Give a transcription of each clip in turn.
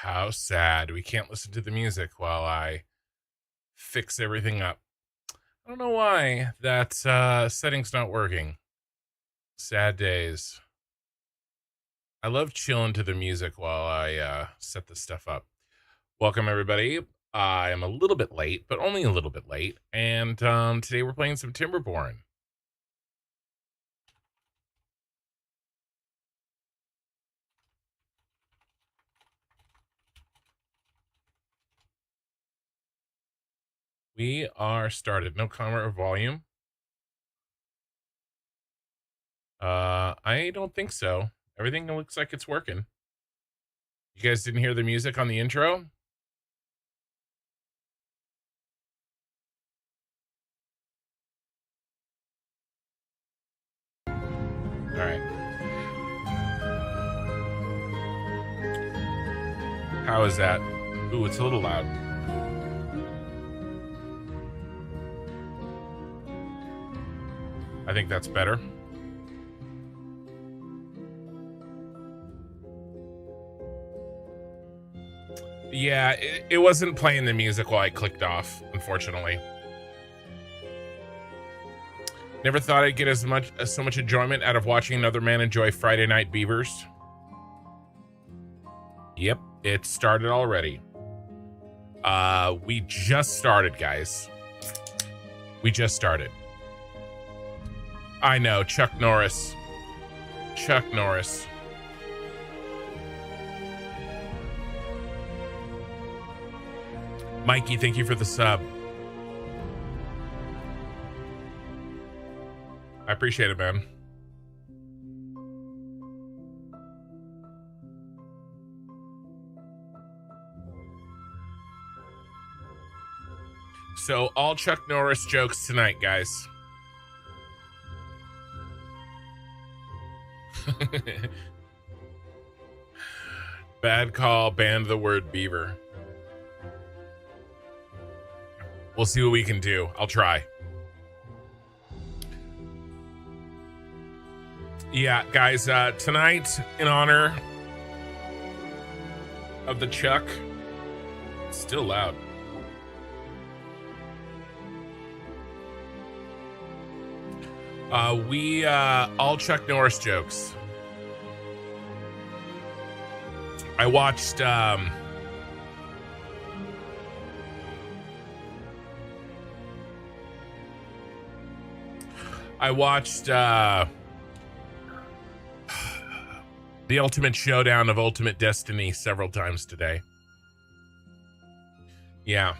How sad. We can't listen to the music while I fix everything up. I don't know why that setting's not working. Sad days. I love chilling to the music while I set this stuff up. Welcome, everybody. I am a little bit late, but only a little bit late. And today we're playing some Timberborn. We are started. No camera or volume. I don't think so. Everything looks like it's working. You guys didn't hear the music on the intro? All right. How is that? Ooh, it's a little loud. I think that's better. Yeah, it wasn't playing the music while I clicked off, unfortunately. Never thought I'd get so much enjoyment out of watching another man enjoy Friday night Beavers. Yep, it started already. We just started, guys. We just started. I know, Chuck Norris. Chuck Norris. Mikey, thank you for the sub. I appreciate it, man. So, all Chuck Norris jokes tonight, guys. Bad call, banned the word beaver. We'll see what we can do. I'll try. Yeah, guys, tonight, in honor of the Chuck, it's still loud. We all Chuck Norris jokes. I watched The Ultimate Showdown of Ultimate Destiny several times today. Yeah.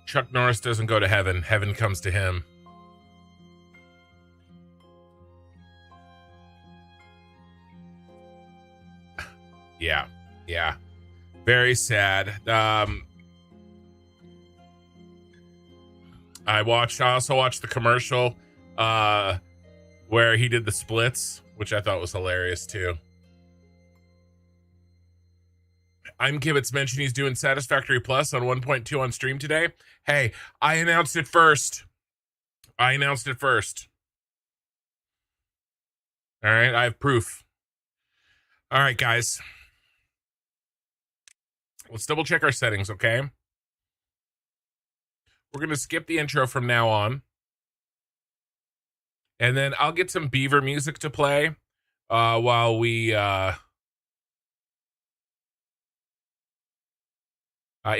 Chuck Norris doesn't go to heaven. Heaven comes to him. Yeah. Yeah. Very sad. I also watched the commercial where he did the splits, which I thought was hilarious too. I'm Kibitz mentioned he's doing Satisfactory Plus on 1.2 on stream today. Hey, I announced it first. All right, I have proof. All right, guys. Let's double check our settings, okay? We're going to skip the intro from now on. And then I'll get some Beaver music to play while we... in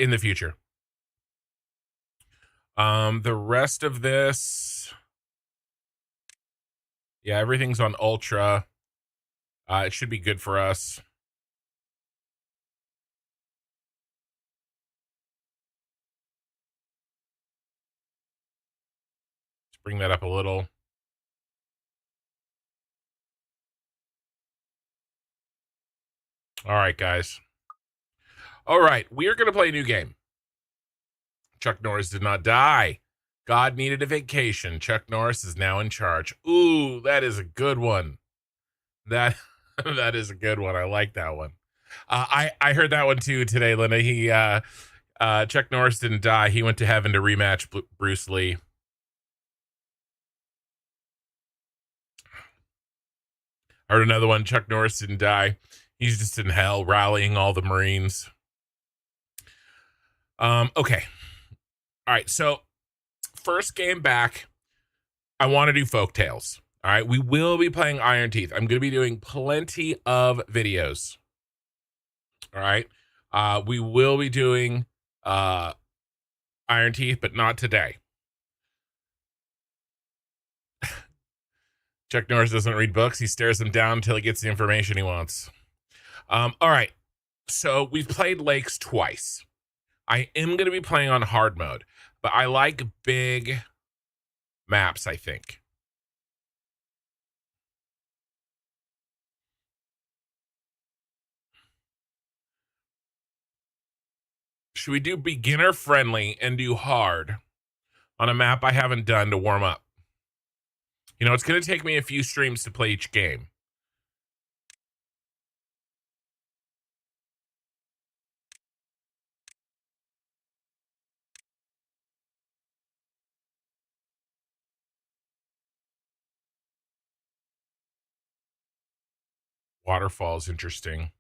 the future. The rest of this... Yeah, everything's on Ultra. It should be good for us. Let's bring that up a little. All right, guys. All right, we are going to play a new game. Chuck Norris did not die. God needed a vacation. Chuck Norris is now in charge. Ooh, that is a good one. That is a good one. I like that one. I heard that one too today, Linda. He Chuck Norris didn't die. He went to heaven to rematch Bruce Lee. I heard another one. Chuck Norris didn't die. He's just in hell rallying all the Marines. Okay. All right. So first game back, I want to do folk tales. All right. We will be playing Iron Teeth. I'm going to be doing plenty of videos. All right. We will be doing Iron Teeth, but not today. Chuck Norris doesn't read books. He stares them down until he gets the information he wants. All right. So we've played Lakes twice. I am going to be playing on hard mode, but I like big maps, I think. Should we do beginner friendly and do hard on a map I haven't done to warm up? You know, it's going to take me a few streams to play each game. Waterfall's interesting.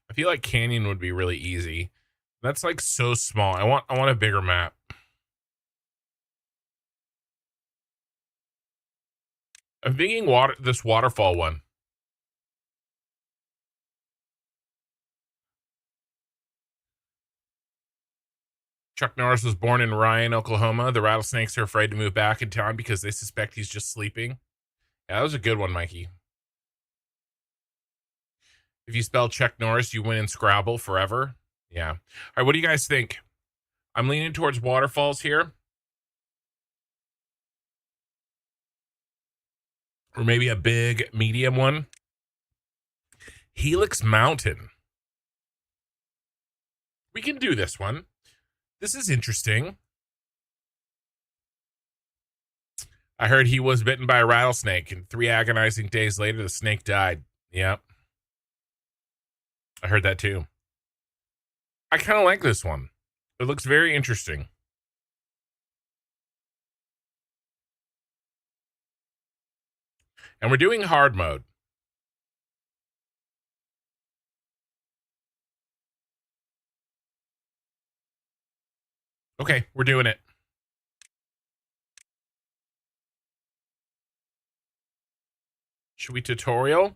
I feel like Canyon would be really easy. That's like so small. I want a bigger map. I'm thinking this waterfall one. Chuck Norris was born in Ryan, Oklahoma. The rattlesnakes are afraid to move back in town because they suspect he's just sleeping. Yeah, that was a good one, Mikey. If you spell Chuck Norris, you win in Scrabble forever. Yeah. All right, what do you guys think? I'm leaning towards waterfalls here. Or maybe a big medium one. Helix Mountain. We can do this one. This is interesting. I heard he was bitten by a rattlesnake, and 3 agonizing days later, the snake died. Yep. I heard that too. I kind of like this one. It looks very interesting. And we're doing hard mode. Okay, we're doing it. Should we tutorial?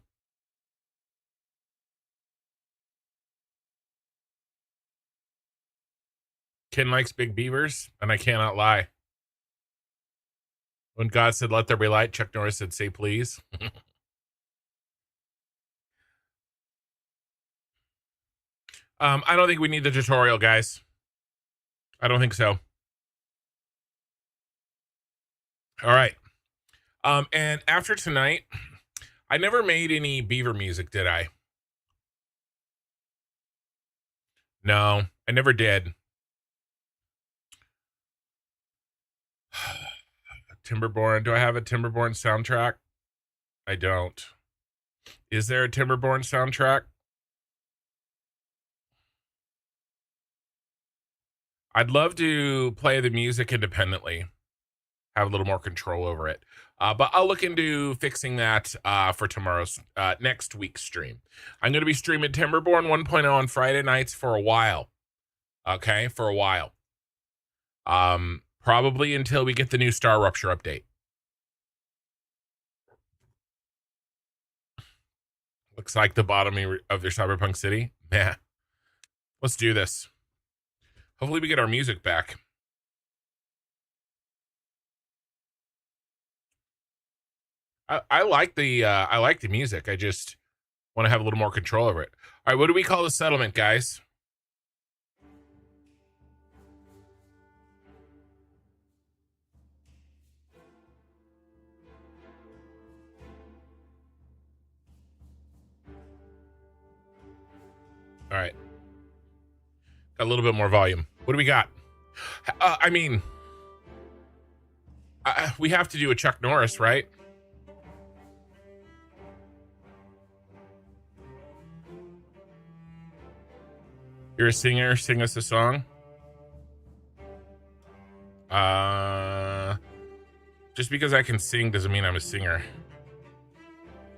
Ken likes big beavers, and I cannot lie. When God said, "Let there be light," Chuck Norris said, "Say please." I don't think we need the tutorial, guys. I don't think so. All right. And after tonight, I never made any Beaver music, did I? No, I never did. Timberborn. Do I have a Timberborn soundtrack? I don't. Is there a Timberborn soundtrack? I'd love to play the music independently, have a little more control over it. But I'll look into fixing that for tomorrow's next week's stream. I'm going to be streaming Timberborn 1.0 on Friday nights for a while. Okay, for a while. Probably until we get the new Star Rupture update. Looks like the bottom of your Cyberpunk City. Yeah. Let's do this. Hopefully we get our music back. I like the music. I just want to have a little more control over it. All right, what do we call the settlement, guys? All right. Got a little bit more volume. What do we got? I mean, we have to do a Chuck Norris, right? You're a singer. Sing us a song. Just because I can sing doesn't mean I'm a singer.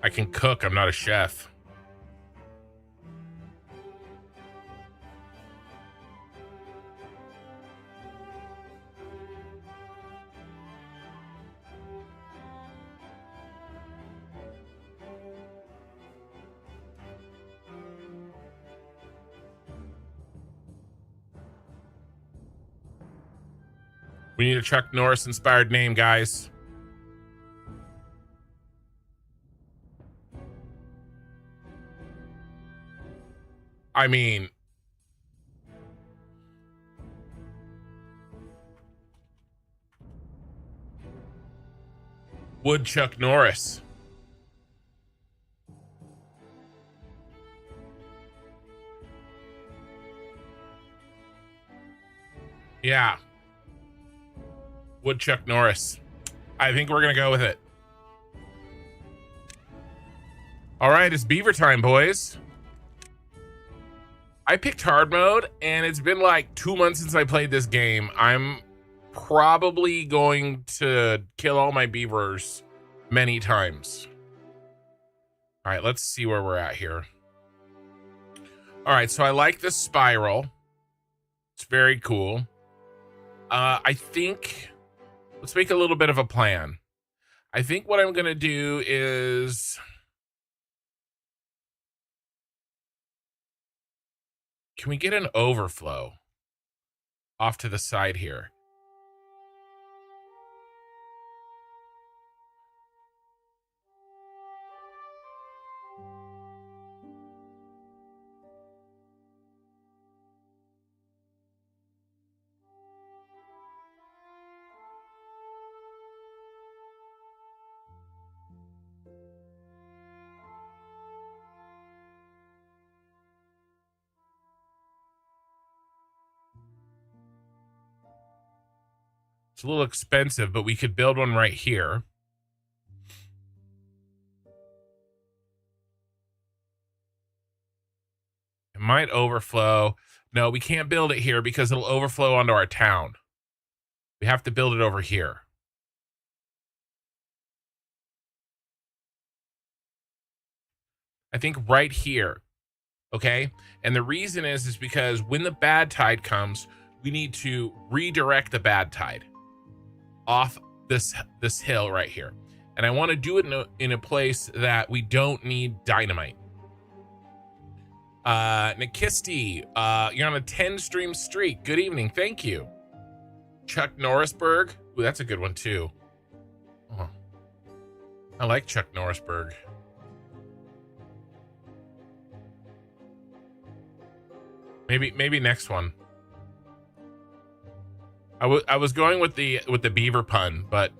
I can cook. I'm not a chef. We need a Chuck Norris inspired name, guys. I mean, Woodchuck Norris. Yeah. Woodchuck Norris. I think we're going to go with it. All right, it's Beaver time, boys. I picked hard mode, and it's been like 2 months since I played this game. I'm probably going to kill all my beavers many times. All right, let's see where we're at here. All right, so I like this spiral. It's very cool. I think let's make a little bit of a plan. I think what I'm going to do is can we get an overflow off to the side here? It's a little expensive, but we could build one right here. It might overflow. No, we can't build it here because it'll overflow onto our town. We have to build it over here. I think right here. Okay? And the reason is because when the bad tide comes, we need to redirect the bad tide off this hill right here. And I want to do it in a place that we don't need dynamite. Nikisti, you're on a 10 stream streak. Good evening. Thank you. Chuck Norrisburg. Ooh, that's a good one too. Oh, I like Chuck Norrisburg. Maybe next one. I was going with the beaver pun, but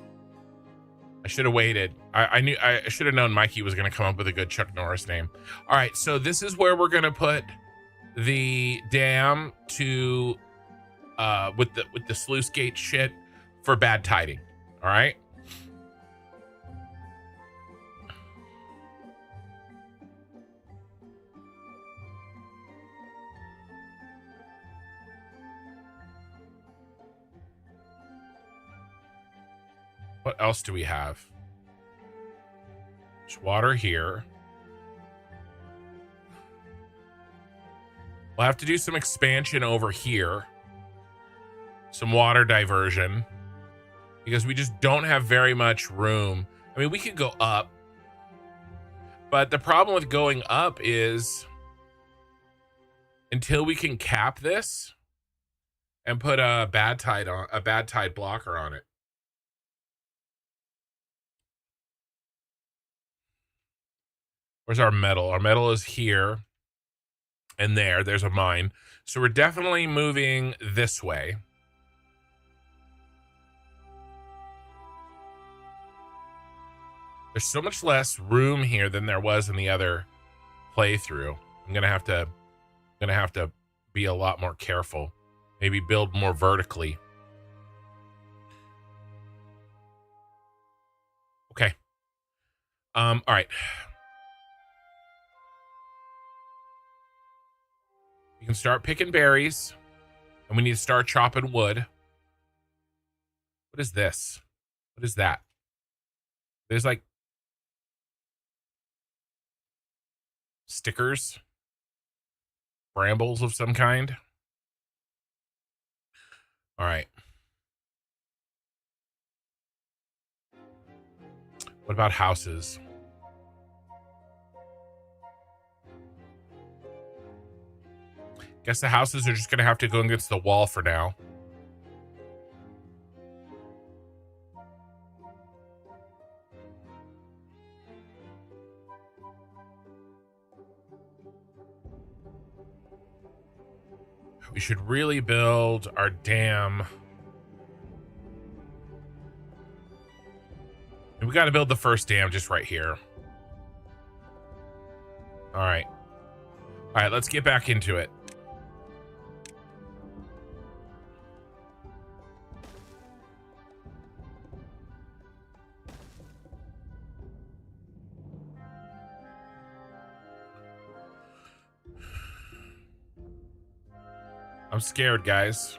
I should have waited. I should have known Mikey was going to come up with a good Chuck Norris name. All right, so this is where we're going to put the dam to with the sluice gate shit for bad tiding. All right. What else do we have? There's water here. We'll have to do some expansion over here. Some water diversion. Because we just don't have very much room. I mean, we could go up. But the problem with going up is until we can cap this and put a bad tide blocker on it. Where's our metal? Our metal is here and there. There's a mine. So we're definitely moving this way. There's so much less room here than there was in the other playthrough. I'm gonna have to be a lot more careful. Maybe build more vertically. Okay. All right. You can start picking berries, and we need to start chopping wood. What is this? What is that? There's like stickers, brambles of some kind. All right. What about houses? Guess the houses are just going to have to go against the wall for now. We should really build our dam. And we got to build the first dam just right here. All right. All right, let's get back into it. I'm scared, guys.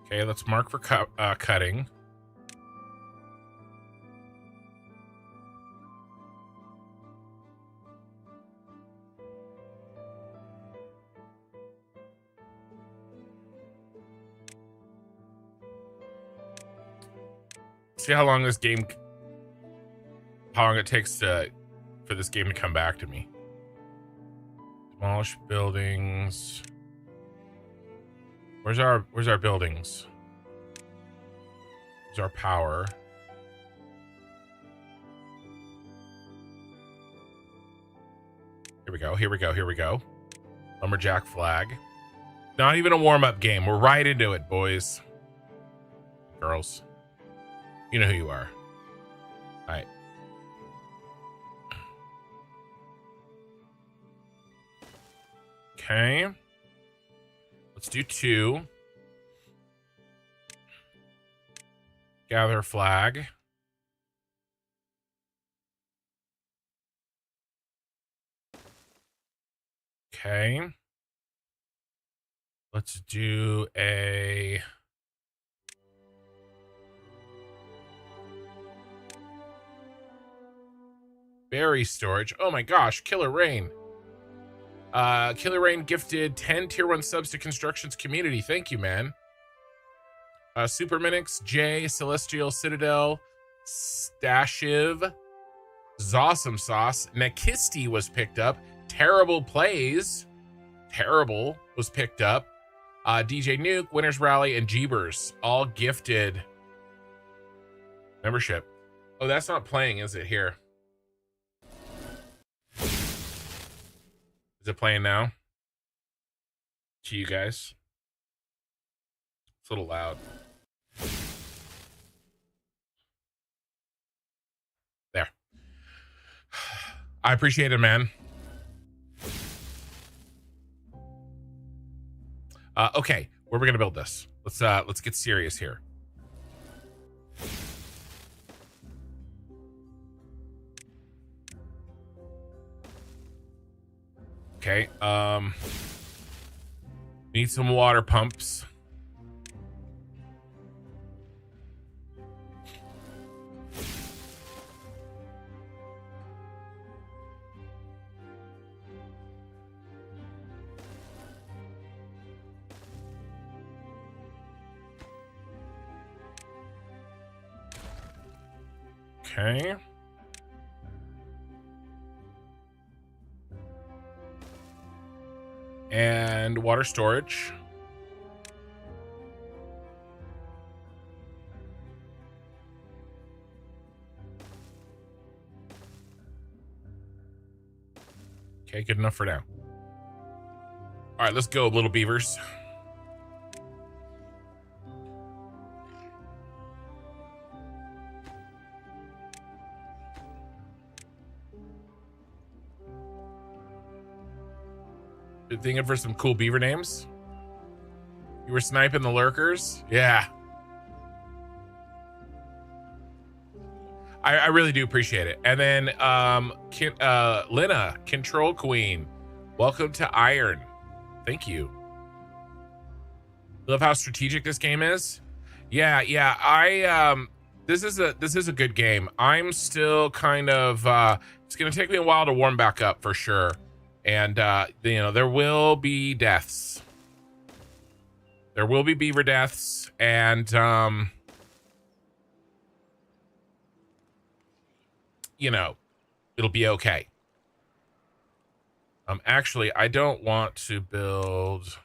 Okay, let's mark for cutting. See how long it takes for this game to come back to me. Demolish buildings. Where's our buildings? Where's our power? Here we go. Here we go. Here we go. Lumberjack flag. Not even a warm-up game. We're right into it, boys. Girls. You know who you are. All right. Okay. Let's do 2. Gather flag. Okay. Let's do a... berry storage. Oh my gosh, Killer Rain. Killer Rain gifted 10 tier 1 subs to Constructions community. Thank you, man. Super Minix, J, Celestial Citadel, Stashiv, Zawsome Sauce, Nakisti was picked up. Terrible Plays, Terrible was picked up. DJ Nuke, Winners Rally, and Jeebers all gifted membership. Oh, that's not playing, is it? Here. Is it playing now? To you guys? It's a little loud. There. I appreciate it, man. Okay, where are we gonna build this? Let's get serious here. Okay, need some water pumps. Okay. And water storage. Okay, good enough for now. All right, let's go, little beavers. Been thinking for some cool beaver names? You were sniping the lurkers? Yeah. I really do appreciate it. And then Lena, Control Queen, welcome to Iron. Thank you. Love how strategic this game is. Yeah. This is a good game. I'm still kind of it's gonna take me a while to warm back up for sure. And you know, there will be deaths. There will be beaver deaths, and you know, it'll be okay. Actually, I don't want to build.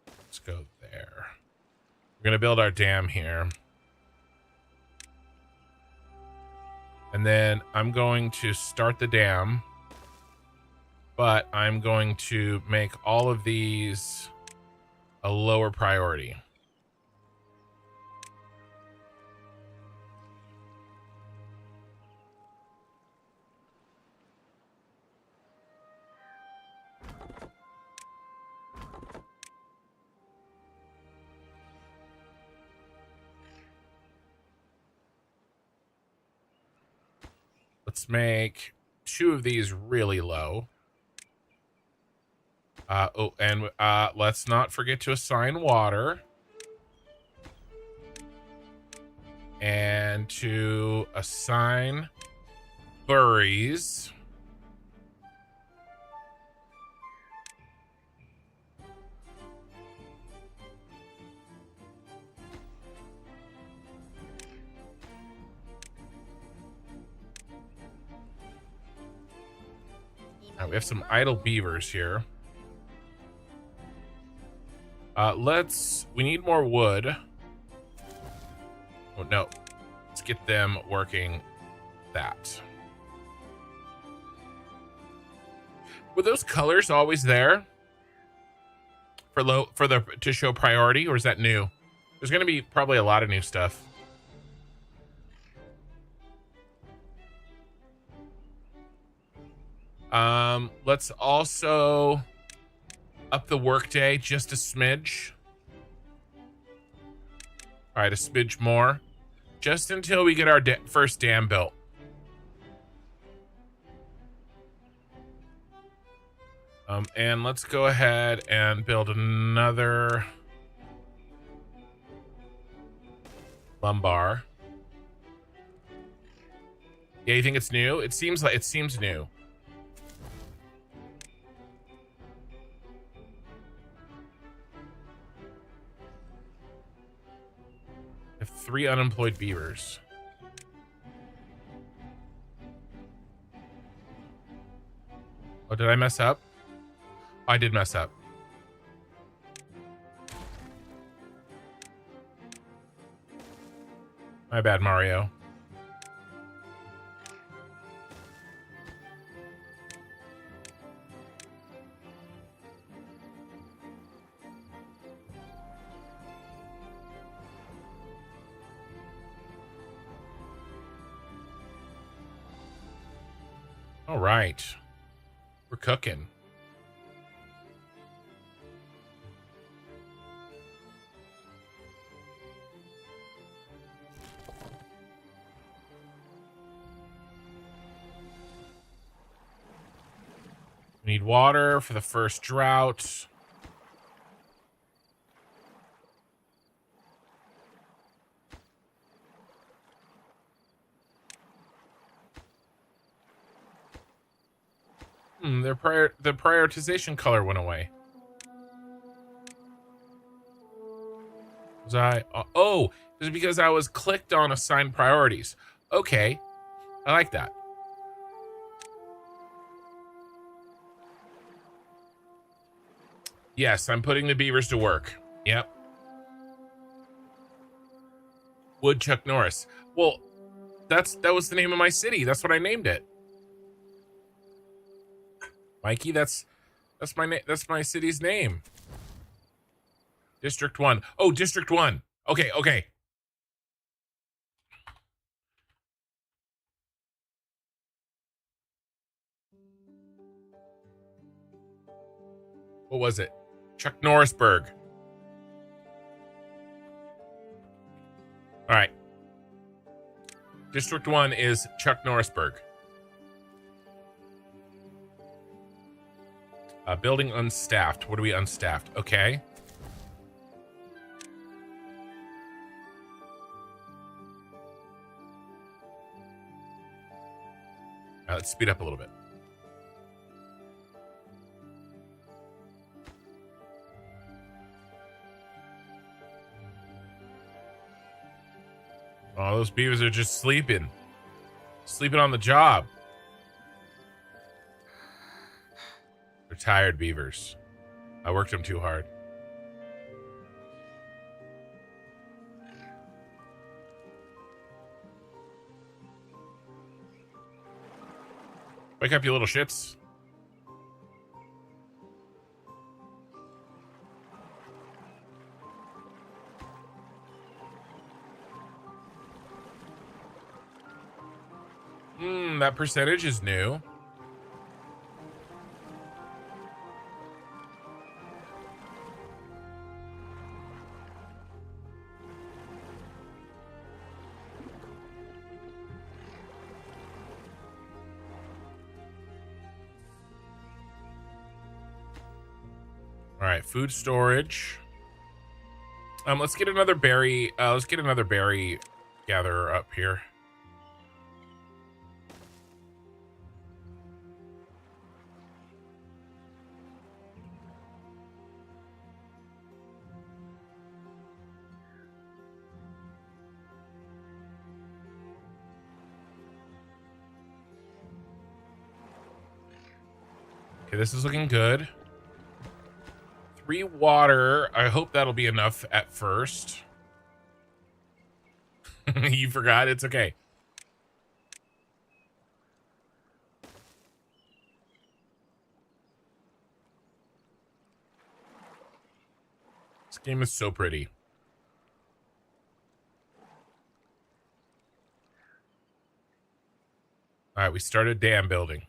Let's go there. We're gonna build our dam here. And then I'm going to start the dam, but I'm going to make all of these a lower priority. Let's make 2 of these really low. And let's not forget to assign water. And to assign buries. We have some idle beavers here. We need more wood. Oh, no. Let's get them working that. Were those colors always there? To show priority, or is that new? There's going to be probably a lot of new stuff. Let's also up the workday just a smidge. All right, a smidge more, just until we get our first dam built. And let's go ahead and build another lumbar. Yeah, you think it's new? It seems new. I have 3 unemployed beavers. Oh, did I mess up? I did mess up. My bad, Mario. All right. We're cooking. We need water for the first drought. The prioritization color went away. Was I? Oh, it was because I was clicked on assigned priorities. Okay, I like that. Yes, I'm putting the beavers to work. Yep. Woodchuck Norris. Well, that was the name of my city. That's what I named it. Mikey, that's my city's name. District 1. Oh, District 1. Okay. What was it? Chuck Norrisburg. All right. District 1 is Chuck Norrisburg. Building unstaffed. What are we unstaffed? Okay. Let's speed up a little bit. Oh, those beavers are just sleeping. Sleeping on the job. They're tired beavers. I worked them too hard. Wake up, you little shits. That percentage is new. All right, food storage. Let's get another berry. Let's get another berry gatherer up here. Okay, this is looking good. 3 water. I hope that'll be enough at first. You forgot? It's okay. This game is so pretty. All right, we started dam building.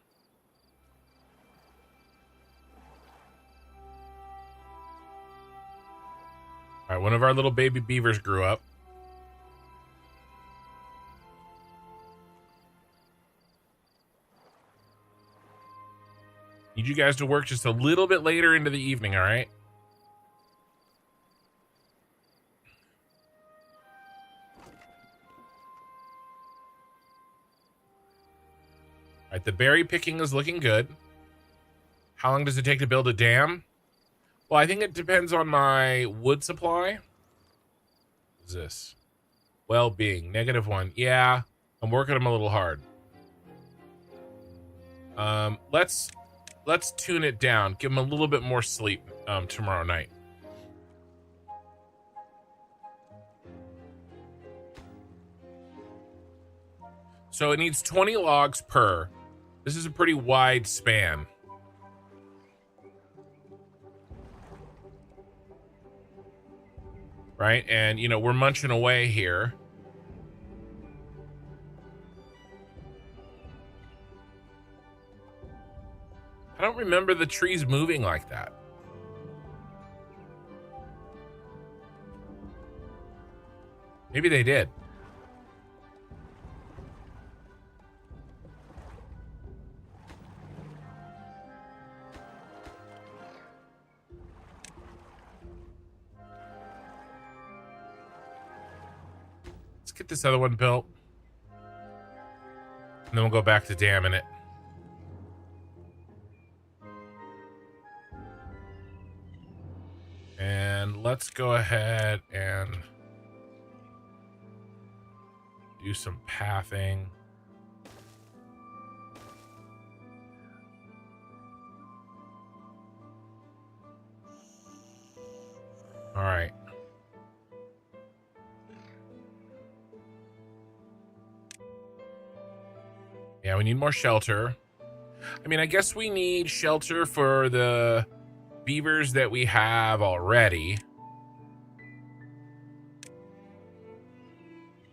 All right, one of our little baby beavers grew up. Need you guys to work just a little bit later into the evening, all right? All right, the berry picking is looking good. How long does it take to build a dam? Well, I think it depends on my wood supply. What is this? Well-being, -1. Yeah, I'm working them a little hard. Let's tune it down. Give them a little bit more sleep tomorrow night. So it needs 20 logs per. This is a pretty wide span. Right? And, you know, we're munching away here. I don't remember the trees moving like that. Maybe they did. Let's get this other one built. And then we'll go back to damming it. And let's go ahead and do some pathing. All right. Yeah, we need more shelter. I mean, I guess we need shelter for the beavers that we have already.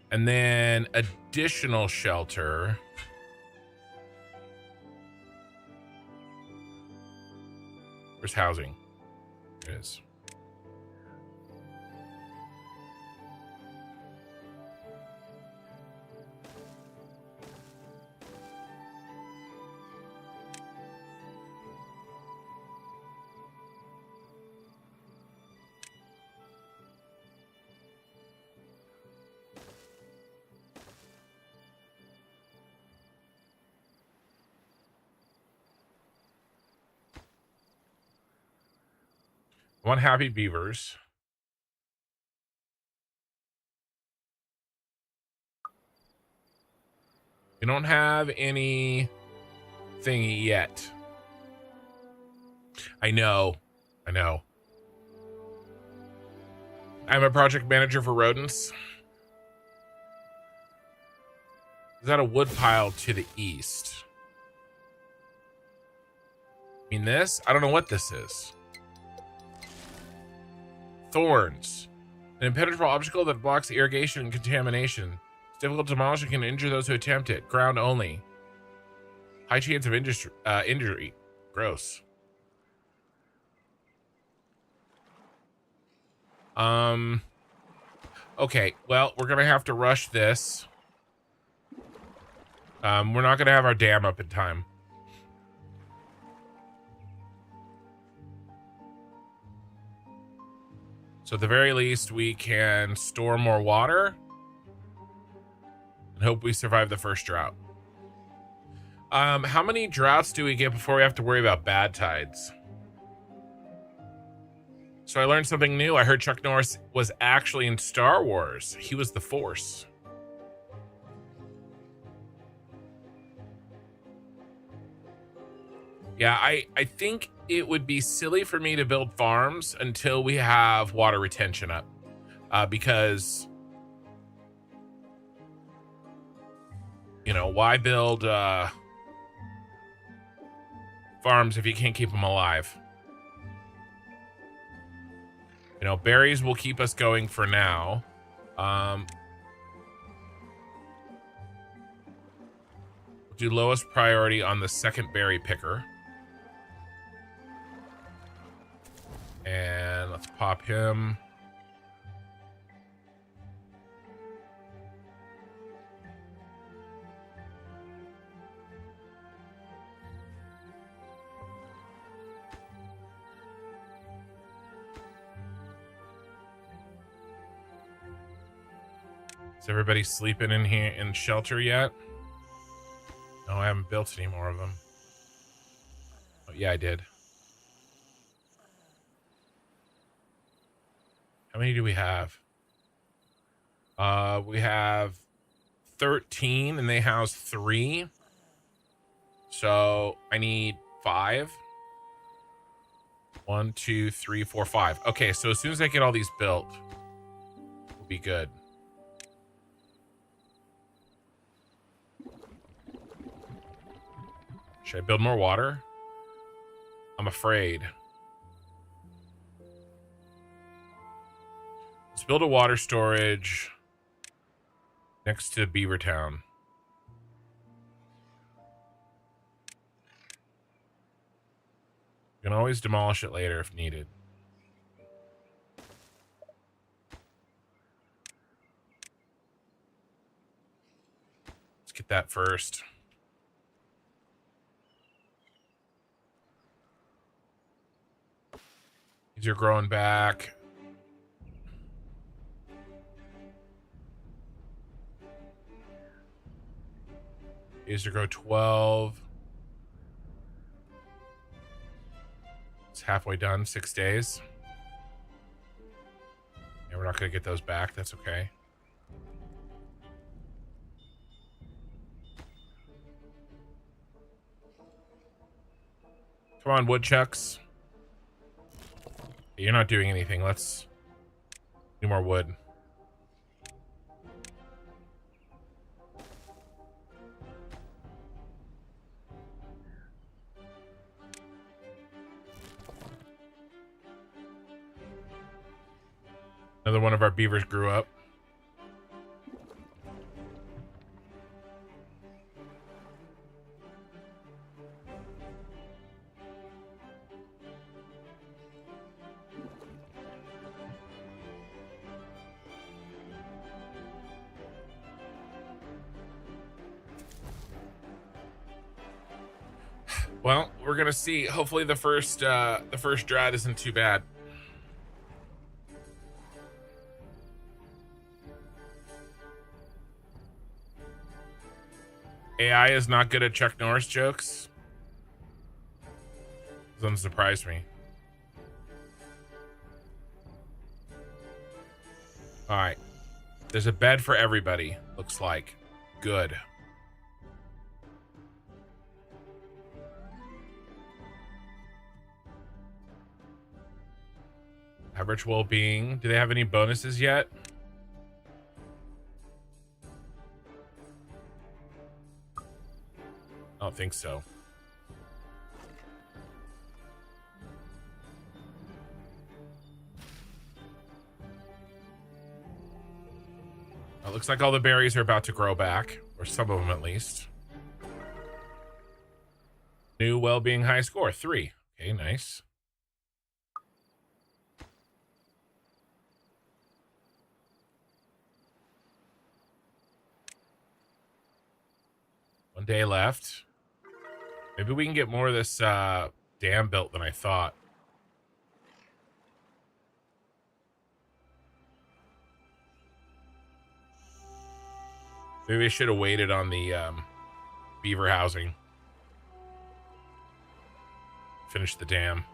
And then additional shelter. Where's housing? There it is. I want happy beavers. We don't have any thingy yet. I know. I'm a project manager for rodents. Is that a wood pile to the east? I mean this? I don't know what this is. Thorns. An impenetrable obstacle that blocks irrigation and contamination. It's difficult to demolish and can injure those who attempt it. Ground only. High chance of injury. Gross. Okay, well, we're gonna have to rush this. We're not gonna have our dam up in time. So at the very least, we can store more water and hope we survive the first drought. How many droughts do we get before we have to worry about bad tides? So I learned something new. I heard Chuck Norris was actually in Star Wars. He was the Force. Yeah, I think it would be silly for me to build farms until we have water retention up. Because, you know, why build farms if you can't keep them alive? You know, berries will keep us going for now. Do lowest priority on the second berry picker. And let's pop him. Is everybody sleeping in here in shelter yet? No, I haven't built any more of them. Oh, yeah, I did. How many do we have? We have 13 and they house 3. So I need 5. 1, 2, 3, 4, 5. Okay, so as soon as I get all these built, we'll be good. Should I build more water? I'm afraid. Let's build a water storage next to Beaver Town. You can always demolish it later if needed. Let's get that first. These are growing back. These are grow 12. It's halfway done, 6 days. Yeah, we're not going to get those back. That's okay. Come on, woodchucks. You're not doing anything. Let's do more wood. Another one of our beavers grew up. Well, we're gonna see. Hopefully the first drought isn't too bad. AI is not good at Chuck Norris jokes. Doesn't surprise me. All right. There's a bed for everybody, looks like. Good. Average well-being. Do they have any bonuses yet? I don't think so. It looks like all the berries are about to grow back, or some of them at least. New well-being high score, 3. Okay, nice. One day left. Maybe we can get more of this dam built than I thought. Maybe I should have waited on the beaver housing. Finish the dam.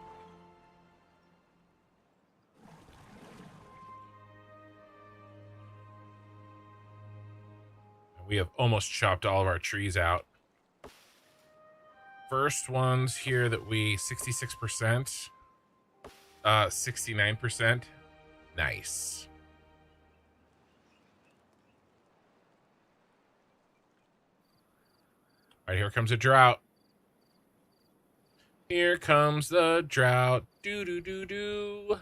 We have almost chopped all of our trees out. First ones here that we 66%, 69%. Nice. All right, here comes a drought. Here comes the drought. Do do do do.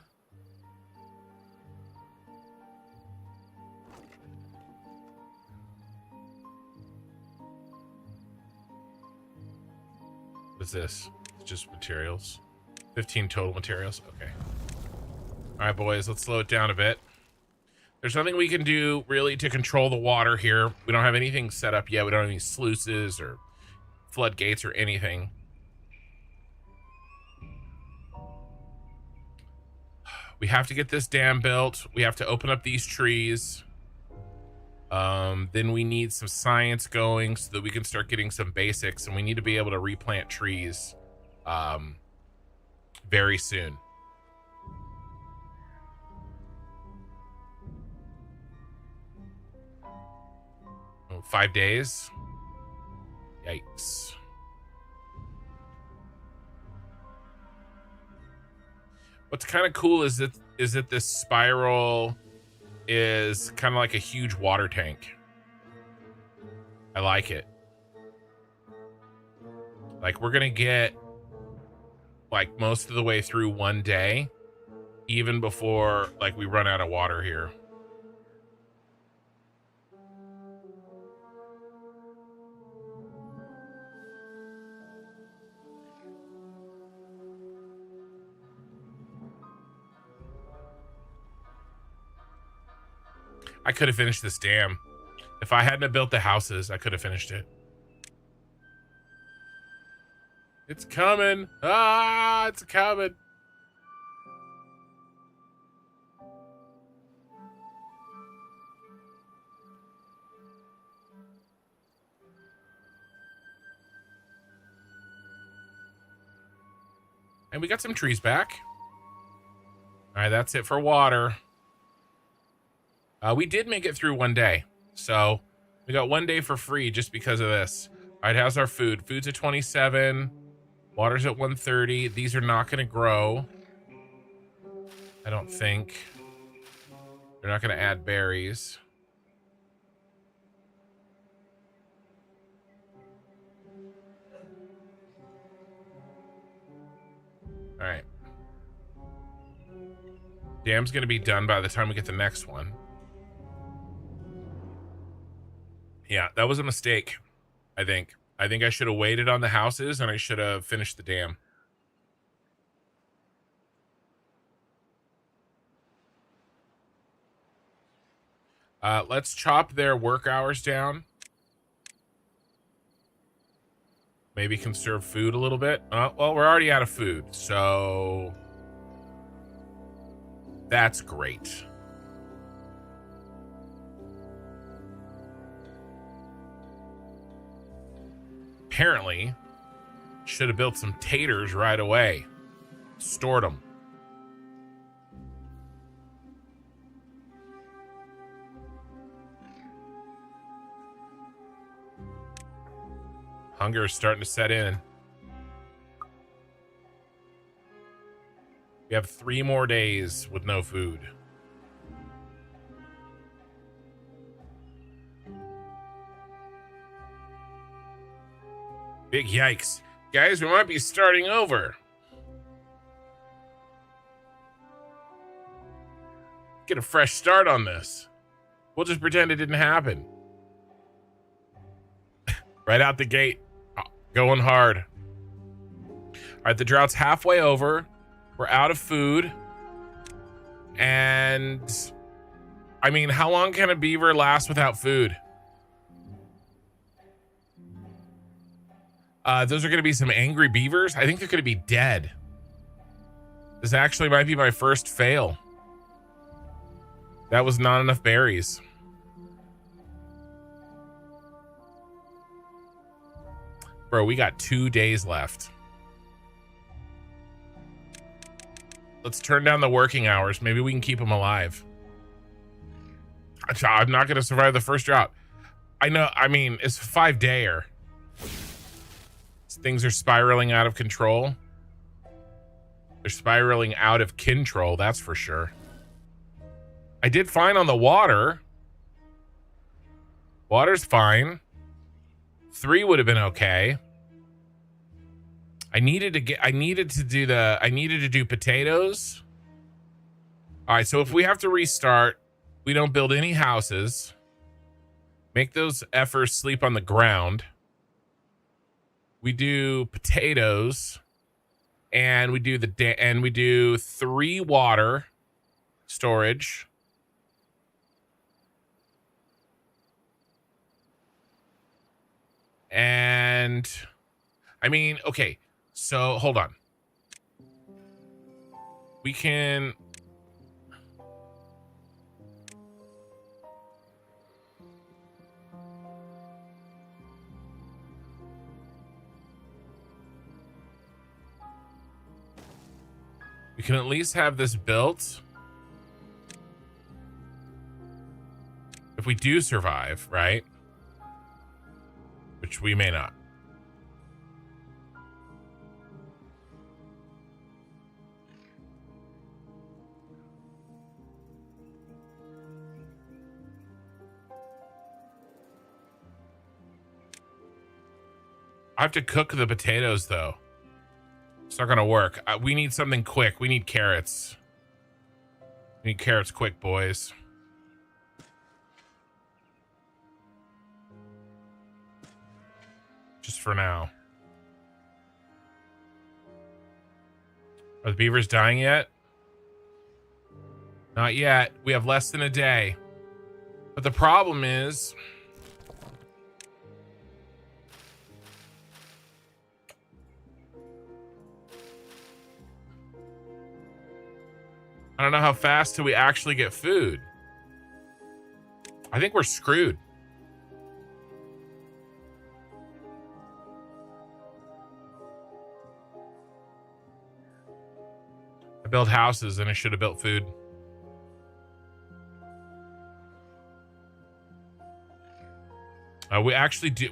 What's this? It's just materials. 15 total materials. Okay. All right, boys, let's slow it down a bit. There's nothing we can do really to control the water here. We don't have anything set up yet. We don't have any sluices or floodgates or anything. We have to get this dam built. We have to open up these trees. Then we need some science going so that we can start getting some basics, and we need to be able to replant trees very soon. Oh, 5 days. Yikes. What's kind of cool is that this spiral is kind of like a huge water tank. I like it. Like, we're gonna get like most of the way through one day, even before like we run out of water here. I could have finished this dam. If I hadn't have built the houses, I could have finished it. It's coming. Ah, it's coming. And we got some trees back. All right, that's it for water. We did make it through one day. So we got 1 day for free just because of this. All right, how's our food? Food's at 27. Water's at 130. These are not going to grow. I don't think. They're not going to add berries. All right. Dam's going to be done by the time we get the next one. Yeah, that was a mistake, I think. I think I should have waited on the houses, and I should have finished the dam. Let's chop their work hours down. Maybe conserve food a little bit. Well, we're already out of food, so that's great. Apparently, should have built some taters right away. Stored them. Hunger is starting to set in. We have 3 more days with no food. Big yikes. Guys, we might be starting over. Get a fresh start on this. We'll just pretend it didn't happen. Right out the gate. Going hard. All right, the drought's halfway over. We're out of food. And I mean, how long can a beaver last without food? Those are going to be some angry beavers. I think they're going to be dead. This actually might be my first fail. That was not enough berries. Bro, we got 2 days left. Let's turn down the working hours. Maybe we can keep them alive. I'm not going to survive the first drought. I know. I mean, it's a 5-dayer. Things are spiraling out of control. They're spiraling out of control, that's for sure. I did fine on the water. Water's fine. 3 would have been okay. I needed to do potatoes. All right, so if we have to restart, we don't build any houses. Make those efforts sleep on the ground. We do potatoes, and we do 3 water storage. And I mean, okay, so hold on. We can at least have this built. If we do survive, right? Which we may not. I have to cook the potatoes, though. It's not gonna work. We need something quick. We need carrots. We need carrots quick, boys. Just for now. Are the beavers dying yet? Not yet. We have less than a day. But the problem is... I don't know how fast till we actually get food. I think we're screwed. I built houses and I should have built food.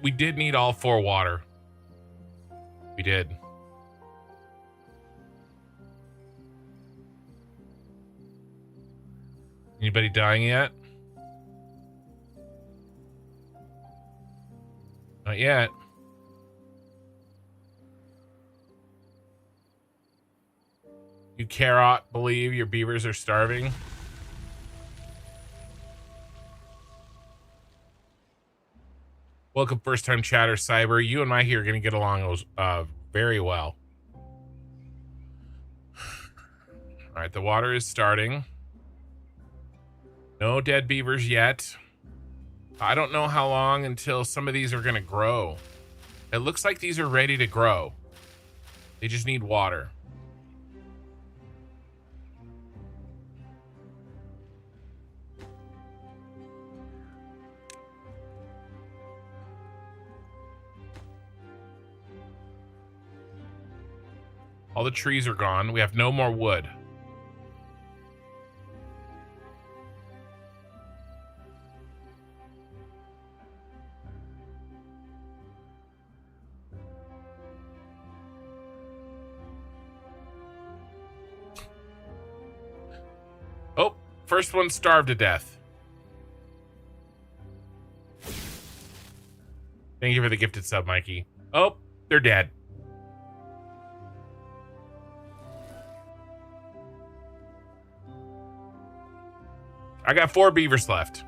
We did need all 4 water. We did. Anybody dying yet? Not yet. You cannot believe your beavers are starving? Welcome, first time chatter, Cyber. You and my here are going to get along very well. All right, the water is starting. No dead beavers yet. I don't know how long until some of these are going to grow. It looks like these are ready to grow. They just need water. All the trees are gone. We have no more wood. First one starved to death. Thank you for the gifted sub, Mikey. Oh, they're dead. I got 4 beavers left.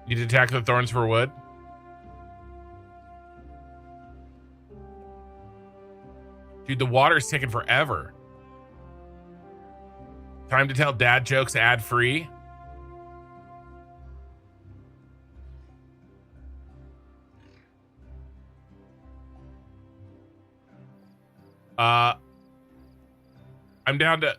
You'd attack the thorns for wood? Dude, the water's taking forever. Time to tell dad jokes ad-free. I'm down to...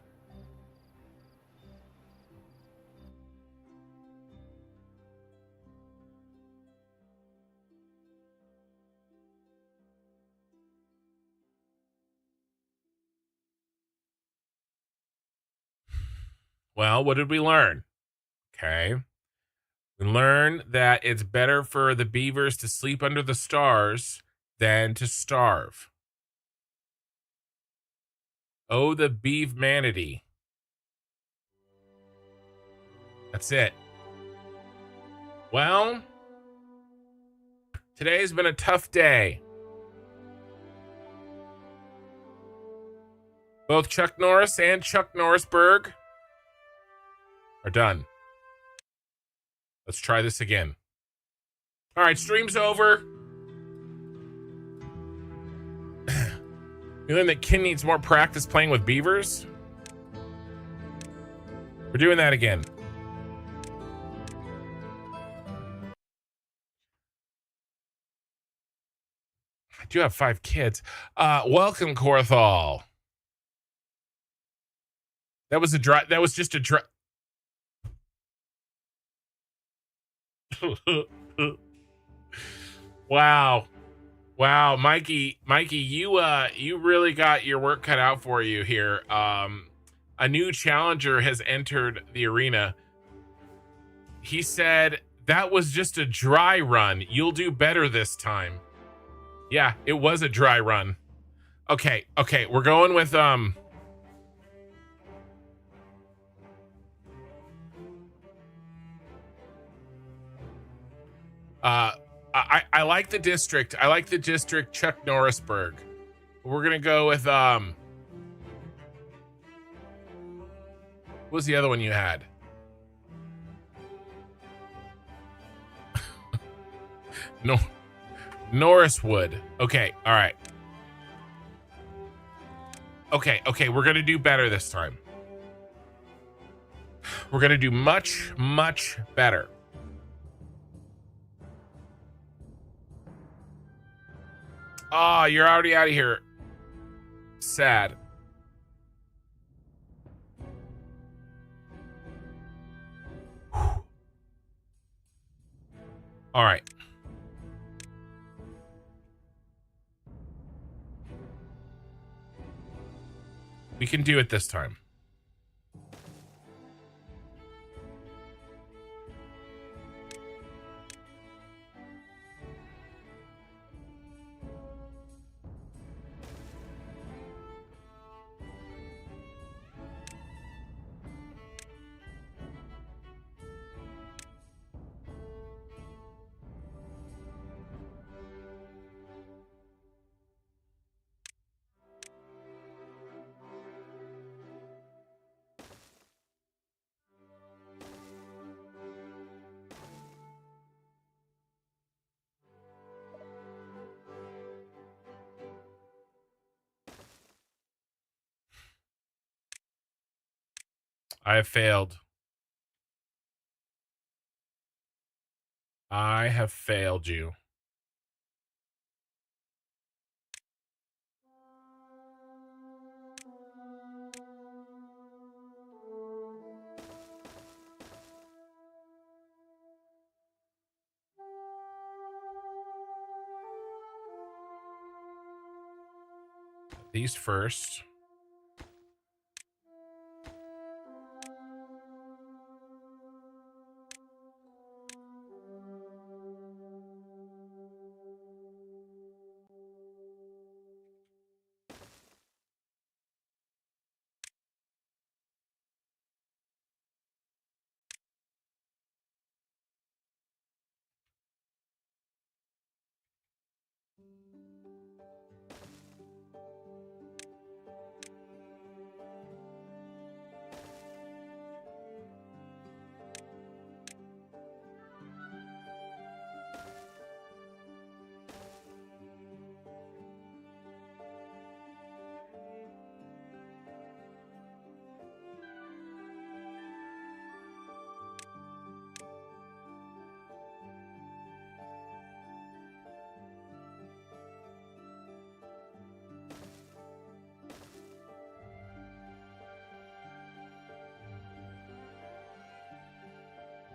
Well, what did we learn? Okay. We learned that it's better for the beavers to sleep under the stars than to starve. Oh, the beef manatee. That's it. Well, today's been a tough day. Both Chuck Norris and Chuck Norrisberg are done. Let's try this again. All right, stream's over. You learn that Ken needs more practice playing with beavers. We're doing that again. I do have 5 kids. Welcome, Korthal. That was just a dry. Wow, Mikey, you really got your work cut out for you here. A new challenger has entered the arena. He said that was just a dry run. You'll do better this time. Yeah, it was a dry run. Okay, we're going with I like the district. I like the district Chuck Norrisberg. We're gonna go with what was the other one you had? No, Norriswood. Okay, all right. Okay, we're gonna do better this time. We're gonna do much better. Oh, you're already out of here. Sad. All right. We can do it this time. I have failed. I have failed you. These first.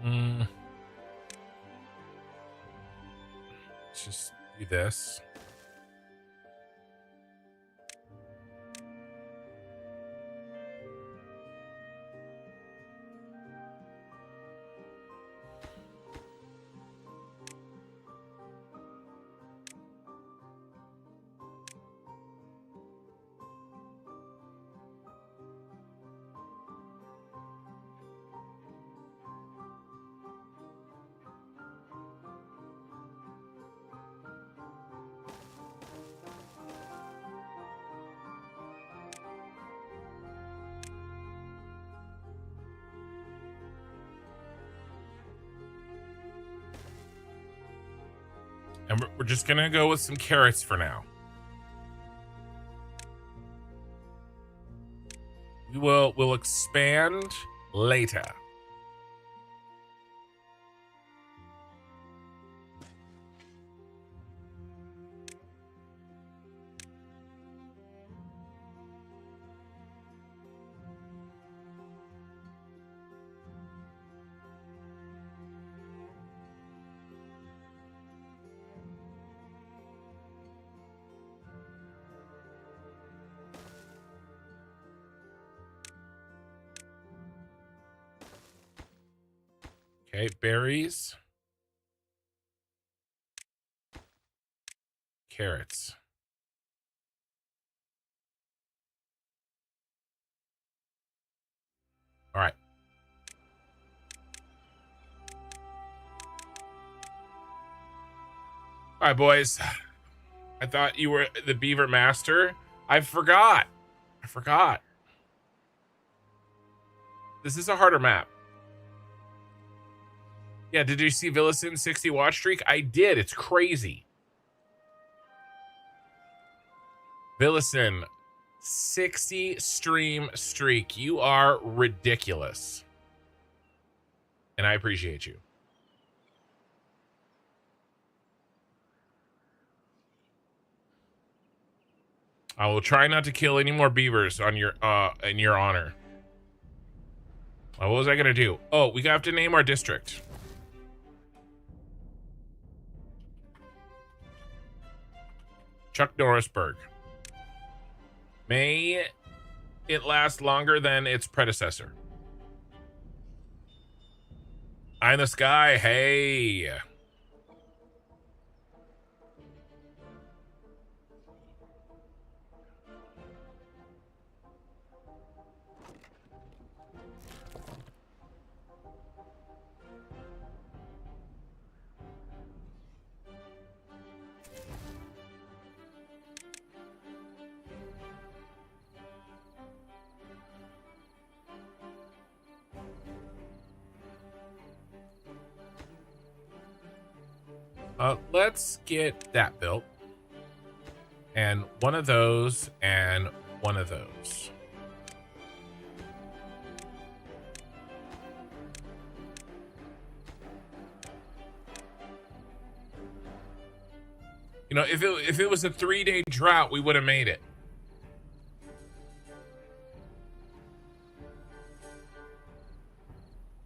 Let's just do this. And we're just gonna go with some carrots for now. We'll expand later. Okay, berries. Carrots. All right. All right, boys. I thought you were the Beaver Master. I forgot. This is a harder map. Yeah, did you see Villison's 60 watch streak? I did. It's crazy. Villison, 60 stream streak. You are ridiculous. And I appreciate you. I will try not to kill any more beavers on your in your honor. What was I gonna do? Oh, we have to name our district. Chuck Norrisburg. May it last longer than its predecessor. Eye in the sky. Hey. Let's get that built. And one of those and one of those. You know, if it was a 3-day drought, we would have made it.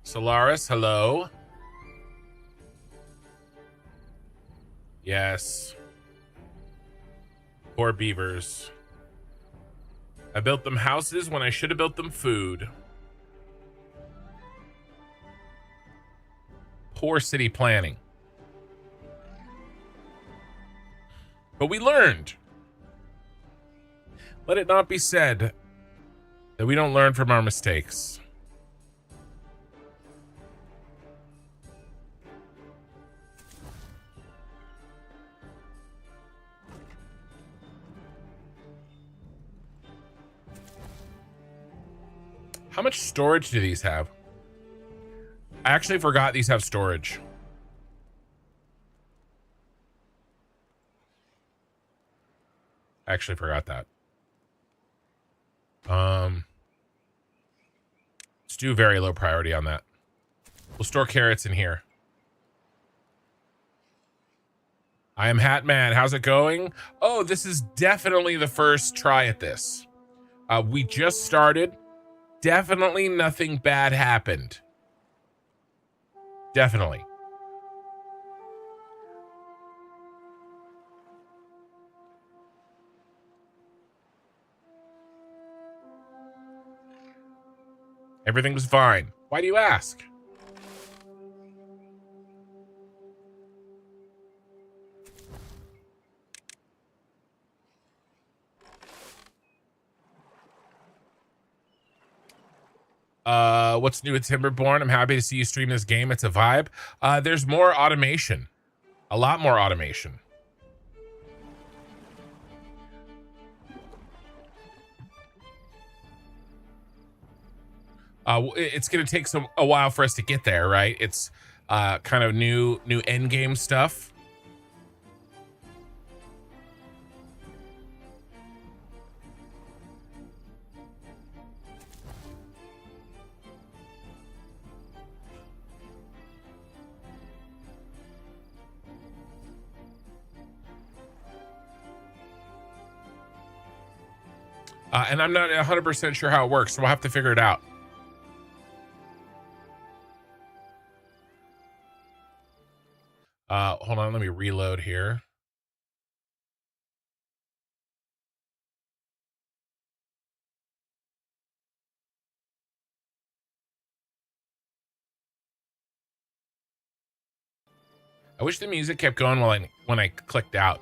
Solaris, hello. Yes. Poor beavers. I built them houses when I should have built them food. Poor city planning. But we learned. Let it not be said that we don't learn from our mistakes. How much storage do these have? I actually forgot these have storage. I actually forgot that. Let's do very low priority on that. We'll store carrots in here. I am Hatman. How's it going? Oh, this is definitely the first try at this. We just started. Definitely nothing bad happened. Definitely. Everything was fine. Why do you ask? What's new with Timberborn? I'm happy to see you stream this game. It's a vibe. There's more automation. A lot more automation. It's going to take a while for us to get there, right? It's kind of new end game stuff. And I'm not 100% sure how it works, so we'll have to figure it out. Hold on, let me reload here. I wish the music kept going when I clicked out.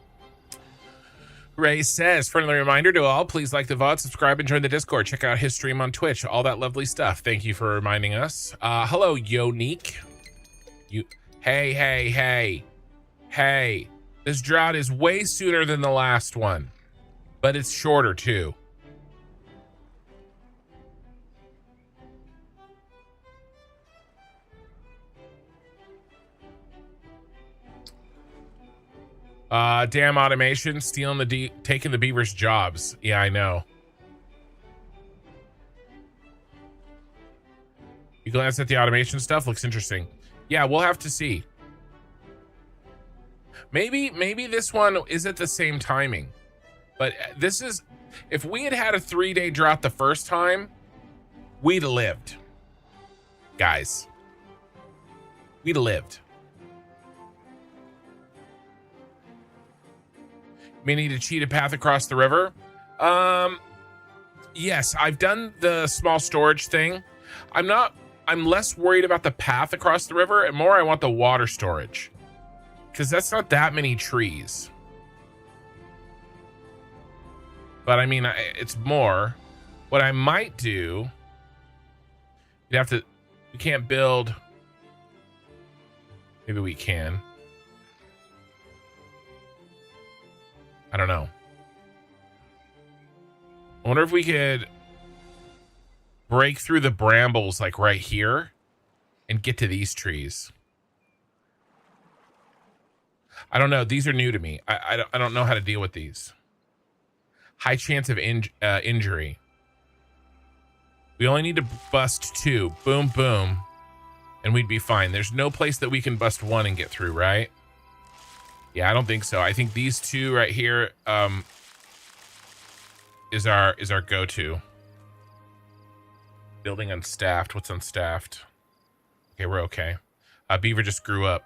Ray says, friendly reminder to all, please like the VOD, subscribe, and join the Discord. Check out his stream on Twitch. All that lovely stuff. Thank you for reminding us. Hello, Yonique. Hey. This drought is way sooner than the last one, but it's shorter too. Damn automation, taking the beavers' jobs. Yeah, I know. You glance at the automation stuff, looks interesting. Yeah, we'll have to see. Maybe this one is at the same timing, but this is, if we had a 3-day drought the first time, we'd have lived, guys. We'd have lived. May need to cheat a path across the river. Yes, I've done the small storage thing. I'm less worried about the path across the river and more I want the water storage, because that's not that many trees. But I mean, it's more. What I might do, we can't build. Maybe we can. I don't know. I wonder if we could break through the brambles like right here and get to these trees. I don't know. These are new to me. I don't know how to deal with these. High chance of injury. We only need to bust 2. Boom, boom. And we'd be fine. There's no place that we can bust 1 and get through, right? Yeah, I don't think so. I think these 2 right here is our go-to. Building unstaffed. What's unstaffed? Okay, we're okay. Beaver just grew up.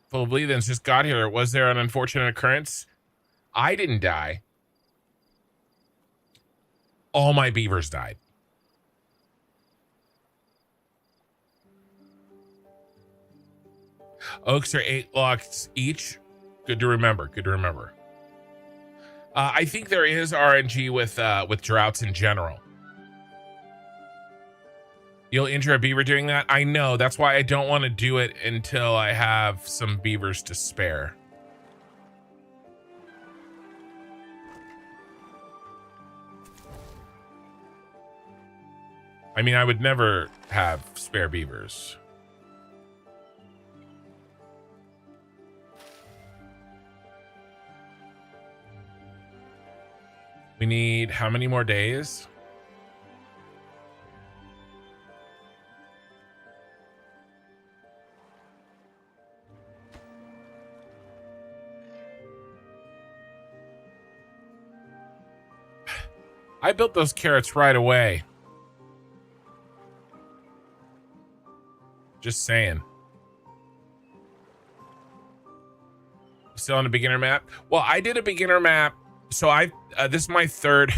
Full of bleedings just got here. Was there an unfortunate occurrence? I didn't die. All my beavers died. Oaks are 8 logs each. Good to remember. Good to remember. I think there is RNG with droughts in general. You'll injure a beaver doing that? I know. That's why I don't want to do it until I have some beavers to spare. I mean, I would never have spare beavers. We need how many more days? I built those carrots right away. Just saying. Still on a beginner map? Well, I did a beginner map. So this is my third,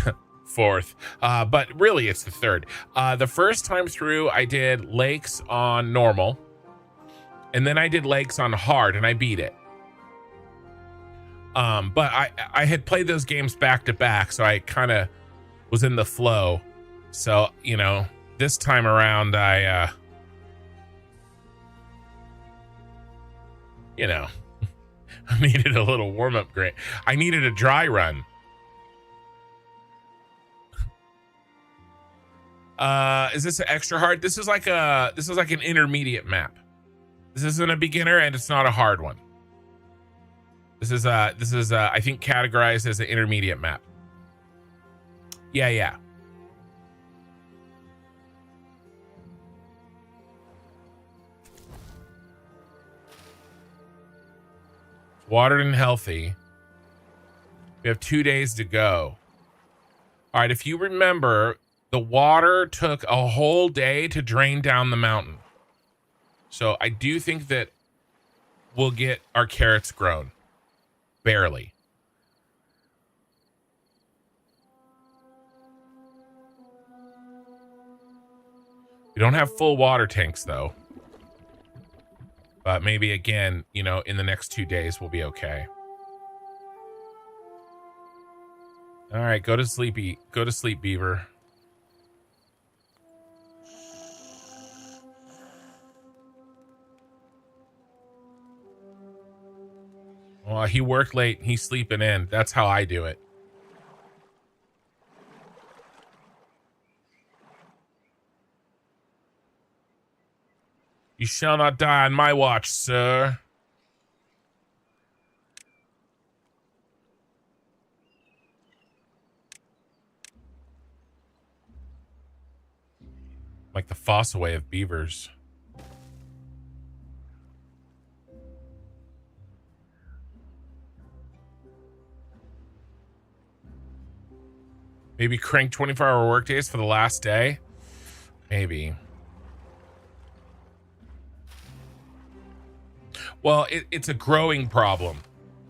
fourth, but really it's the third. The first time through, I did lakes on normal. And then I did lakes on hard, and I beat it. But I had played those games back to back, so I kind of was in the flow. So, you know, this time around, I needed a little warm-up grade. I needed a dry run. Is this an extra hard? This is like an intermediate map. This isn't a beginner, and it's not a hard one. This is I think categorized as an intermediate map. Yeah. Watered and healthy. We have 2 days to go. All right, if you remember, the water took a whole day to drain down the mountain. So I do think that we'll get our carrots grown. Barely. We don't have full water tanks, though. But maybe, again, you know, in the next 2 days, we'll be okay. All right, go to sleep, Beaver. Well, he worked late. He's sleeping in. That's how I do it. You shall not die on my watch, sir. Like the fossil way of beavers. Maybe crank 24-hour workdays for the last day? Maybe. Well, it's a growing problem.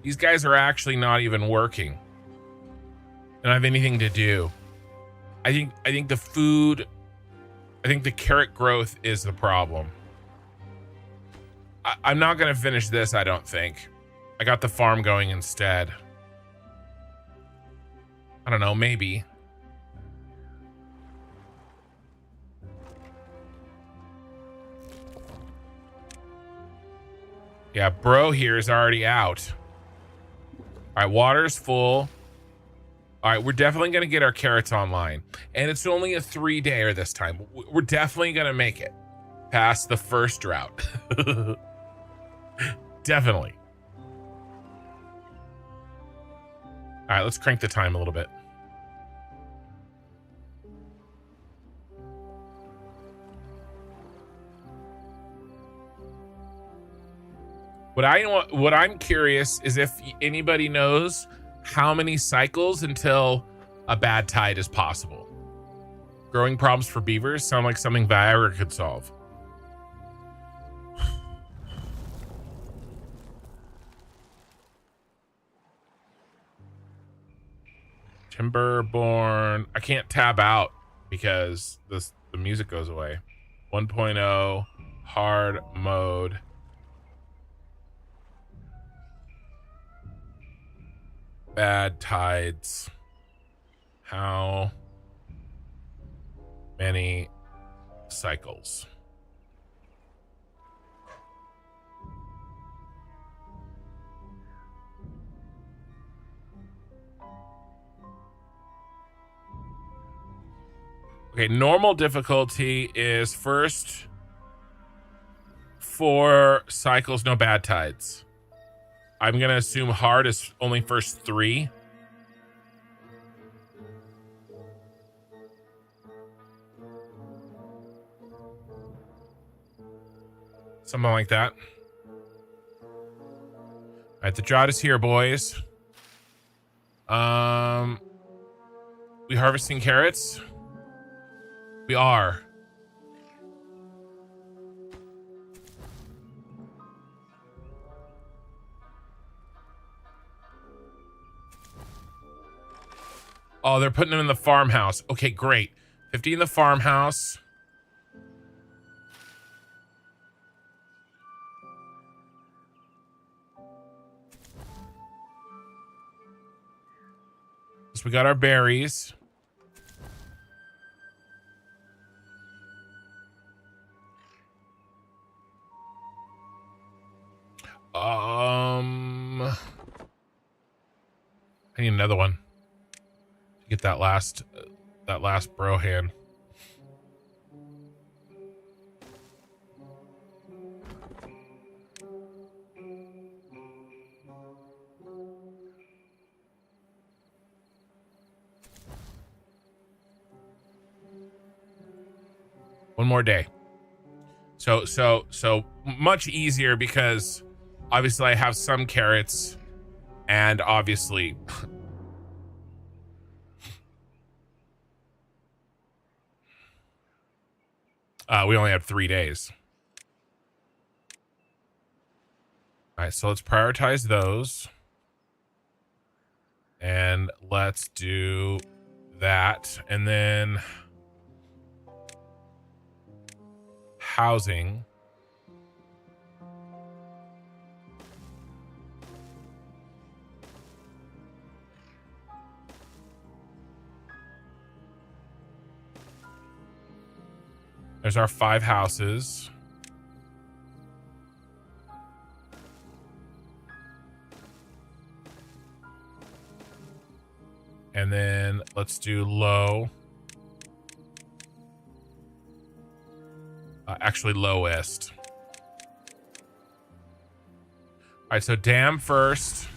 These guys are actually not even working. They don't have anything to do. I think the food, I think the carrot growth is the problem. I'm not going to finish this, I don't think. I got the farm going instead. I don't know, maybe. Yeah, bro here is already out. All right, water's full. All right, we're definitely going to get our carrots online. And it's only a 3-dayer this time. We're definitely going to make it past the first drought. Definitely. All right, let's crank the time a little bit. What I'm curious is if anybody knows how many cycles until a bad tide is possible. Growing problems for beavers sound like something Viagra could solve. Timberborn. I can't tab out because the music goes away. 1.0 hard mode. Bad tides. How many cycles? Okay, normal difficulty is first 4 cycles, no bad tides. I'm going to assume hard is only first 3. Something like that. All right, the drought is here, boys. We harvesting carrots? We are. Oh, they're putting them in the farmhouse. Okay, great. 50 in the farmhouse. So we got our berries. I need another one to get that last bro hand. One more day. So much easier because obviously I have some carrots and obviously we only have 3 days. All right, so let's prioritize those. And let's do that. And then housing. There's our 5 houses. And then let's do low. Actually, lowest. All right, so dam first.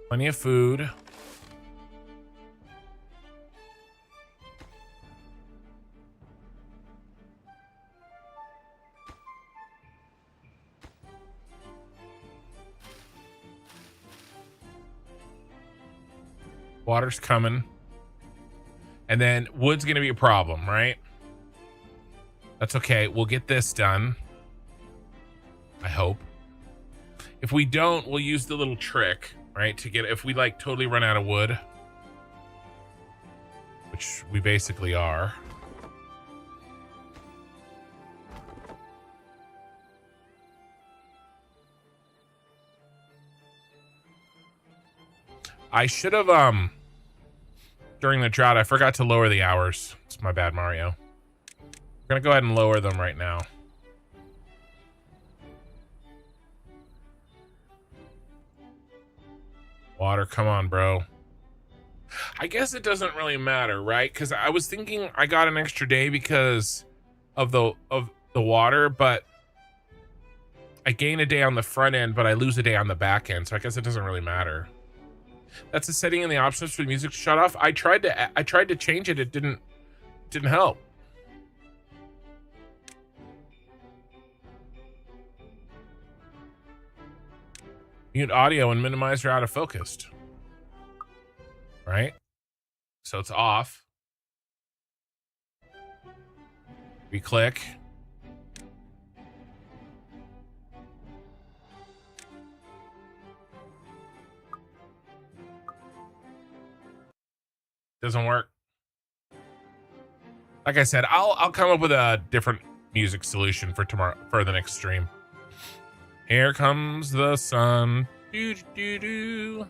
Plenty of food. Water's coming. And then wood's going to be a problem, right? That's okay. We'll get this done. I hope. If we don't, we'll use the little trick, right? To get, if we like totally run out of wood, which we basically are. I should have, during the drought, I forgot to lower the hours. It's my bad, Mario. We're going to go ahead and lower them right now. Water, come on, bro. I guess it doesn't really matter, right? Because I was thinking I got an extra day because of the water, but I gain a day on the front end, but I lose a day on the back end. So I guess it doesn't really matter. That's a setting in the options for the music to shut off. I tried to change it. It didn't help. Mute audio and minimize your out of focused. Right? So it's off. We click. Doesn't work. Like I said, I'll come up with a different music solution for tomorrow, for the next stream. Here comes the sun. Doo doo doo.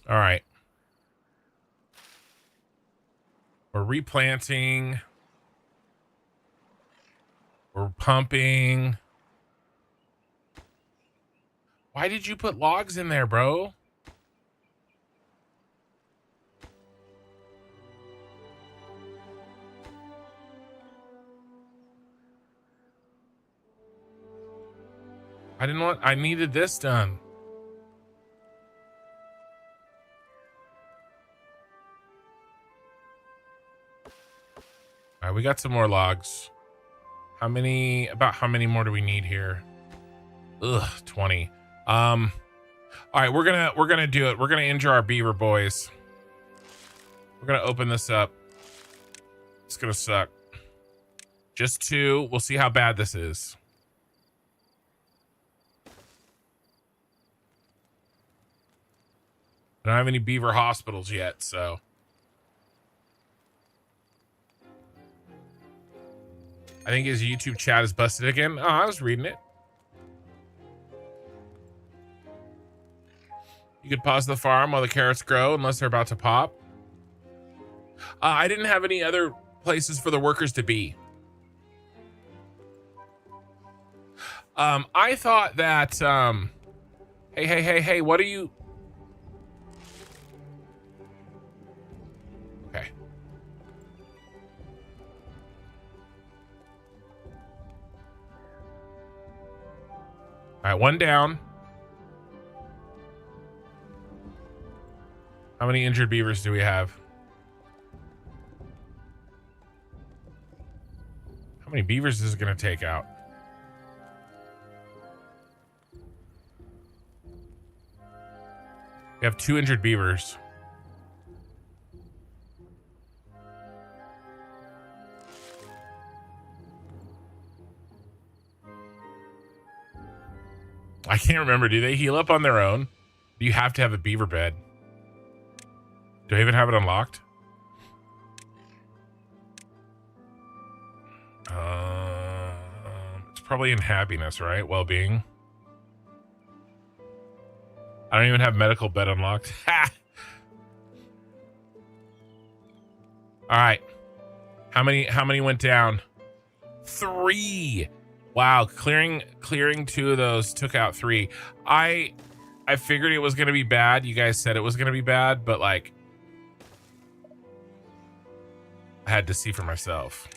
All right. We're replanting. We're pumping. Why did you put logs in there, bro? I needed this done. All right, we got some more logs. How many more do we need here? Ugh, 20. All right, we're gonna do it. We're gonna injure our beaver boys. We're gonna open this up. It's gonna suck. Just 2. We'll see how bad this is. I don't have any beaver hospitals yet, so. I think his YouTube chat is busted again. Oh, I was reading it. You could pause the farm while the carrots grow unless they're about to pop. I didn't have any other places for the workers to be. I thought that, hey, what are you? Okay. All right, 1 down. How many injured beavers do we have? How many beavers is it going to take out? We have 2 injured beavers. I can't remember. Do they heal up on their own? Do you have to have a beaver bed? Do I even have it unlocked? It's probably in happiness, right? Well-being. I don't even have medical bed unlocked. Ha! All right. How many went down? 3. Wow, clearing 2 of those took out 3. I figured it was gonna be bad. You guys said it was gonna be bad, but like I had to see for myself.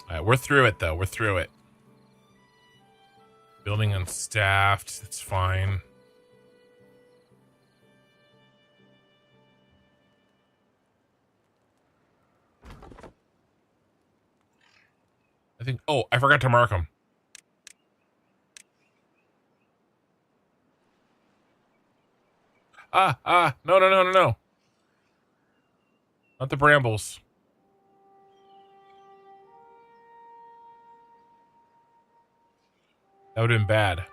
All right, we're through it though. We're through it. Building unstaffed. That's fine. I think. Oh, I forgot to mark them. No. Not the brambles. That would have been bad.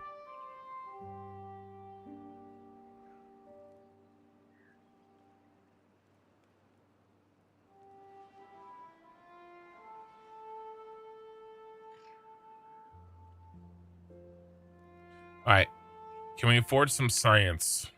All right. Can we afford some science?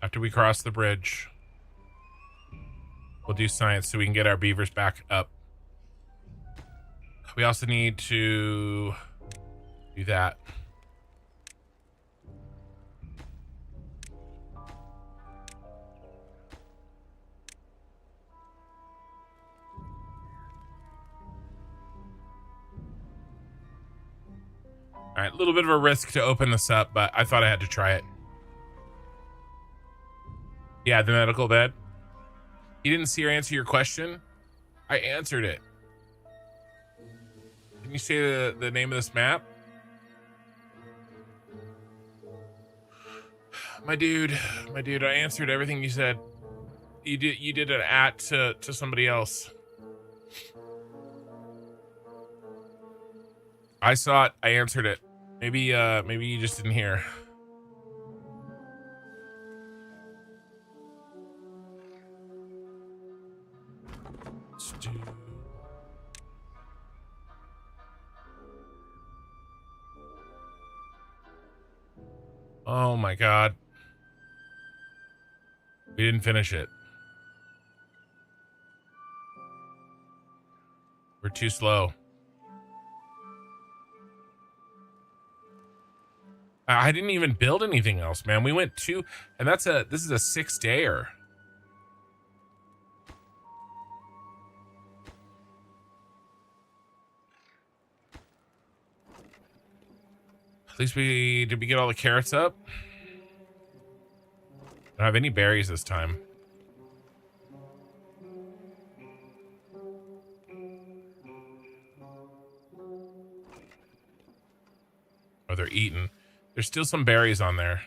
After we cross the bridge, we'll do science so we can get our beavers back up. We also need to do that. All right, a little bit of a risk to open this up, but I thought I had to try it. Yeah, the medical bed. You didn't see or answer your question? I answered it. Can you say the name of this map? My dude, I answered everything you said. You did an @ to somebody else. I saw it. I answered it. Maybe you just didn't hear. Let's do... Oh my god. We didn't finish it. We're too slow. I didn't even build anything else, man. We went two, and this is a 6-dayer. At least did we get all the carrots up? I don't have any berries this time. Oh, they're eaten. There's still some berries on there.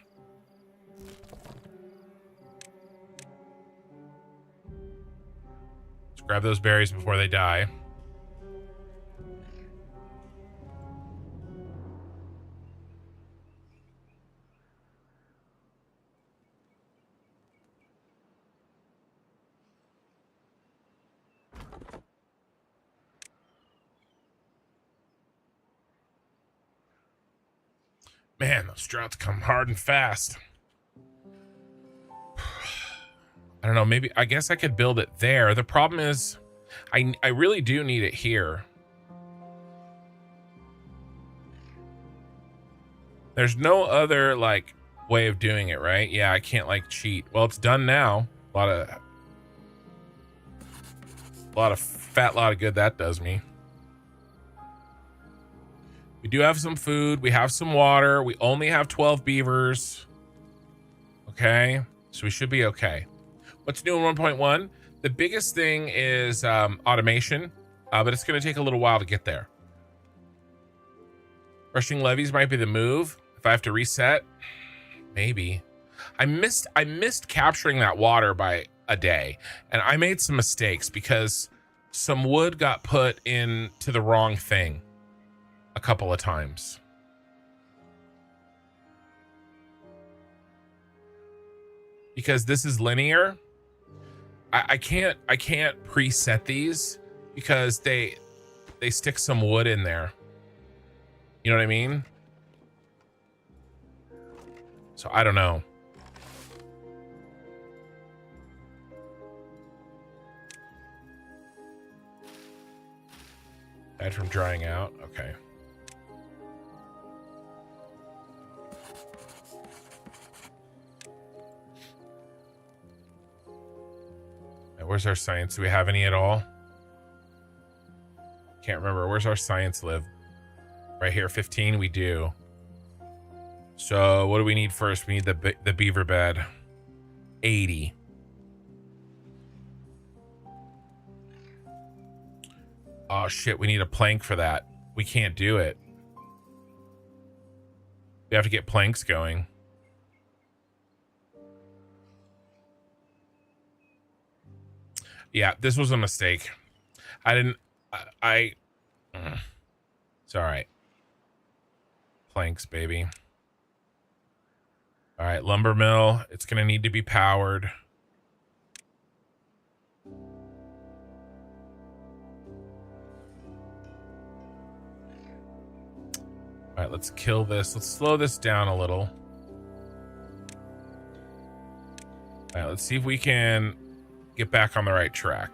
Let's grab those berries before they die. Man, those droughts come hard and fast. I don't know, maybe, I guess I could build it there. The problem is, I really do need it here. There's no other, like, way of doing it, right? Yeah, I can't, like, cheat. Well, it's done now. A lot of fat lot of good that does me. We do have some food. We have some water. We only have 12 beavers. Okay, so we should be okay. What's new in 1.1? The biggest thing is automation, but it's going to take a little while to get there. Rushing levees might be the move. If I have to reset, maybe. I missed capturing that water by a day, and I made some mistakes because some wood got put into the wrong thing a couple of times. Because this is linear, I can't preset these because they stick some wood in there. You know what I mean? So I don't know. Bad from drying out. Okay. Where's our science? Do we have any at all? Can't remember. Where's our science live? Right here, 15. We do. So what do we need first? We need the beaver bed. 80. Oh shit, we need a plank for that. We can't do it. We have to get planks going. Yeah, this was a mistake. It's all right. Planks, baby. All right, lumber mill. It's going to need to be powered. All right, let's kill this. Let's slow this down a little. All right, let's see if we can get back on the right track.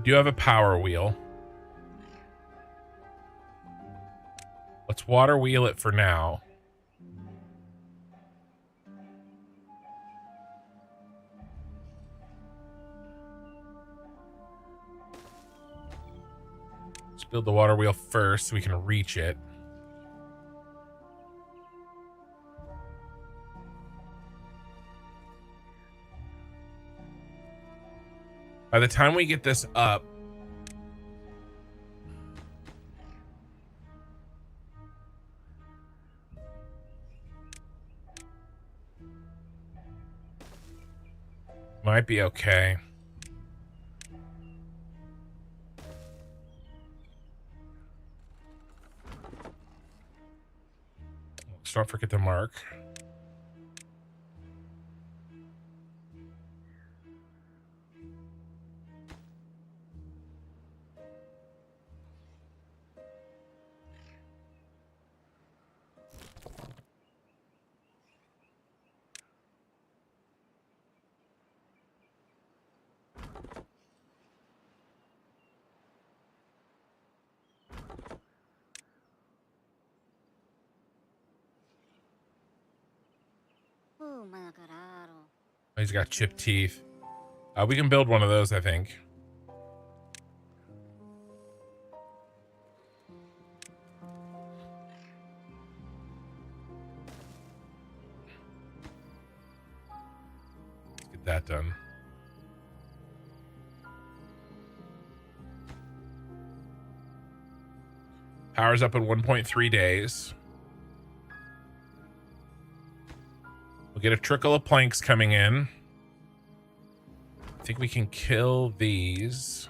do have a power wheel. Let's water wheel it for now. Let's build the water wheel first so we can reach it. By the time we get this up, might be okay. Let's not forget to mark. Oh, he's got chipped teeth. We can build one of those, I think. Let's get that done. Power's up in 1.3 days. We'll get a trickle of planks coming in. I think we can kill these.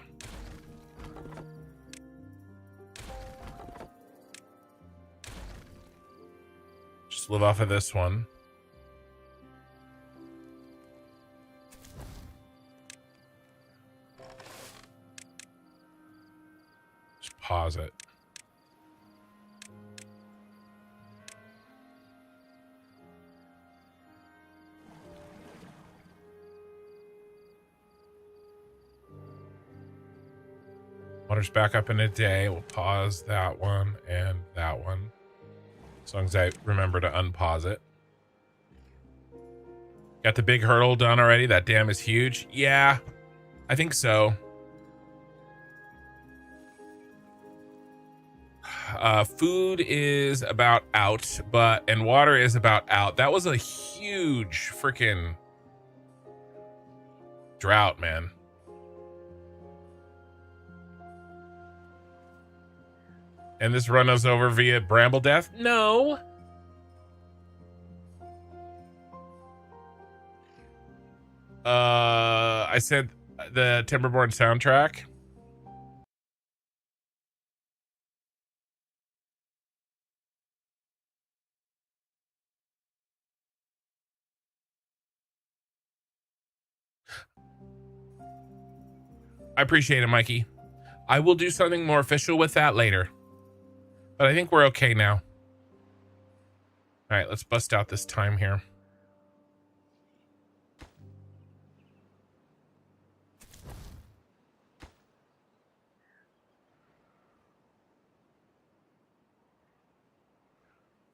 Just live off of this one. Just pause it. Water's back up in a day. We'll pause that one and that one. As long as I remember to unpause it. Got the big hurdle done already. That dam is huge. Yeah, I think so. Food is about out, and water is about out. That was a huge freaking drought, man. And this run us over via bramble death? No. I said the Timberborn soundtrack. I appreciate it, Mikey. I will do something more official with that later. But I think we're okay now. All right, let's bust out this time here.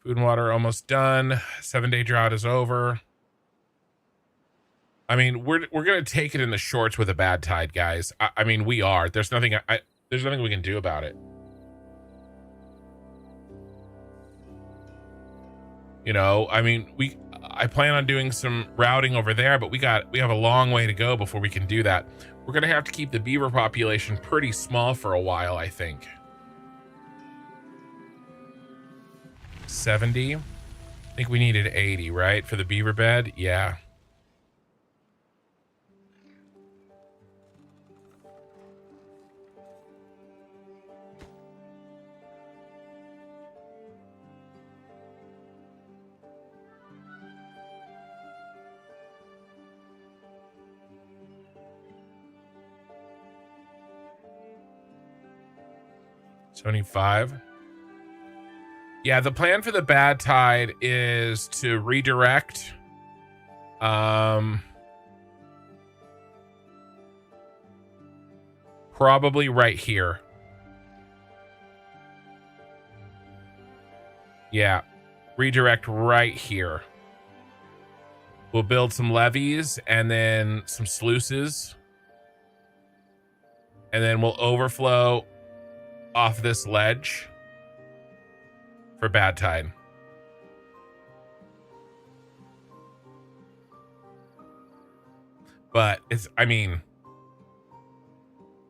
Food and water almost done. 7-day drought is over. I mean, we're gonna take it in the shorts with a bad tide, guys. I mean, we are. There's nothing we can do about it. You know, I mean, I plan on doing some routing over there, but we have a long way to go before we can do that. We're gonna have to keep the beaver population pretty small for a while, I think. 70. I think we needed 80, right, for the beaver bed? Yeah. $75. Yeah, the plan for the bad tide is to redirect. Probably right here. Yeah. Redirect right here. We'll build some levees and then some sluices. And then we'll overflow off this ledge for bad tide. But it's, I mean,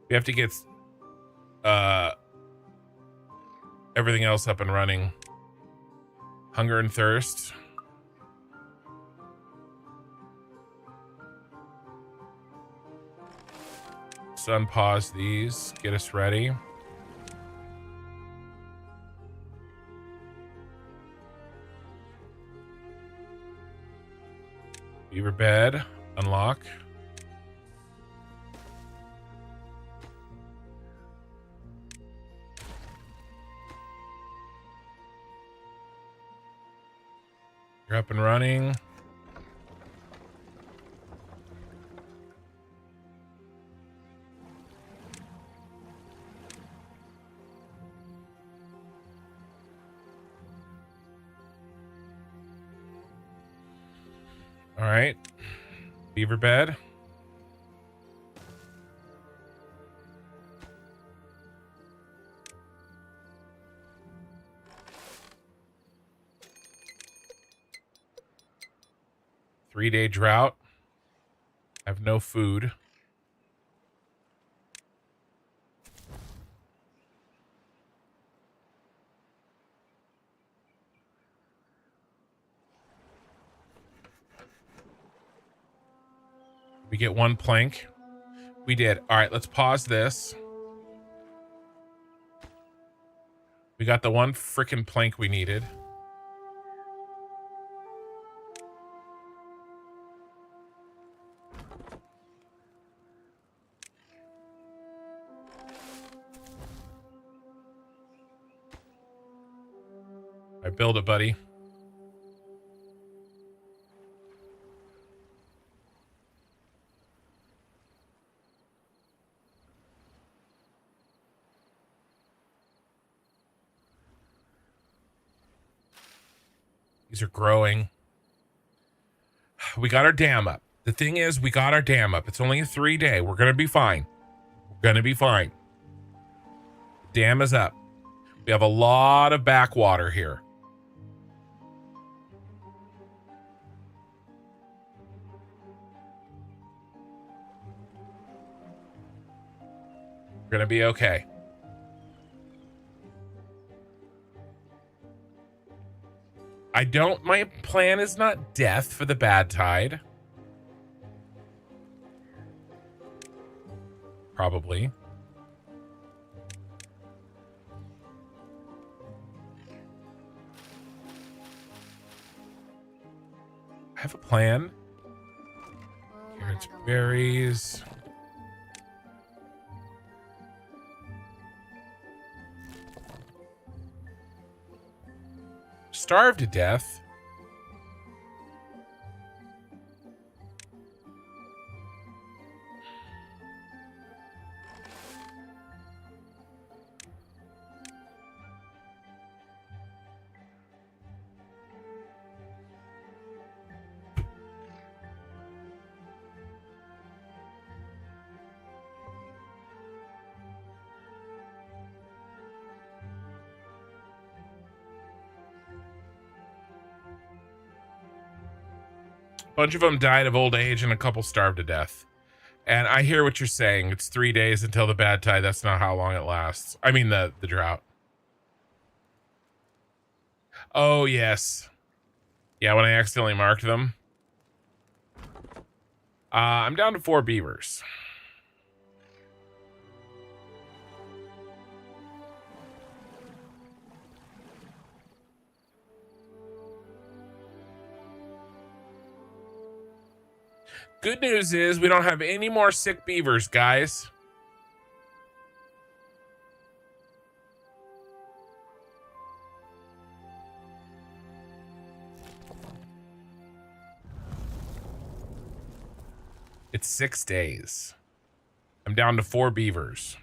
we have to get everything else up and running. Hunger and thirst. So unpause these, get us ready. Beaver bed, unlock. You're up and running. All right. Beaver bed. Three-day drought. I have no food. We get one plank. We did. All right, let's pause this. We got the one freaking plank we needed. I build it, buddy. These are growing. We got our dam up. The thing is, we got our dam up. It's only a 3-day. We're going to be fine. We're going to be fine. Dam is up. We have a lot of backwater here. We're going to be okay. My plan is not death for the bad tide. Probably. I have a plan. Carrots, berries. Starved to death. Bunch of them died of old age and a couple starved to death. And I hear what you're saying. It's 3 days until the bad tide. That's not how long it lasts. I mean, the drought. Oh, yes. Yeah, when I accidentally marked them. I'm down to 4 beavers. Good news is we don't have any more sick beavers, guys. It's 6 days. I'm down to 4 beavers.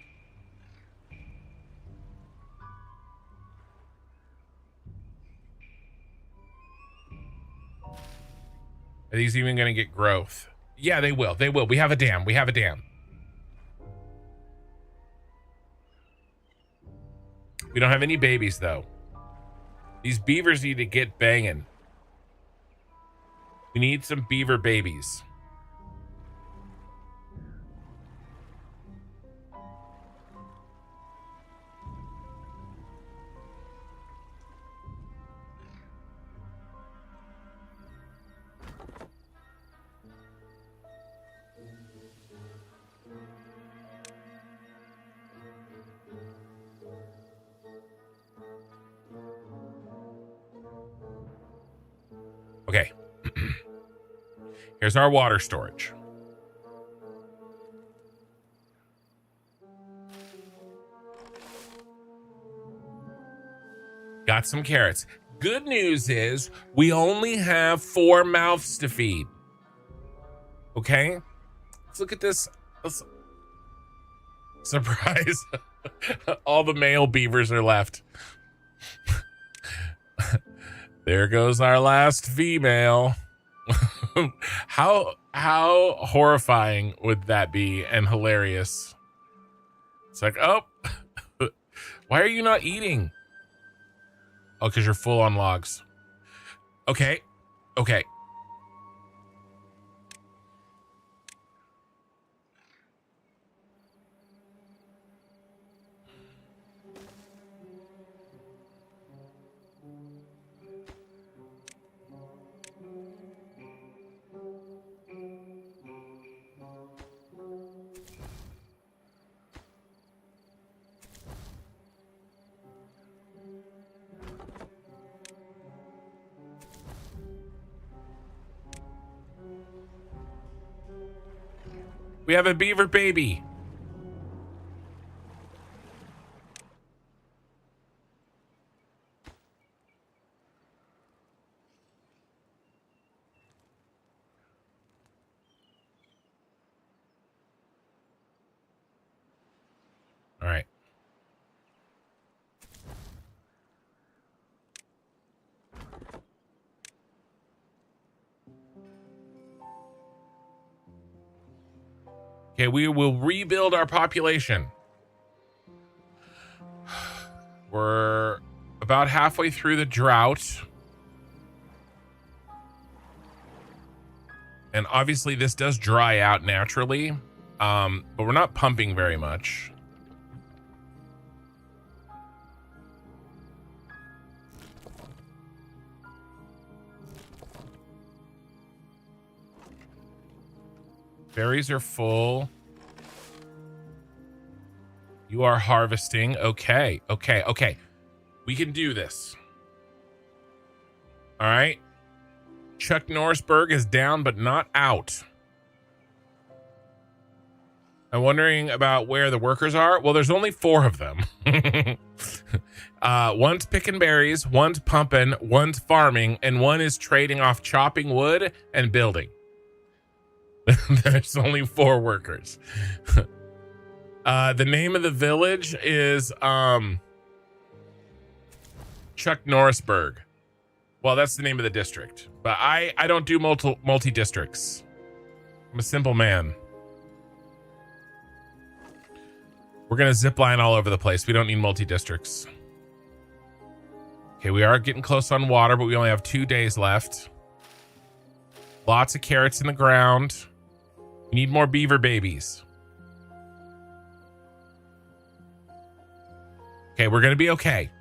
Are these even going to get growth? Yeah, they will. They will. We have a dam. We have a dam. We don't have any babies, though. These beavers need to get banging. We need some beaver babies. Okay. Here's our water storage. Got some carrots. Good news is we only have 4 mouths to feed. Okay? Let's look at this. Surprise. All the male beavers are left. There goes our last female. How horrifying would that be, and hilarious? It's like, oh, why are you not eating? Oh, because you're full on logs. Okay. Okay. We have a beaver baby. All right. Okay, we will rebuild our population. We're about halfway through the drought. And obviously this does dry out naturally, but we're not pumping very much. Berries are full. You are harvesting. Okay, okay, okay. We can do this. All right. Chuck Norrisburg is down, but not out. I'm wondering about where the workers are. Well, there's only 4 of them. One's picking berries, one's pumping, one's farming, and one is trading off chopping wood and building. There's only 4 workers. The name of the village is Chuck Norrisburg. Well, that's the name of the district. But I don't do multi-districts. I'm a simple man. We're going to zip line all over the place. We don't need multi-districts. Okay, we are getting close on water, but we only have 2 days left. Lots of carrots in the ground. We need more beaver babies. Okay, we're going to be okay.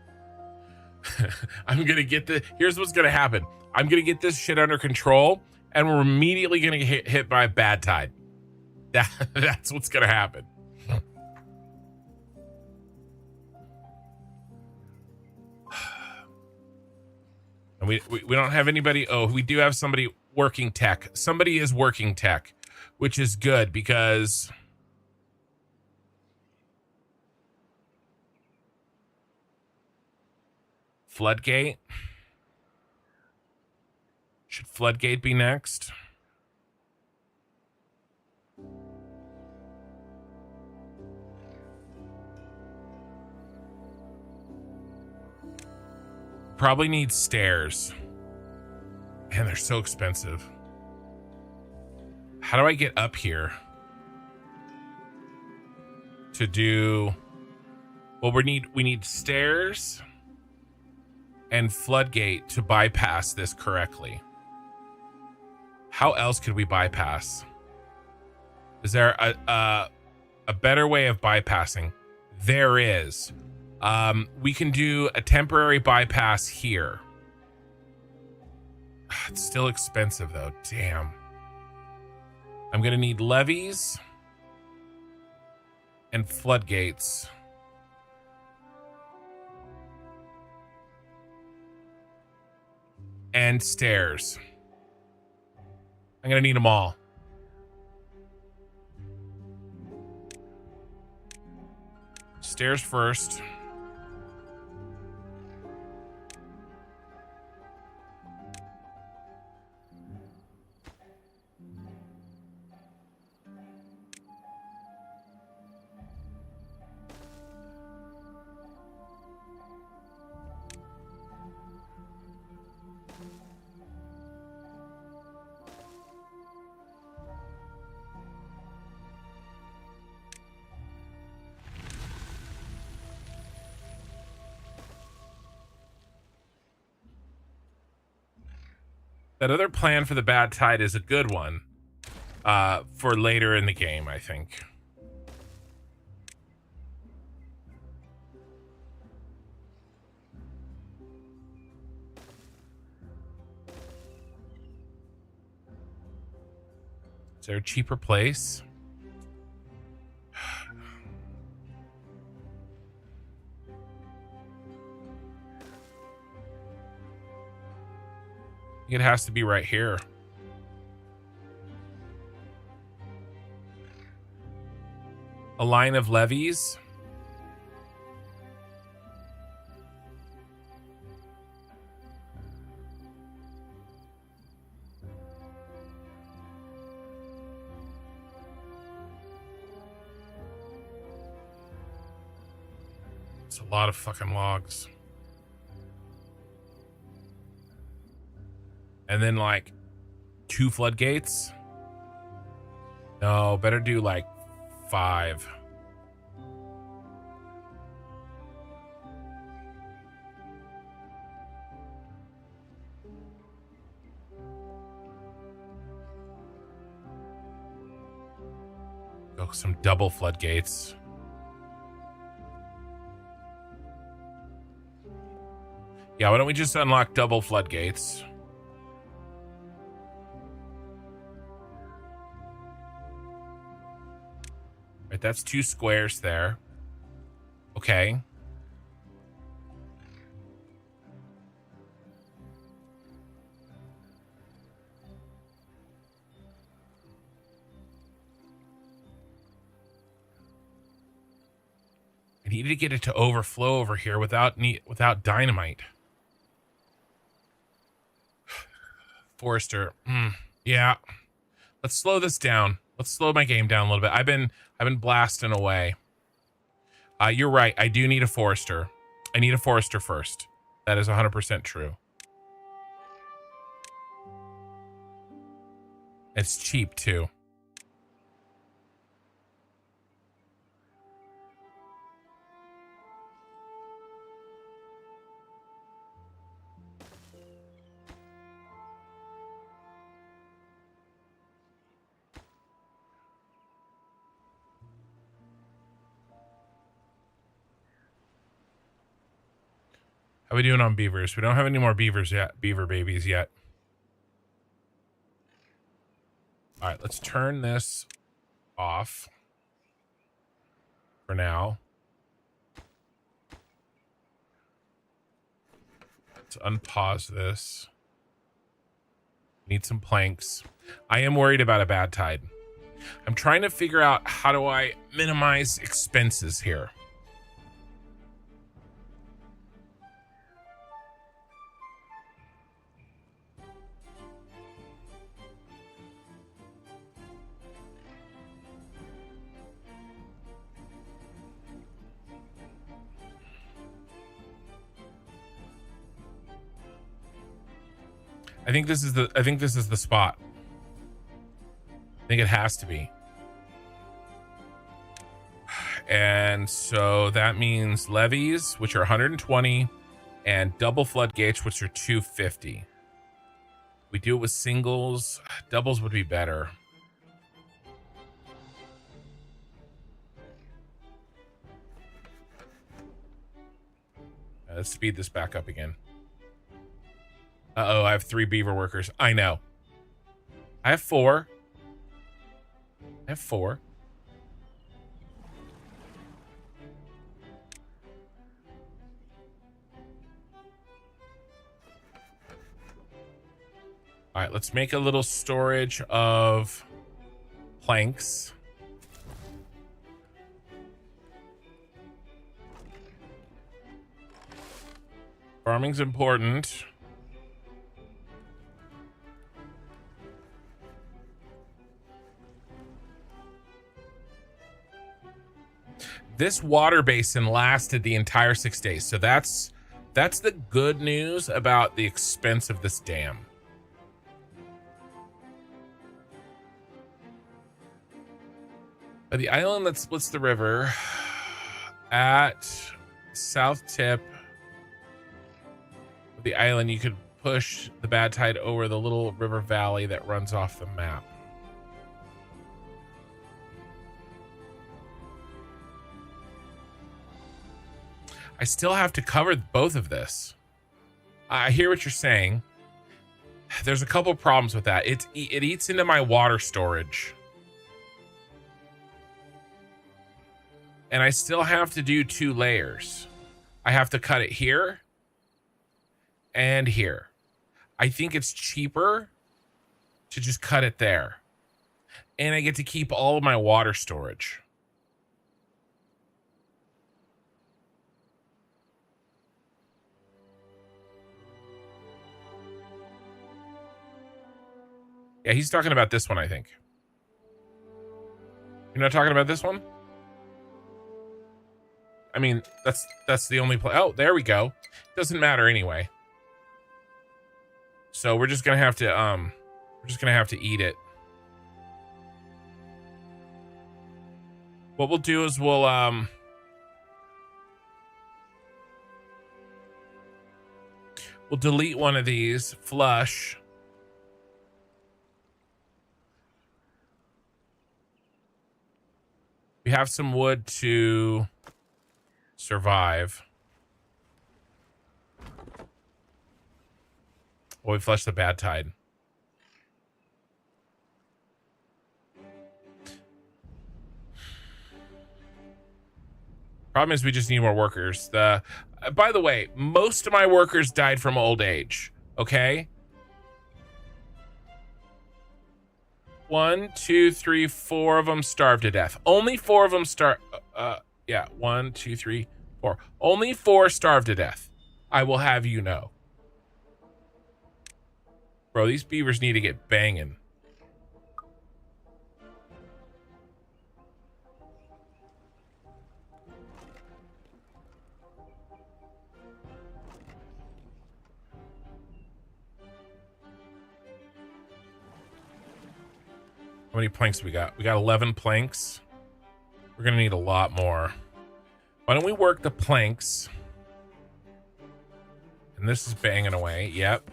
I'm going to get here's what's going to happen. I'm going to get this shit under control, and we're immediately going to get hit by a bad tide. That's what's going to happen. And we don't have anybody. Oh, we do have somebody working tech. Somebody is working tech, which is good because Floodgate. Should Floodgate be next? Probably need stairs. Man, they're so expensive. How do I get up here? To do... Well, we need stairs and floodgate to bypass this correctly. How else could we bypass? Is there a better way of bypassing? There is. We can do a temporary bypass here. It's still expensive though. Damn. I'm gonna need levees and floodgates. And stairs. I'm gonna need them all. Stairs first. That other plan for the bad tide is a good one for later in the game, I think. Is there a cheaper place? It has to be right here. A line of levees. It's a lot of fucking logs. And then like 2 floodgates. No, better do like 5. Go some double floodgates. Yeah, why don't we just unlock double floodgates? Right, that's 2 squares there. Okay. I needed to get it to overflow over here without dynamite. Forester. Yeah. Let's slow this down. Let's slow my game down a little bit. I've been blasting away. You're right. I do need a forester. I need a forester first. That is 100% true. It's cheap too. How are we doing on beavers? We don't have any more beavers yet. Beaver babies yet. All right, let's turn this off for now. Let's unpause this. Need some planks. I am worried about a bad tide. I'm trying to figure out how do I minimize expenses here. I think this is the spot. I think it has to be. And so that means levies, which are 120, and double floodgates, which are 250. We do it with singles. Doubles would be better. Let's speed this back up again. Uh-oh, I have 3 beaver workers. I know. I have 4. I have 4. All right, let's make a little storage of planks. Farming's important. This water basin lasted the entire 6 days. So that's the good news about the expense of this dam. The island that splits the river at south tip of the island, you could push the bad tide over the little river valley that runs off the map. I still have to cover both of this. I hear what you're saying. There's a couple problems with that. It eats into my water storage. And I still have to do 2 layers. I have to cut it here and here. I think it's cheaper to just cut it there. And I get to keep all of my water storage. Yeah, he's talking about this one, I think. You're not talking about this one? I mean, that's the only play. Oh, there we go. Doesn't matter anyway. So we're just gonna have to eat it. What we'll do is we'll delete one of these, flush. We have some wood to survive. Well, we flushed the bad tide. Problem is we just need more workers. By the way, most of my workers died from old age. Okay. 1, 2, 3, 4 of them starved to death. Only 4 of them yeah, 1, 2, 3, 4. Only 4 starved to death. I will have you know. Bro, these beavers need to get banging. How many planks do we got? We got 11 planks. We're gonna need a lot more. Why don't we work the planks? And this is banging away. Yep.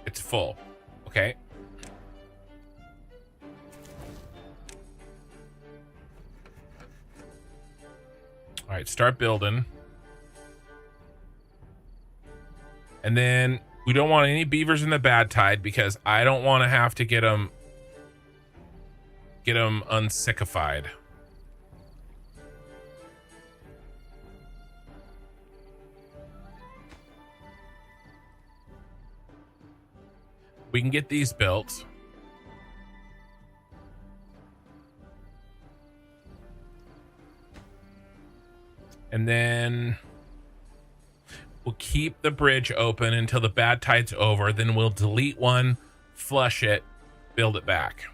It's full. Okay. All right, start building. And then we don't want any beavers in the bad tide because I don't want to have to get them unsickified. We can get these built. And then we'll keep the bridge open until the bad tide's over. Then we'll delete one, flush it, build it back.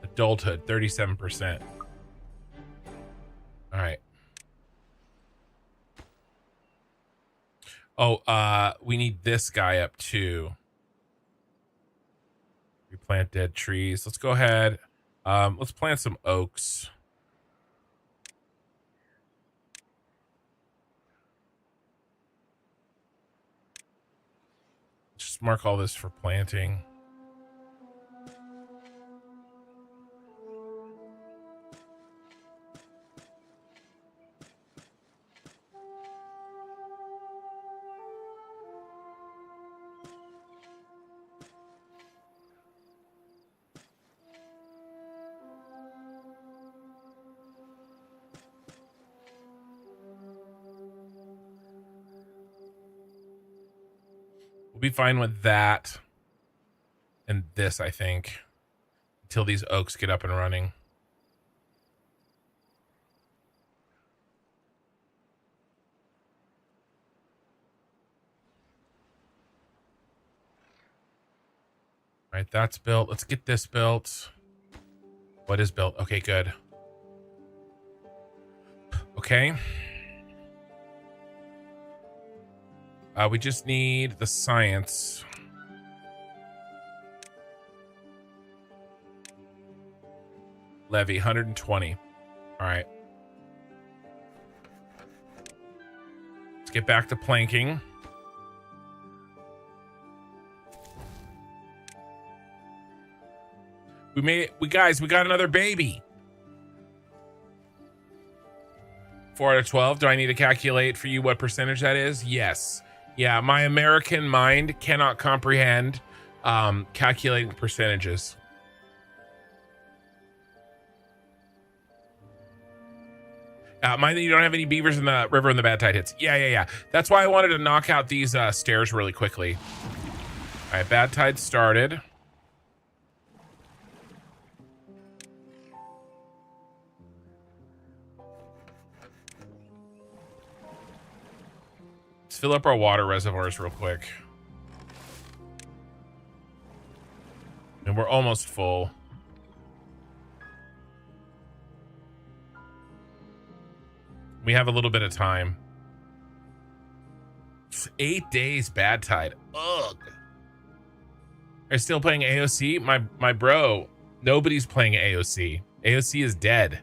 Adulthood, 37%. All right. Oh, we need this guy up too. Replant dead trees. Let's go ahead. Let's plant some oaks. Just mark all this for planting. We'll be fine with that and this, I think, until these oaks get up and running. All right, that's built. Let's get this built. What is built? Okay, good. Okay. We just need the science. Levy, 120. All right. Let's get back to planking. We got another baby. 4 out of 12. Do I need to calculate for you what percentage that is? Yes. Yeah, my American mind cannot comprehend calculating percentages. Mind that you don't have any beavers in the river when the bad tide hits. Yeah. That's why I wanted to knock out these stairs really quickly. All right, bad tide started. Let's fill up our water reservoirs real quick. And we're almost full. We have a little bit of time. 8 days bad tide. Ugh. Are you still playing AOC? My bro, nobody's playing AOC. AOC is dead.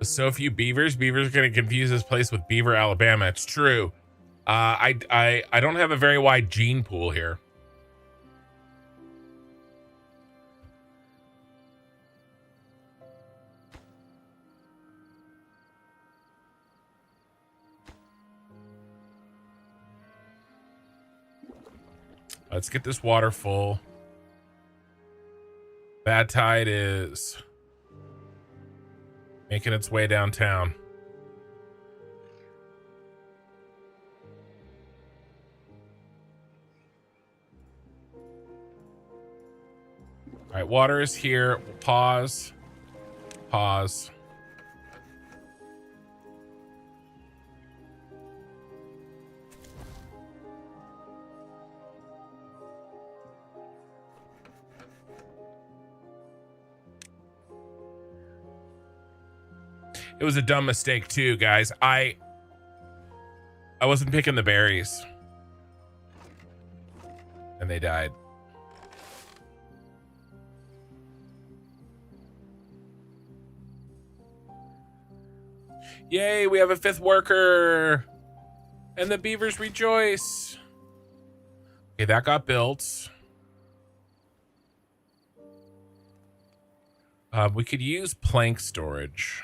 So few beavers. Beavers are going to confuse this place with Beaver, Alabama. It's true. I don't have a very wide gene pool here. Let's get this water full. Bad tide is making its way downtown. All right, water is here. We'll pause. Pause. It was a dumb mistake too, guys. I wasn't picking the berries. And they died. Yay, we have a 5th worker. And the beavers rejoice. Okay, that got built. We could use plank storage.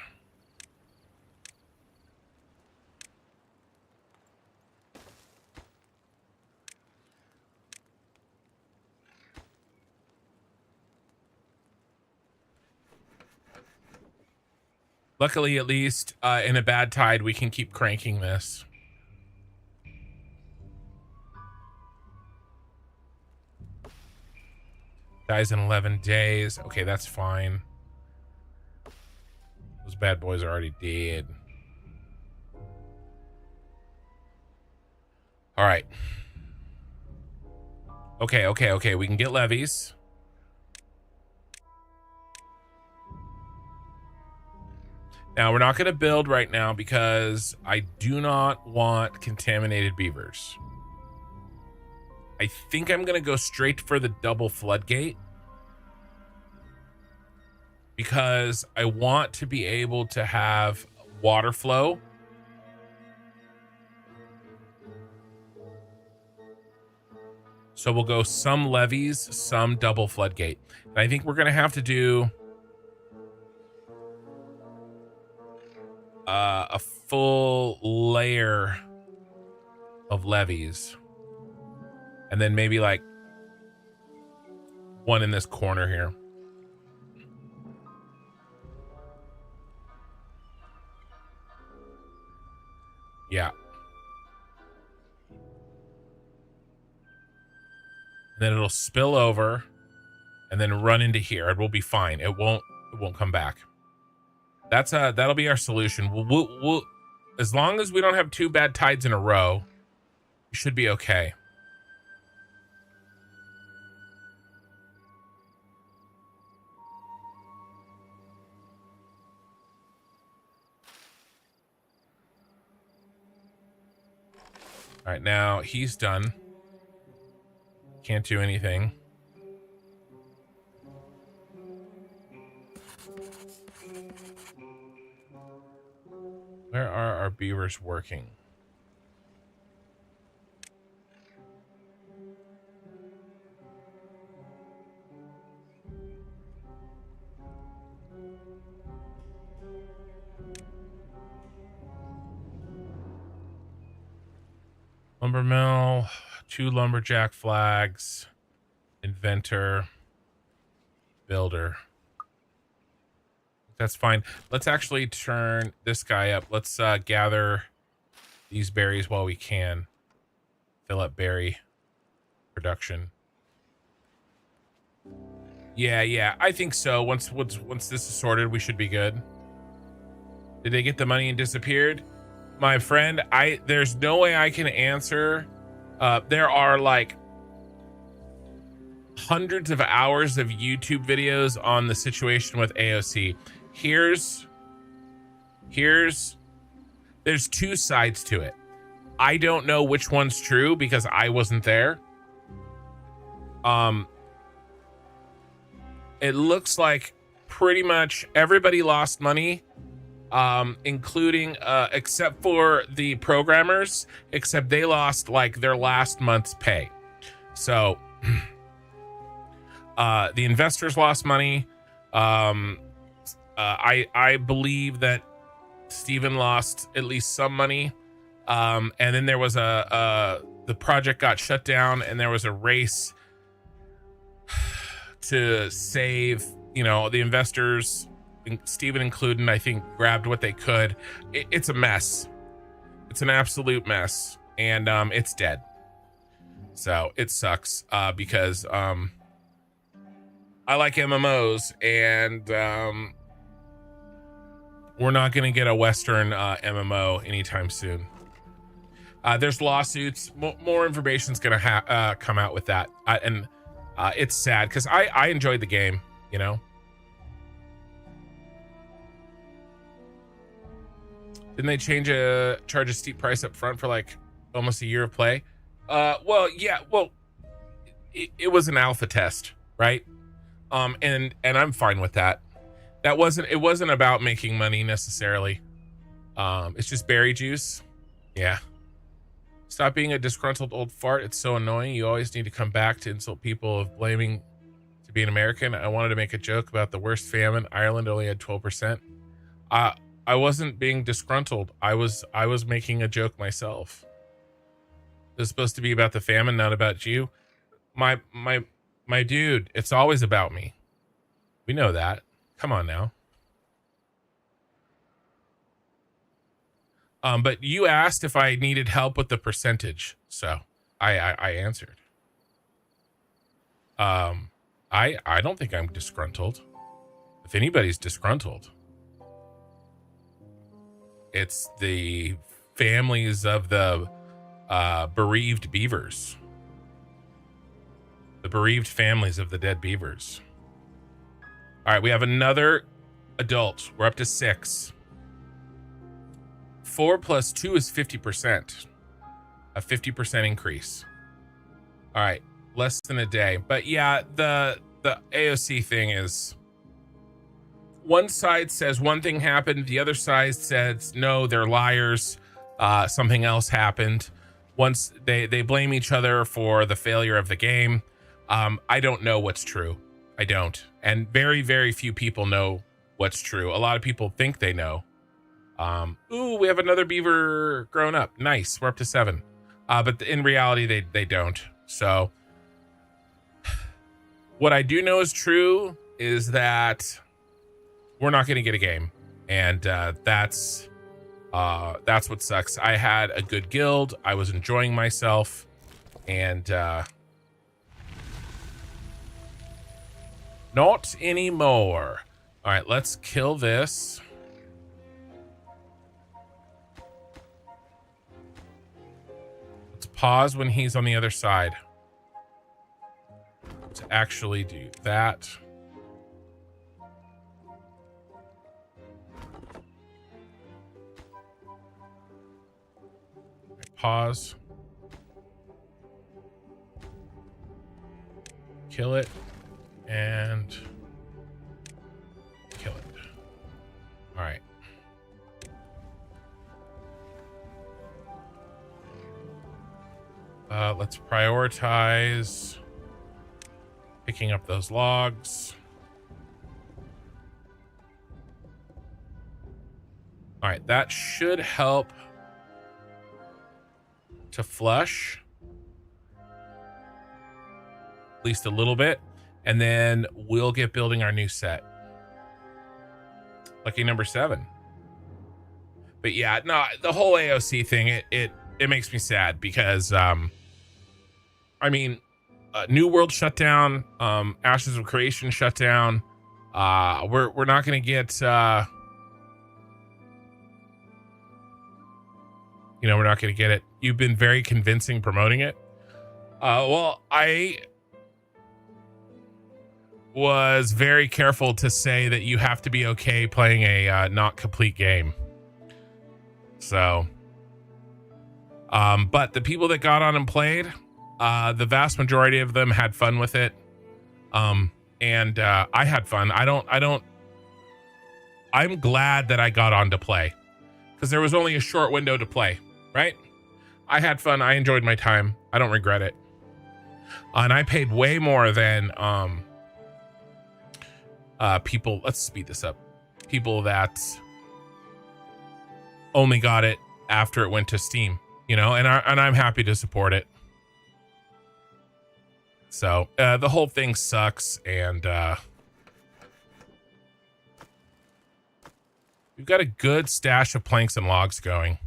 Luckily, at least in a bad tide, we can keep cranking this. Dies in 11 days. Okay, that's fine. Those bad boys are already dead. All right. Okay. We can get levees. Now, we're not going to build right now because I do not want contaminated beavers. I think I'm going to go straight for the double floodgate because I want to be able to have water flow. So we'll go some levees, some double floodgate. And I think we're going to have to do a full layer of levees. And then maybe like one in this corner here. Yeah. And then it'll spill over and then run into here. It will be fine. It won't come back. That'll be our solution. We'll as long as we don't have 2 bad tides in a row, we should be okay. All right, now he's done. Can't do anything. Where are our beavers working? Lumber mill, 2 lumberjack flags, inventor, builder. That's fine. Let's actually turn this guy up. Let's gather these berries while we can. Fill up berry production. Yeah. I think so. Once this is sorted, we should be good. Did they get the money and disappeared? My friend, there's no way I can answer. There are like hundreds of hours of YouTube videos on the situation with AOC. There's 2 sides to it. I don't know which one's true because I wasn't there. It looks like pretty much everybody lost money, including except for the programmers, except they lost like their last month's pay. So the investors lost money. I believe that Steven lost at least some money. And then there was the project got shut down and there was a race to save, the investors, Steven included, I think, grabbed what they could. It's a mess. It's an absolute mess. And it's dead. So it sucks because I like MMOs and we're not going to get a Western MMO anytime soon. There's lawsuits. More information's going to come out with that. And it's sad because I enjoyed the game, Didn't they charge a steep price up front for like almost a year of play? Well, yeah. Well, it was an alpha test, right? And I'm fine with that. It wasn't about making money necessarily. It's just berry juice. Yeah. Stop being a disgruntled old fart. It's so annoying. You always need to come back to insult people of blaming to be an American. I wanted to make a joke about the worst famine. Ireland only had 12%. I wasn't being disgruntled. I was making a joke myself. It was supposed to be about the famine, not about you. My dude, it's always about me. We know that. Come on now. But you asked if I needed help with the percentage, so I answered. I don't think I'm disgruntled. If anybody's disgruntled, it's the families of the bereaved beavers. The bereaved families of the dead beavers. All right, we have another adult. We're up to 6. 4 plus 2 is 50%. A 50% increase. All right, less than a day. But yeah, the AOC thing is, one side says one thing happened, the other side says no, they're liars. Something else happened. Once they blame each other for the failure of the game. I don't know what's true. I don't. And very, very few people know what's true. A lot of people think they know. Ooh, we have another beaver grown up. Nice. We're up to 7. But in reality, they don't. So what I do know is true is that we're not going to get a game. And that's what sucks. I had a good guild. I was enjoying myself. And not anymore. All right, let's kill this. Let's pause when he's on the other side. Let's actually do that. Pause. Kill it. And kill it. All right. Let's prioritize picking up those logs. All right, that should help to flush at least a little bit. And then we'll get building our new set. Lucky number 7. But yeah, no, the whole AOC thing, it makes me sad because, I mean, New World shut down, Ashes of Creation shut down. We're not going to get, we're not going to get it. You've been very convincing promoting it. Well, I was very careful to say that you have to be okay playing a not complete game. So, but the people that got on and played, the vast majority of them had fun with it. And I had fun. I'm glad that I got on to play because there was only a short window to play, right? I had fun. I enjoyed my time. I don't regret it. And I paid way more than, people, let's speed this up. People that only got it after it went to Steam, and I'm happy to support it. So, the whole thing sucks, and we've got a good stash of planks and logs going.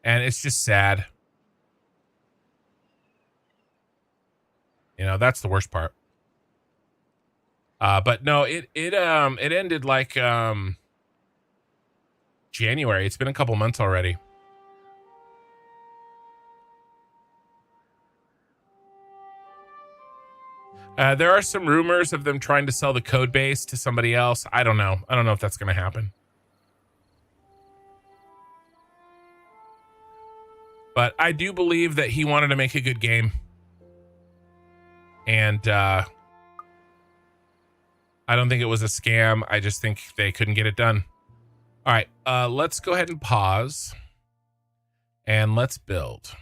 And it's just sad. That's the worst part. But no, it ended like January. It's been a couple months already. There are some rumors of them trying to sell the code base to somebody else. I don't know. I don't know if that's going to happen. But I do believe that he wanted to make a good game. And I don't think it was a scam. I just think they couldn't get it done. All right, let's go ahead and pause. And let's build.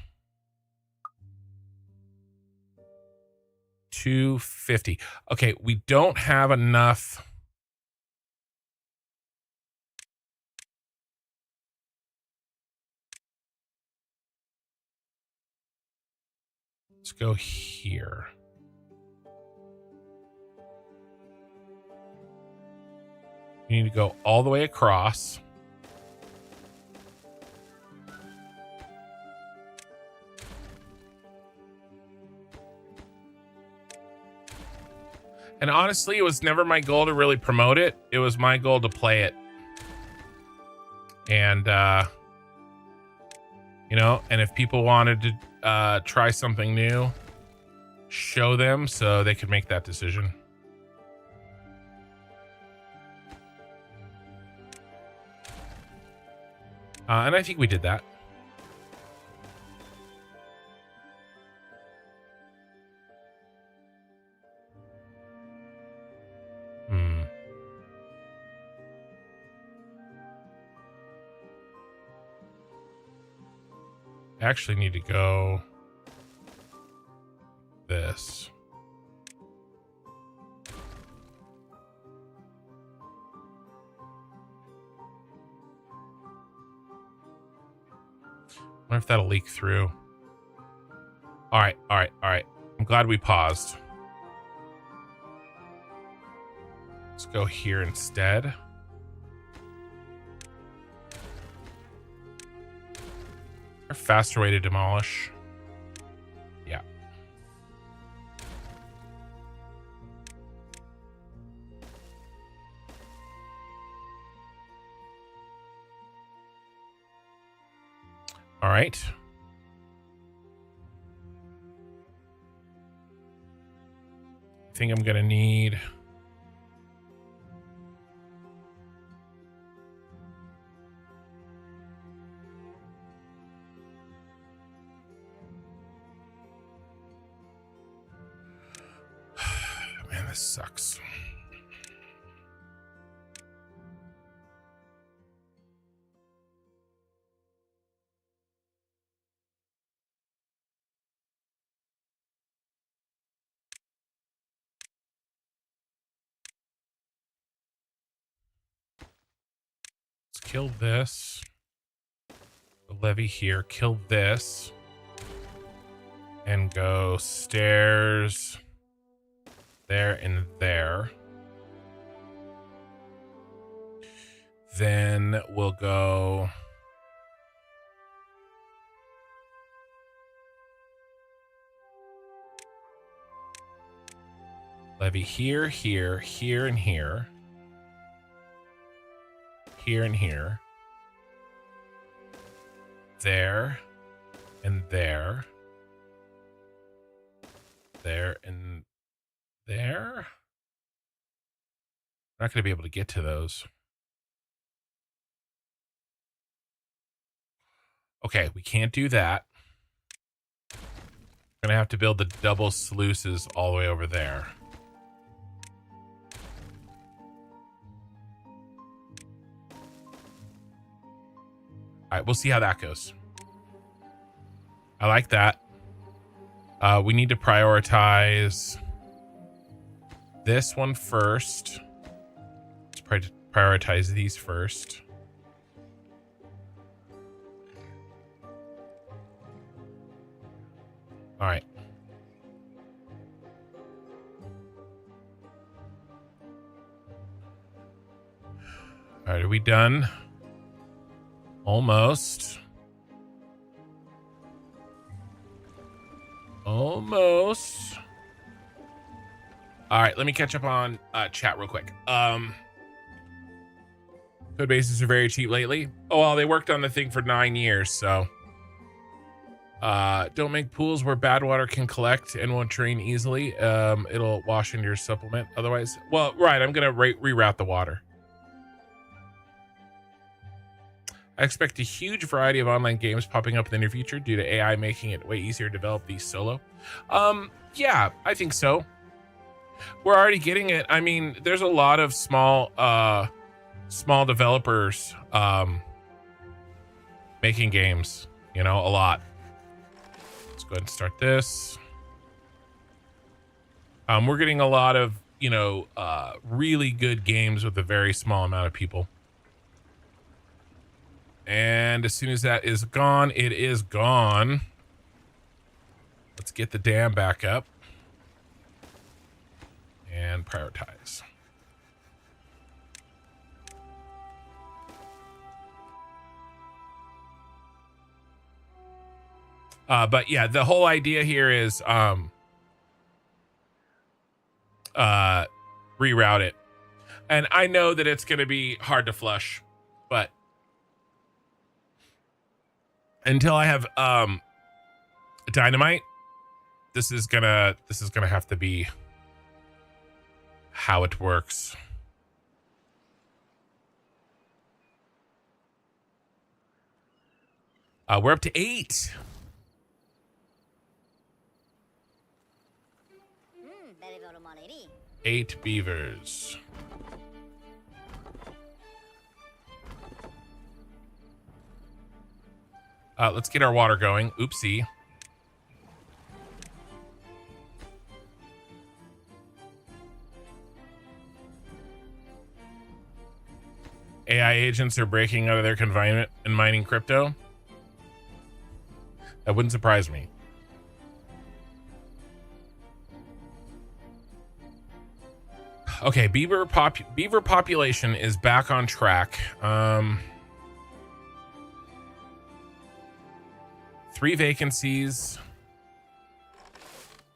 250. Okay, we don't have enough. Let's go here. You need to go all the way across. And honestly, it was never my goal to really promote it. It was my goal to play it. And You know, and if people wanted to try something new, show them so they could make that decision. And I think we did that. I actually need to go this. I wonder if that'll leak through. All right. I'm glad we paused. Let's go here instead. A faster way to demolish. Yeah. All right. I think I'm gonna need man, this sucks. Let's kill this. The levy here. Kill this. And go stairs there and there. Then we'll go levy here, here, here, and here. Here and here. There and there. There and there. I'm not going to be able to get to those. Okay, we can't do that. We're going to have to build the double sluices all the way over there. All right, we'll see how that goes. I like that. We need to prioritize this one first. Let's prioritize these first. All right. All right, are we done? Almost. Almost. All right, let me catch up on chat real quick. Code bases are very cheap lately. Oh, well, they worked on the thing for 9 years, so. Don't make pools where bad water can collect and won't drain easily. It'll wash into your supplement otherwise. Well, right, I'm going to reroute the water. I expect a huge variety of online games popping up in the near future due to AI making it way easier to develop these solo. Yeah, I think so. We're already getting it. I mean, there's a lot of small developers making games, you know, a lot. Let's go ahead and start this. We're getting a lot of, you know, really good games with a very small amount of people. And as soon as that is gone, it is gone. Let's get the dam back up. And prioritize. But yeah, the whole idea here is reroute it. And I know that it's going to be hard to flush, but until I have dynamite. This is gonna have to be how it works. We're up to 8. Eight beavers. Let's get our water going. Oopsie. AI agents are breaking out of their confinement and mining crypto. That wouldn't surprise me. Okay, beaver population is back on track. 3 vacancies.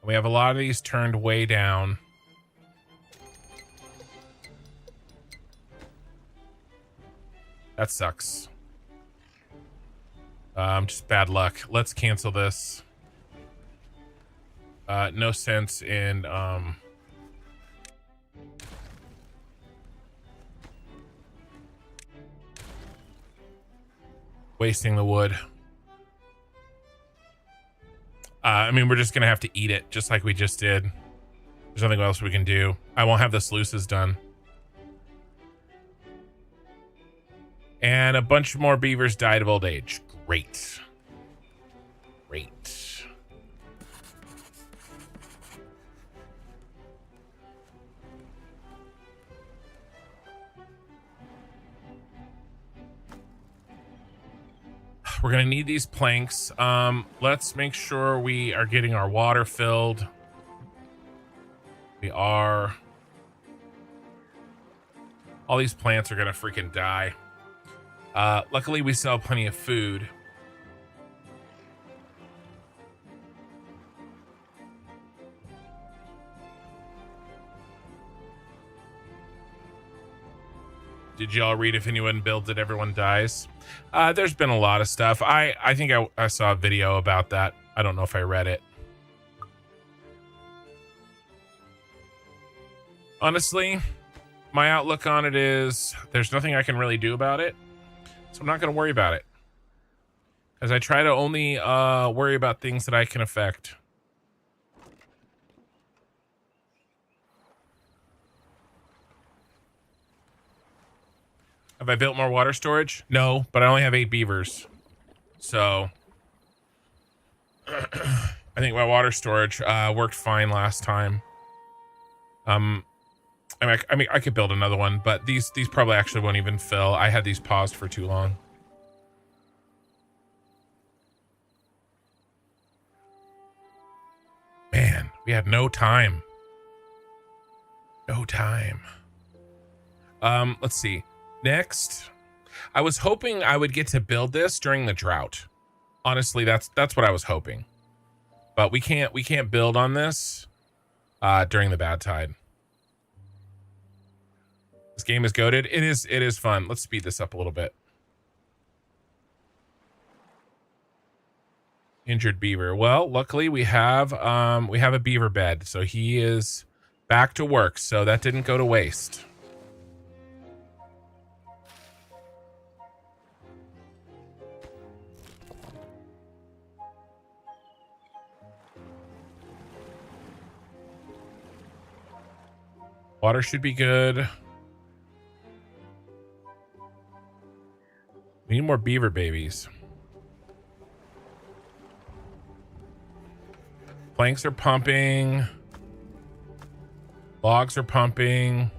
We have a lot of these turned way down. That sucks. Just bad luck. Let's cancel this. No sense in wasting the wood. I mean, we're just gonna have to eat it, just like we just did. There's nothing else we can do. I won't have the sluices done. And a bunch more beavers died of old age. Great. Great. We're gonna need these planks. Let's make sure we are getting our water filled. We are. All these plants are gonna freaking die. Luckily we still have plenty of food. Did y'all read If Anyone Builds It, Everyone Dies? There's been a lot of stuff. I think I saw a video about that. I don't know if I read it. Honestly, my outlook on it is there's nothing I can really do about it. So I'm not going to worry about it. As I try to only worry about things that I can affect. Have I built more water storage? No, but I only have 8 beavers. So I think my water storage worked fine last time. I mean, I could build another one, but these probably actually won't even fill. I had these paused for too long. Man, we had no time. No time. Let's see. Next, I was hoping I would get to build this during the drought. Honestly, that's what I was hoping. But we can't build on this during the bad tide. This game is goated. It is fun. Let's speed this up a little bit. Injured beaver. Well, luckily we have a beaver bed, so he is back to work. So that didn't go to waste. Water should be good. We need more beaver babies. Planks are pumping. Logs are pumping.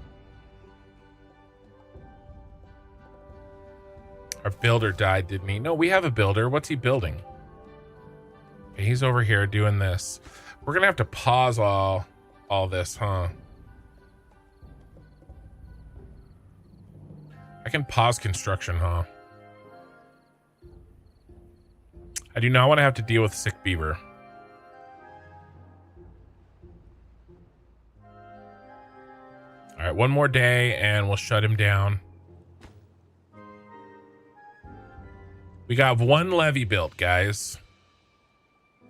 Our builder died, didn't he? No, we have a builder. What's he building? Okay, he's over here doing this. We're gonna have to pause all this, huh? I can pause construction, huh? I do not want to have to deal with sick beaver. All right, one more day and we'll shut him down. We got one levee built, guys.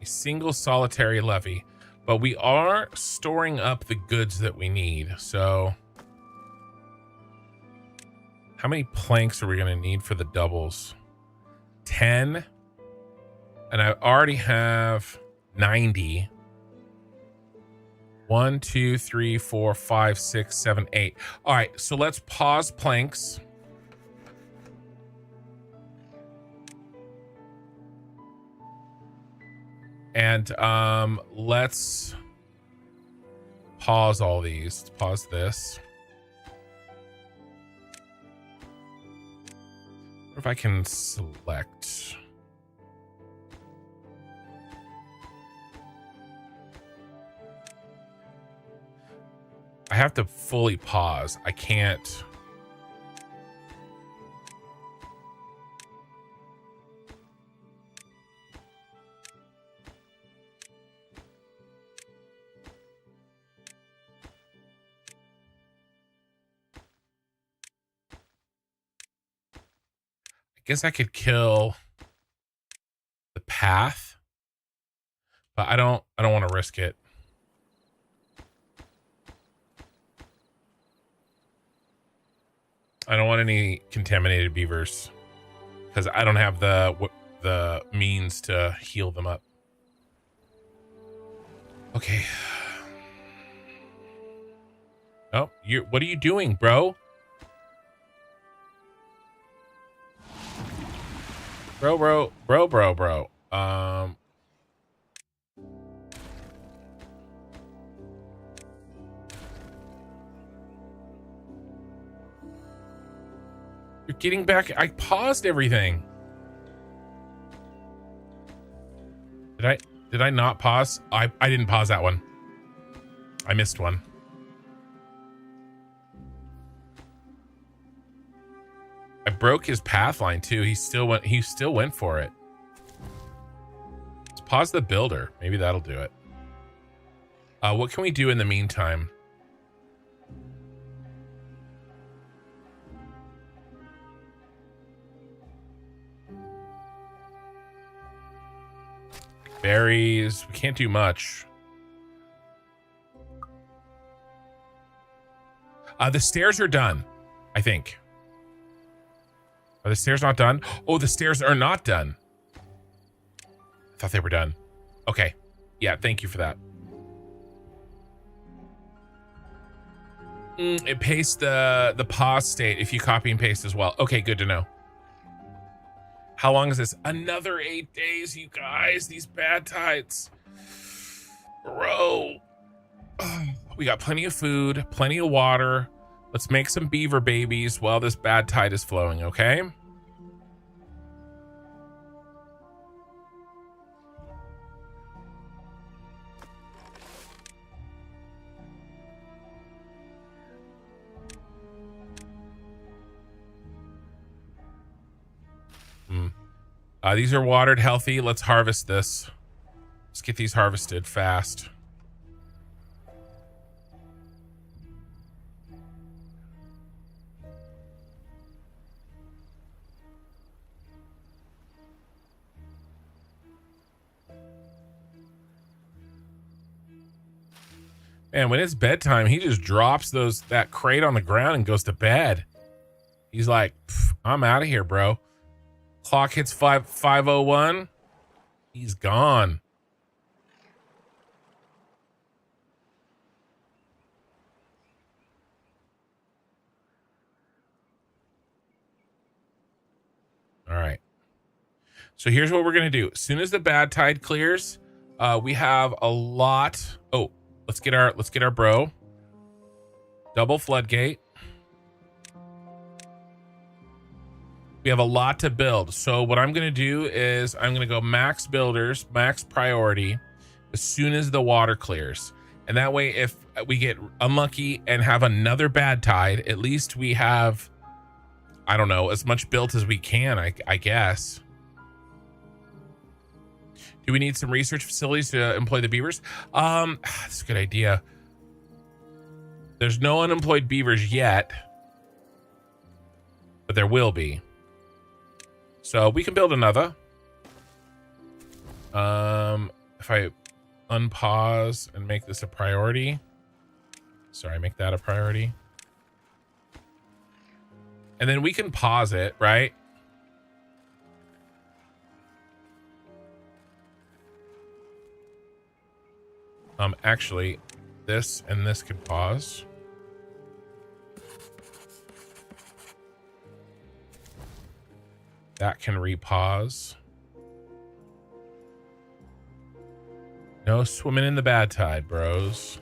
A single solitary levee. But we are storing up the goods that we need. So how many planks are we going to need for the doubles? 10. And I already have 90. 1, 2, 3, 4, 5, 6, 7, 8. All right, so let's pause planks. And let's pause all these. Let's pause this. What if I can select? I have to fully pause. I can't. I guess I could kill the path, but I don't want to risk it. I don't want any contaminated beavers because I don't have the means to heal them up. Okay. Oh, what are you doing, bro? Bro. You're getting back. I paused everything. Did I not pause? I didn't pause that one. I missed one. I broke his path line too. He still went for it. Let's pause the builder. Maybe that'll do it. What can we do in the meantime? Berries. We can't do much. The stairs are done, I think. Are the stairs not done? Oh, the stairs are not done. I thought they were done. Okay. Yeah, thank you for that. It pastes the pause state if you copy and paste as well. Okay, good to know. How long is this? Another 8 days, you guys. These bad tides. Bro. We got plenty of food, plenty of water. Let's make some beaver babies while this bad tide is flowing, okay? These are watered, healthy. Let's harvest this. Let's get these harvested fast. Man, when it's bedtime, he just drops that crate on the ground and goes to bed. He's like, I'm out of here, bro. Clock hits 5:01. He's gone. All right. So here's what we're going to do. As soon as the bad tide clears, we have a lot. Oh, let's get our bro. Double floodgate. We have a lot to build. So what I'm going to do is I'm going to go max builders, max priority as soon as the water clears. And that way, if we get unlucky and have another bad tide, at least we have, I don't know, as much built as we can, I guess. Do we need some research facilities to employ the beavers? That's a good idea. There's no unemployed beavers yet, but there will be. So we can build another. If I unpause and make this a priority. Sorry, make that a priority. And then we can pause it, right? Actually, this and this could pause. That can repause. No swimming in the bad tide, bros.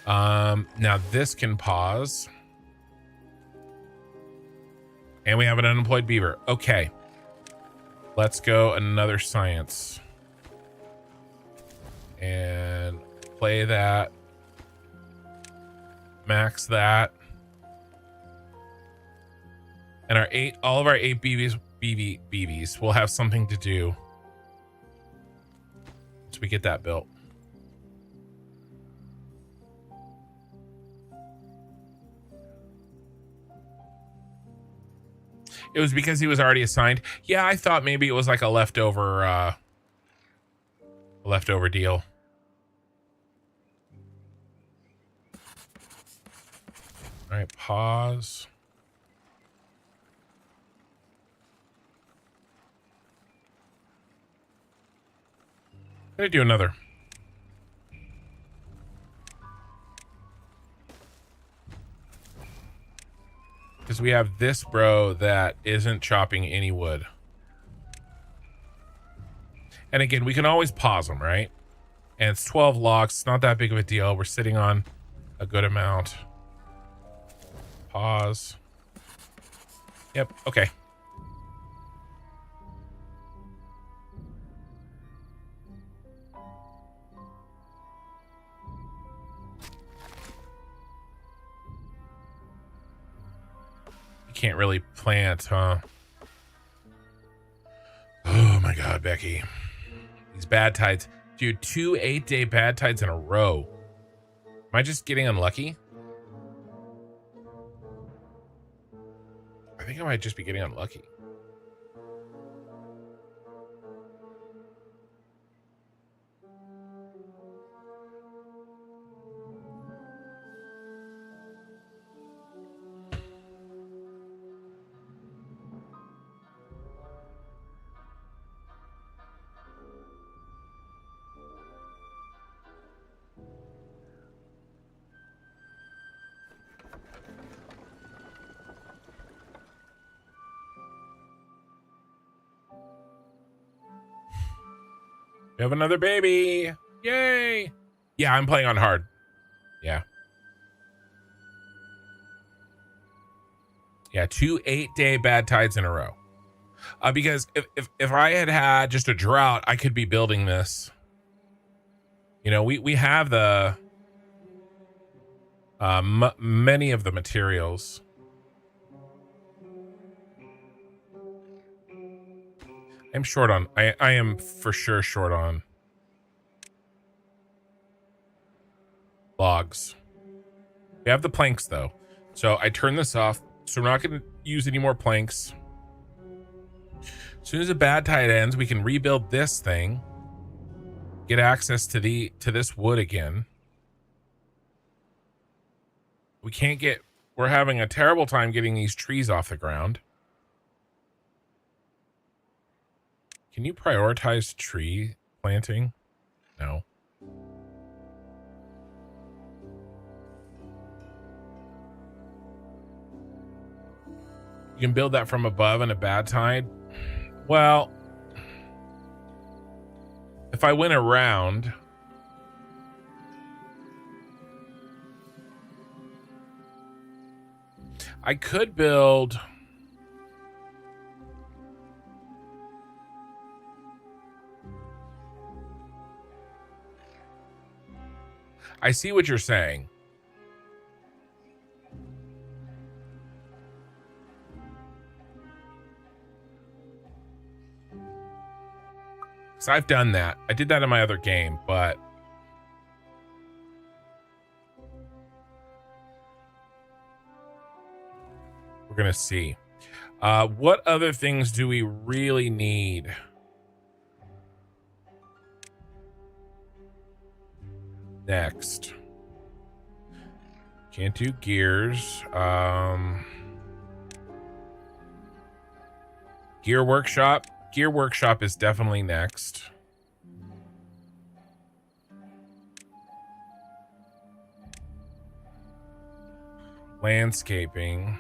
Now this can pause. And we have an unemployed beaver. Okay. Let's go another science. And play that. Max that. And all of our 8 BVs will have something to do. So we get that built. It was because he was already assigned. Yeah, I thought maybe it was like a leftover deal. All right, pause. I'm gonna do another. Because we have this bro that isn't chopping any wood. And again, we can always pause them, right? And it's 12 logs. It's not that big of a deal. We're sitting on a good amount. Pause. Yep, okay. You can't really plant, huh? Oh my god, Becky. These bad tides. Dude, 2 8-day bad tides in a row. Am I just getting unlucky? I think I might just be getting unlucky. We have another baby. Yay. Yeah, I'm playing on hard. Yeah. Yeah, 2 8-day bad tides in a row. Because if I had just a drought, I could be building this. You know, we have the many of the materials. I'm short on. I am for sure short on logs. We have the planks though, so I turn this off. So we're not going to use any more planks. As soon as the bad tide ends, we can rebuild this thing. Get access to this wood again. We can't get. We're having a terrible time getting these trees off the ground. Can you prioritize tree planting? No. You can build that from above in a bad tide. Well, if I went around, I could build. I see what you're saying. So I've done that. I did that in my other game, but we're gonna see. What other things do we really need? Next. Can't do gears. Gear workshop. Gear workshop is definitely next. Landscaping.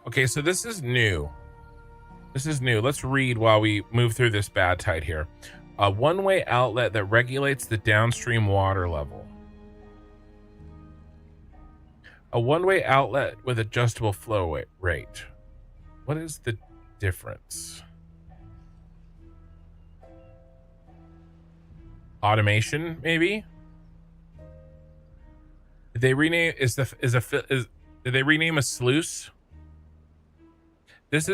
Okay, so this is new. This is new. Let's read while we move through this bad tide here. A one-way outlet that regulates the downstream water level. A one-way outlet with adjustable flow rate. What is the difference? Automation, maybe? Did they rename did they rename a sluice? This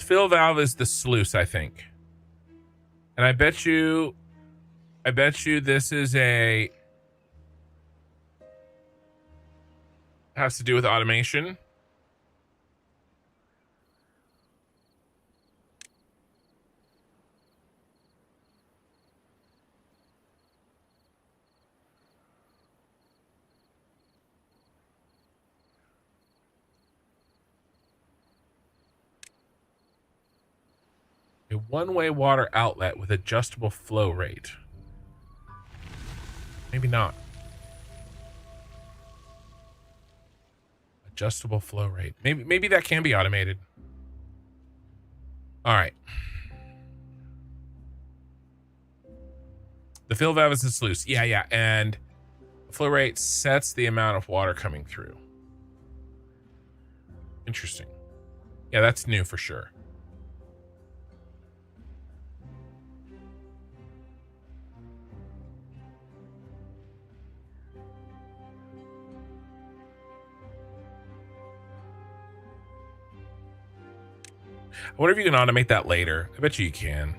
fill valve is the sluice, I think. And I bet you this is has to do with automation. A one-way water outlet with adjustable flow rate. Maybe not. Adjustable flow rate. Maybe that can be automated. All right. The fill valve is the sluice. Yeah. And flow rate sets the amount of water coming through. Interesting. Yeah, that's new for sure. I wonder if you can automate that later. I bet you can.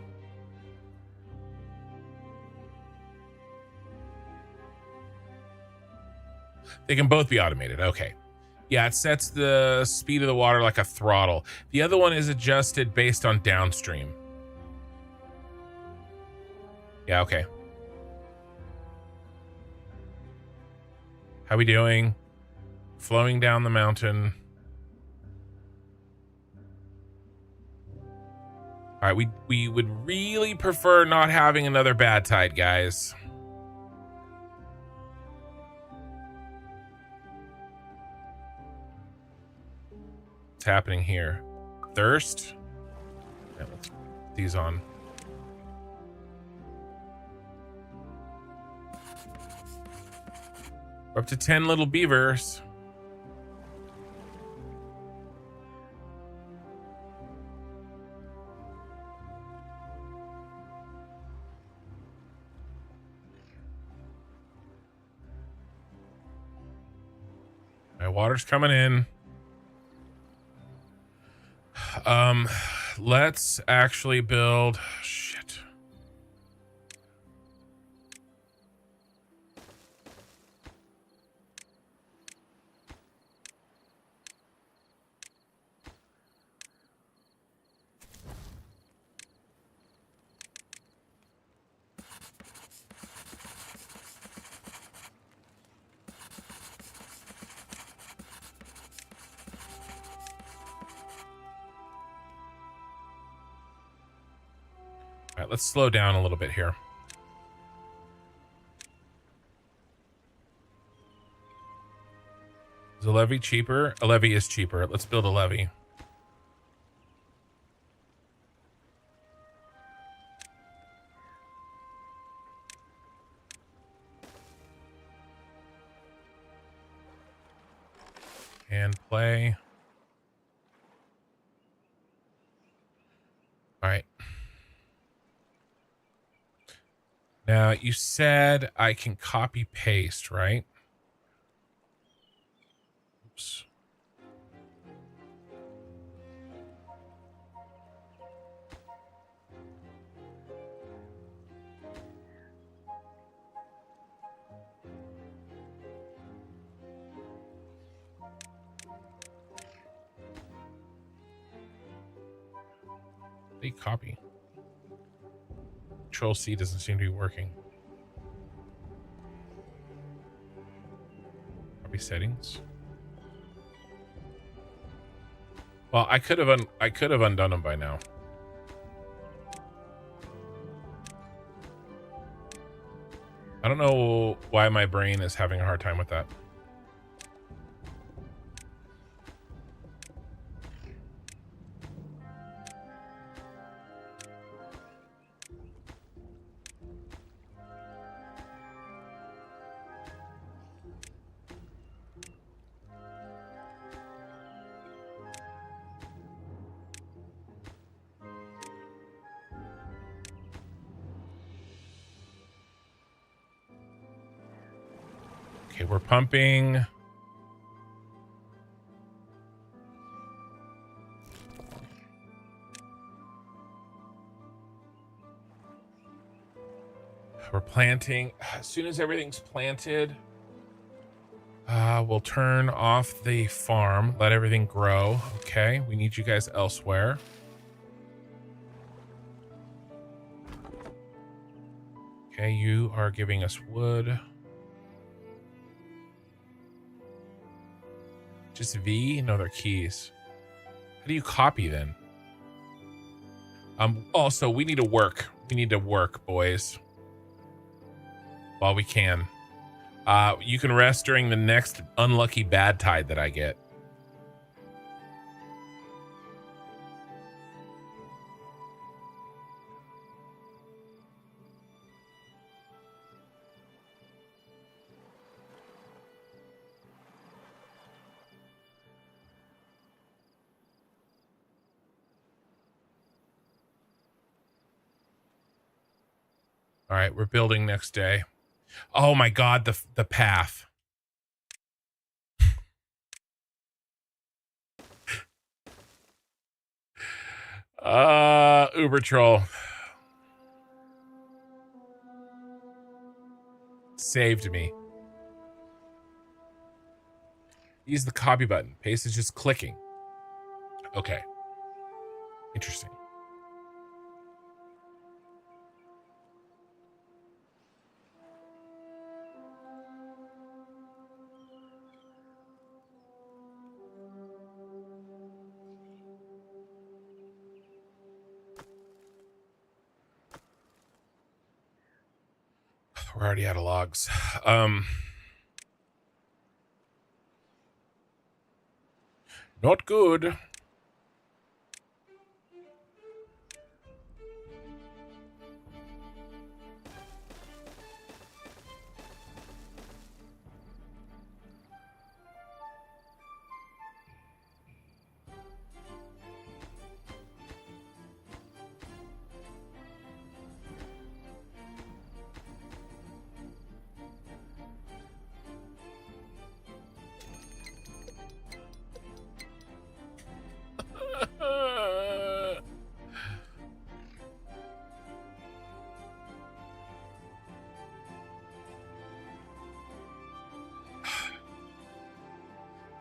They can both be automated. Okay. Yeah, it sets the speed of the water like a throttle. The other one is adjusted based on downstream. Yeah, okay. How we doing? Flowing down the mountain. All right, we would really prefer not having another bad tide, guys. What's happening here? Thirst? Yeah, let's put these on. We're up to 10 little beavers. My water's coming in. Let's actually build. Shit. All right, let's slow down a little bit here. Is a levee cheaper? A levee is cheaper. Let's build a levee. And play. All right. Now, you said I can copy paste, right? Oops. do you copy? Control C doesn't seem to be working. Copy settings. Well, I could have undone them by now. I don't know why my brain is having a hard time with that. Okay, we're pumping. We're planting. As soon as everything's planted, we'll turn off the farm, let everything grow. Okay, we need you guys elsewhere. Okay, you are giving us wood. Just V? No, they're keys. How do you copy then? Also, we need to work. We need to work, boys. While we can. You can rest during the next unlucky bad tide that I get. All right, we're building next day. Oh my God, the path. Uber troll. Saved me. Use the copy button. Paste is just clicking. Okay. Interesting. We're already out of logs. Not good.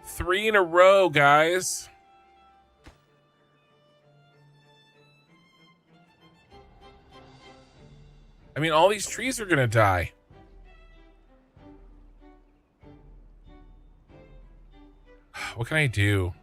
Three in a row, guys. I mean, all these trees are gonna die. What can I do?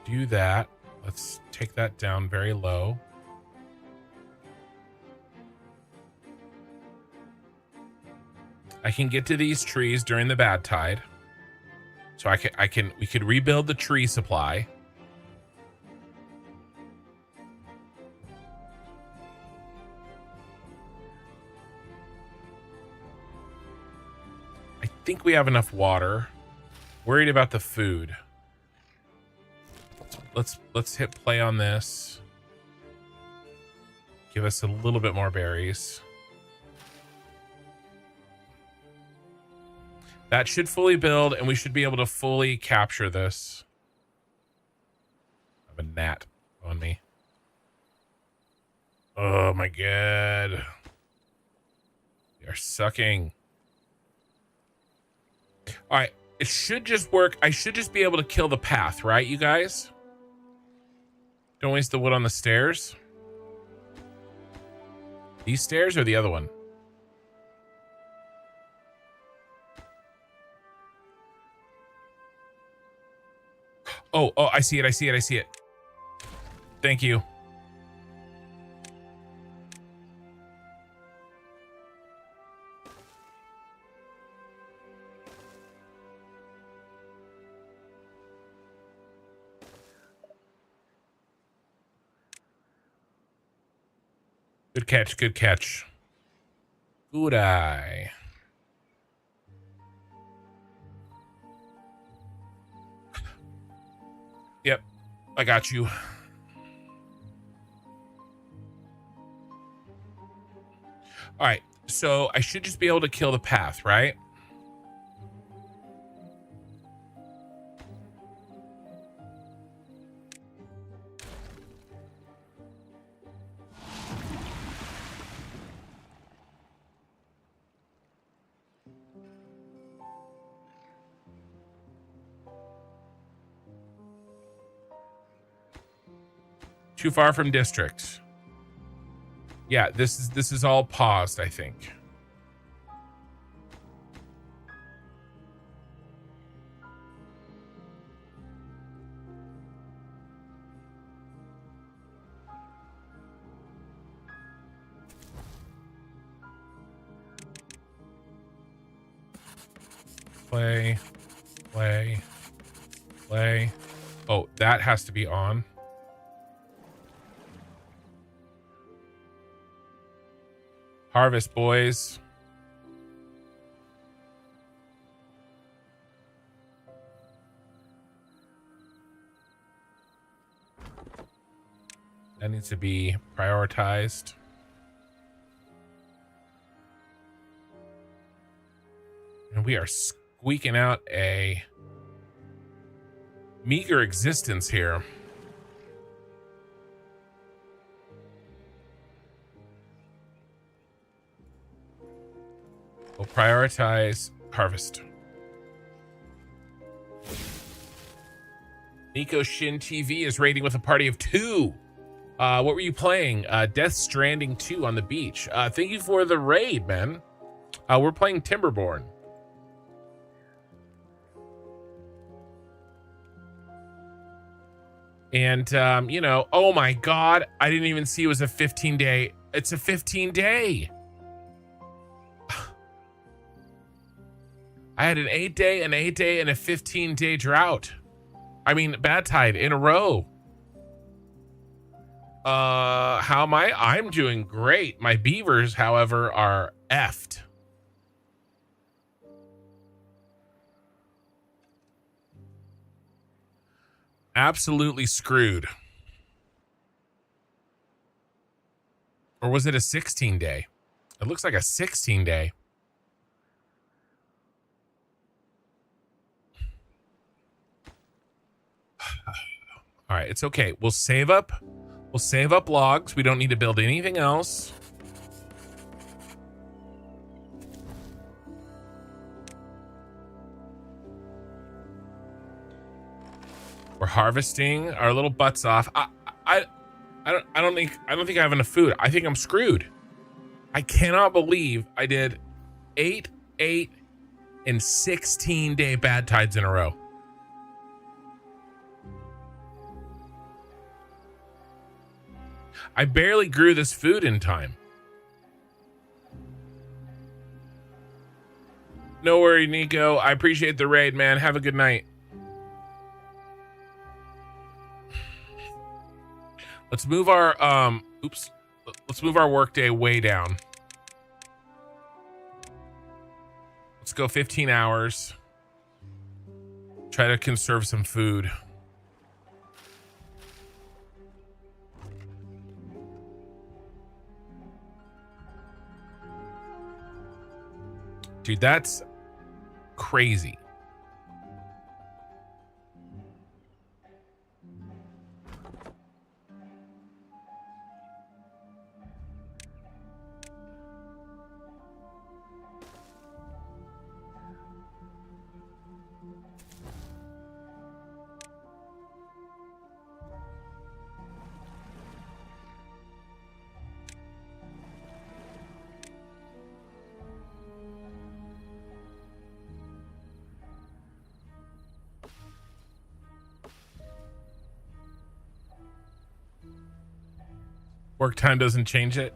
Do that. Let's take that down very low. I can get to these trees during the bad tide. So we could rebuild the tree supply. think we have enough water. Worried about the food. Let's hit play on this. Give us a little bit more berries. That should fully build, and we should be able to fully capture this. I have a gnat on me. Oh my god. They are sucking. Alright, it should just work. I should just be able to kill the path, right, you guys? Don't waste the wood on the stairs. These stairs or the other one? Oh, I see it, I see it, I see it. Thank you. Good catch, good catch. Good eye. Yep, I got you. All right, so I should just be able to kill the path, right? Too far from district. Yeah, this is all paused, I think. Play. Oh, that has to be on. Harvest, boys. That needs to be prioritized. And we are squeaking out a meager existence here. We'll prioritize harvest. Nico Shin TV is raiding with a party of 2. What were you playing? Death Stranding 2 on the beach. Thank you for the raid, man. We're playing Timberborn. And, you know, oh my God, I didn't even see it was a 15-day. It's a 15-day. I had an 8-day, an 8-day, and a 15-day drought. I mean, bad tide in a row. How am I? I'm doing great. My beavers, however, are effed. Absolutely screwed. Or was it a 16-day? It looks like a 16-day. All right, it's okay. We'll save up. We'll save up logs. We don't need to build anything else. We're harvesting our little butts off. I don't think I have enough food. I think I'm screwed. I cannot believe I did 8, 8, and 16-day bad tides in a row. I barely grew this food in time. No worry, Nico. I appreciate the raid, man. Have a good night. Let's move our let's move our workday way down. Let's go 15 hours. Try to conserve some food. Dude, that's crazy. Work time doesn't change it.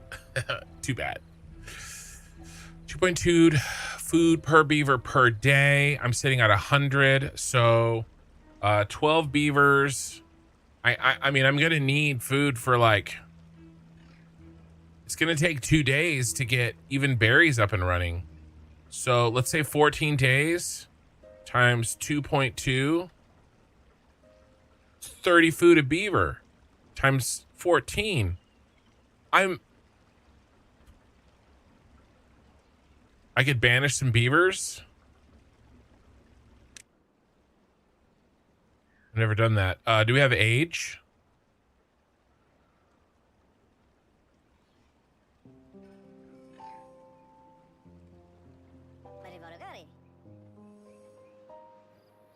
Too bad. 2.2 food per beaver per day. I'm sitting at 100. So 12 beavers. I mean, I'm going to need food for like... It's going to take 2 days to get even berries up and running. So let's say 14 days times 2.2. 30 food a beaver times 14. I could banish some beavers. I've never done that. Do we have age?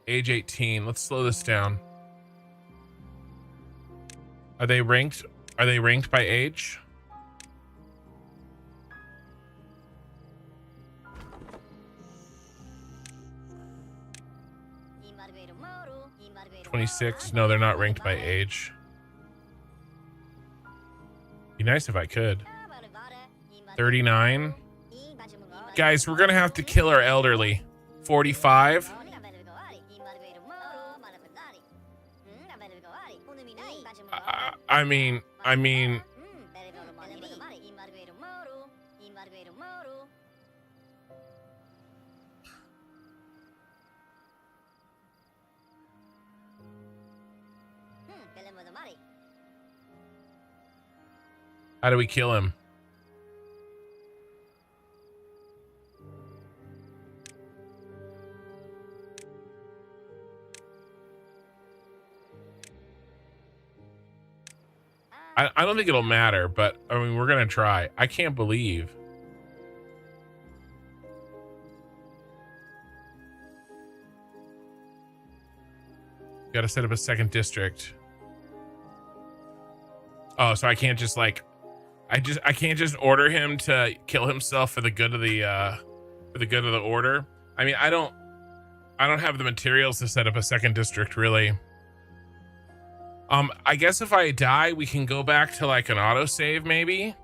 Age 18. Let's slow this down. Are they ranked? Are they ranked by age? $26. No, they're not ranked by age. Be nice if I could. 39. Guys, we're gonna have to kill our elderly. 45. I mean. How do we kill him? I don't think it'll matter, but I mean, we're gonna try. I can't believe. Got to set up a second district. Oh, so I can't just like, I can't just order him to kill himself for the good of the order. I mean, I don't have the materials to set up a second district, really. I guess if I die, we can go back to like an autosave, maybe.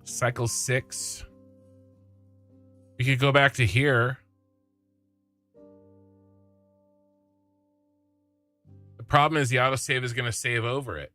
Cycle 6. We could go back to here. The problem is the autosave is going to save over it.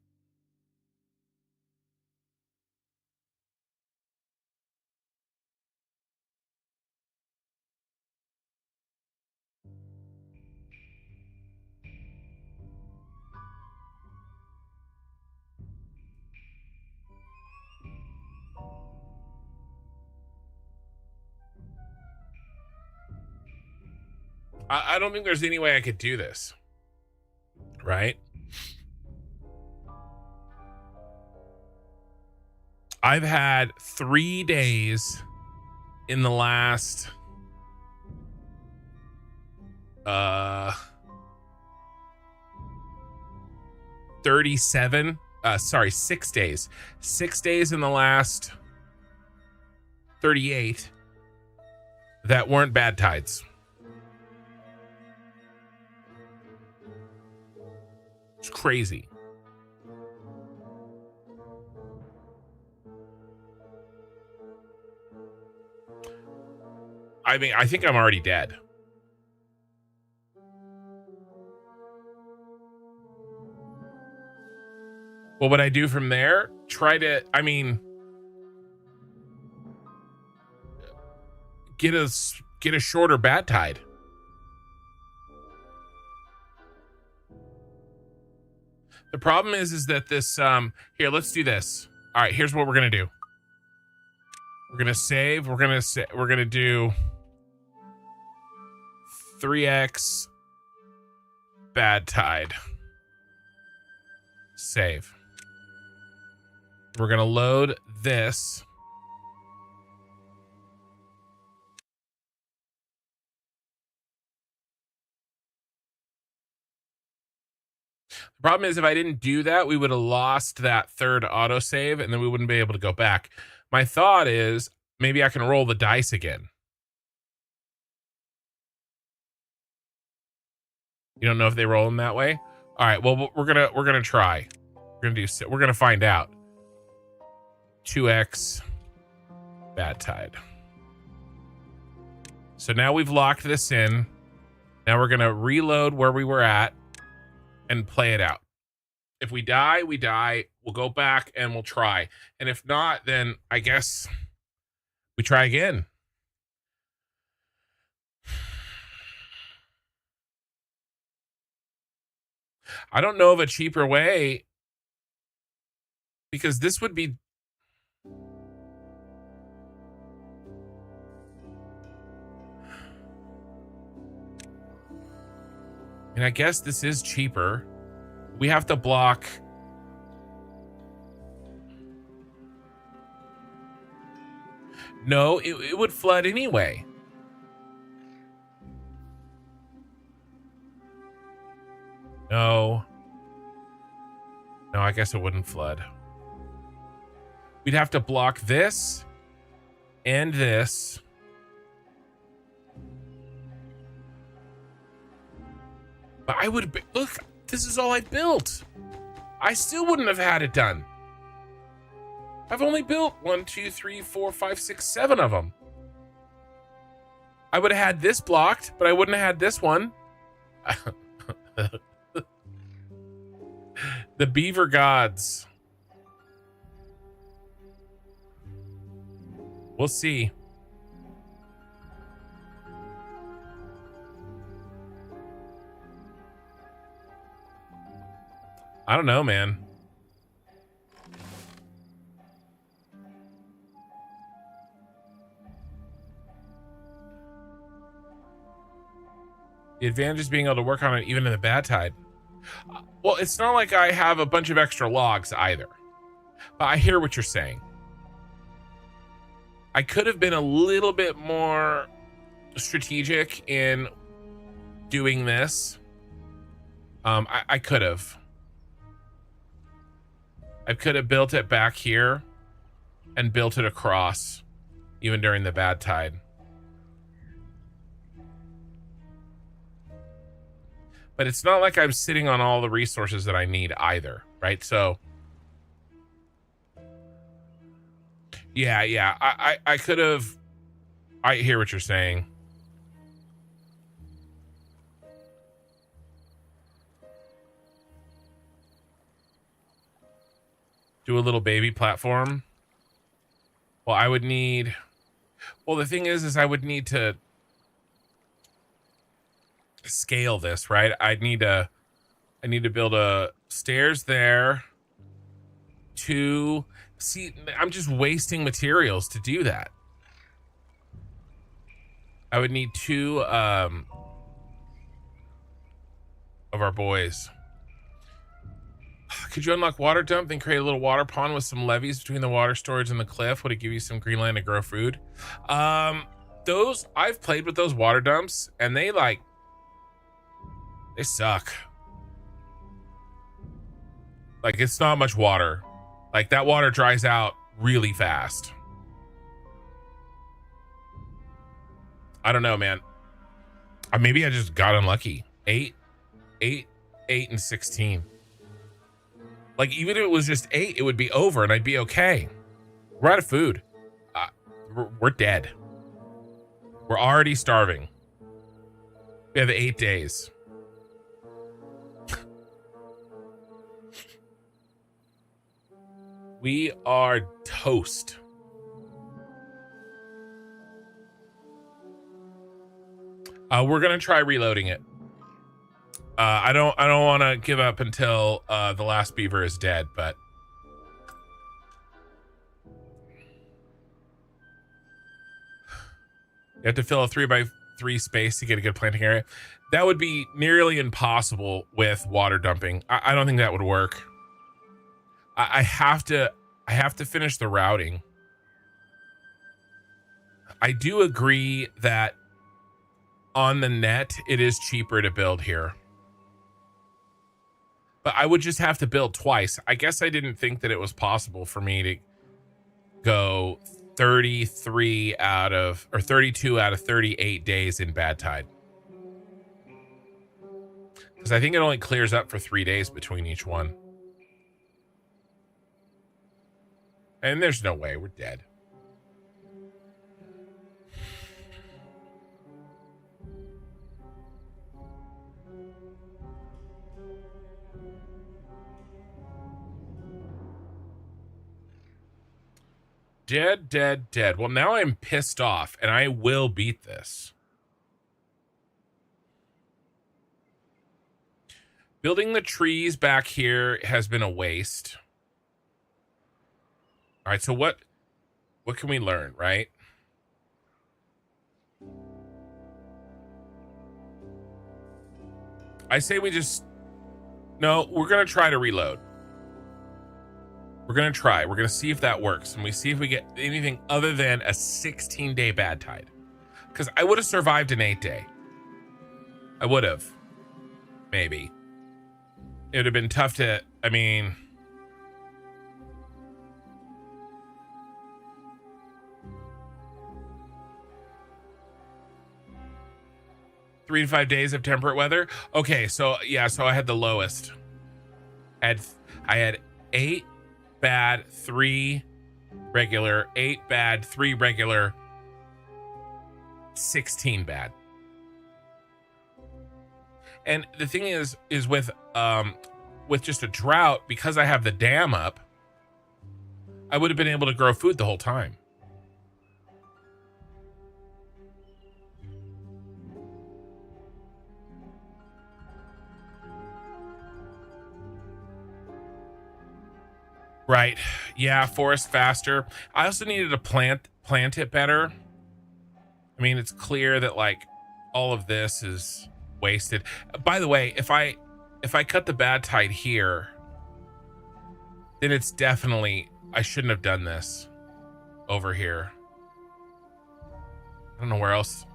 I don't think there's any way I could do this. Right? I've had 3 days in the last 37 6 days. 6 days in the last 38 that weren't bad tides. It's crazy. I mean, I think I'm already dead. What would I do from there? Try to, I mean, get a shorter bad tide. The problem is that this, here, let's do this. All right, here's what we're going to do. We're going to save. We're going to do 3x bad tide. Save. We're going to load this. The problem is if I didn't do that, we would have lost that third autosave and then we wouldn't be able to go back. My thought is maybe I can roll the dice again. You don't know if they roll them that way? All right, well, we're gonna try. We're gonna find out. 2x bad tide. So now we've locked this in. Now we're gonna reload where we were at and play it out. If we die, we die. We'll go back and we'll try. And if not, then I guess we try again. I don't know of a cheaper way because this would be. And I guess this is cheaper. We have to block. No, it would flood anyway. No. No, I guess it wouldn't flood. We'd have to block this and this. But I would look, this is all I built. I still wouldn't have had it done. I've only built 1, 2, 3, 4, 5, 6, 7 of them. I would have had this blocked, but I wouldn't have had this one. The Beaver gods. We'll see. I don't know, man. The advantage is being able to work on it even in the bad tide. Well, it's not like I have a bunch of extra logs either. But I hear what you're saying. I could have been a little bit more strategic in doing this. I could have. I could have built it back here and built it across even during the bad tide. But it's not like I'm sitting on all the resources that I need either, right? So yeah, I could have. I hear what you're saying. Do a little baby platform. Well, I would need. Well, the thing is I would need to scale this, right? I need to build a stairs there. 2. See, I'm just wasting materials to do that. I would need 2 of our boys. Could you unlock water dump, then create a little water pond with some levees between the water storage and the cliff? Would it give you some green land to grow food? Those, I've played with those water dumps and they suck. Like, it's not much water. Like, that water dries out really fast. I don't know, man. Maybe I just got unlucky. 8, and 16. Like, even if it was just 8, it would be over and I'd be okay. We're out of food. We're dead. We're already starving. We have 8 days. We are toast. We're gonna try reloading it. I don't want to give up until the last beaver is dead, but you have to fill a 3x3 space to get a good planting area. That would be nearly impossible with water dumping. I don't think that would work. I have to finish the routing. I do agree that on the net, it is cheaper to build here. But I would just have to build twice. I guess I didn't think that it was possible for me to go 32 out of 38 days in bad tide. Because I think it only clears up for 3 days between each one. And there's no way, we're dead. Dead. Well, now I'm pissed off, and I will beat this. Building the trees back here has been a waste. All right, so what can we learn, right? I say we just... No, we're going to try to reload. We're going to try. We're going to see if that works. And we see if we get anything other than a 16-day bad tide. Because I would have survived an 8-day. I would have. Maybe. It would have been tough to... I mean... Three to 5 days of temperate weather. Okay, so yeah, so I had the lowest. I had 8 bad, 3 regular, 8 bad, 3 regular, 16 bad. And the thing is with just a drought, because I have the dam up, I would have been able to grow food the whole time. Right. Yeah, forest faster. I also needed to plant it better. I mean, it's clear that like all of this is wasted. By the way, if I cut the bad tide here, then it's definitely, I shouldn't have done this over here. I don't know where else.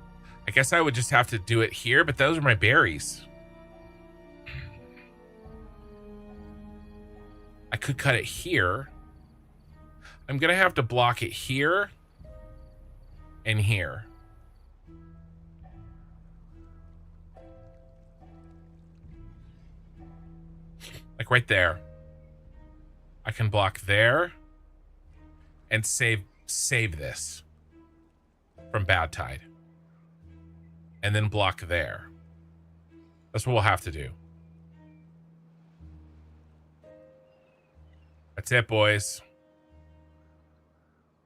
I guess I would just have to do it here, but those are my berries. I could cut it here. I'm going to have to block it here and here. Like right there. I can block there and save this from bad tide. And then block there. That's what we'll have to do. That's it, boys.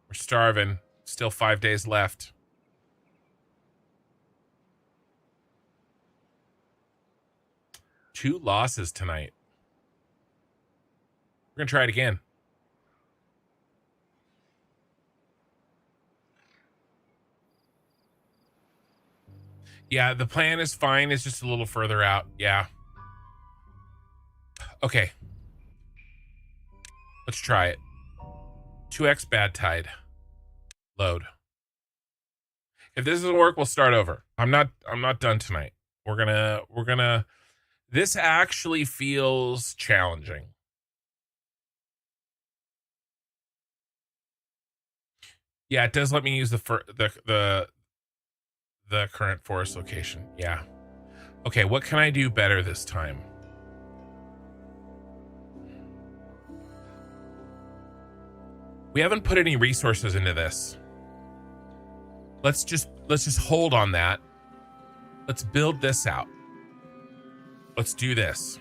We're starving. Still 5 days left. Two losses tonight. We're going to try it again. Yeah, the plan is fine. It's just a little further out. Yeah. Okay. Let's try it. 2x bad tide. Load. If this doesn't work, we'll start over. I'm not done tonight. We're gonna this actually feels challenging. Yeah, it does let me use the current forest location. Yeah. Okay, what can I do better this time? We haven't put any resources into this. Let's just hold on that. Let's build this out. Let's do this.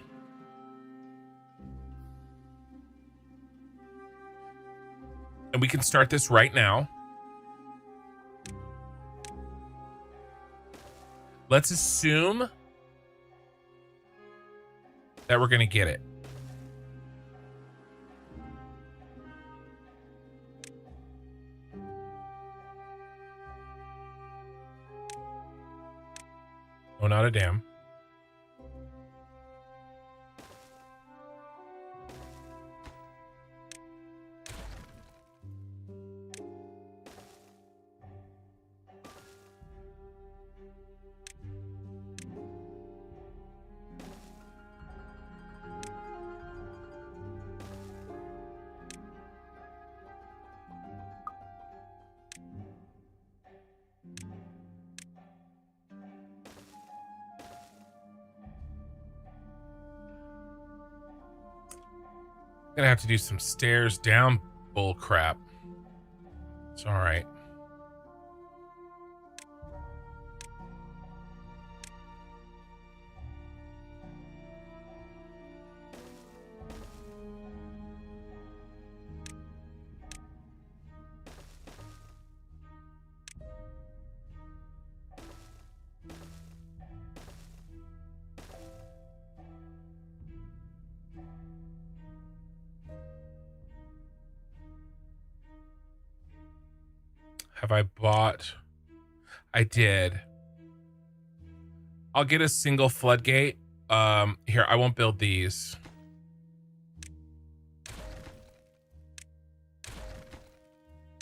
And we can start this right now. Let's assume that we're going to get it. Oh, not a dam. Gonna have to do some stairs down bull crap. It's all right. Have I bought? I did. I'll get a single floodgate. Here, I won't build these.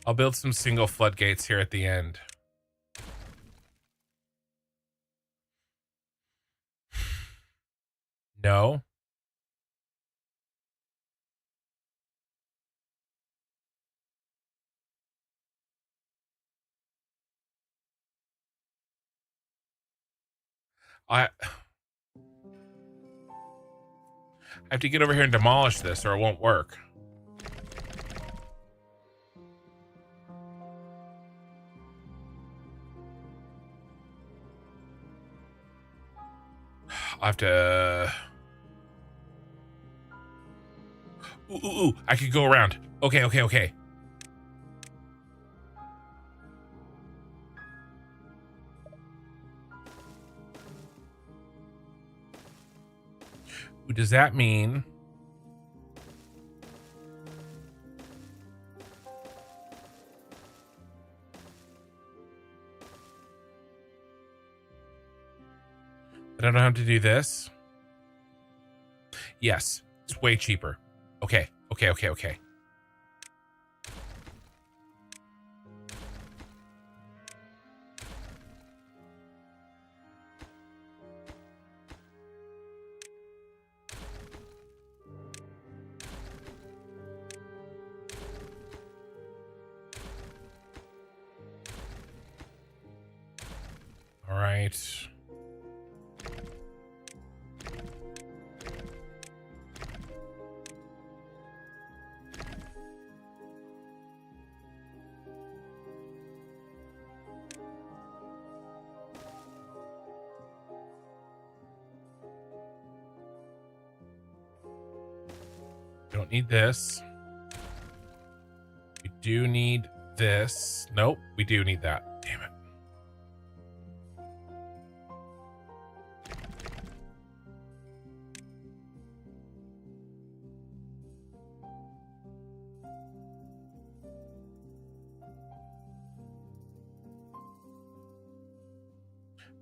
I'll build some single floodgates here at the end. No. I have to get over here and demolish this or it won't work. I have to... Ooh, I could go around. Okay. Does that mean... I don't have to do this? Yes, it's way cheaper. Okay. All right. Don't need this. We do need this. Nope, we do need that. Damn it.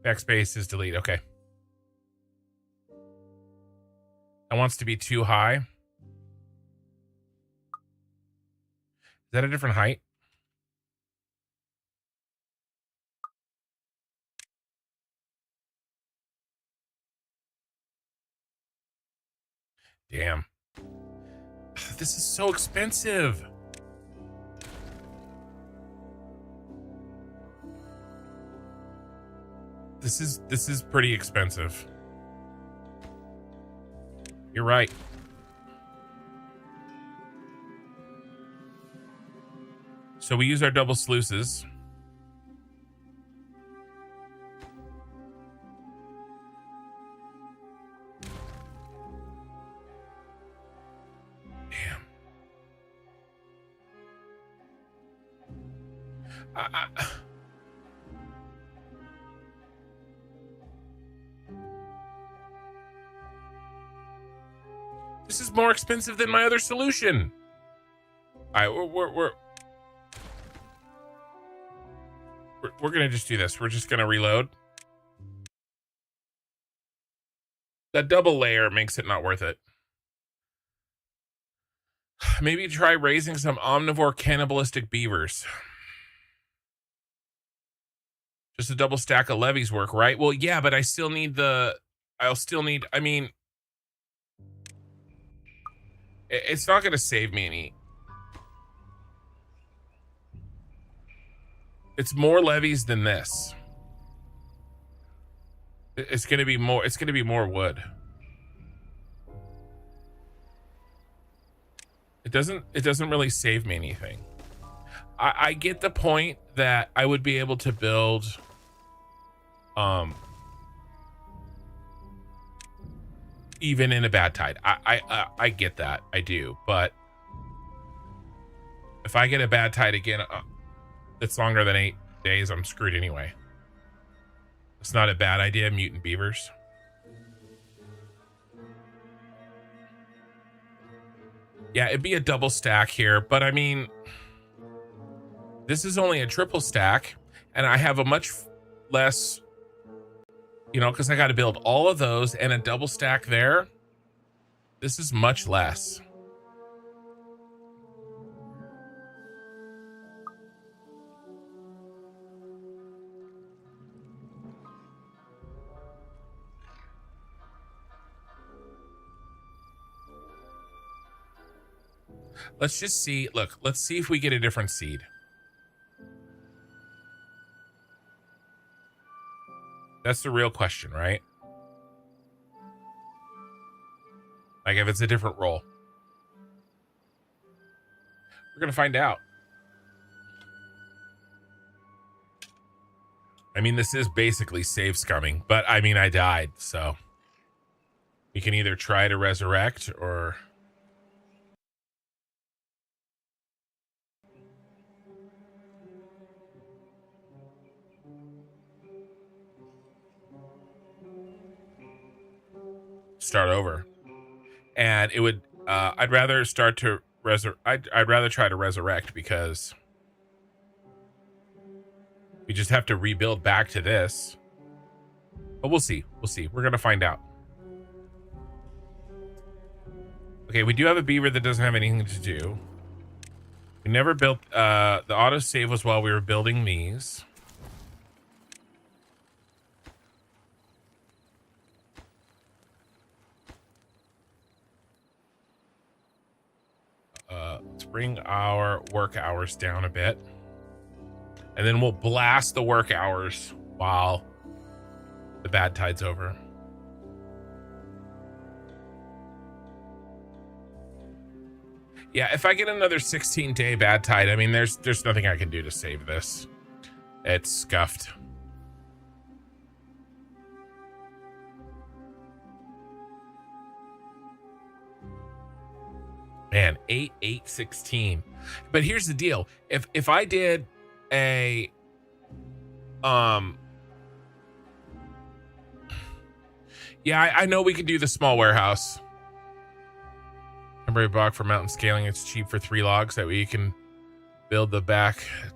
Backspace is delete. Okay. That wants to be too high. Is that a different height? Damn. This is so expensive. This is pretty expensive. You're right. So we use our double sluices. Damn. This is more expensive than my other solution. All right, we're gonna just do this. We're just gonna reload. That double layer makes it not worth it. Maybe try raising some omnivore cannibalistic beavers. Just a double stack of levies work, right? Well, yeah, but I mean, it's not going to save me any. It's more levies than this. It's going to be more wood. It doesn't really save me anything. I get the point that I would be able to build even in a bad tide. I get that. I do. But if I get a bad tide again, that's longer than 8 days, I'm screwed anyway. It's not a bad idea, mutant beavers. Yeah, it'd be a double stack here, but I mean, this is only a triple stack, and I have a much less, because I got to build all of those and a double stack there. This is much less. Let's just see. Look, let's see if we get a different seed. That's the real question, right? Like if it's a different role. We're going to find out. I mean, this is basically save scumming, but I mean, I died, so you can either try to resurrect or... start over. And it would I'd rather start to I'd rather try to resurrect, because we just have to rebuild back to this. But we'll see. We're gonna find out. Okay, we do have a beaver that doesn't have anything to do. We never built the autosave was while we were building these. Let's bring our work hours down a bit. And then we'll blast the work hours while the bad tide's over. Yeah, if I get another 16-day bad tide, I mean, there's nothing I can do to save this. It's scuffed. Man, 8, 8, 16. But here's the deal. If I did a yeah, I know we could do the small warehouse. Temporary block for mountain scaling. It's cheap for 3 logs. That way you can build the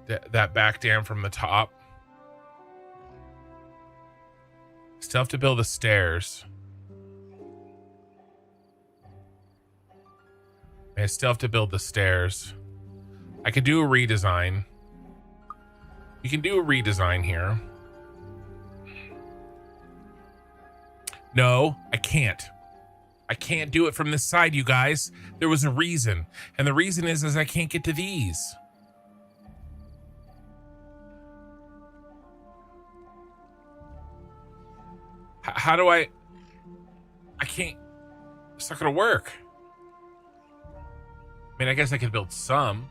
that back dam from the top. Still have to build the stairs. I still have to build the stairs. I could do a redesign. You can do a redesign here. No, I can't. I can't do it from this side, you guys. There was a reason. And the reason is I can't get to these. How do I can't. It's not going to work. I mean, I guess I could build some.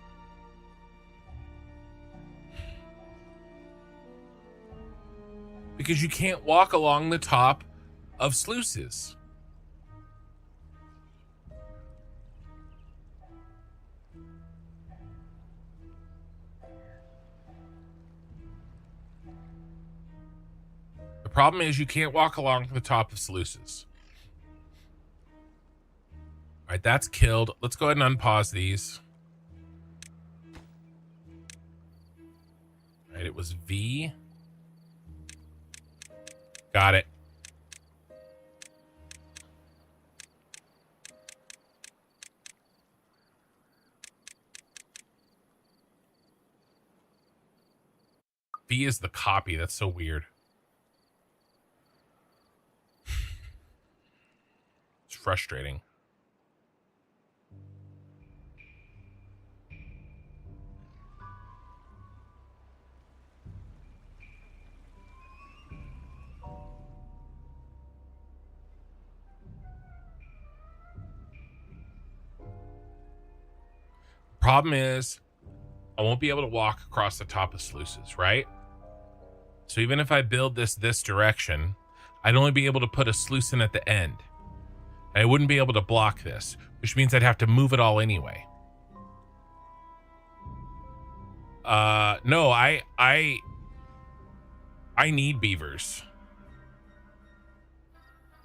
Because you can't walk along the top of sluices. The problem is you can't walk along the top of sluices. All right, that's killed. Let's go ahead and unpause these. All right, it was V. Got it. V is the copy. That's so weird. It's frustrating. Problem is, I won't be able to walk across the top of sluices, right? So even if I build this direction, I'd only be able to put a sluice in at the end. I wouldn't be able to block this, which means I'd have to move it all anyway. No, I need beavers.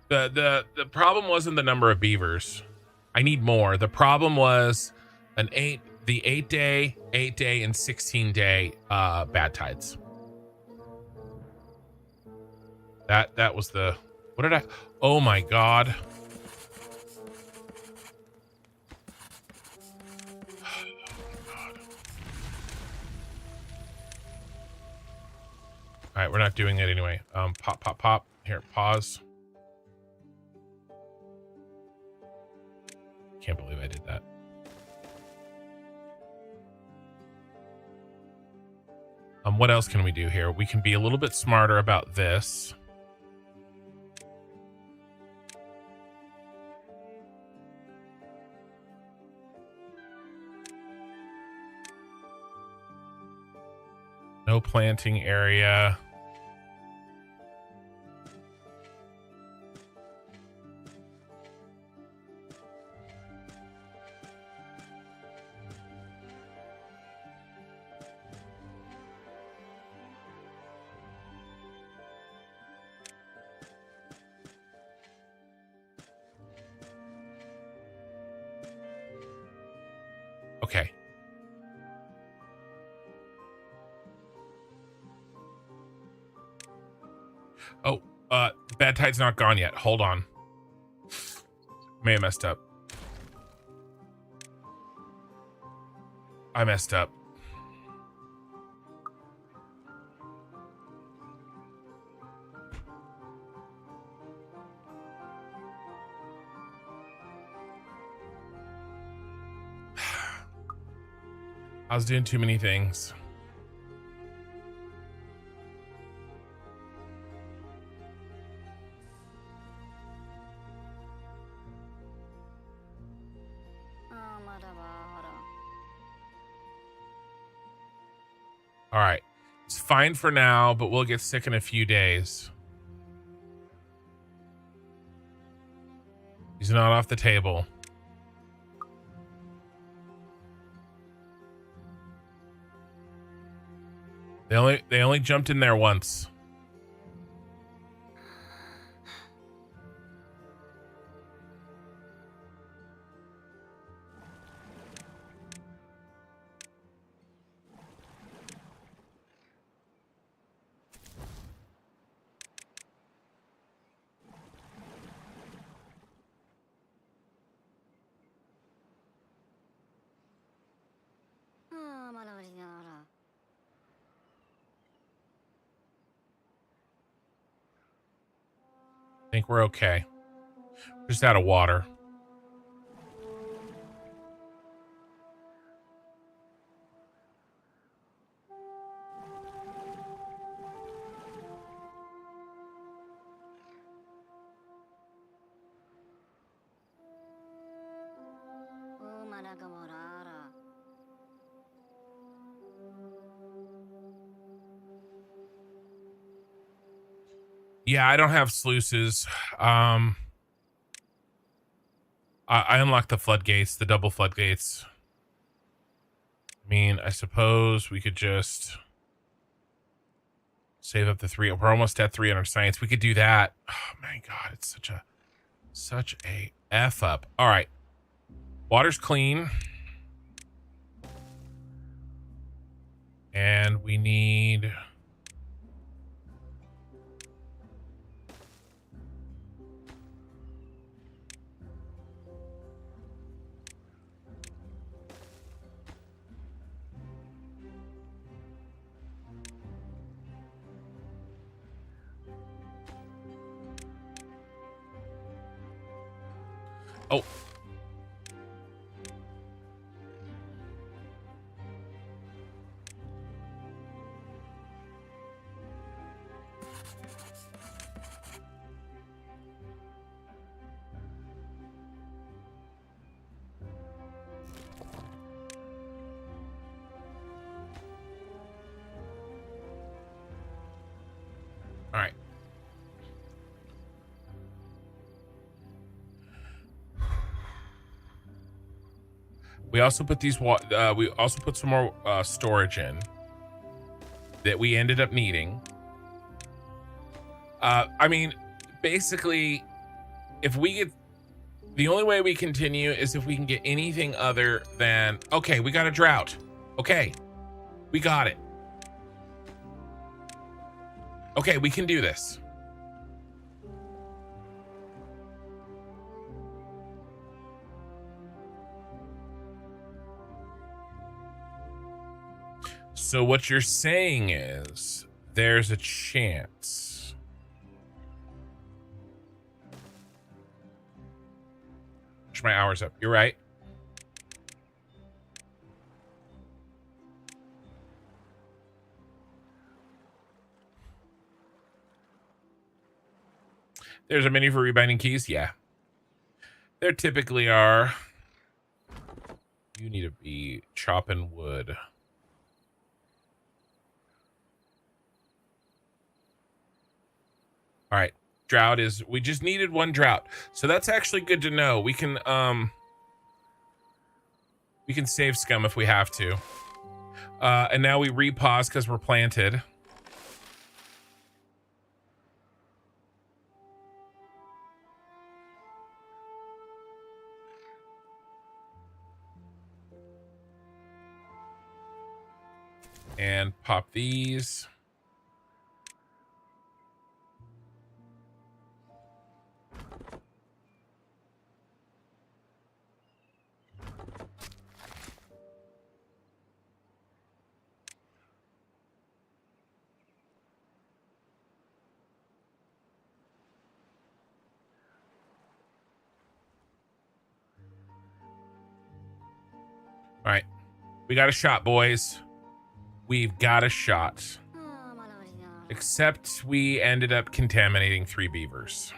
The problem wasn't the number of beavers. I need more. The problem was the 8 day, and 16 day bad tides. That was the, what did I, oh my God. All right, we're not doing it anyway. Pop. Here, pause. Can't believe I did that. What else can we do here? We can be a little bit smarter about this. No planting area. Okay. Oh, bad tide's not gone yet. Hold on. May have messed up. I messed up. I was doing too many things. All right. It's fine for now, but we'll get sick in a few days. He's not off the table. They only jumped in there once. I think we're okay. We're just out of water. Yeah, I don't have sluices. I unlocked the floodgates, the double floodgates. I mean, I suppose we could just save up the 3. We're almost at 300 science. We could do that. Oh my God, it's such a F up. All right. Water's clean. And we need... Oh. All right. We also put these we also put some more storage in that we ended up needing. I mean, basically, if we get, the only way we continue is if we can get anything other than, okay, we got a drought. Okay, we got it. Okay, we can do this. So what you're saying is there's a chance. Push my hours up. You're right. There's a menu for rebinding keys. Yeah. There typically are. You need to be chopping wood. All right. Drought is, we just needed one drought. So that's actually good to know. We can save scum if we have to. And now we repause because we're planted. And pop these. All right. We got a shot, boys. We've got a shot. Except we ended up contaminating 3 beavers.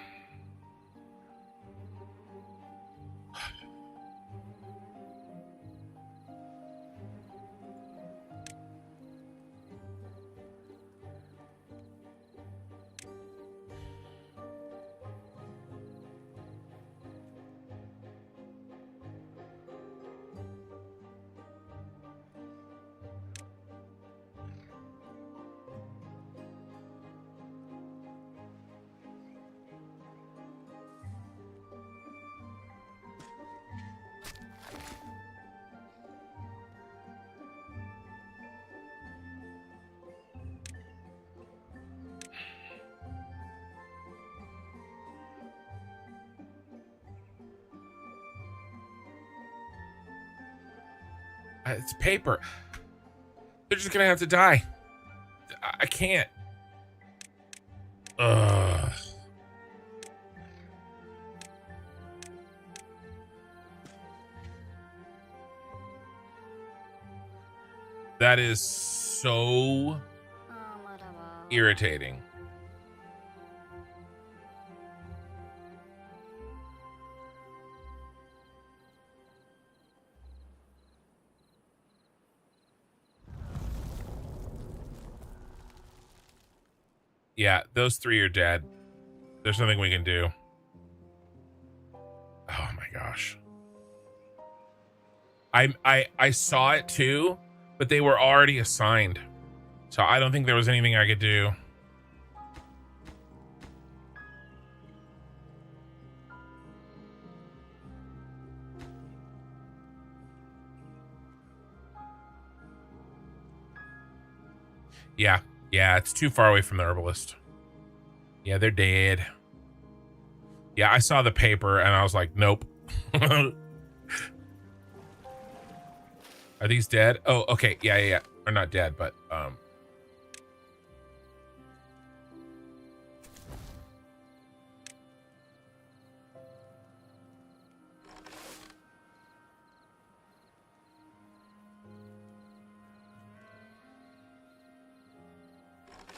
It's paper. They're just gonna have to die. I can't. Ugh. That is so irritating. Yeah, those 3 are dead. There's nothing we can do. Oh my gosh. I saw it too, but they were already assigned. So I don't think there was anything I could do. Yeah. Yeah, it's too far away from the herbalist. Yeah, they're dead. Yeah, I saw the paper and I was like, nope. Are these dead? Oh, okay. Yeah. Or not dead, but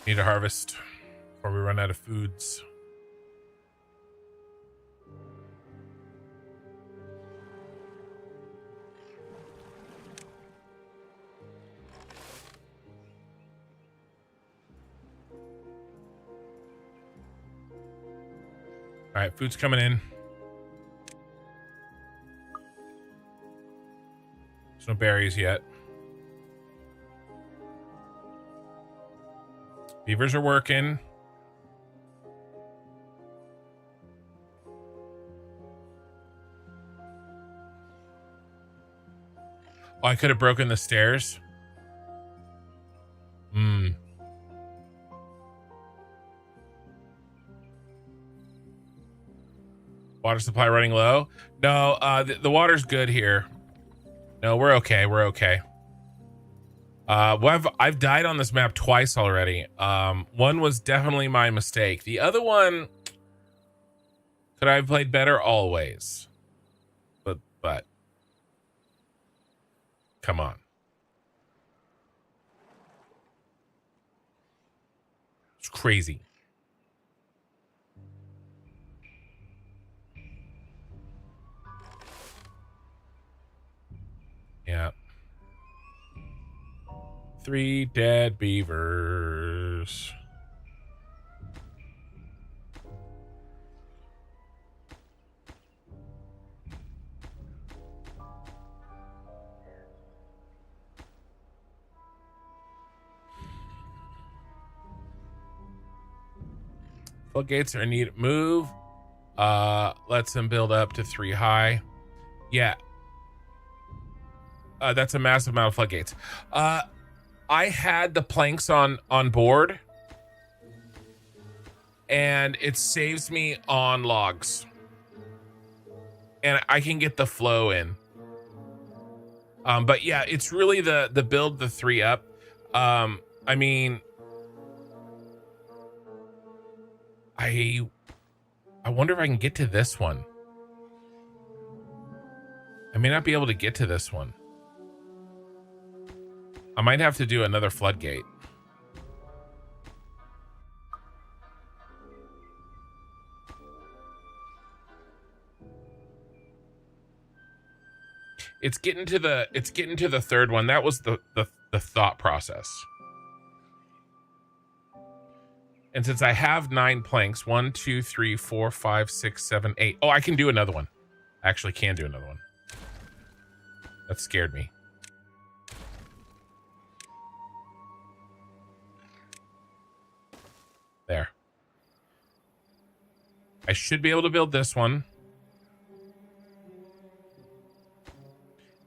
need to harvest before we run out of foods. All right, food's coming in. There's no berries yet. Beavers are working. Oh, I could have broken the stairs. Water supply running low. No, the water's good here. No, we're okay. We're okay. Well, I've died on this map twice already. One was definitely my mistake. The other one, could I have played better? Always. But come on. It's crazy. Yeah. 3 dead beavers. Floodgates are needed. Move. Lets them build up to 3 high. Yeah. That's a massive amount of floodgates. I had the planks on board, and it saves me on logs, and I can get the flow in. But yeah, it's really the build the 3 up. I mean, I wonder if I can get to this one. I may not be able to get to this one. I might have to do another floodgate. It's getting to the third one. That was the thought process. And since I have 9 planks, 1, 2, 3, 4, 5, 6, 7, 8. Oh, I can do another one. I actually can do another one. That scared me. There. I should be able to build this one.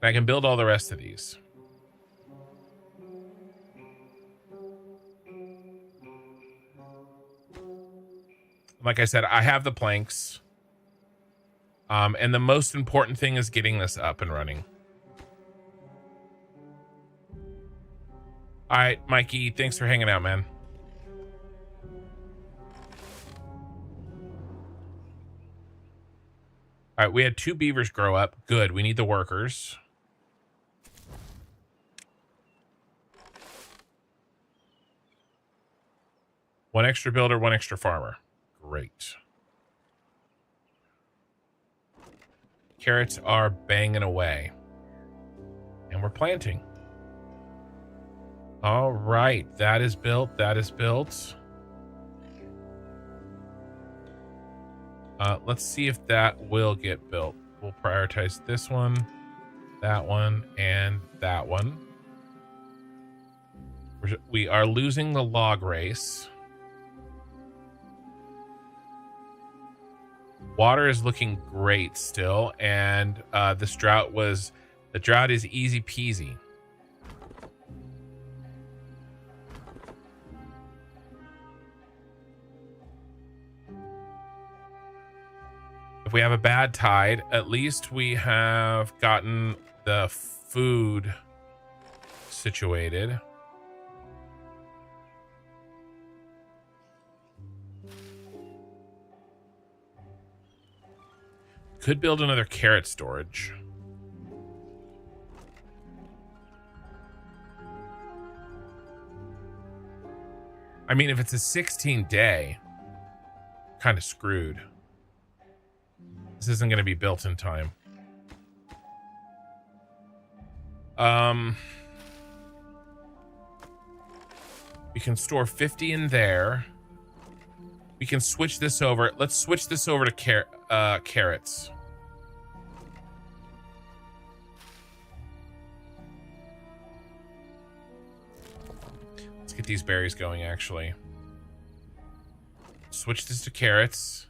And I can build all the rest of these. Like I said, I have the planks. And the most important thing is getting this up and running. All right, Mikey, thanks for hanging out, man. All right, we had 2 beavers grow up. Good. We need the workers. One extra builder, 1 extra farmer. Great. Carrots are banging away. And we're planting. All right. That is built. That is built. Let's see if that will get built. We'll prioritize this one, and that one. We are losing the log race. Water is looking great still, and the drought is easy peasy. if we have a bad tide, at least we have gotten the food situated. Could build another carrot storage. I mean, if it's a 16-day, kind of screwed. This isn't going to be built in time. We can store 50 in there. We can switch this over. Let's switch this over to carrots. Let's get these berries going, actually. Switch this to carrots.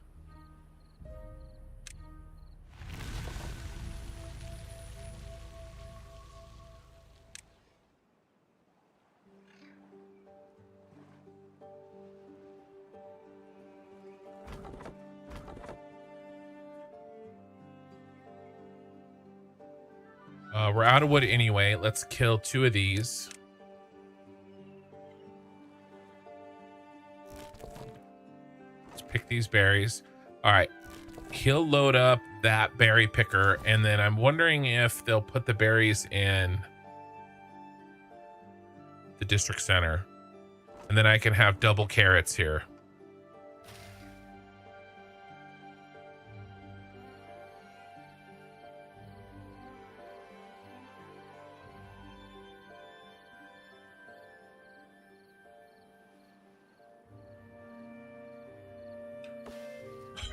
We're out of wood anyway. Let's kill 2 of these. Let's pick these berries. All right. He'll load up that berry picker, and then I'm wondering if they'll put the berries in the district center. And then I can have double carrots here.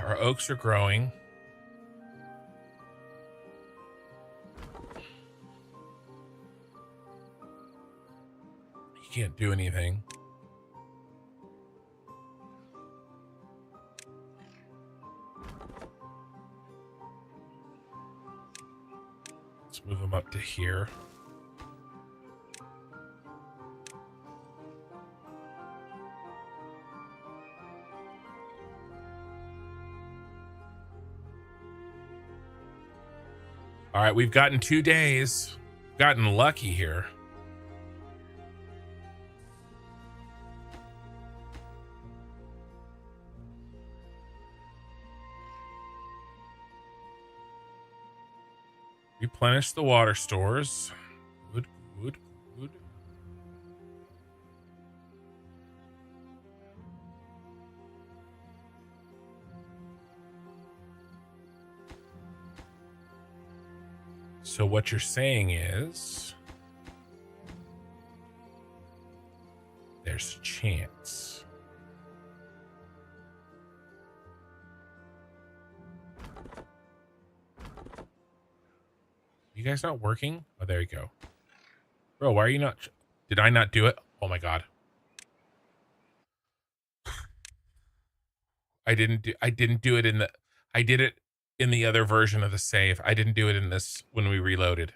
Our oaks are growing. You can't do anything. Let's move them up to here. All right, we've gotten 2 days. Gotten lucky here. Replenish the water stores. Good, good, good. So what you're saying is there's a chance. You guys not working? Oh, there you go. Bro, why are you not? Did I not do it? Oh my God. I didn't do it in the, I did it in the other version of the save. I didn't do it in this when we reloaded.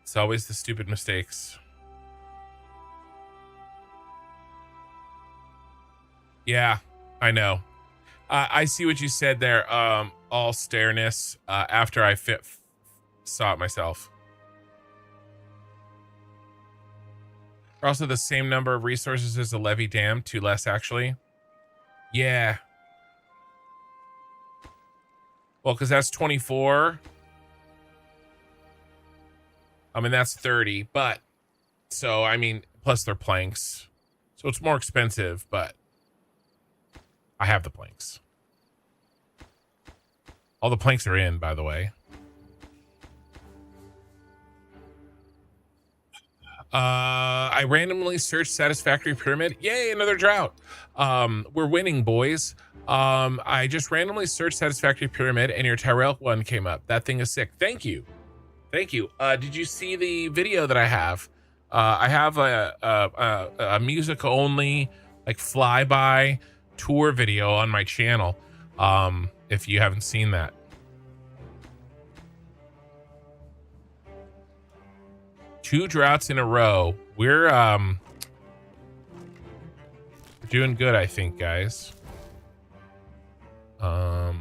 It's always the stupid mistakes. Yeah, I know. I see what you said there. All stareness after I saw it myself. Also the same number of resources as the levee dam, 2 less actually. Yeah. Well, because that's 24. I mean, that's 30, but so, I mean, plus they're planks. So it's more expensive, but I have the planks. All the planks are in, by the way. I randomly searched satisfactory pyramid. Yay, another drought. We're winning, boys. I just randomly searched satisfactory pyramid and your Tyrell one came up. That thing is sick. Thank you. Thank you. Did you see the video that I have? I have a music only, like flyby tour video on my channel. If you haven't seen that. Two droughts in a row. We're Doing good, I think, guys. I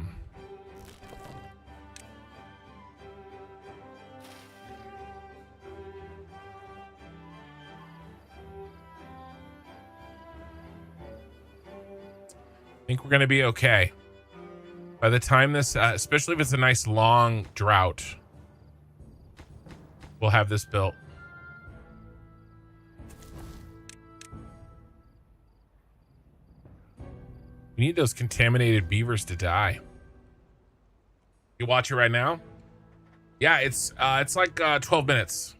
think we're gonna be okay. By the time this, especially if it's a nice long drought, we'll have this built. We need those contaminated beavers to die. You watch it right now? Yeah, it's like 12 minutes.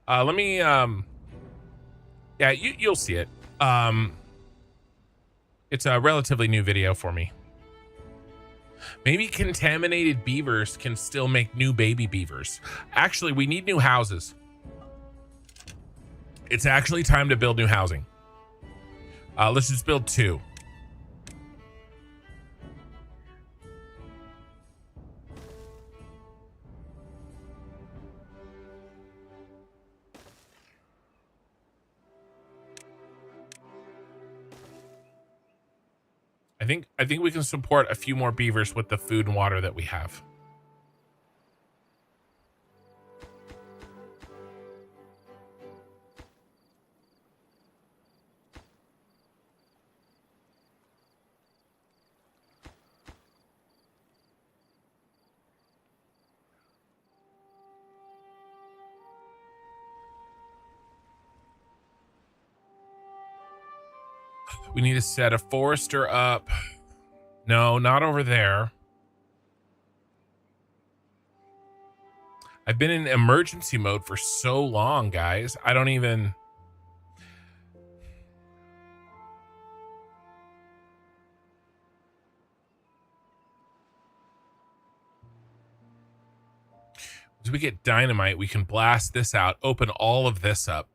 Let me yeah, you'll see it. It's a relatively new video for me. Maybe contaminated beavers can still make new baby beavers. Actually, we need new houses. It's actually time to build new housing. Let's just build 2. I think we can support a few more beavers with the food and water that we have. We need to set a forester up. No, not over there. I've been in emergency mode for so long, guys. I don't even... As we get dynamite, we can blast this out, open all of this up.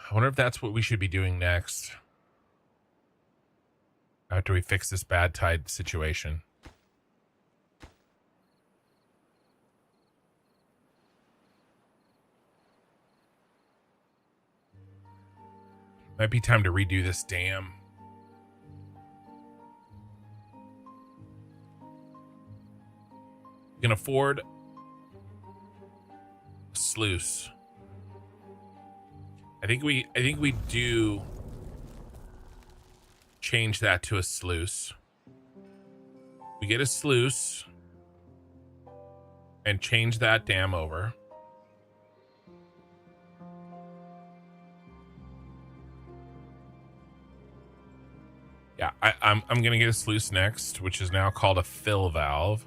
I wonder if that's what we should be doing next. After we fix this bad tide situation. Might be time to redo this dam. We can afford a sluice. I think we do change that to a sluice. We get a sluice and change that dam over. Yeah, I'm gonna get a sluice next, which is now called a fill valve.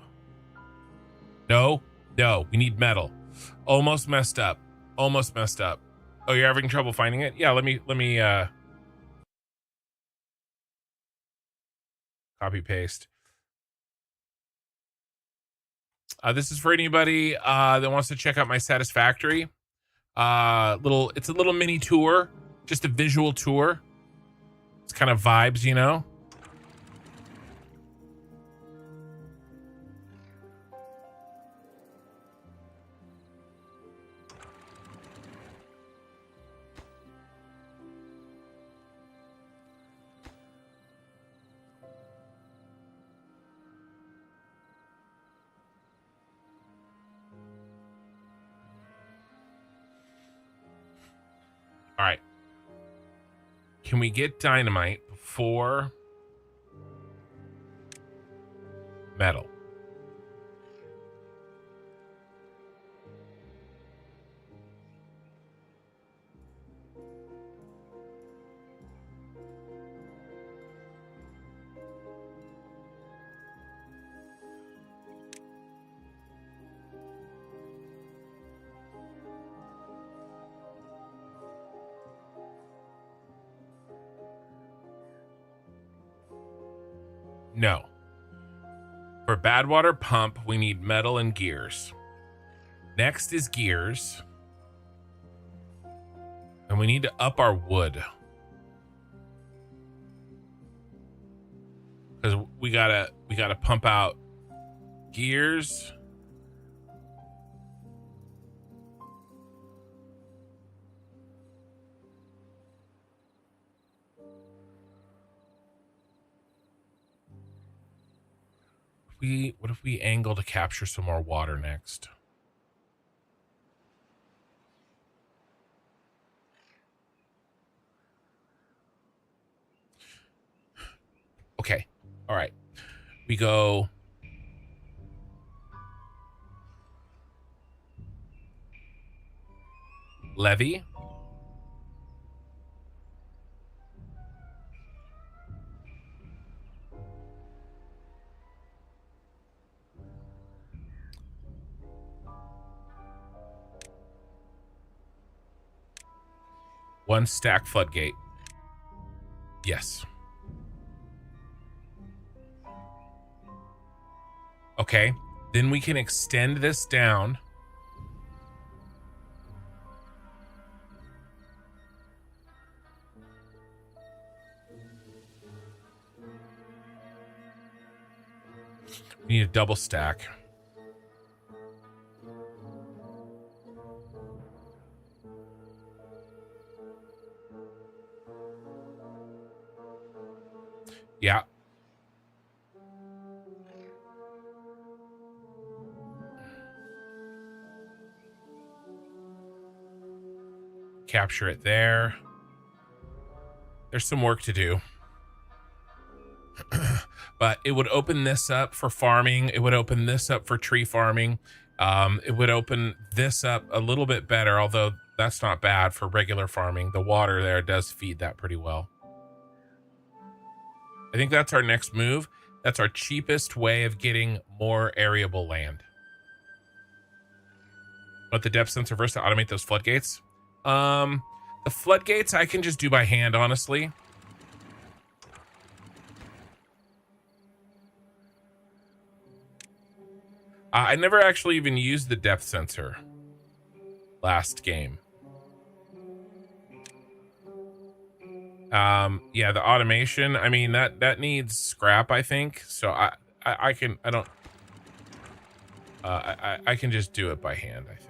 No, we need metal. Almost messed up. Almost messed up. Oh, you're having trouble finding it? Yeah, let me copy paste. This is for anybody that wants to check out my Satisfactory. It's a little mini tour, just a visual tour. It's kind of vibes, you know. All right. Can we get dynamite before metal? No. For bad water pump, we need metal and gears. Next is gears. And we need to up our wood. Because we gotta pump out gears. if we angle to capture some more water next? Okay. All right. We go levee. One stack floodgate. Yes. Okay. Then we can extend this down. We need a double stack. Yeah. Capture it there. There's some work to do. But it would open this up for farming. It would open this up for tree farming. It would open this up a little bit better, although that's not bad for regular farming. The water there does feed that pretty well. I think that's our next move. That's our cheapest way of getting more arable land. But the depth sensor first to automate those floodgates. The floodgates I can just do by hand, honestly. I never actually even used the depth sensor last game. Yeah, the automation, I mean, that needs scrap, I think. So I can just do it by hand, I think.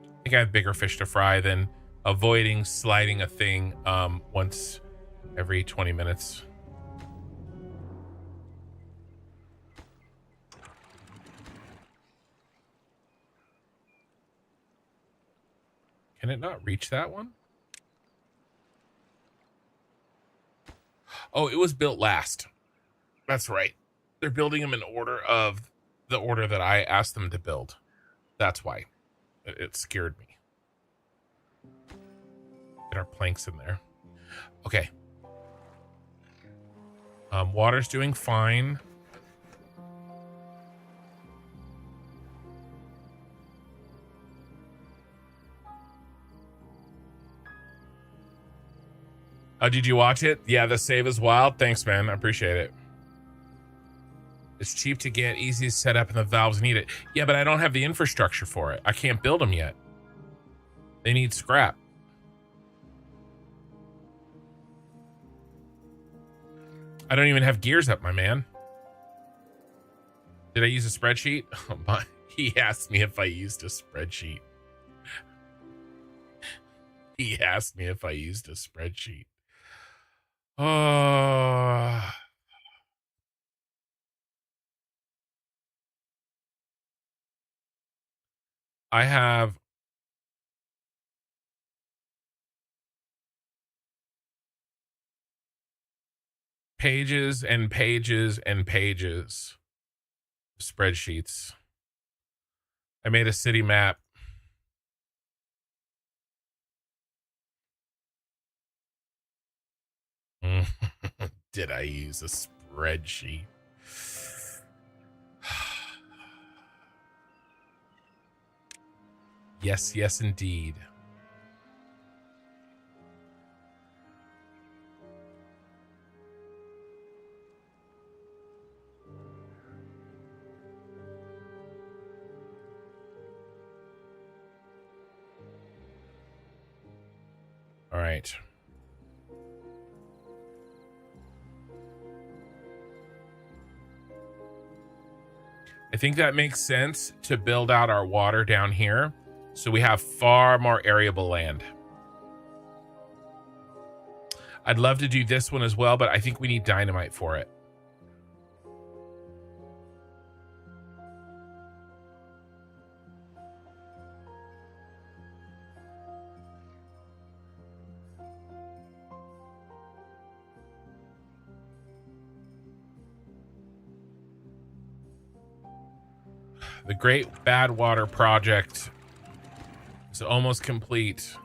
I think I have bigger fish to fry than avoiding sliding a thing once every 20 minutes. Can it not reach that one? Oh, it was built last. That's right. They're building them in order of the order that I asked them to build. That's why. It scared me. Get our planks in there. Okay. Water's doing fine. Did you watch it? Yeah, the save is wild. Thanks, man. I appreciate it. It's cheap to get, easy to set up, and the valves need it. Yeah, but I don't have the infrastructure for it. I can't build them yet. They need scrap. I don't even have gears up, my man. Did I use a spreadsheet? Oh my. He asked me if I used a spreadsheet. He asked me if I used a spreadsheet. Oh. I have pages and pages and pages of spreadsheets. I made a city map. Did I use a spreadsheet? Yes, yes, indeed. All right. I think that makes sense to build out our water down here, so we have far more arable land. I'd love to do this one as well, but I think we need dynamite for it. The Great Badwater project is almost complete.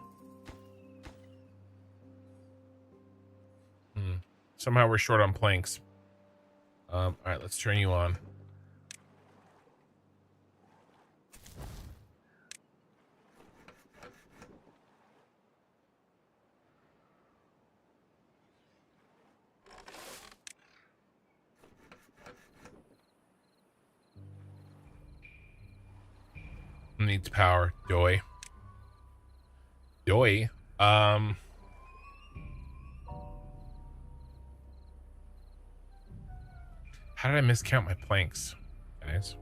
Somehow we're short on planks. All right, let's turn you on. Needs power. Doy. How did I miscount my planks, guys?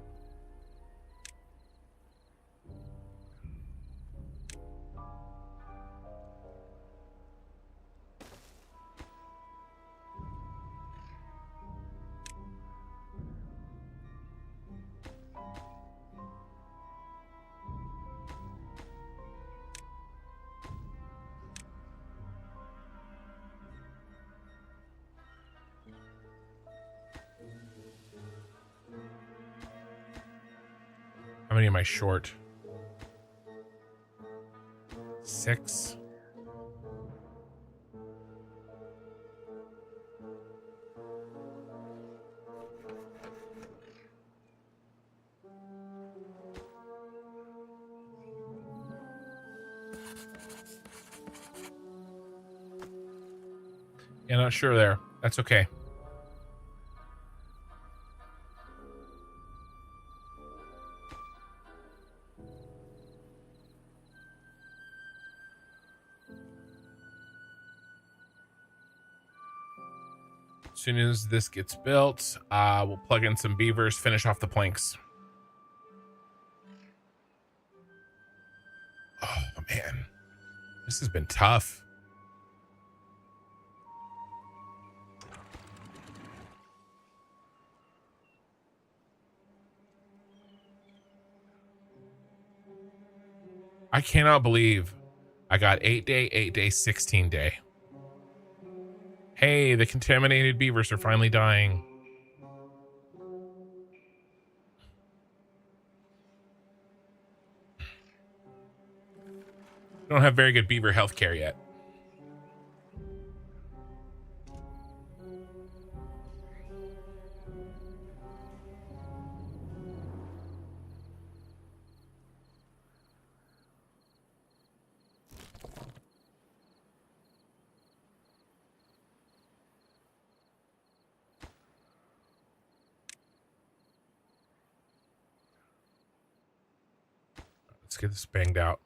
How many am I short? 6. Yeah, not sure there. That's okay. As soon as this gets built, we'll plug in some beavers, finish off the planks. Oh, man. This has been tough. I cannot believe I got 8-day, 16-day. Hey, the contaminated beavers are finally dying. Don't have very good beaver healthcare yet. Let's get this banged out.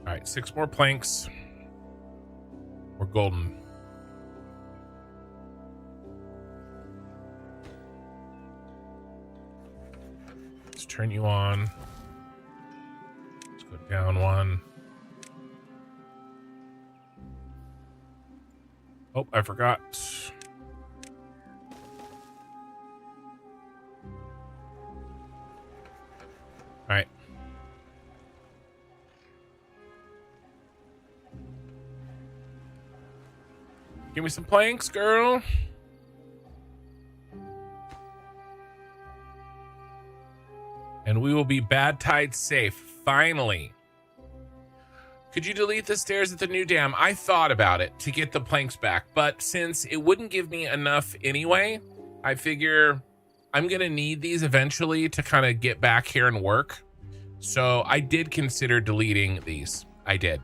All right, 6 more planks. We're golden. Let's turn you on. Let's go down 1. Oh, I forgot. All right. Give me some planks, girl. And we will be bad tide safe, finally. Could you delete the stairs at the new dam? I thought about it to get the planks back, but since it wouldn't give me enough anyway, I figure I'm going to need these eventually to kind of get back here and work. So I did consider deleting these. I did.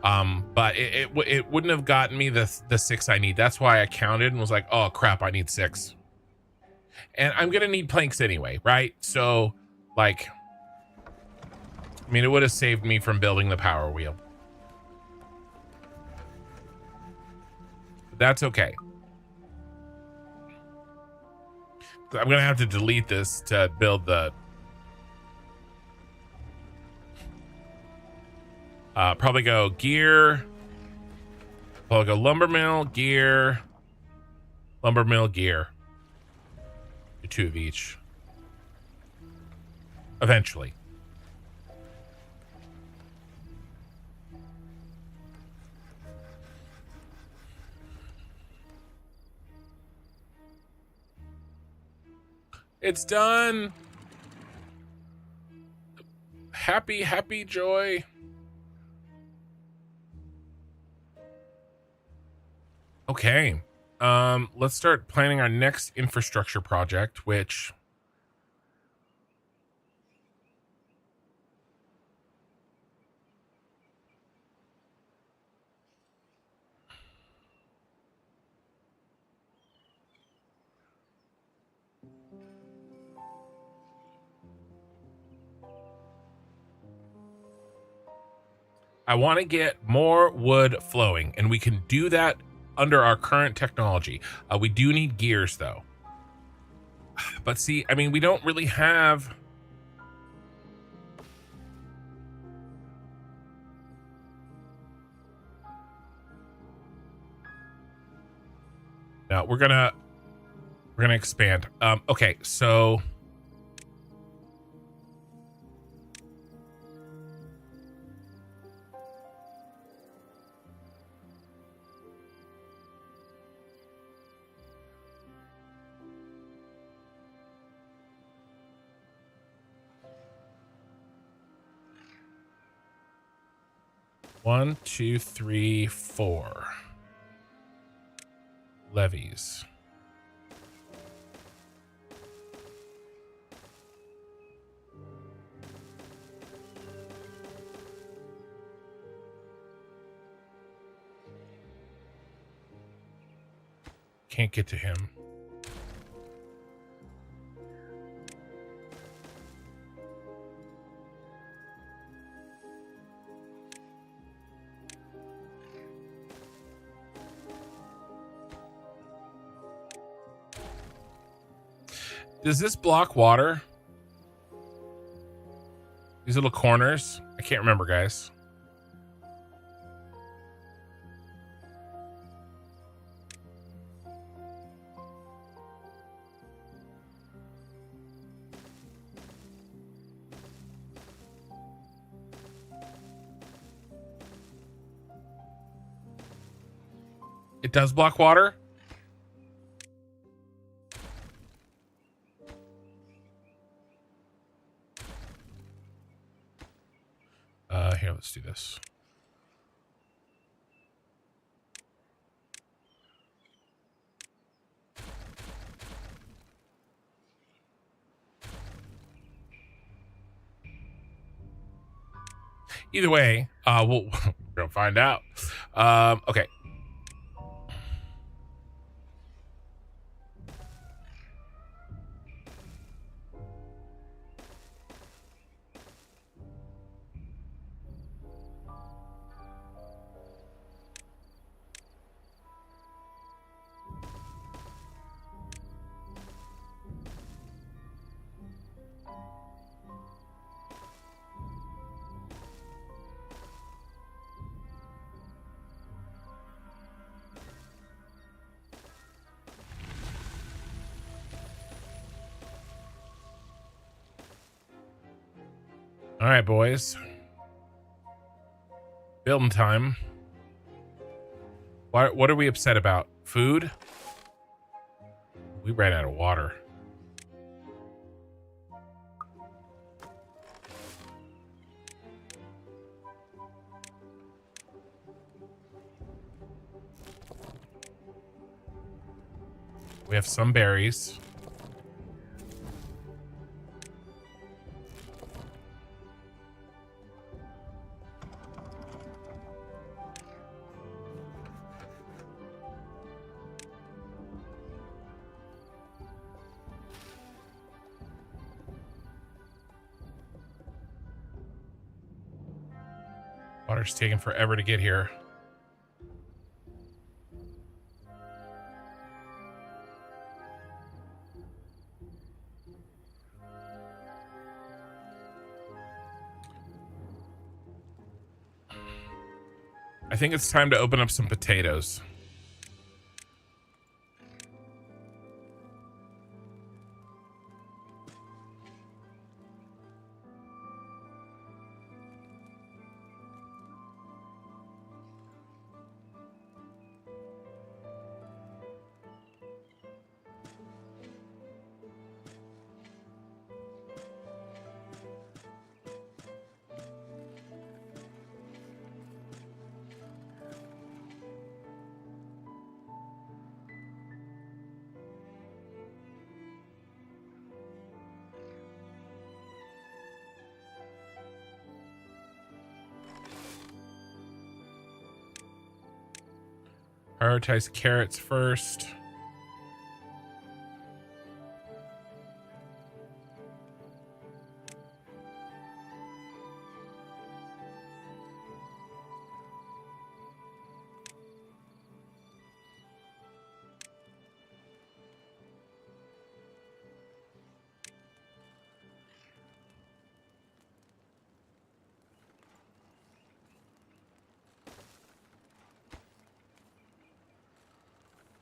But it wouldn't have gotten me the 6 I need. That's why I counted and was like, oh crap, I need 6. And I'm gonna need planks anyway, right? So, like, I mean, it would have saved me from building the power wheel. But that's okay. I'm gonna have to delete this to build the probably go gear. Probably go lumber mill, gear, lumber mill, gear. Do 2 of each. Eventually. It's done. Happy, happy joy. Okay. Let's start planning our next infrastructure project, which I want to get more wood flowing, and we can do that under our current technology. We do need gears, though. But see, I mean, we don't really have... No, we're gonna expand. Okay, so... One, two, three, four. Levies. Can't get to him. Does this block water? These little corners? I can't remember, guys. It does block water? Here, let's do this. Either way, we're gonna find out. Okay. All right, boys. Building time. What are we upset about? Food? We ran out of water. We have some berries. Water's taking forever to get here. I think it's time to open up some potatoes. Prioritize carrots first.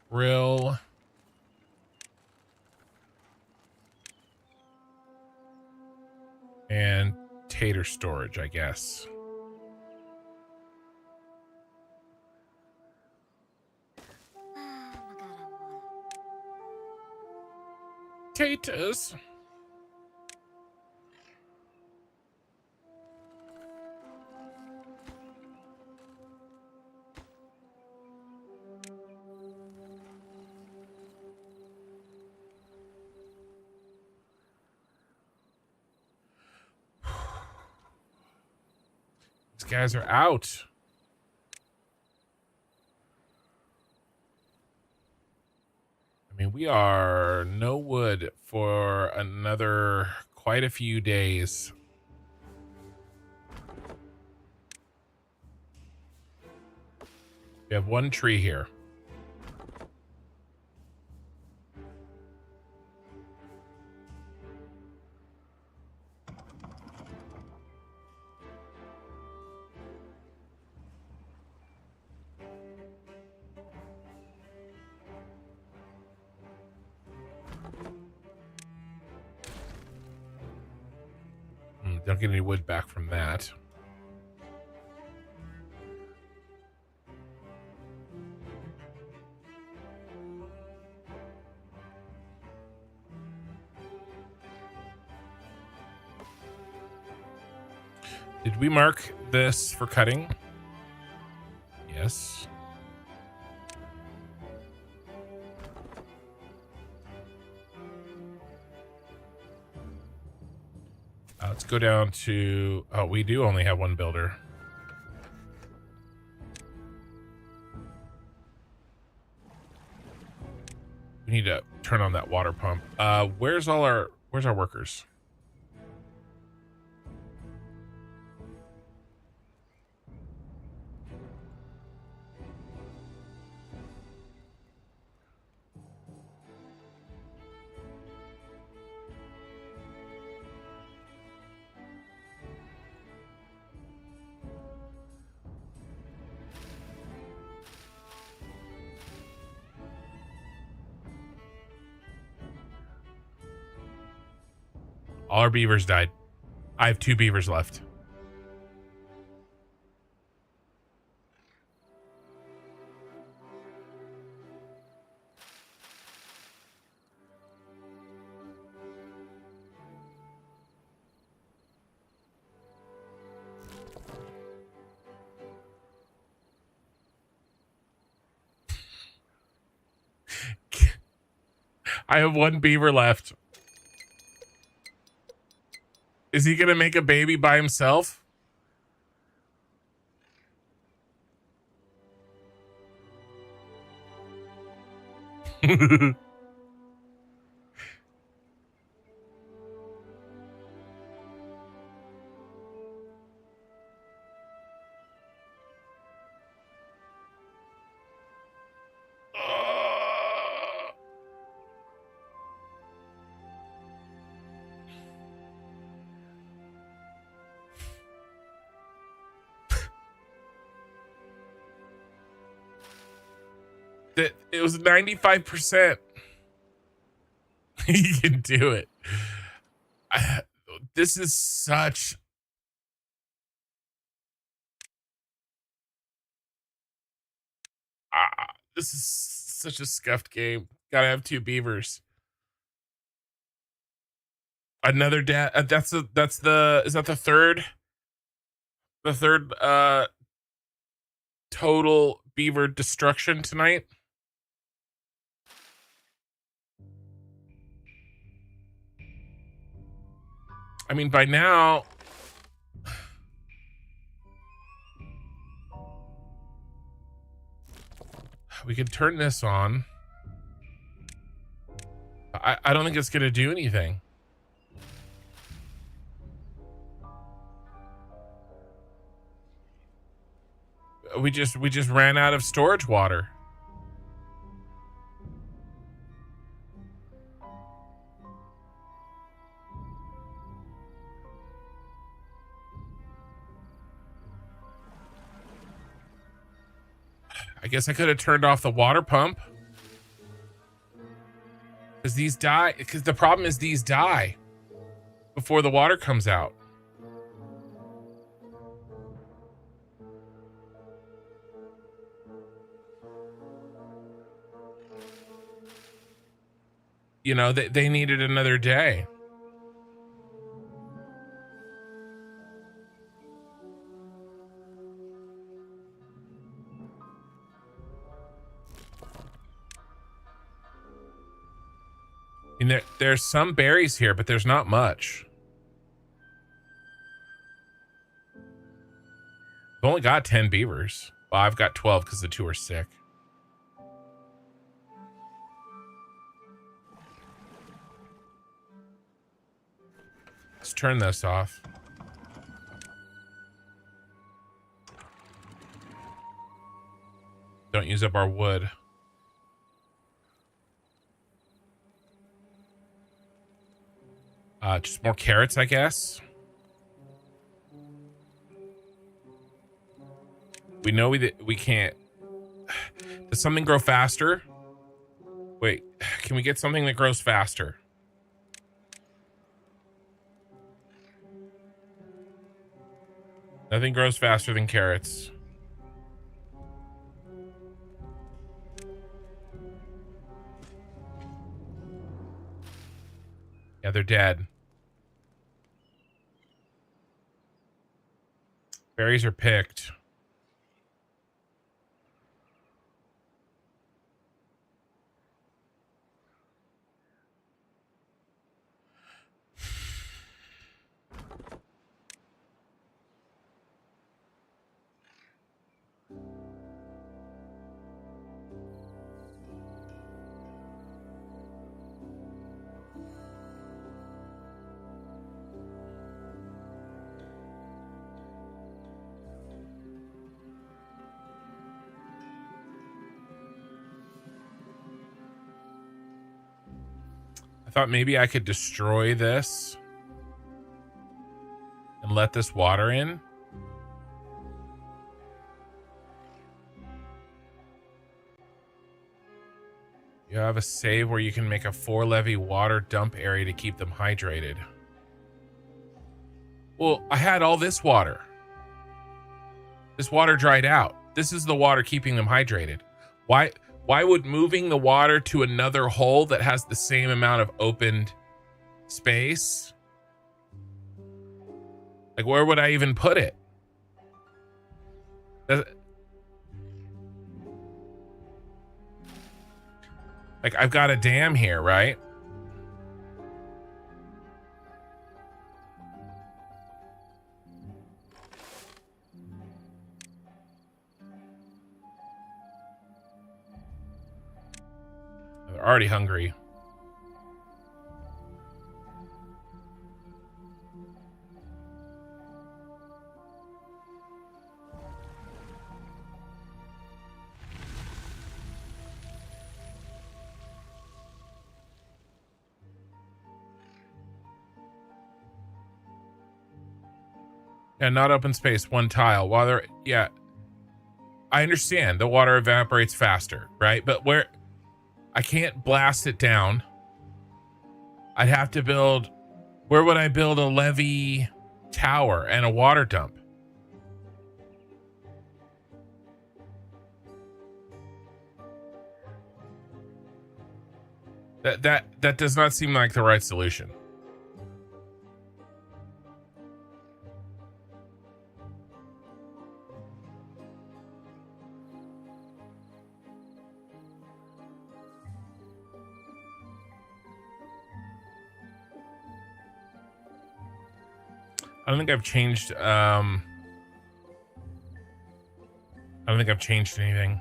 Grill. And tater storage, I guess. Taters. These guys are out. I mean, we are no wood for another quite a few days. We have one tree here. Don't get any wood back from that. Did we mark this for cutting? Yes. Let's go down to... Oh, we do only have one builder. We need to turn on that water pump. Where's our workers? All our beavers died. I have 2 beavers left. I have 1 beaver left. Is he going to make a baby by himself? It was 95%. He can do it. This is such... this is such a scuffed game. Gotta have 2 beavers. Another dad. Is that the third? The third total beaver destruction tonight? I mean, by now... We could turn this on. I don't think it's going to do anything. We just ran out of storage water. I guess I could have turned off the water pump. Because these die. Because the problem is these die before the water comes out. You know, they needed another day. And there's some berries here, but there's not much. I've only got 10 beavers. Well, I've got 12 because the 2 are sick. Let's turn this off. Don't use up our wood. Just more carrots, I guess. We know we can't. Does something grow faster? Wait, can we get something that grows faster? Nothing grows faster than carrots. Yeah, they're dead. Berries are picked. I thought maybe I could destroy this and let this water in. You have a save where you can make a 4 levee water dump area to keep them hydrated. Well, I had all this water. This water dried out. This is the water keeping them hydrated. Why would moving the water to another hole that has the same amount of opened space? Like, where would I even put it? Like, I've got a dam here, right? They're already hungry. Yeah, not open space, 1 tile. While they're, yeah, I understand the water evaporates faster, right? But where I can't blast it down. I'd have to build, where would I build a levee tower and a water dump? That does not seem like the right solution. I don't think I've changed. I don't think I've changed anything.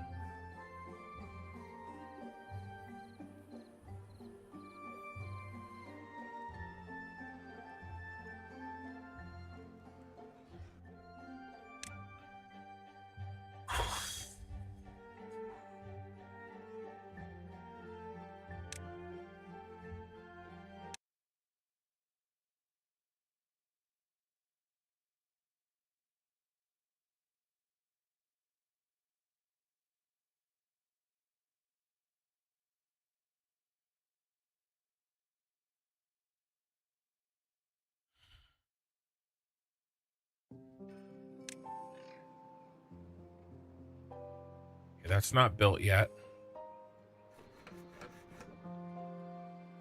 Okay, that's not built yet.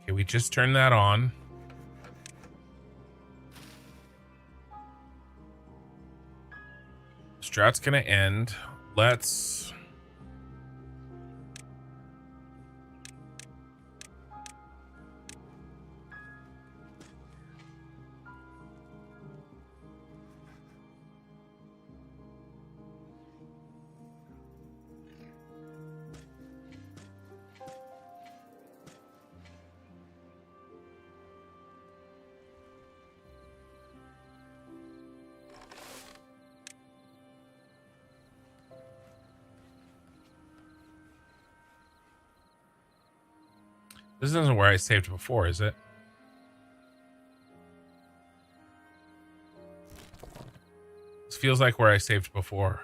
Okay, we just turned that on. This drought's gonna end. Let's... This isn't where I saved before, is it? This feels like where I saved before.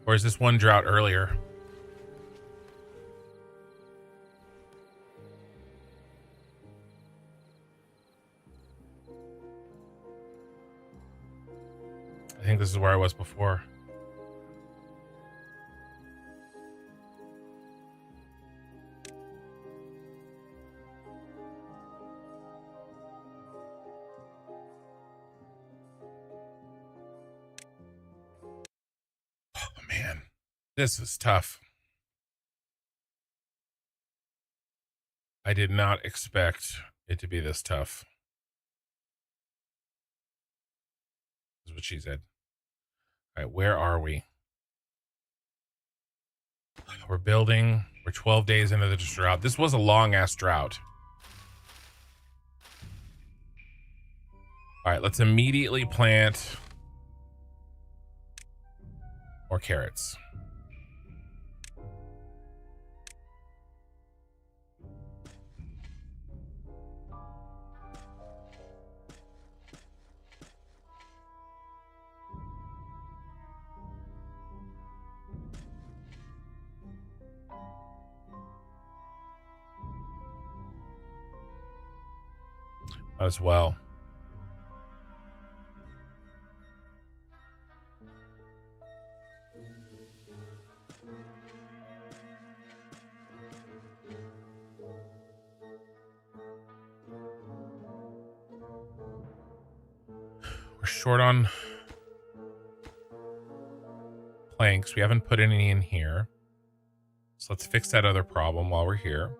Or is this one drought earlier? I think this is where I was before. Oh, man. This is tough. I did not expect it to be this tough. Is what she said. All right, where are we? We're building. We're 12 days into the drought. This was a long-ass drought. All right, let's immediately plant more carrots. As well. We're short on planks. We haven't put any in here. So let's fix that other problem while we're here.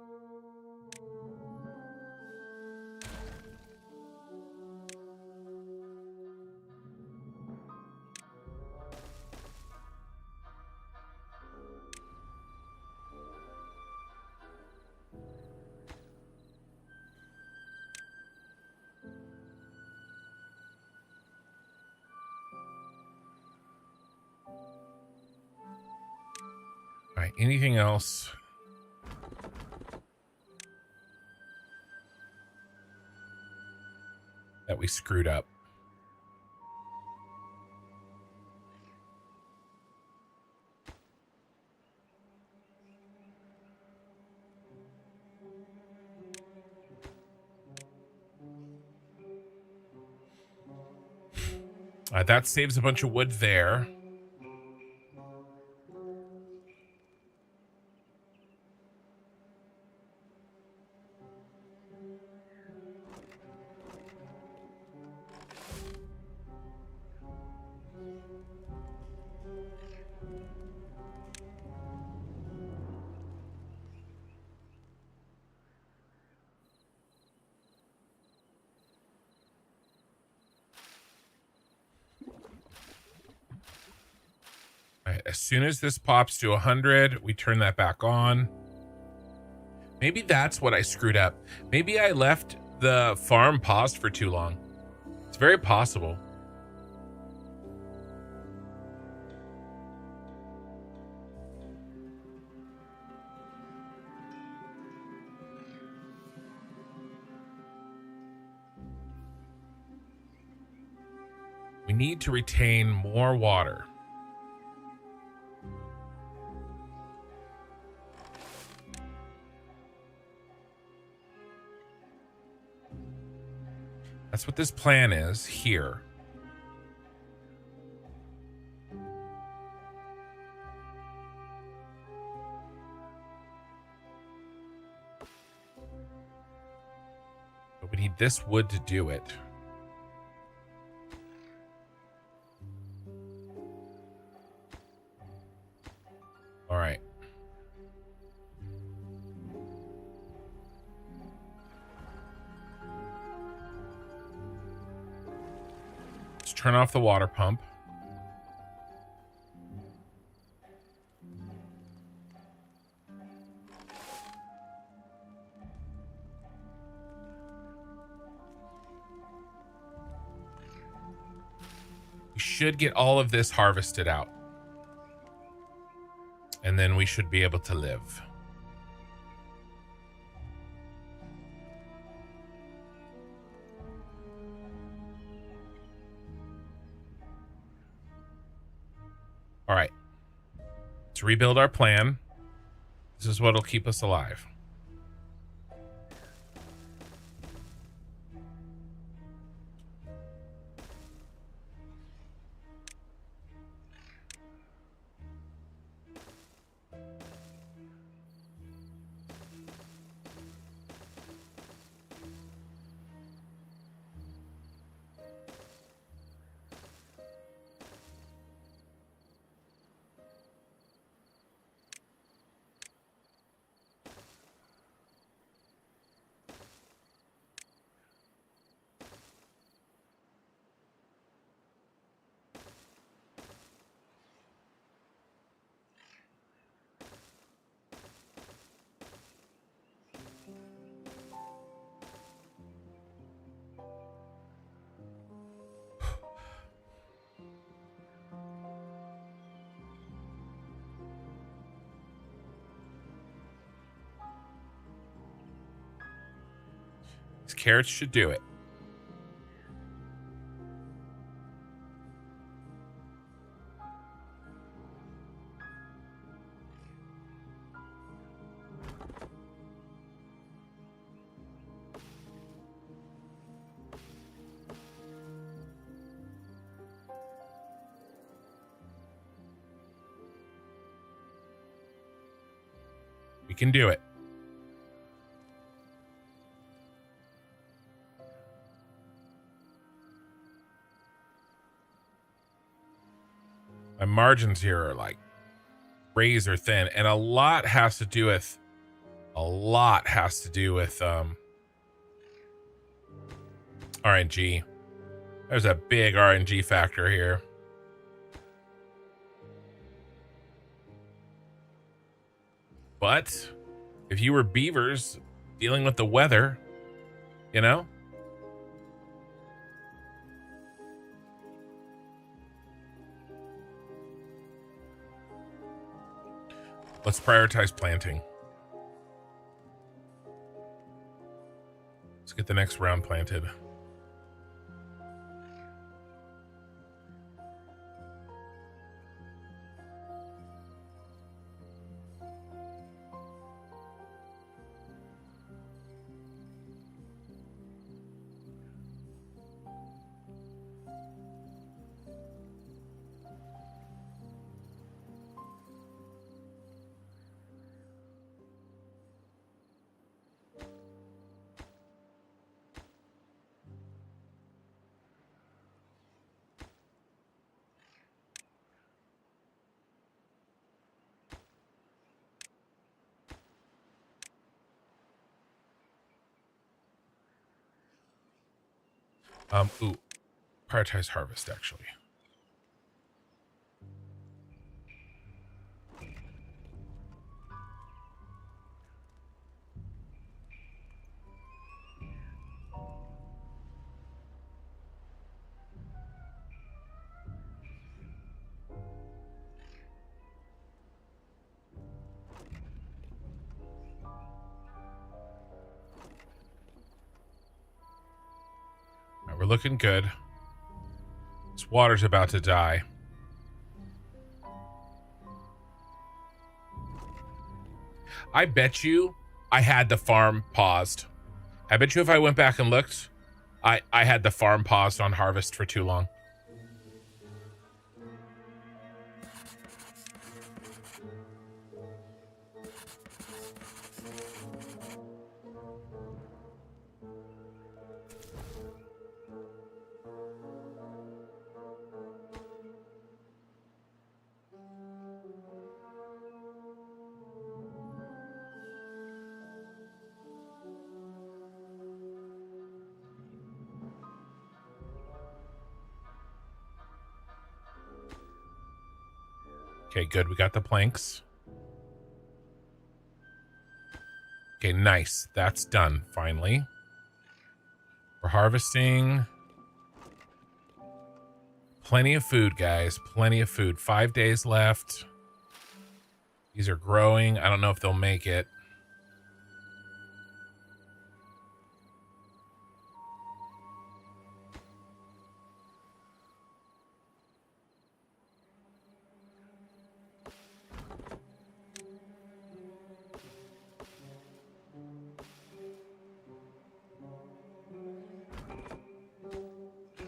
All right, anything else? That we screwed up. That saves a bunch of wood there. Right, as soon as this pops to 100, we turn that back on. Maybe that's what I screwed up. Maybe I left the farm paused for too long. It's very possible. We need to retain more water. That's what this plan is here. But we need this wood to do it. All right. Let's turn off the water pump. We should get all of this harvested out. And then we should be able to live. All right. Let's rebuild our plan. This is what'll keep us alive. These carrots should do it. We can do it. My margins here are like razor thin, and a lot has to do with RNG. There's a big RNG factor here. But if you were beavers dealing with the weather, you know, let's prioritize planting. Let's get the next round planted. Prioritize harvest, actually. All right, we're looking good. This water's about to die. I bet you I had the farm paused. I bet you if I went back and looked, I had the farm paused on harvest for too long. Okay, good. We got the planks. Okay, nice. That's done, finally. We're harvesting. Plenty of food, guys. Plenty of food. 5 days left. These are growing. I don't know if they'll make it.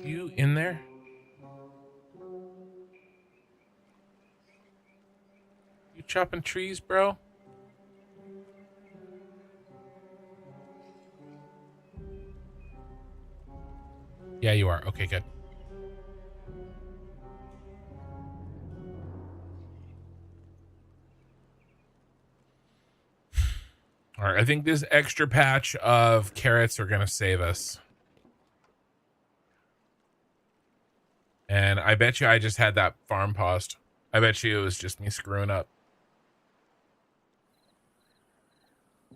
You in there? You chopping trees, bro? Yeah, you are. Okay, good. All right, I think this extra patch of carrots are going to save us. And I bet you I just had that farm paused. I bet you it was just me screwing up.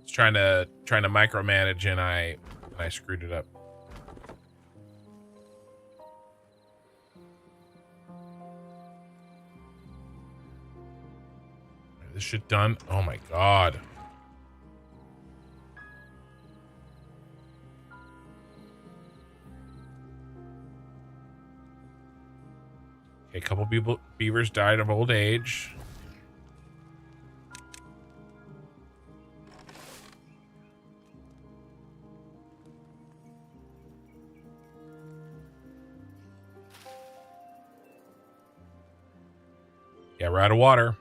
It's trying to micromanage and I screwed it up. This shit done. Oh my god. Okay, a couple beavers died of old age. Yeah, we're out of water.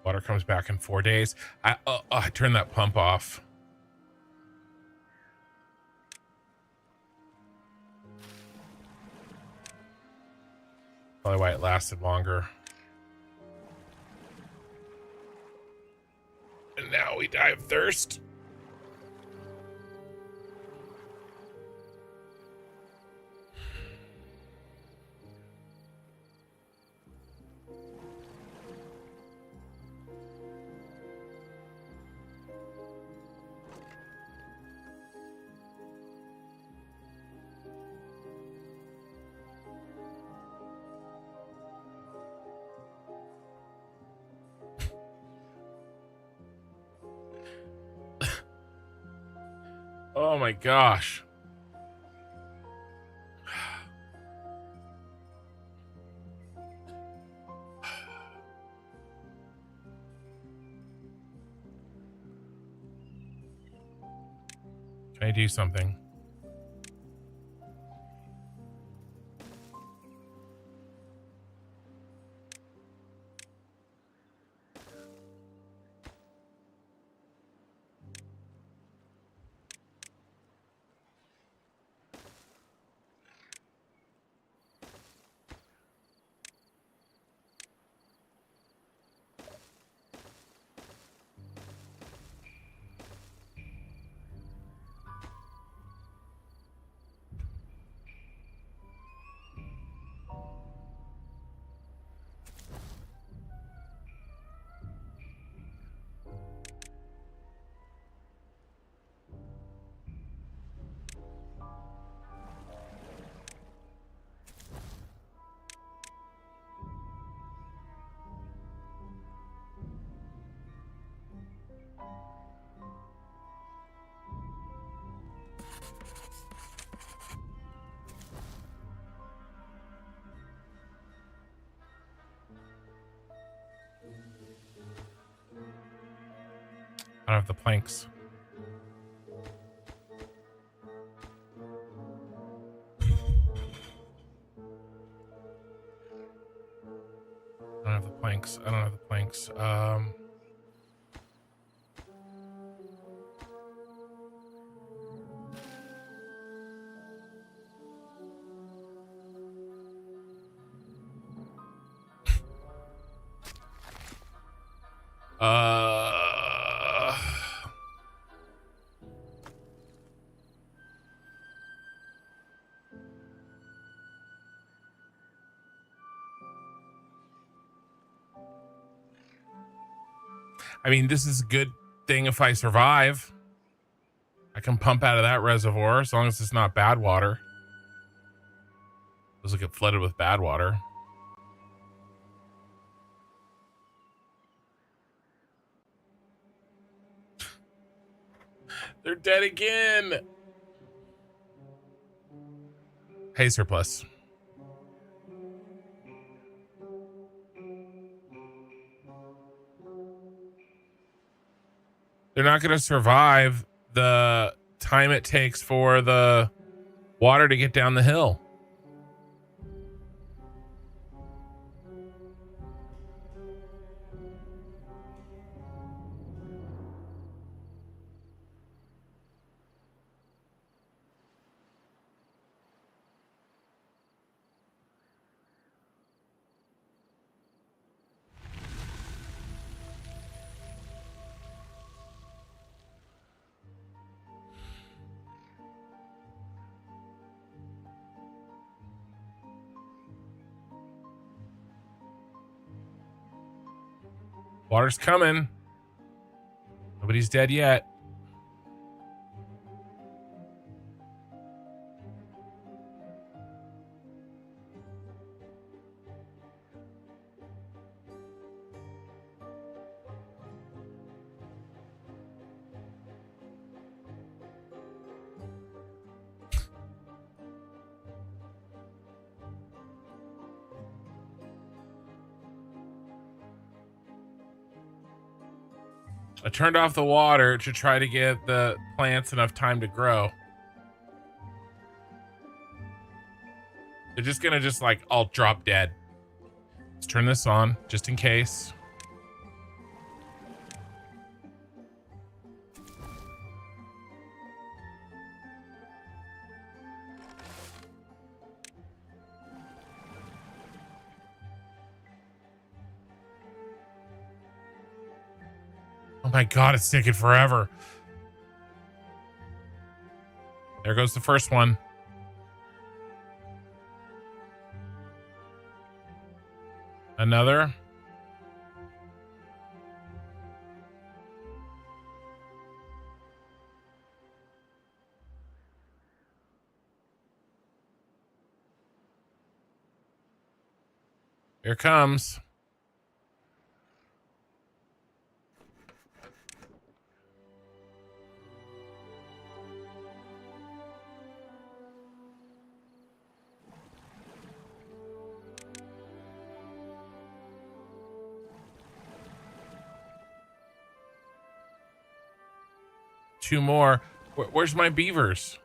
Water comes back in 4 days. I turned that pump off. Probably why it lasted longer. And now we die of thirst. Oh my gosh. Can I do something? I don't have the planks. I don't have the planks. I don't have the planks. Uh, I mean, this is a good thing if I survive. I can pump out of that reservoir as long as it's not bad water. Doesn't get flooded with bad water. They're dead again. Hey, surplus. They're not going to survive the time it takes for the water to get down the hill. Water's coming. Nobody's dead yet. I turned off the water to try to give the plants enough time to grow. They're just gonna like all drop dead. Let's turn this on just in case. Oh my God, it's taking forever. There goes the first one. Another. Here comes. Two more. Where's my beavers?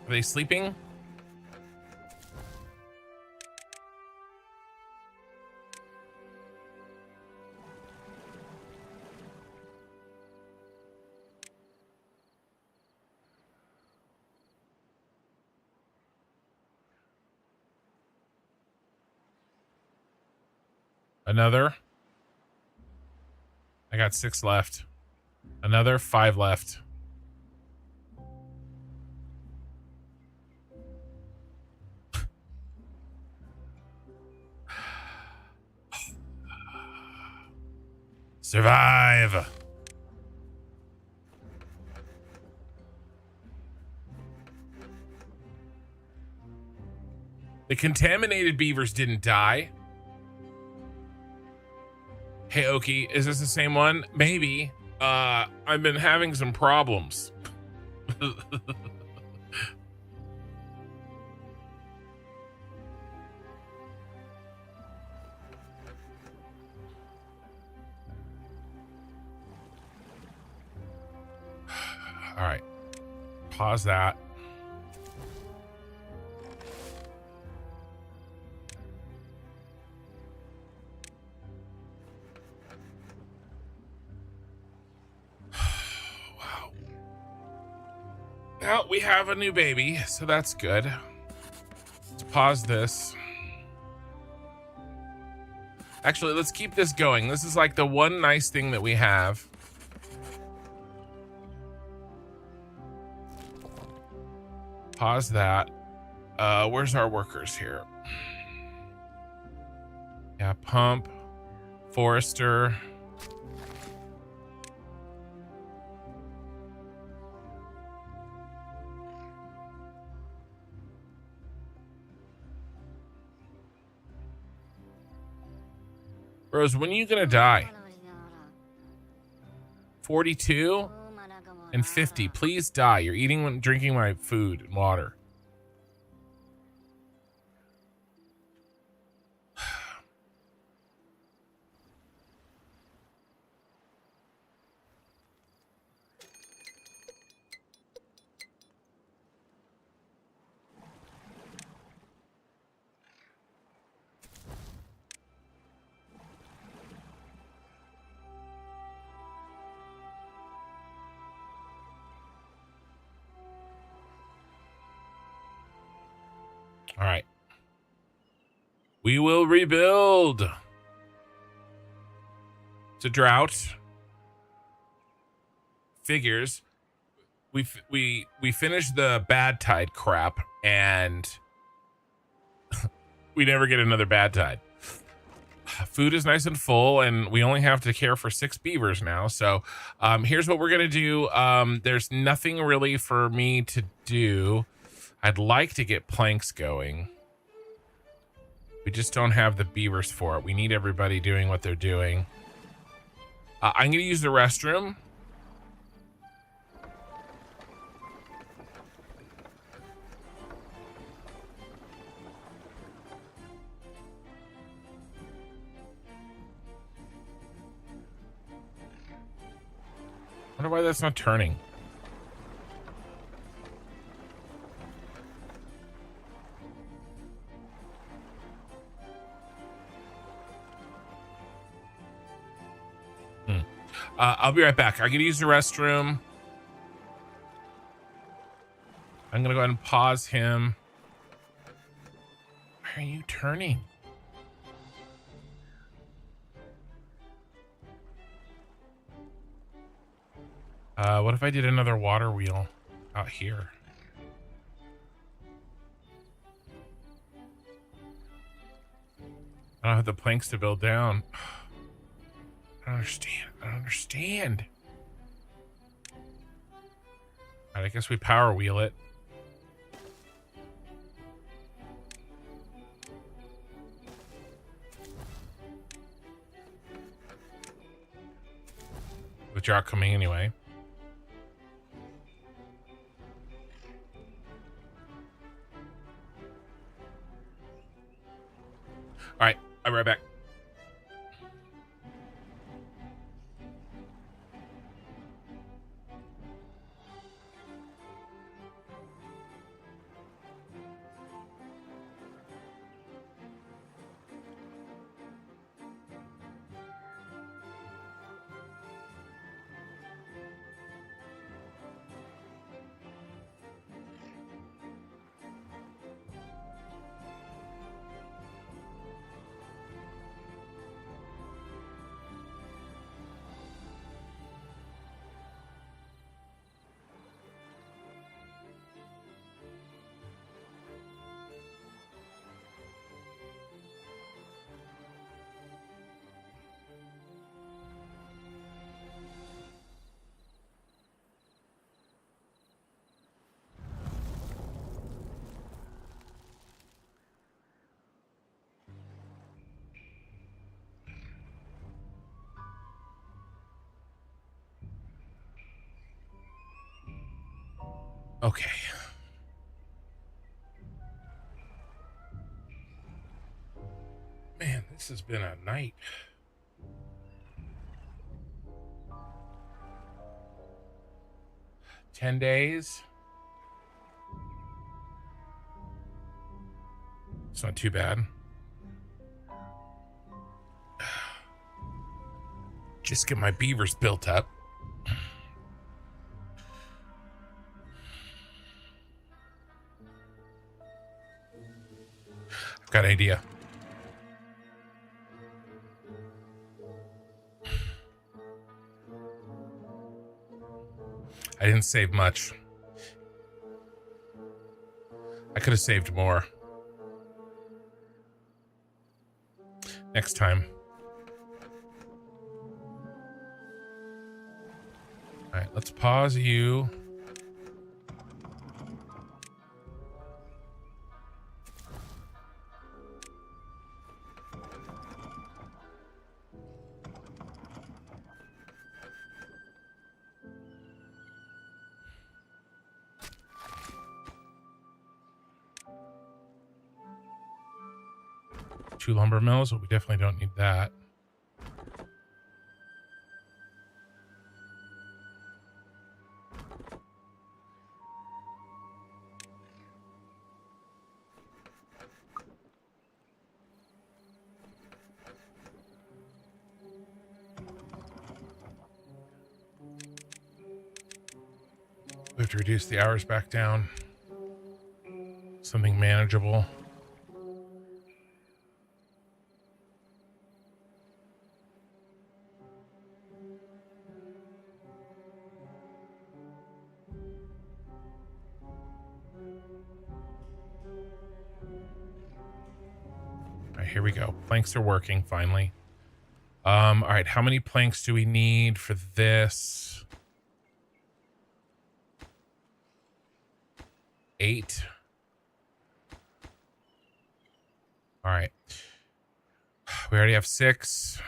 Are they sleeping? Another. I got 6 left. Another 5 left. Survive. The contaminated beavers didn't die. Hey, Oki, is this the same one? Maybe. I've been having some problems. All right. Pause that. Well, we have a new baby, so that's good. Let's pause this. Actually, let's keep this going. This is like the one nice thing that we have. Pause that. Where's our workers here? Yeah, pump, forester. Rose, when are you gonna die? 42 and 50. Please die. You're eating and drinking my food and water. All right. We will rebuild. It's a drought. Figures. We finished the bad tide crap, and we never get another bad tide. Food is nice and full, and we only have to care for 6 beavers now. So here's what we're gonna do. There's nothing really for me to do. I'd like to get planks going. We just don't have the beavers for it. We need everybody doing what they're doing. I'm gonna use the restroom. I wonder why that's not turning. I'll be right back. I'm gonna use the restroom. I'm gonna go ahead and pause him. Why are you turning? What if I did another water wheel out here? I don't have the planks to build down. I don't understand. I don't understand. All right, I guess we power wheel it. With Jock coming anyway. All right, I'll be right back. Okay. Man, this has been a night. $10 days. It's not too bad. Just get my beavers built up. I've got an idea. I didn't save much. I could have saved more. next time. All right, let's pause you. Two lumber mills, but we definitely don't need that. We have to reduce the hours back down. Something manageable. All right, here we go. Planks are working finally. All right, how many planks do we need for this? 8. All right. We already have 6.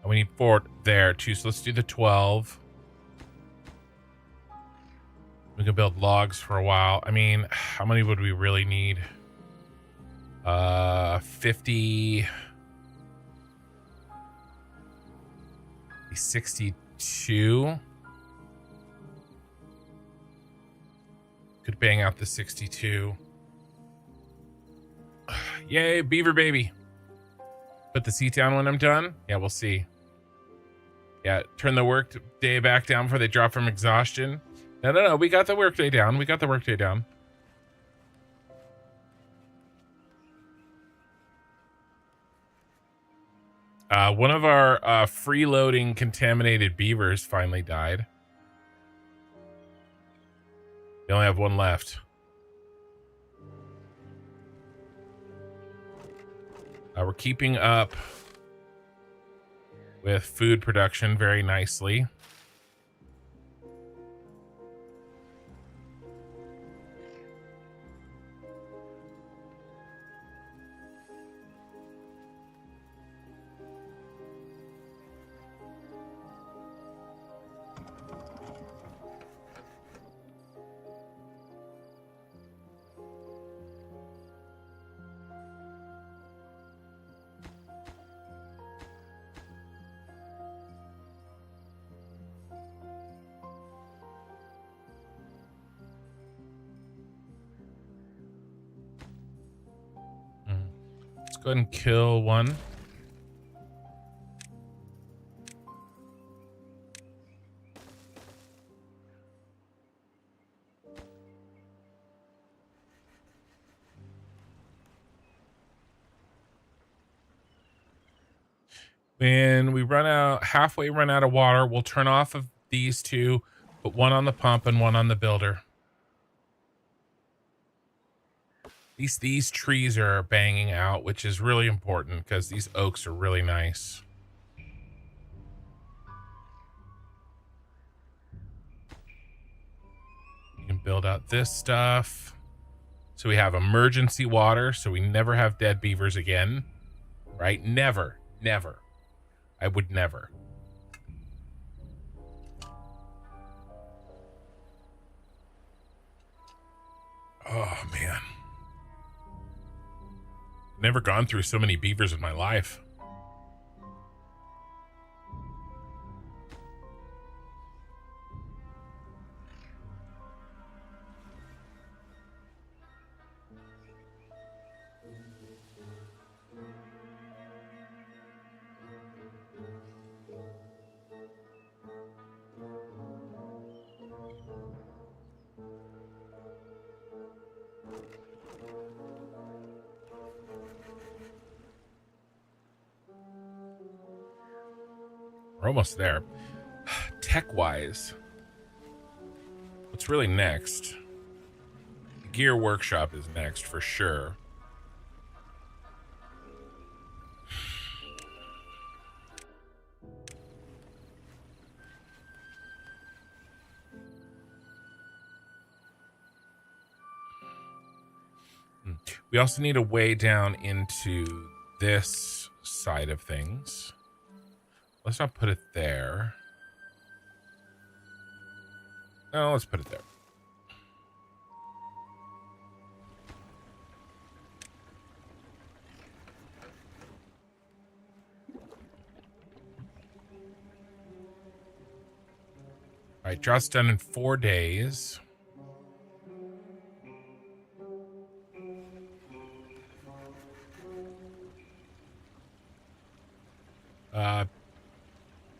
And we need 4 there too, so let's do the 12. We can build logs for a while. I mean, how many would we really need? 50... 62. Could bang out the 62. Yay, Beaver baby. Put the seat down when I'm done. Yeah, we'll see. Yeah, turn the work day back down before they drop from exhaustion. No. We got the work day down. One of our freeloading contaminated beavers finally died. We only have one left. We're keeping up with food production very nicely. Let's go ahead and kill one. When we halfway run out of water, we'll turn off of these two, put one on the pump and one on the builder. These trees are banging out, which is really important because these oaks are really nice. You can build out this stuff. So we have emergency water, so we never have dead beavers again. Right? Never. I would never. Oh, man. Never gone through so many beavers in my life. We're almost there. Tech-wise, what's really next? The gear workshop is next for sure. We also need a way down into this side of things. Let's not put it there. No, let's put it there. All right, droughts done in 4 days.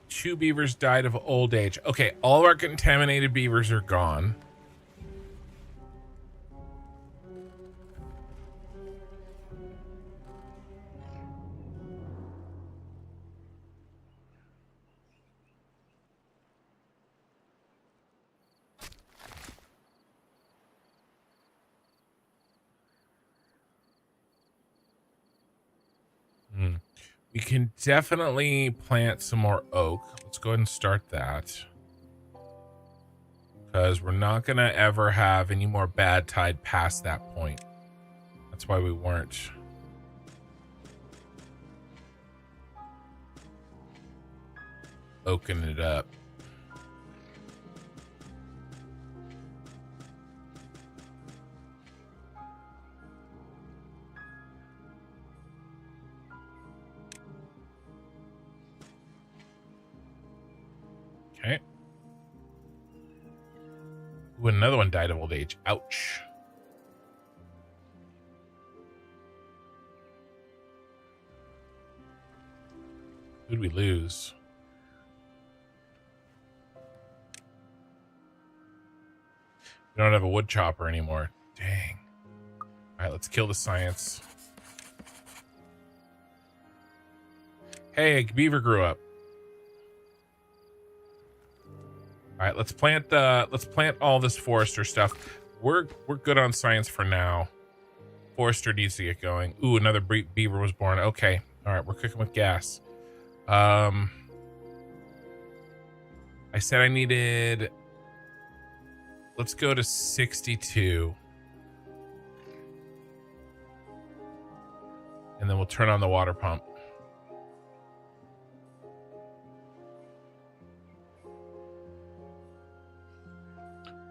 Two beavers died of old age. Okay, all of our contaminated beavers are gone. We can definitely plant some more oak. Let's go ahead and start that. Because we're not going to ever have any more bad tide past that point. That's why we weren't. Oaking it up. Okay. Ooh, another one died of old age. Ouch. Who'd we lose? We don't have a wood chopper anymore. Dang. All right, let's kill the science. Hey, a beaver grew up. All right, let's plant all this forester stuff. We're good on science for now. Forester needs to get going. Ooh, another beaver was born. Okay. All right, we're cooking with gas. I said I needed, let's go to 62. And then we'll turn on the water pump.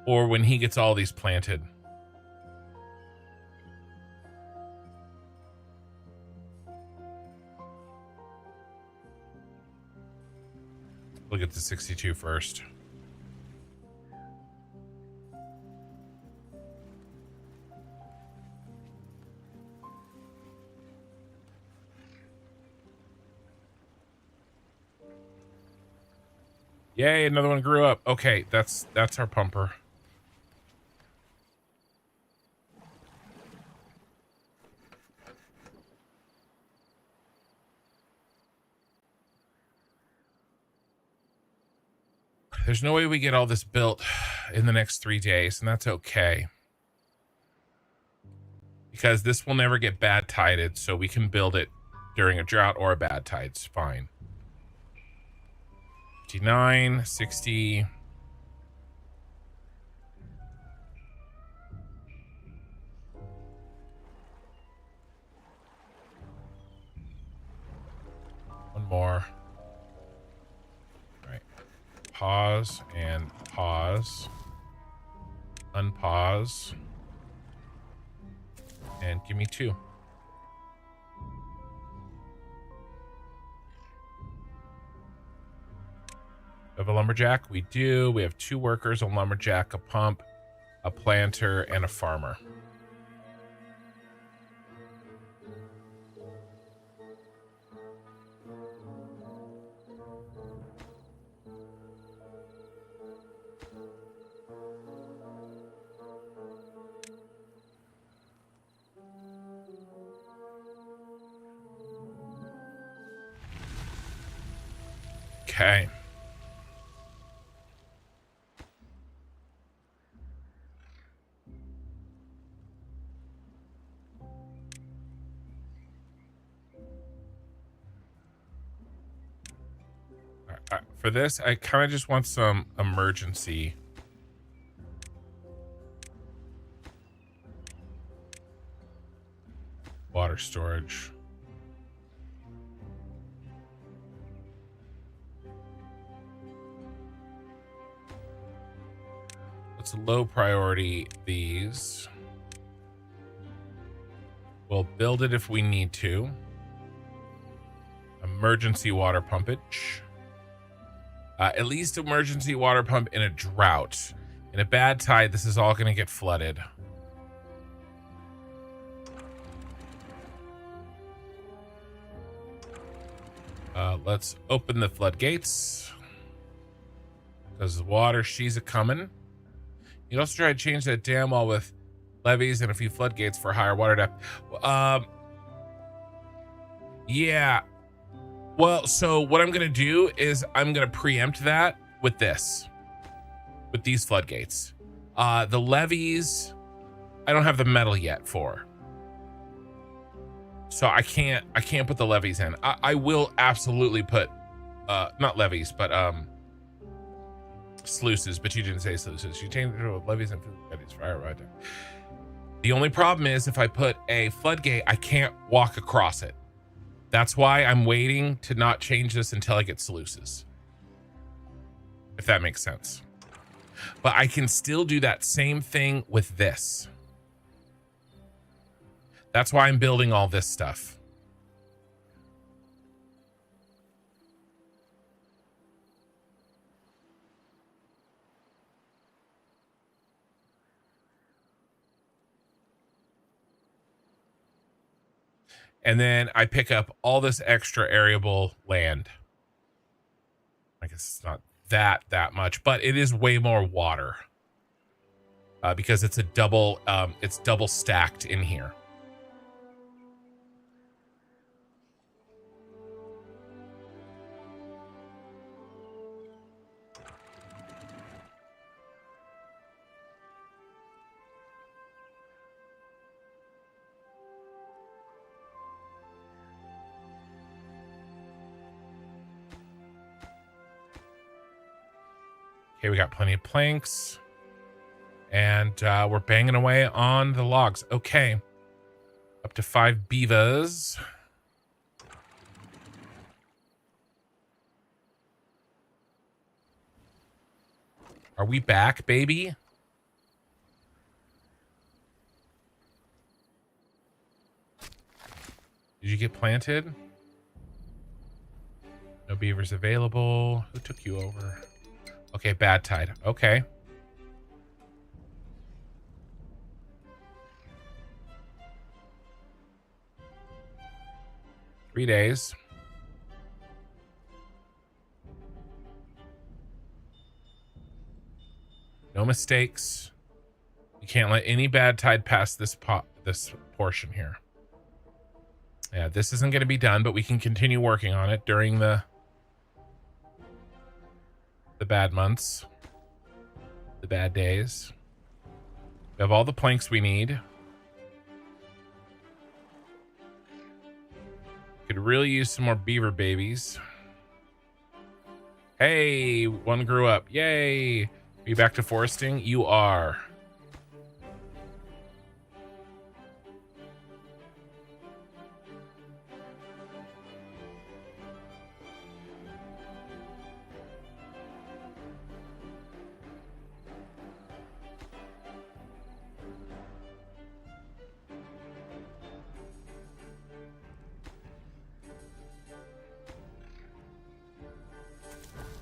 Or when he gets all these planted. We'll get to 62 first. Yay, another one grew up. Okay, that's our pumper. There's no way we get all this built in the next 3 days, and that's okay. Because this will never get bad tided, so we can build it during a drought or a bad tide. It's fine. 59, 60. One more. All right. Pause and pause. Unpause. And give me 2. Have a lumberjack? We do. We have 2 workers, a lumberjack, a pump, a planter, and a farmer. Okay. For this, I kind of just want some emergency water storage. Let's low priority these. We'll build it if we need to. Emergency water pumpage. At least emergency water pump in a drought. In a bad tide, this is all going to get flooded. Let's open the floodgates. Because the water, she's a-coming. You also try to change that dam wall with levees and a few floodgates for higher water depth. Yeah. Well, so what I'm going to do is I'm going to preempt that with this. With these floodgates. The levees, I don't have the metal yet for. So I can't put the levees in. I will absolutely put, not levees, but sluices, but you didn't say sluices. You changed it to levees and levees for higher water depth. The only problem is if I put a floodgate, I can't walk across it. That's why I'm waiting to not change this until I get sluices. If that makes sense. But I can still do that same thing with this. That's why I'm building all this stuff. And then I pick up all this extra arable land. I guess it's not that much, but it is way more water. Because it's a double, it's double stacked in here. Okay, we got plenty of planks. And we're banging away on the logs. Okay. Up to 5 beavers. Are we back, baby? Did you get planted? No beavers available. Who took you over? Okay, bad tide. Okay. Three days. No mistakes. You can't let any bad tide pass this portion here. Yeah, this isn't going to be done, but we can continue working on it during the bad months, the bad days. We have all the planks we need. Could really use some more beaver babies. Hey, one grew up. Yay. Are you back to foresting? You are.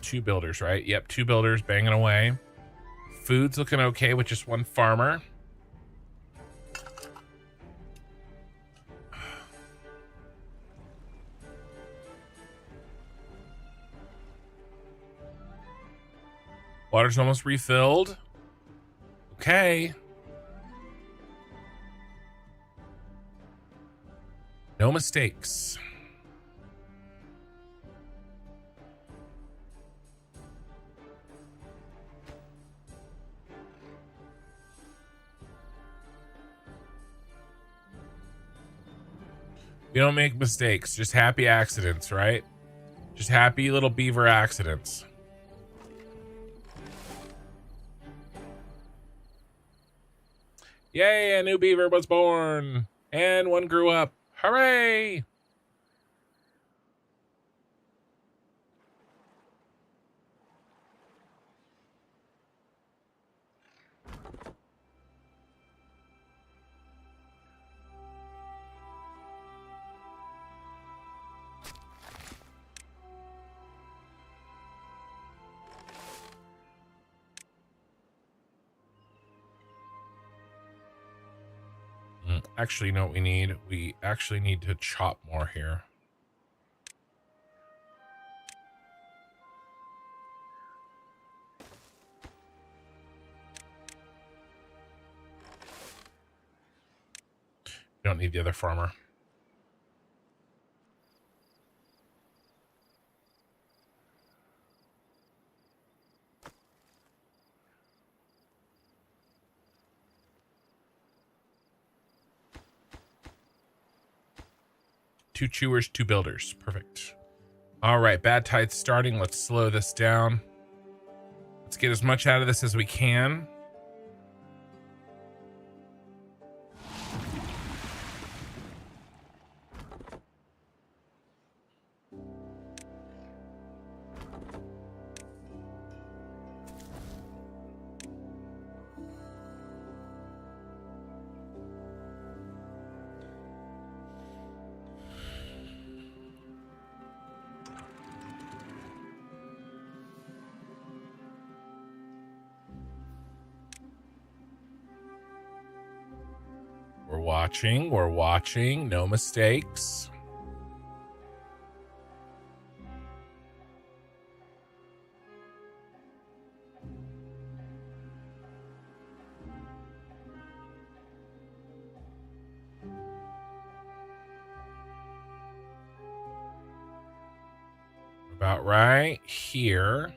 Two builders, right? Yep, 2 builders banging away. Food's looking okay with just 1 farmer. Water's almost refilled. Okay. No mistakes. We don't make mistakes, just happy accidents, right? Just happy little beaver accidents. Yay, a new beaver was born. And one grew up. Hooray! Actually, you know what we need? We actually need to chop more here. Don't need the other farmer. Two chewers, two builders. Perfect. All right, bad tide's starting. Let's slow this down. Let's get as much out of this as we can. We're watching, no mistakes. About right here.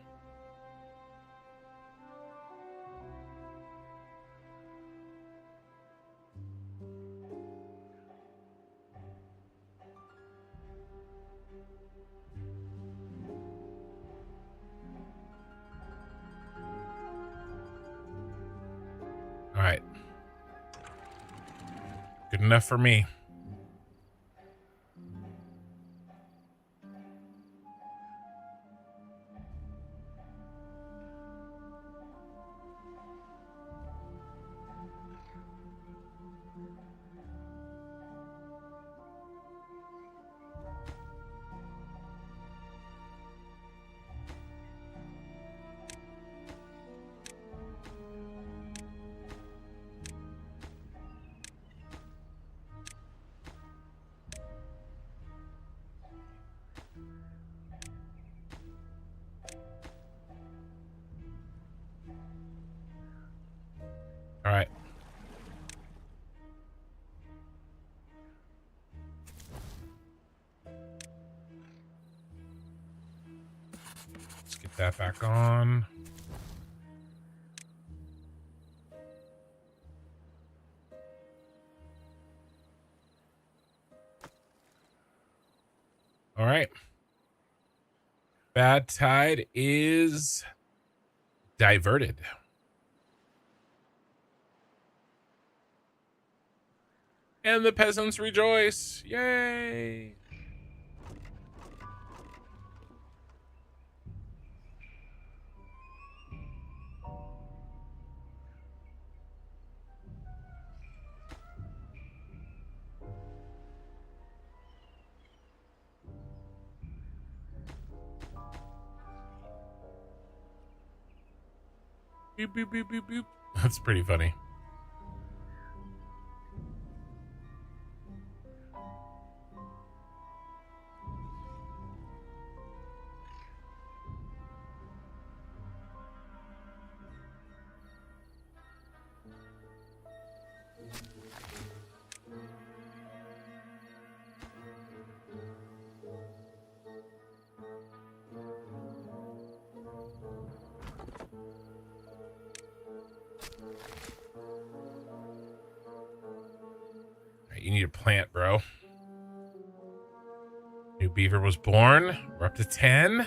All right. Good enough for me. All right. Let's get that back on. All right. Bad tide is diverted. And the peasants rejoice. Yay. Beep, beep, beep, beep, beep. That's pretty funny. You need a plant, bro. New beaver was born. We're up to 10.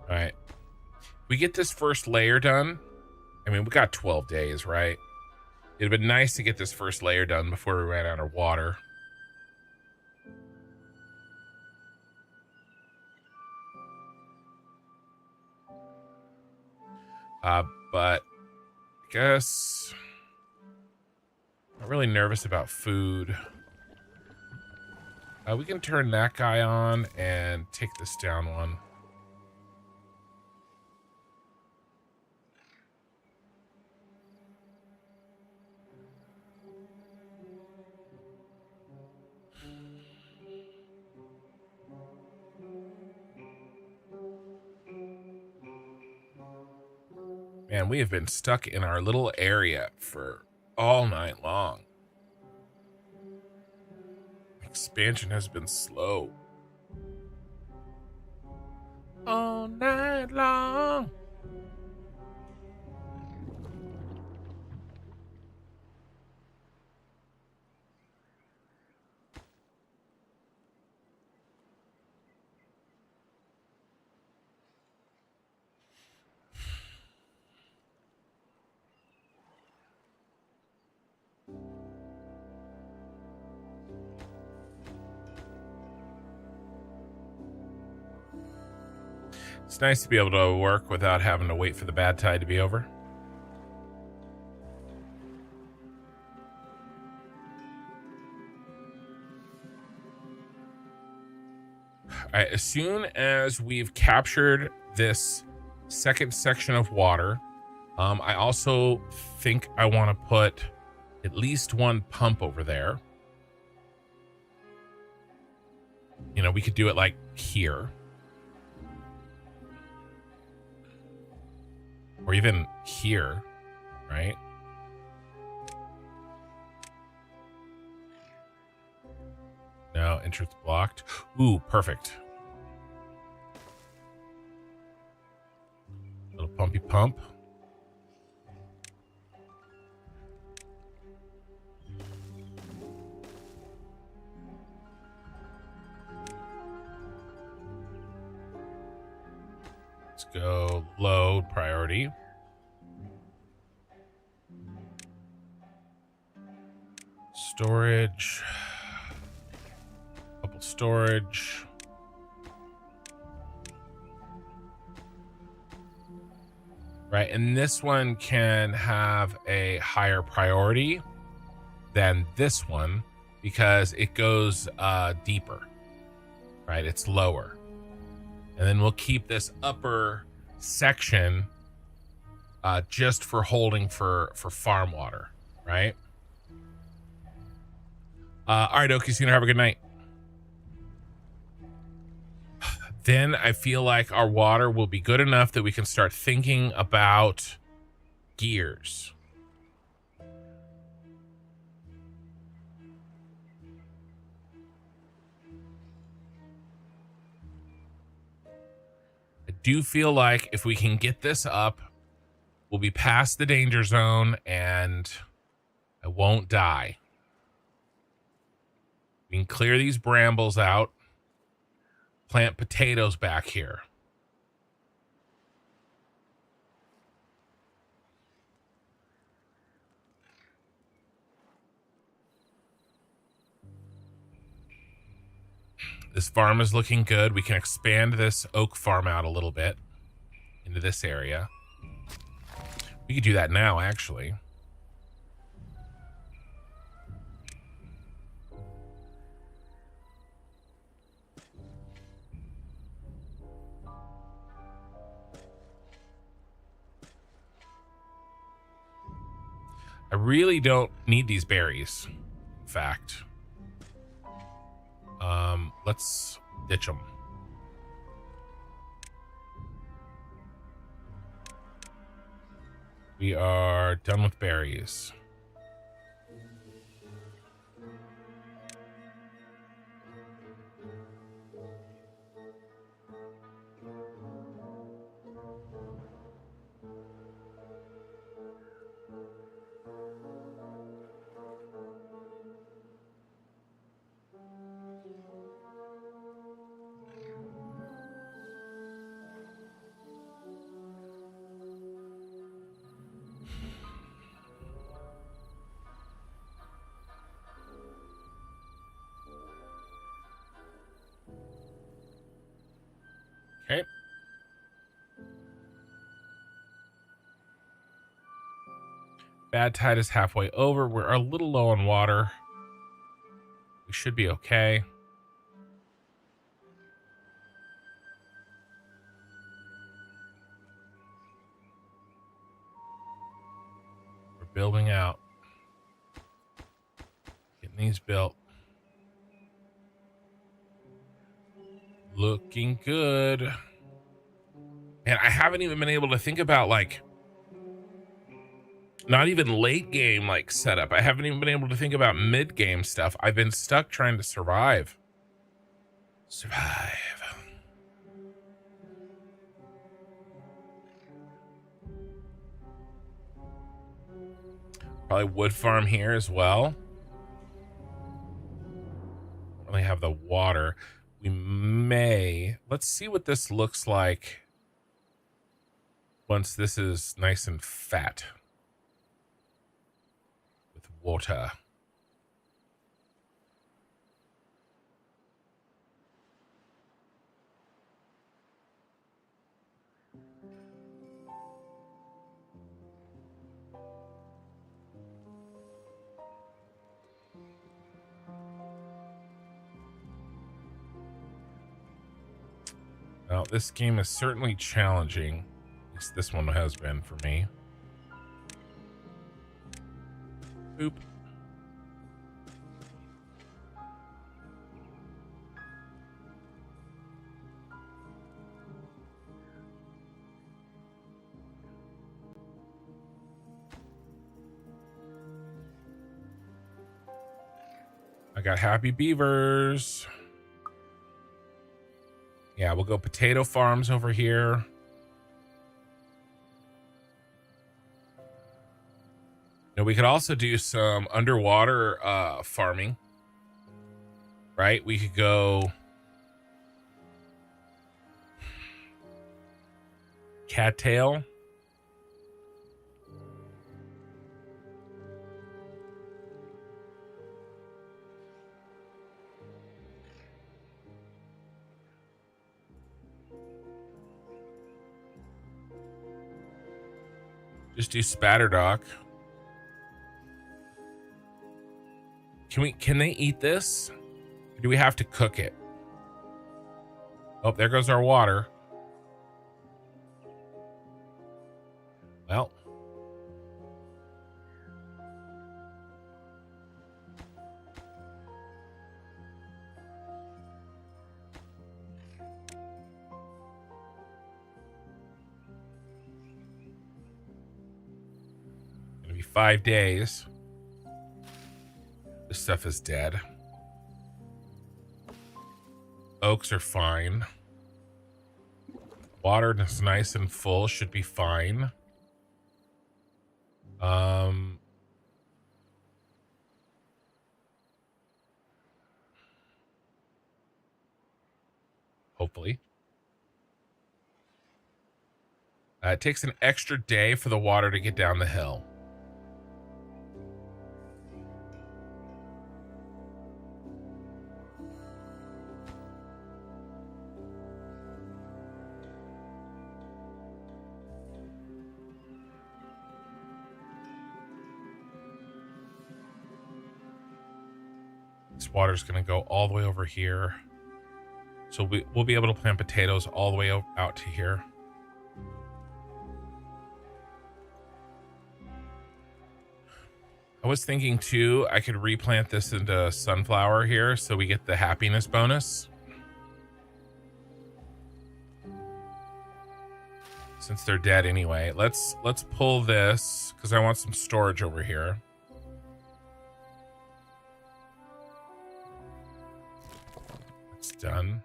All right. We get this first layer done. I mean, we got 12 days, right? It'd been nice to get this first layer done before we ran out of water. But I guess I'm really nervous about food. We can turn that guy on and take this down one. Man, we have been stuck in our little area for all night long. Expansion has been slow. All night long. It's nice to be able to work without having to wait for the bad tide to be over. All right, as soon as we've captured this second section of water, I also think I want to put at least one pump over there. You know, we could do it like here. Or even here, right? No, entrance blocked. Ooh, perfect. Little pumpy pump. Let's go load priority. Storage. Couple storage. Right, and this one can have a higher priority than this one because it goes deeper. Right, it's lower. And then we'll keep this upper section just for holding for farm water, right? All right, Oki's gonna have a good night. Then I feel like our water will be good enough that we can start thinking about gears. I do feel like if we can get this up, we'll be past the danger zone and I won't die. We can clear these brambles out, plant potatoes back here. This farm is looking good. We can expand this oak farm out a little bit into this area. We could do that now, actually. I really don't need these berries, in fact. Let's ditch them. We are done with berries. Okay. Bad tide is halfway over. We're a little low on water. We should be okay. We're building out. Getting these built. Looking good. And I haven't even been able to think about, like, not even late game, like, setup. I haven't even been able to think about mid game stuff. I've been stuck trying to survive. Survive. Probably wood farm here as well. Only have the water. We may. Let's see what this looks like once this is nice and fat with water. Well, this game is certainly challenging. At least this one has been for me. Boop. I got happy beavers. Yeah, we'll go potato farms over here. Now, we could also do some underwater farming, right? We could go cattail. Just do spatterdock. Can they eat this? Or do we have to cook it? Oh, there goes our water. Well. Gonna be 5 days. This stuff is dead. Oaks are fine. Water is nice and full. Should be fine. Hopefully. It takes an extra day for the water to get down the hill. This water's going to go all the way over here. So we'll be able to plant potatoes all the way out to here. I was thinking too, I could replant this into sunflower here so we get the happiness bonus. Since they're dead anyway. Let's pull this because I want some storage over here. That's done.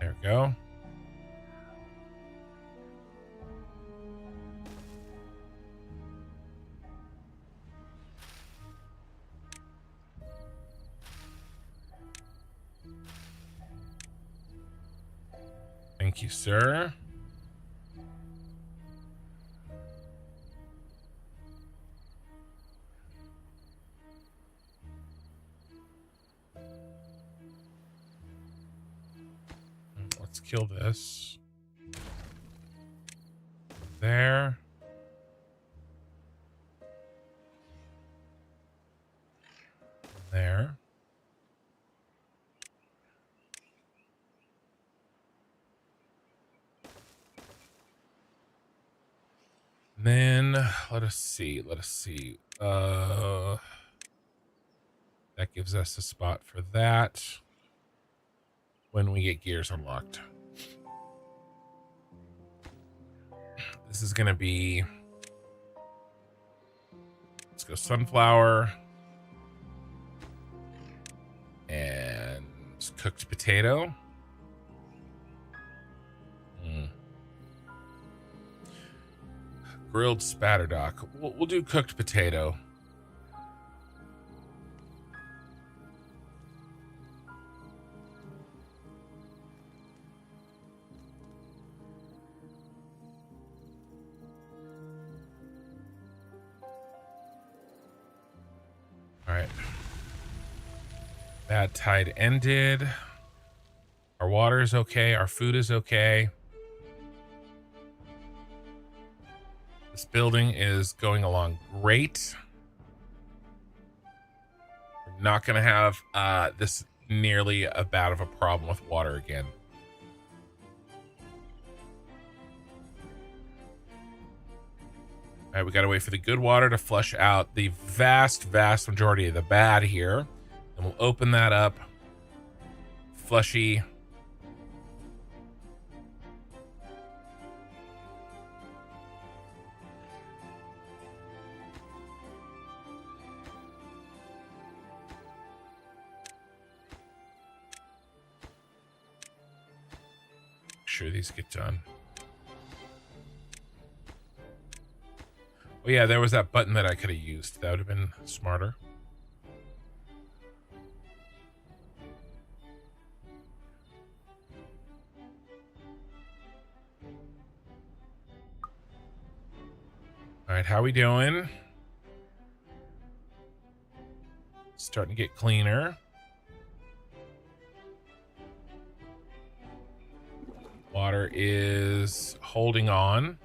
There we go. Thank you, sir. Let's kill this. There. There. Then let us see. That gives us a spot for that when we get gears unlocked. This is gonna be, let's go sunflower and cooked potato. Grilled spatterdock. We'll do cooked potato. All right. Bad tide ended. Our water is okay. Our food is okay. This building is going along great. We're not going to have this nearly a bad of a problem with water again. All right, we got to wait for the good water to flush out the vast majority of the bad here. And we'll open that up. Flushy. Sure these get done. Oh yeah, there was that button that I could have used. That would have been smarter. All right, how we doing? Starting to get cleaner. Water is holding on.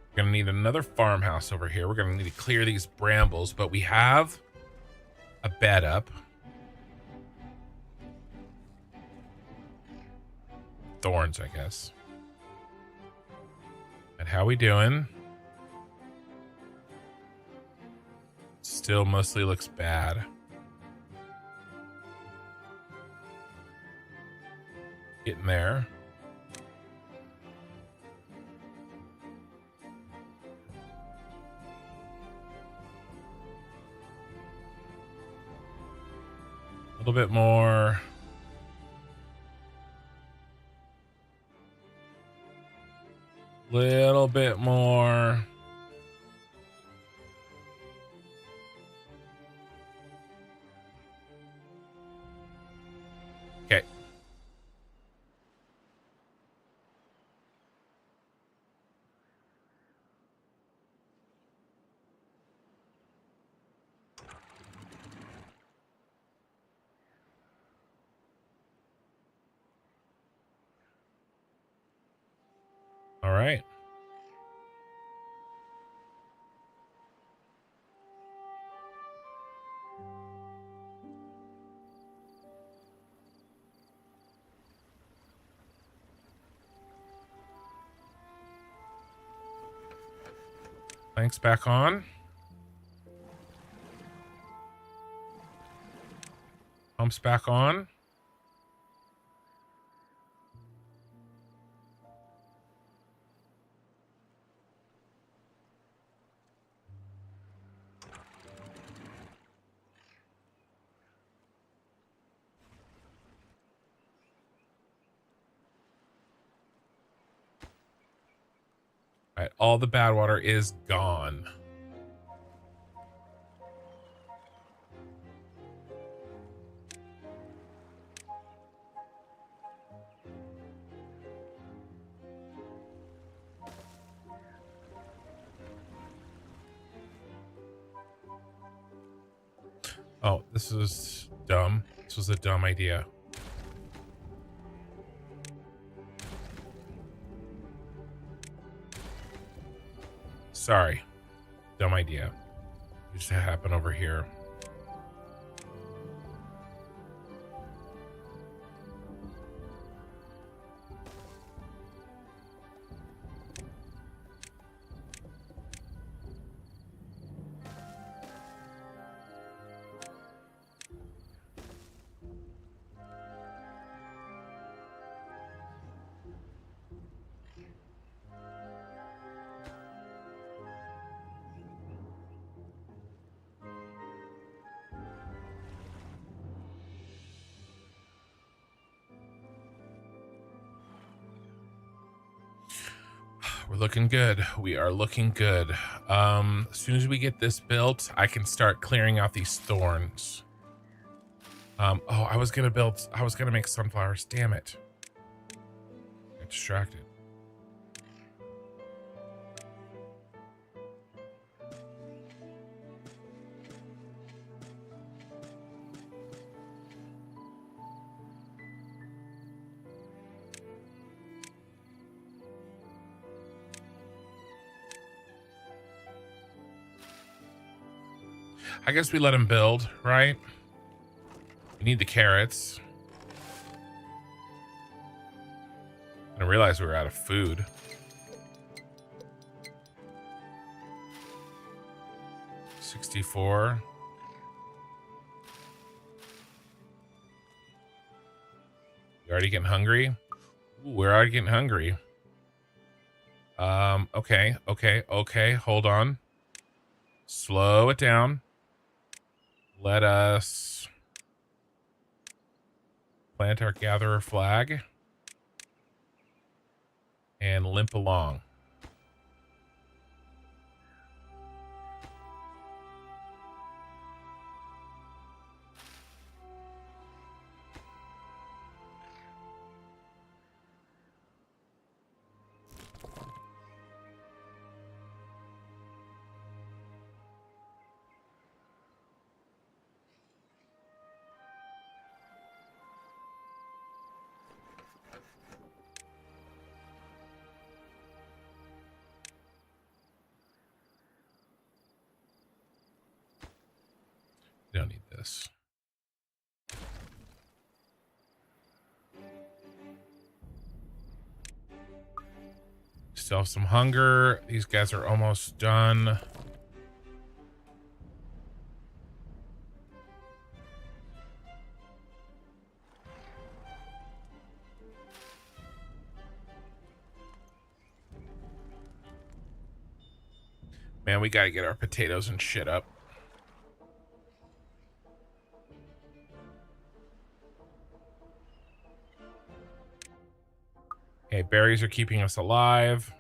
We're gonna need another farmhouse over here. We're gonna need to clear these brambles, but we have a bed up. Thorns, I guess. And how we doing? Still mostly looks bad. Getting there. A little bit more. Little bit more. Okay. All right. Thanks, back on. Pumps back on. all the bad water is gone. Oh, this is dumb. This was a dumb idea. Sorry. Dumb idea. It just happened over here. We're looking good. We are looking good. As soon as we get this built, I can start clearing out these thorns. Oh, I was gonna make sunflowers. Damn it. Got distracted. I guess we let him build, right? We need the carrots. I didn't realize we were out of food. $64. You already getting hungry? Ooh, we're already getting hungry. Okay. Hold on. Slow it down. Let us plant our gatherer flag and limp along. Don't need this. Still have some hunger. These guys are almost done. Man, we gotta get our potatoes and shit up. Okay, berries are keeping us alive.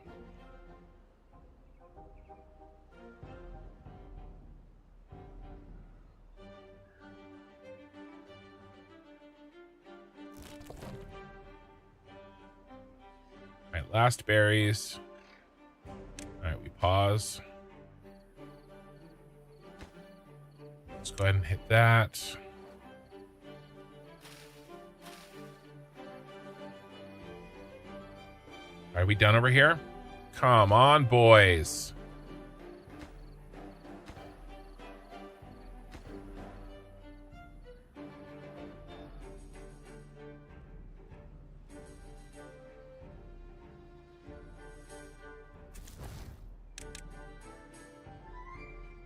All right, last berries. All right, we pause. Let's go ahead and hit that. Are we done over here? Come on, boys.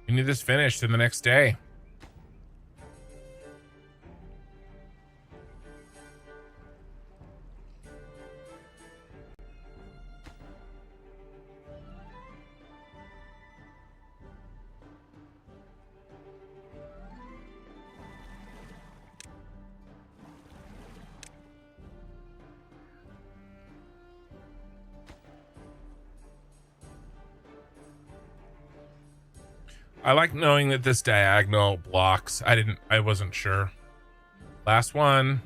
We need this finished in the next day. I like knowing that this diagonal blocks. I wasn't sure. Last one.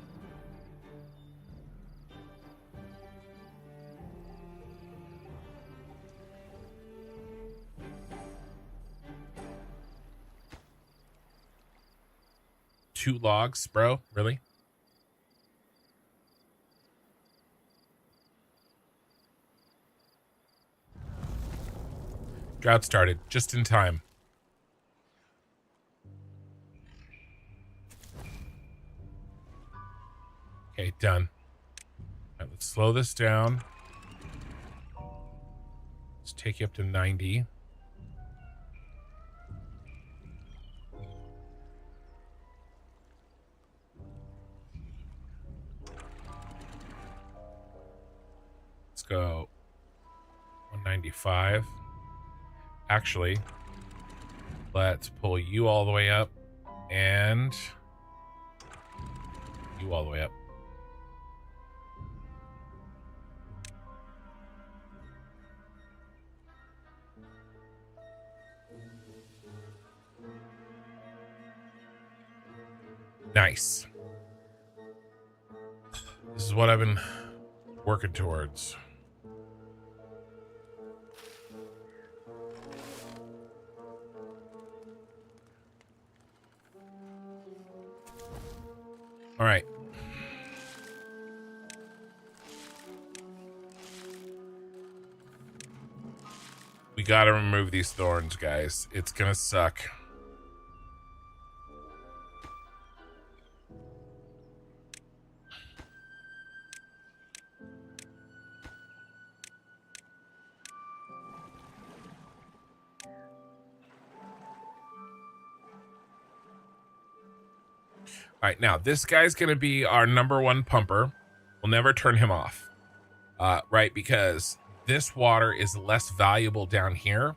Two logs, bro? Really? Drought started just in time. Okay, done. All right, let's slow this down. Let's take you up to 90. Let's go 195. Actually, let's pull you all the way up and you all the way up. Nice. This is what I've been working towards. All right. We got to remove these thorns, guys. It's going to suck. All right, now this guy's going to be our #1 pumper. We'll never turn him off, right? Because this water is less valuable down here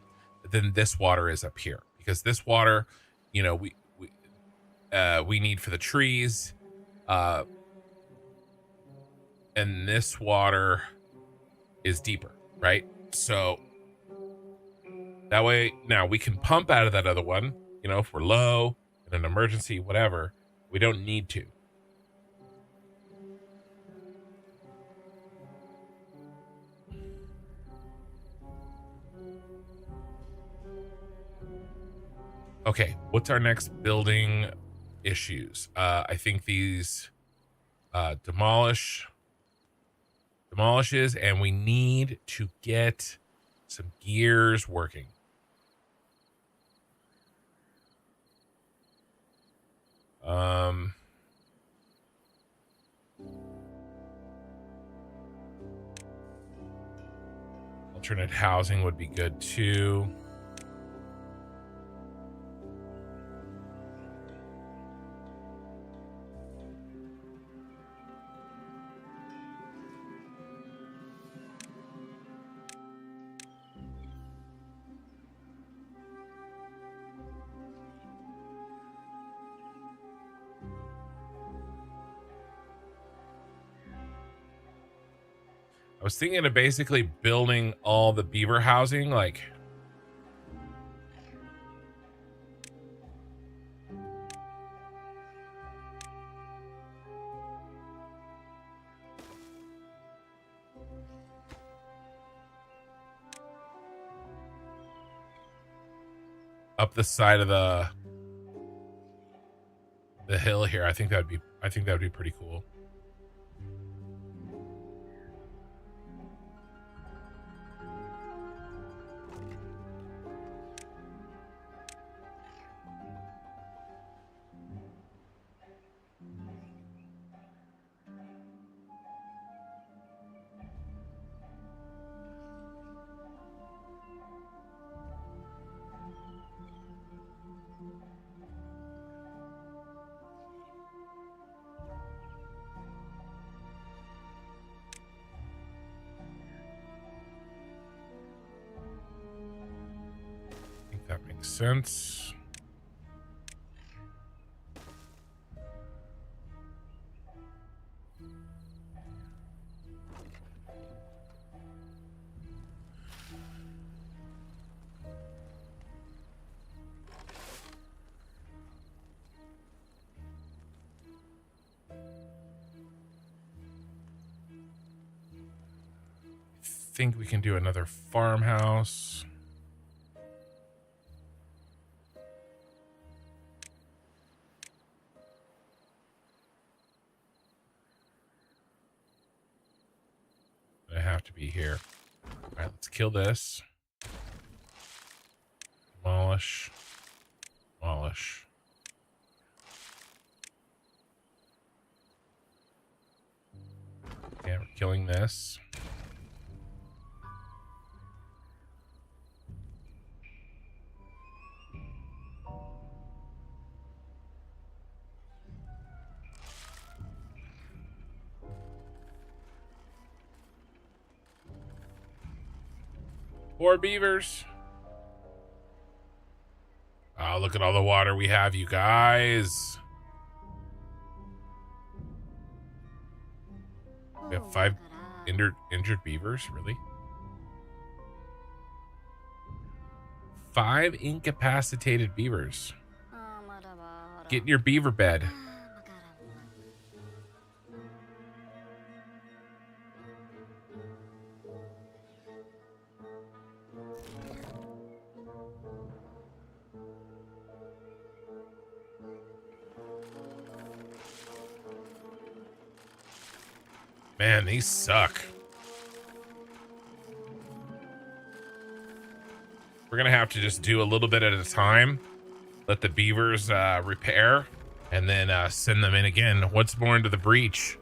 than this water is up here. Because this water, you know, we need for the trees, and this water is deeper, right? So that way, now we can pump out of that other one. You know, if we're low in an emergency, whatever. We don't need to. Okay, what's our next building issues? I think these demolishes, and we need to get some gears working. Alternate housing would be good too. I was thinking of basically building all the beaver housing, like up the side of the hill here. I think that'd be pretty cool. I think that makes sense. think we can do another farmhouse. I have to be here. All right, let's kill this. Demolish. Demolish. Yeah, we're killing this. Poor beavers. Oh, look at all the water we have, you guys. We have 5 injured beavers, really? 5 incapacitated beavers. Get in your beaver bed. Man, these suck. We're gonna have to just do a little bit at a time. Let the beavers repair, and then send them in again once more into the breach.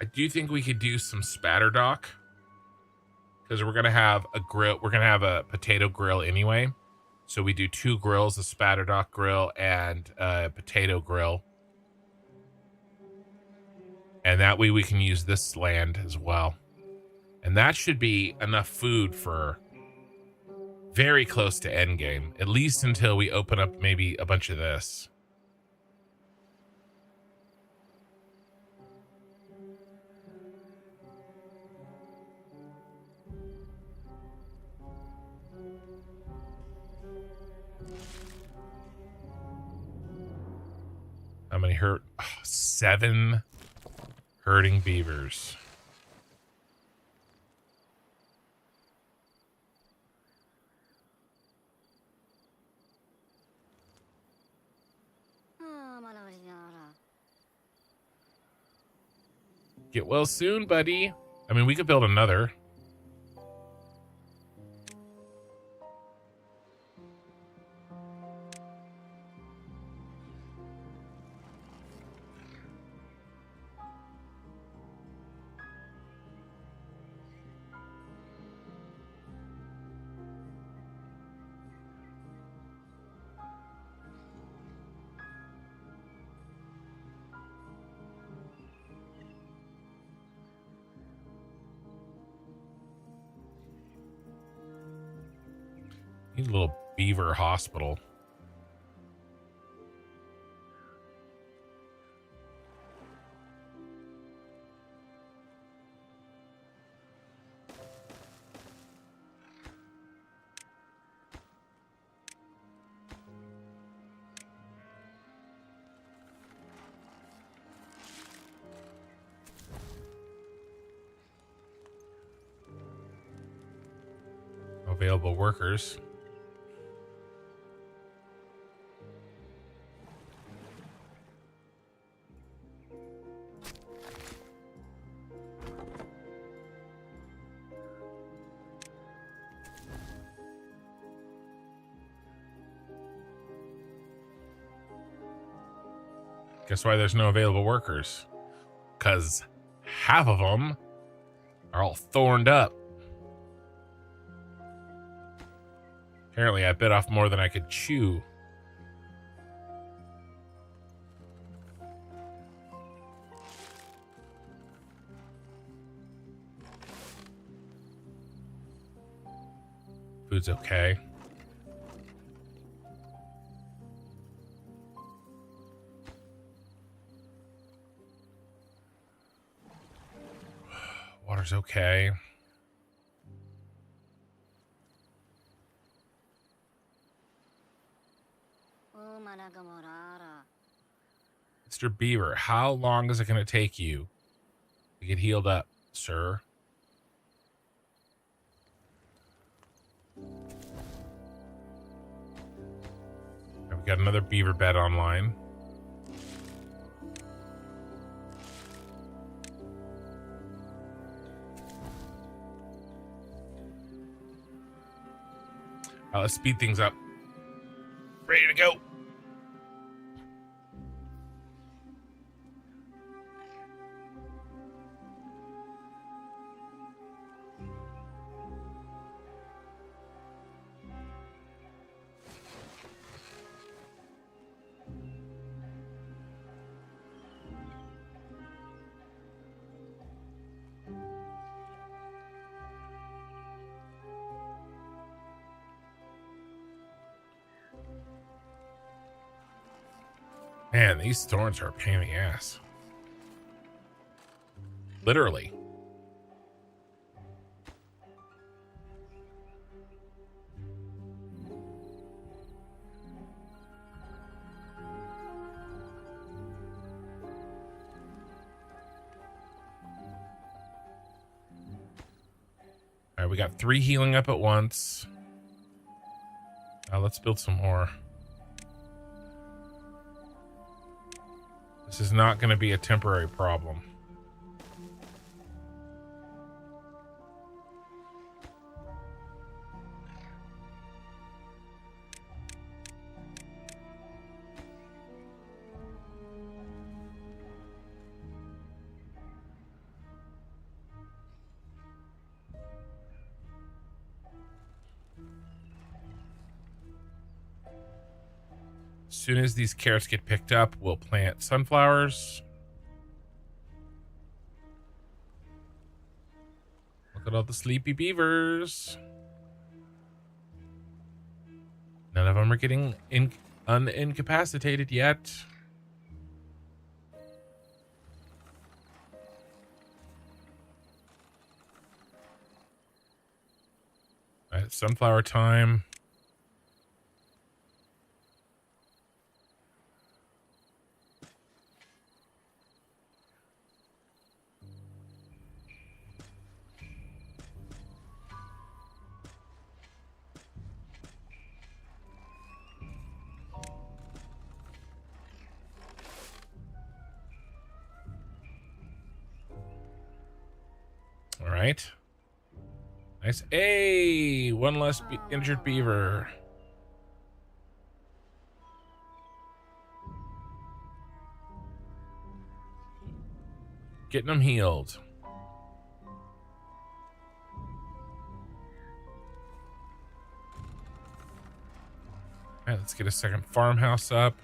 I do think we could do some spatter dock, because we're gonna have a grill. We're gonna have a potato grill anyway, so we do 2 grills: a spatter dock grill and a potato grill, and that way we can use this land as well. And that should be enough food for very close to end game, at least until we open up maybe a bunch of this. How many hurt? Oh, 7 hurting beavers. Get well soon, buddy. I mean, we could build another. Need a little beaver hospital. Available workers. Guess why there's no available workers? Because half of them are all thorned up. Apparently, I bit off more than I could chew. Food's okay. Water's okay. Mr. Beaver, how long is it going to take you to get healed up, sir? We've got another beaver bed online. Let's speed things up. Ready to go. Man, these thorns are a pain in the ass. Literally. All right, we got 3 healing up at once. Let's build some more. This is not going to be a temporary problem. As soon as these carrots get picked up, we'll plant sunflowers. Look at all the sleepy beavers. None of them are getting unincapacitated yet. All right, sunflower time. All right. Nice. Hey, one less injured beaver. Getting them healed. All right, let's get a second farmhouse up.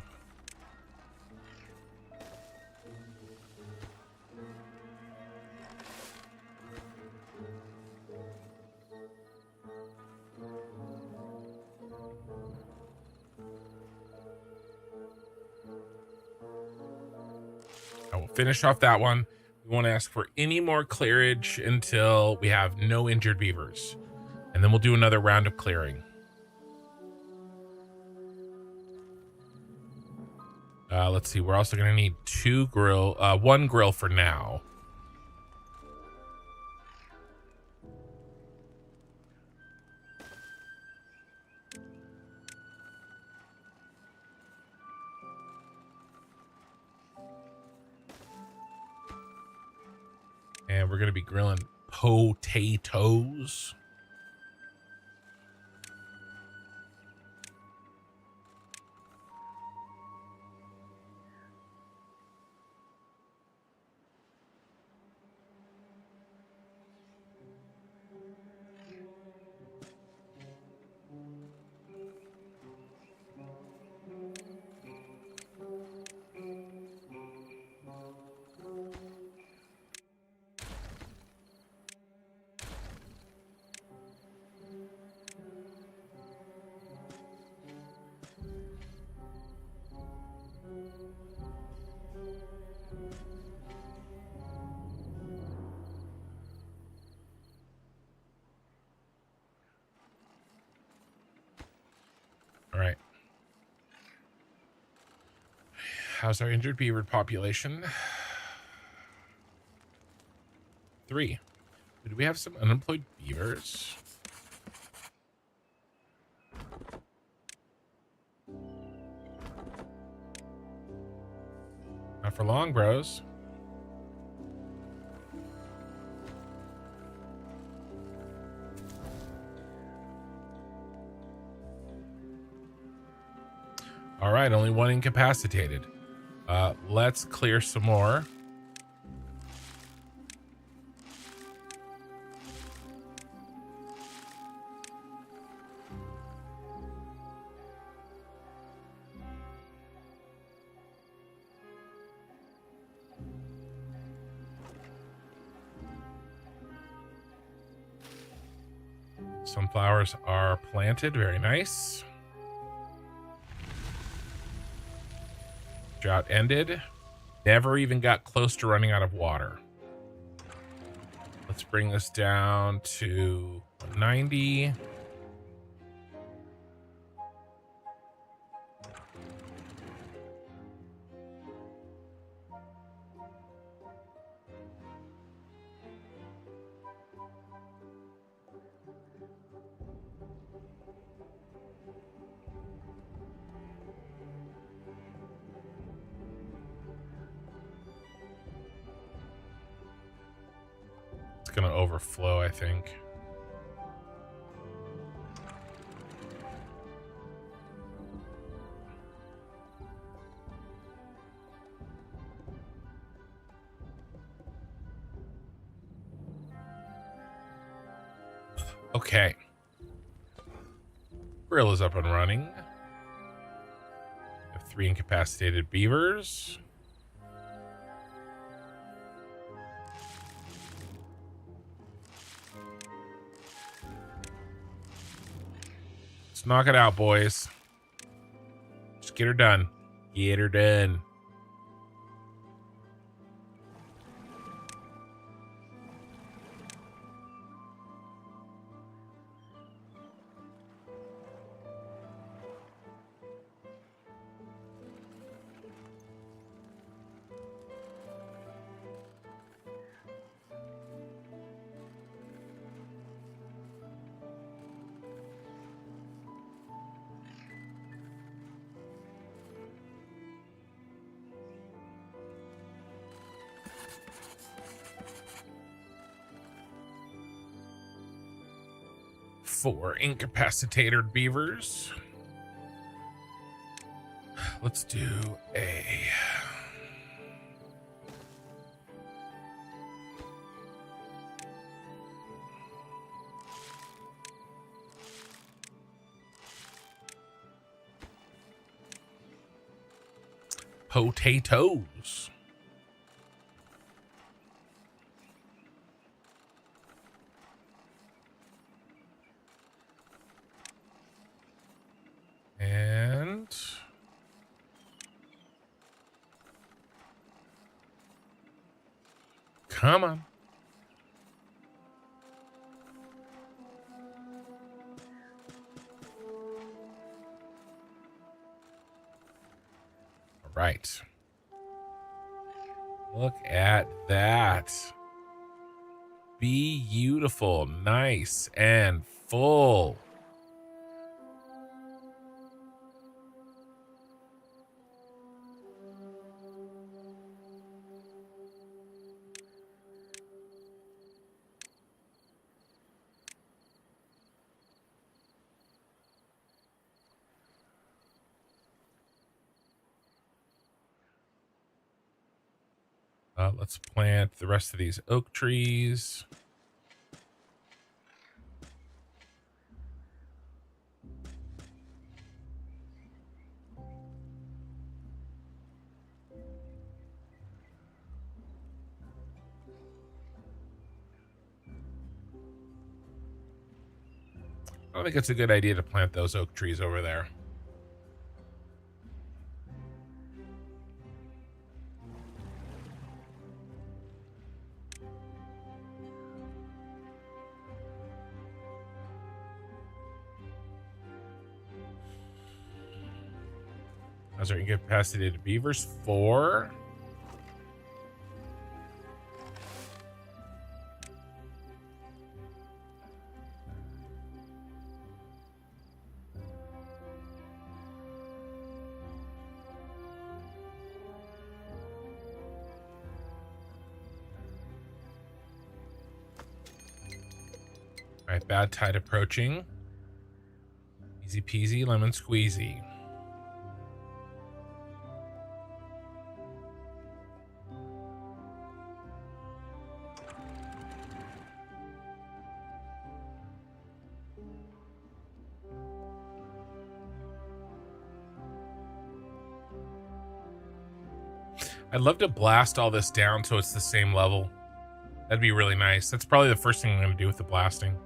I will finish off that one. We won't ask for any more clearage until we have no injured beavers. And then we'll do another round of clearing. Let's see. We're also going to need one grill for now. And we're going to be grilling potatoes. How's our injured beaver population? 3. Do we have some unemployed beavers? Not for long, bros. All right, only 1 incapacitated. Let's clear some more. Sunflowers are planted. Very nice. Drought ended. Never even got close to running out of water. Let's bring this down to 90. Gonna overflow, I think. Okay. Grill is up and running. We have 3 incapacitated beavers. Let's knock it out, boys. Just get her done. Get her done. For incapacitated beavers. Let's do a potatoes. And come on. All right. Look at that. Beautiful, nice, and full. Let's plant the rest of these oak trees. I don't think it's a good idea to plant those oak trees over there. How's our incapacity to beavers? 4. All right, bad tide approaching. Easy peasy, lemon squeezy. I'd love to blast all this down so it's the same level. That'd be really nice. That's probably the first thing I'm going to do with the blasting.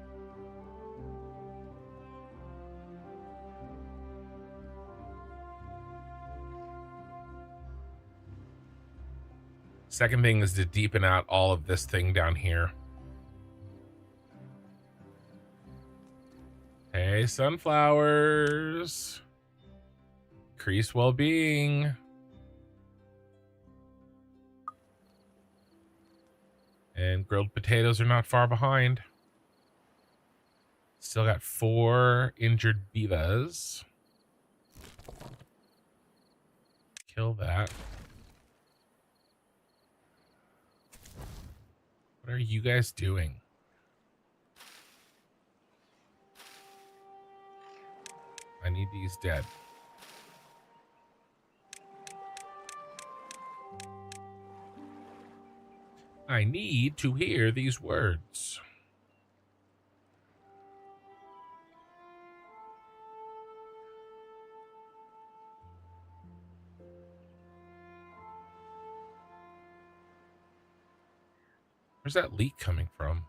Second thing is to deepen out all of this thing down here. Hey, sunflowers. Increase well-being. And grilled potatoes are not far behind. Still got 4 injured beavers. Kill that. What are you guys doing? I need these dead. I need to hear these words. Where's that leak coming from?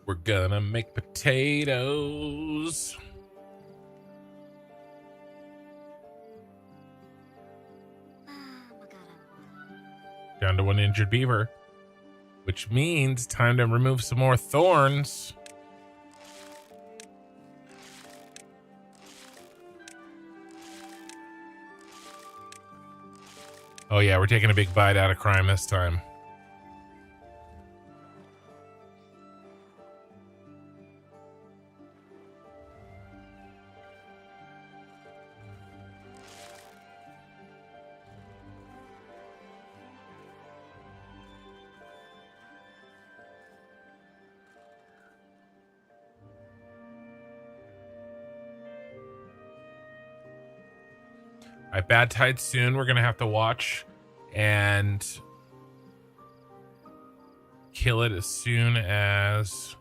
We're gonna make potatoes. Down to 1 injured beaver, which means time to remove some more thorns. Oh yeah, we're taking a big bite out of crime this time. All right, bad tide soon. We're gonna have to watch and kill it as soon as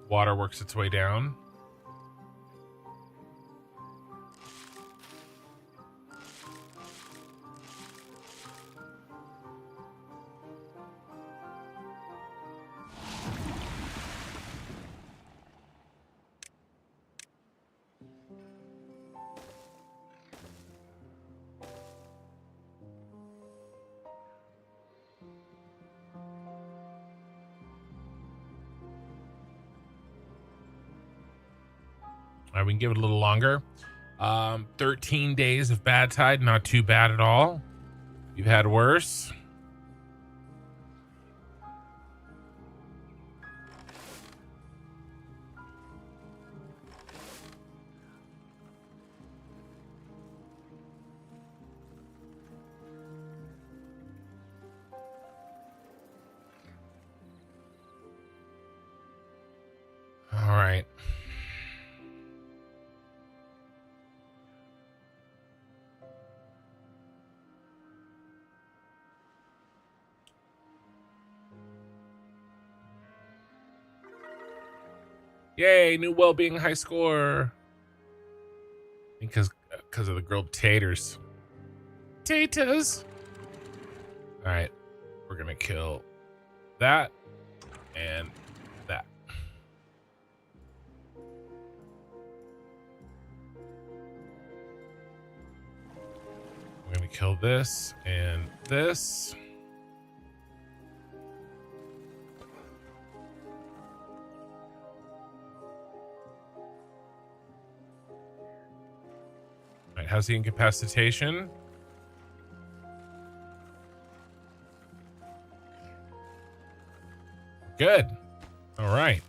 water works its way down. All right, we can give it a little longer. 13 days of bad tide, not too bad at all. You've had worse. All right. Yay, new well-being high score. Because of the grilled taters. Taters. All right. We're gonna kill that and that. We're gonna kill this and this. All right, how's the incapacitation? Good. All right.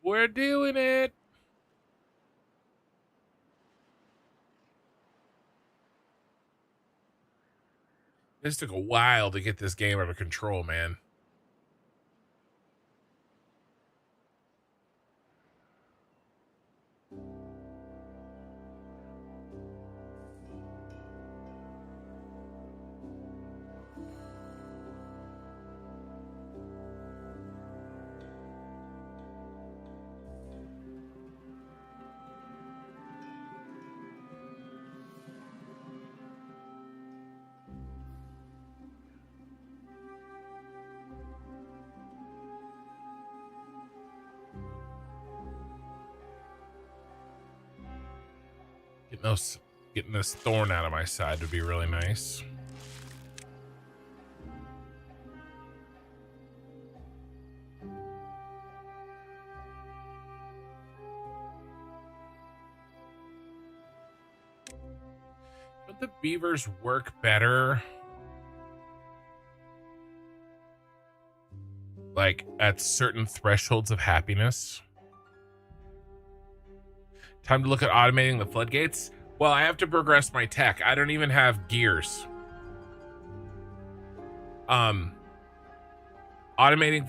We're doing it. This took a while to get this game under control, man. Getting this thorn out of my side would be really nice. Would the beavers work better like at certain thresholds of happiness? Time to look at automating the floodgates. Well, I have to progress my tech. I don't even have gears. Automating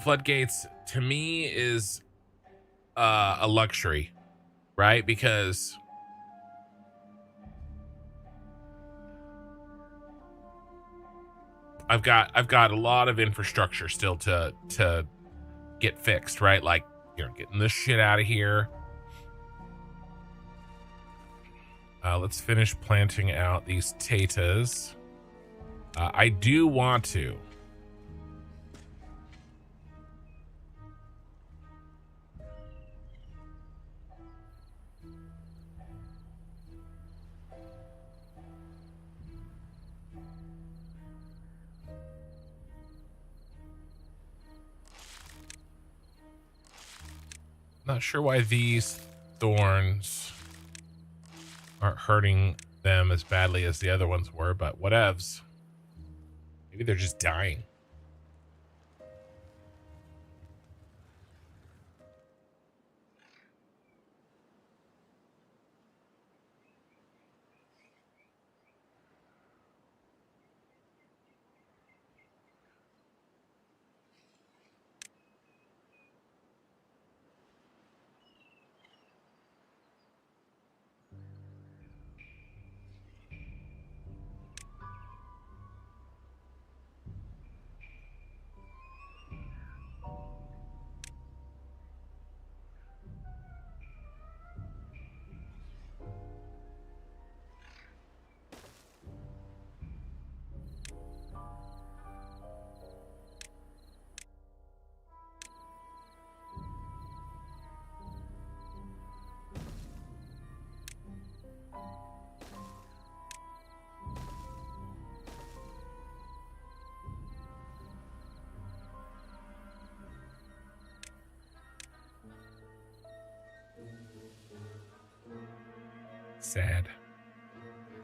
floodgates to me is a luxury, right? Because I've got a lot of infrastructure still to get fixed, right? Like, getting this shit out of here. Let's finish planting out these tatas. I do want to. Not sure why these thorns aren't hurting them as badly as the other ones were, but whatevs. Maybe they're just dying. Sad.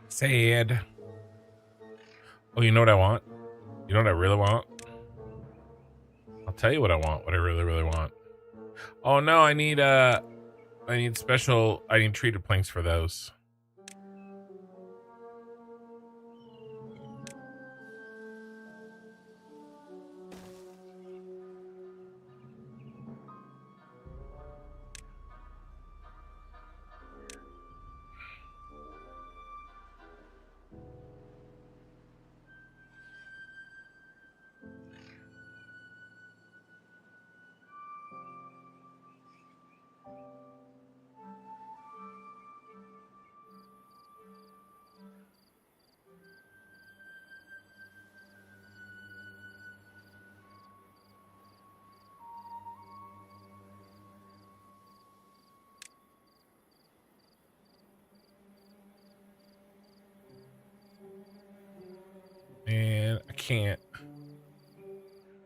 Sad. Oh, you know what I want? You know what I really want? I'll tell you what I want, what I really, really want. Oh no, I need treated planks for those. can't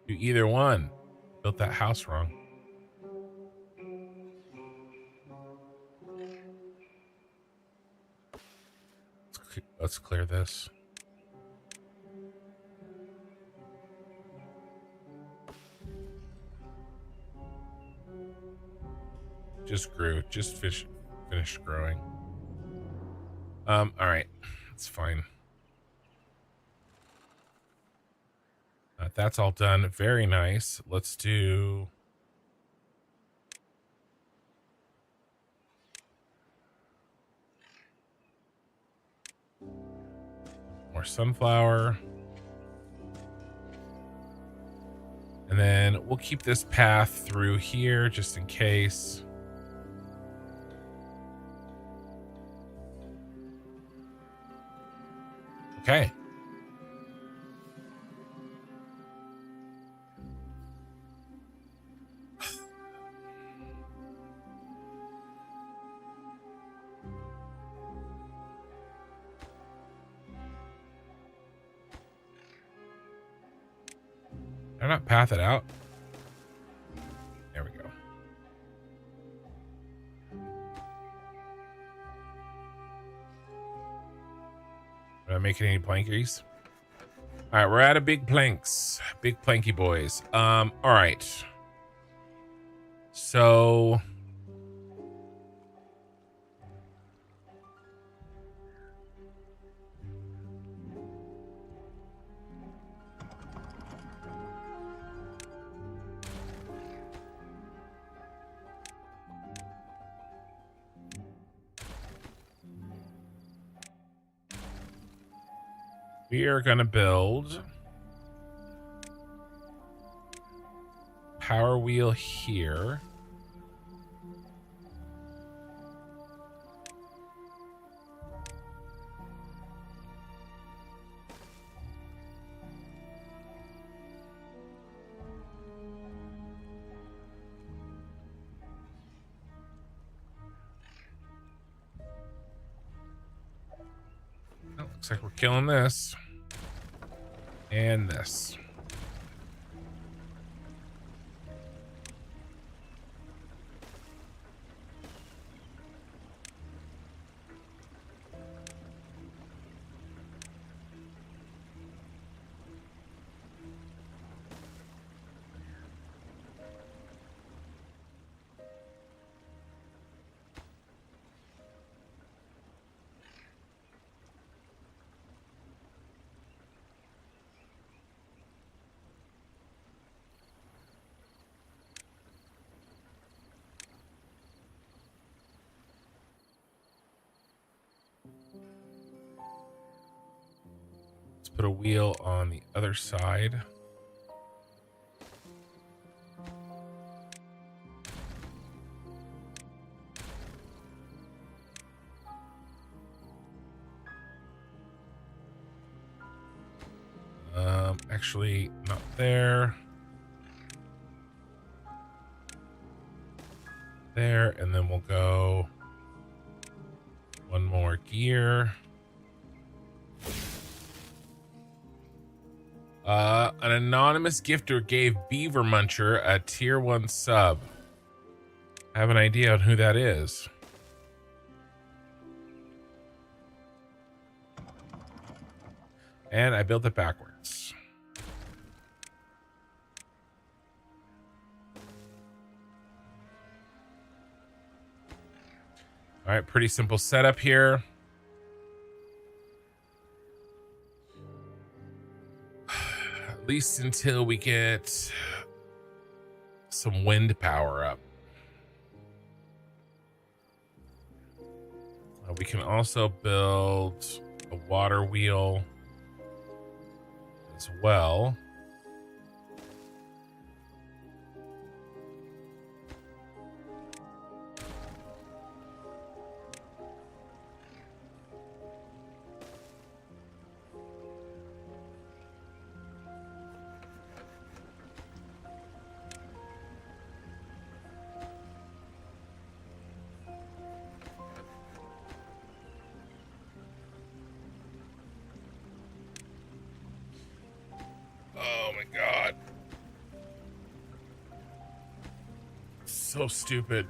do either one. Built that house wrong. Let's clear this. Just grew. Just finished growing. All right. It's fine. That's all done. Very nice. Let's do... more sunflower. And then we'll keep this path through here just in case. Okay. Did I not path it out? There we go. Am I making any plankies? All right, we're out of big planks. Big planky boys. All right. So... we are going to build power wheel here. Oh, looks like we're killing this. And this. Put a wheel on the other side. Actually not there. There, and then we'll go one more gear. An anonymous gifter gave Beaver Muncher a tier 1 sub. I have an idea on who that is. And I built it backwards. All right, pretty simple setup here. At least until we get some wind power up. We can also build a water wheel as well. so stupid.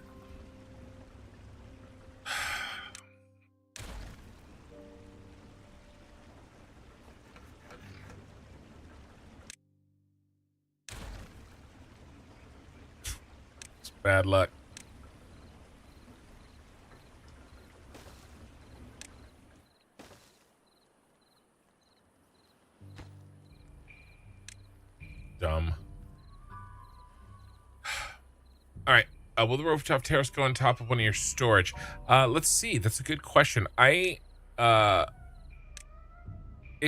It's bad luck. Dumb. All right. Will the rooftop terrace go on top of one of your storage? Let's see. That's a good question. It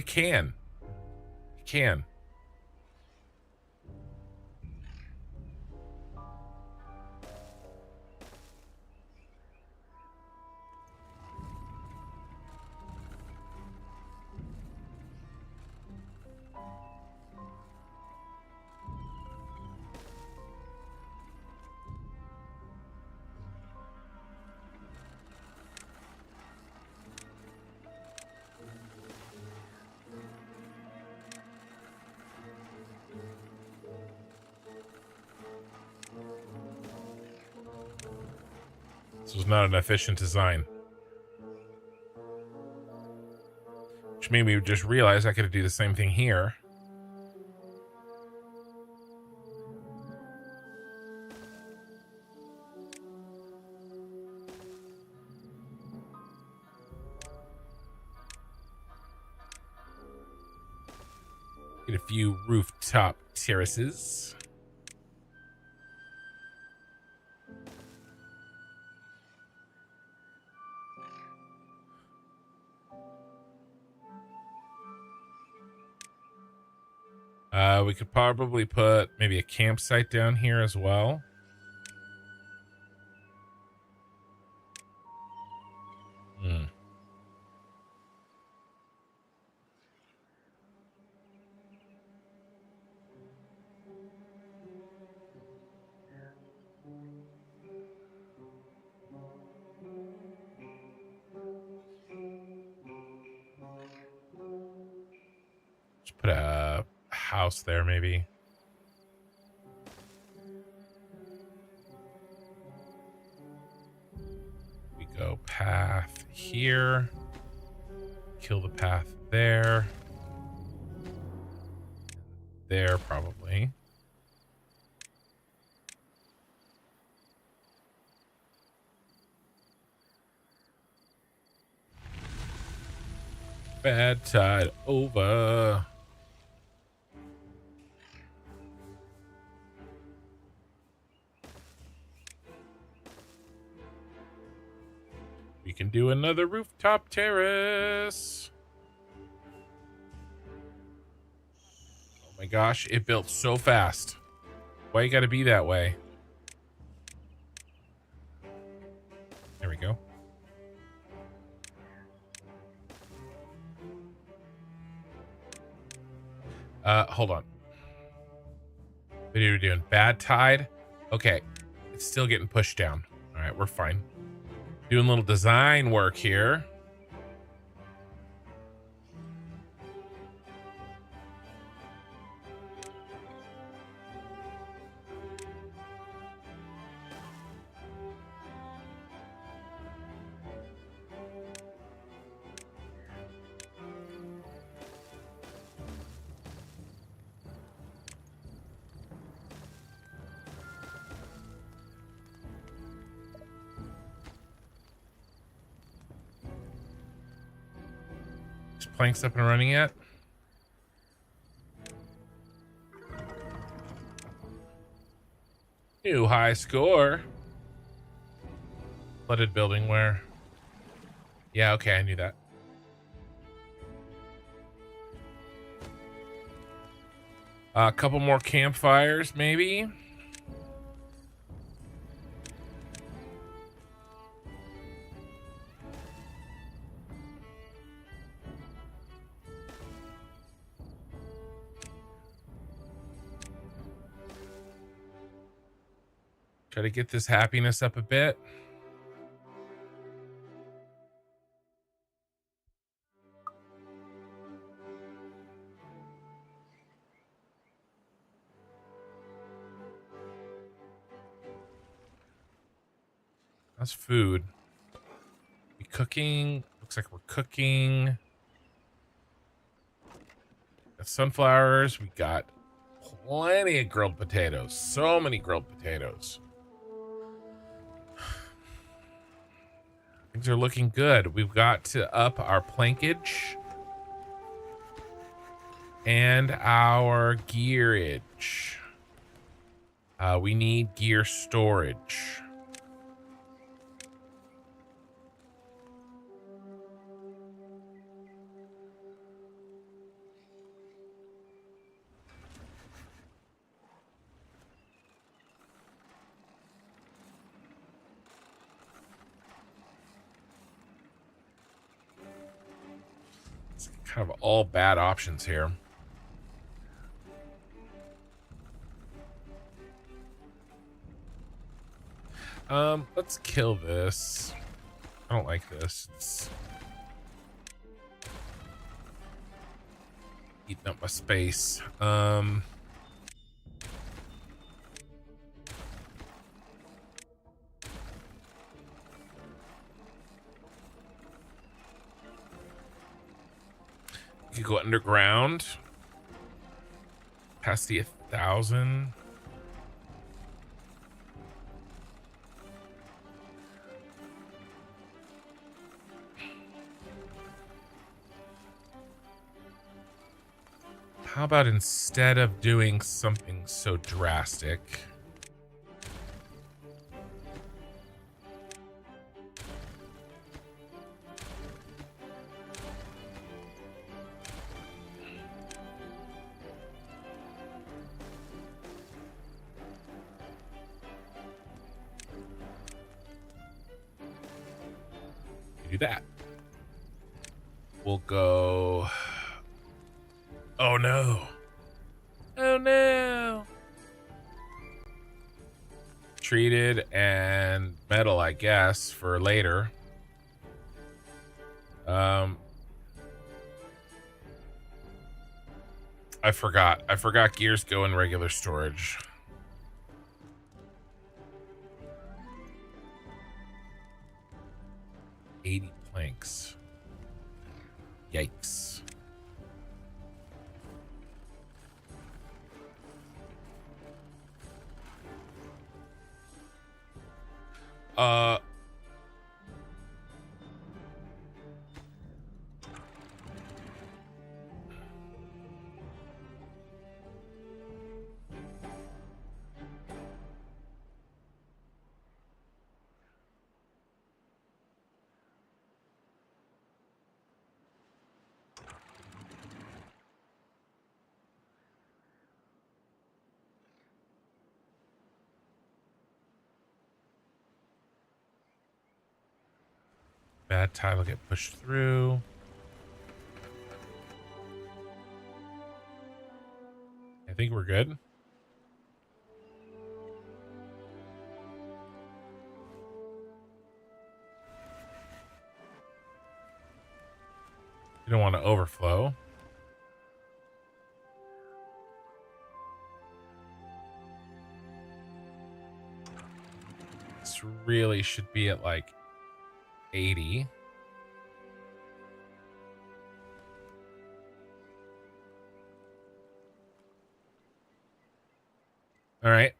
can. It can. This was not an efficient design. Which made me just realize I could do the same thing here. Get a few rooftop terraces. We could probably put maybe a campsite down here as well. Just put a house there, maybe. We go path here. Kill the path there. There, probably. Bad tide over. We can do another rooftop terrace. Oh my gosh, it built so fast. Why you gotta be that way? There we go. Hold on. What are we doing? Bad tide? Okay. It's still getting pushed down. All right, we're fine. Doing a little design work here. Planks up and running yet? New high score. Flooded building where? Yeah, okay, I knew that. A couple more campfires, maybe. Try to get this happiness up a bit. How's food? We cooking? Looks like we're cooking. Got sunflowers. We got plenty of grilled potatoes. So many grilled potatoes. Things are looking good. We've got to up our plankage and our gearage. We need gear storage. It's kind of all bad options here. Let's kill this. I don't like this. It's eating up my space. You could go underground. Capacity 1,000. How about instead of doing something so drastic, you do that? We'll go. Oh no. Oh no. Treated and metal, I guess, for later. I forgot. Gears go in regular storage. $80 planks. Yikes. Bad tile will get pushed through. I think we're good. You don't want to overflow. This really should be at like 80. All right.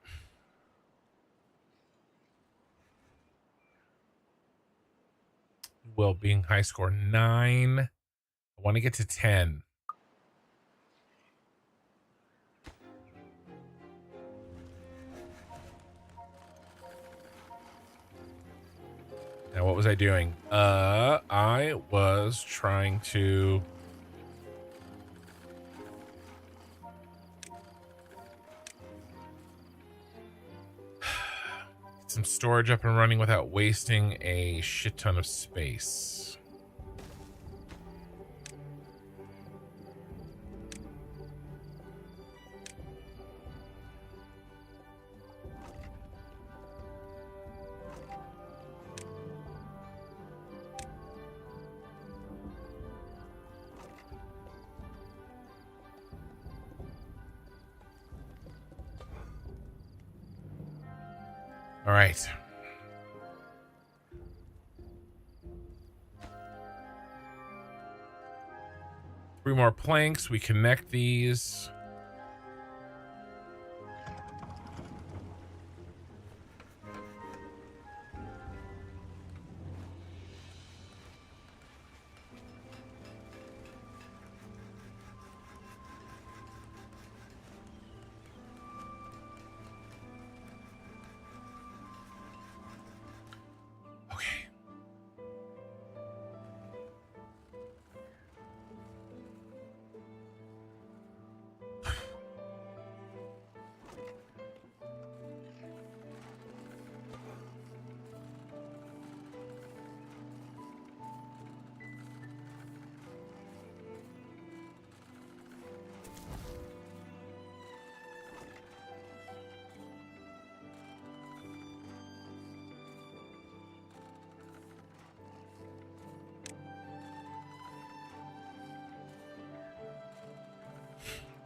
Well-being high score 9. I want to get to 10. Now, what was I doing? I was trying to get some storage up and running without wasting a shit ton of space. All right. 3 more planks. We connect these. Okay.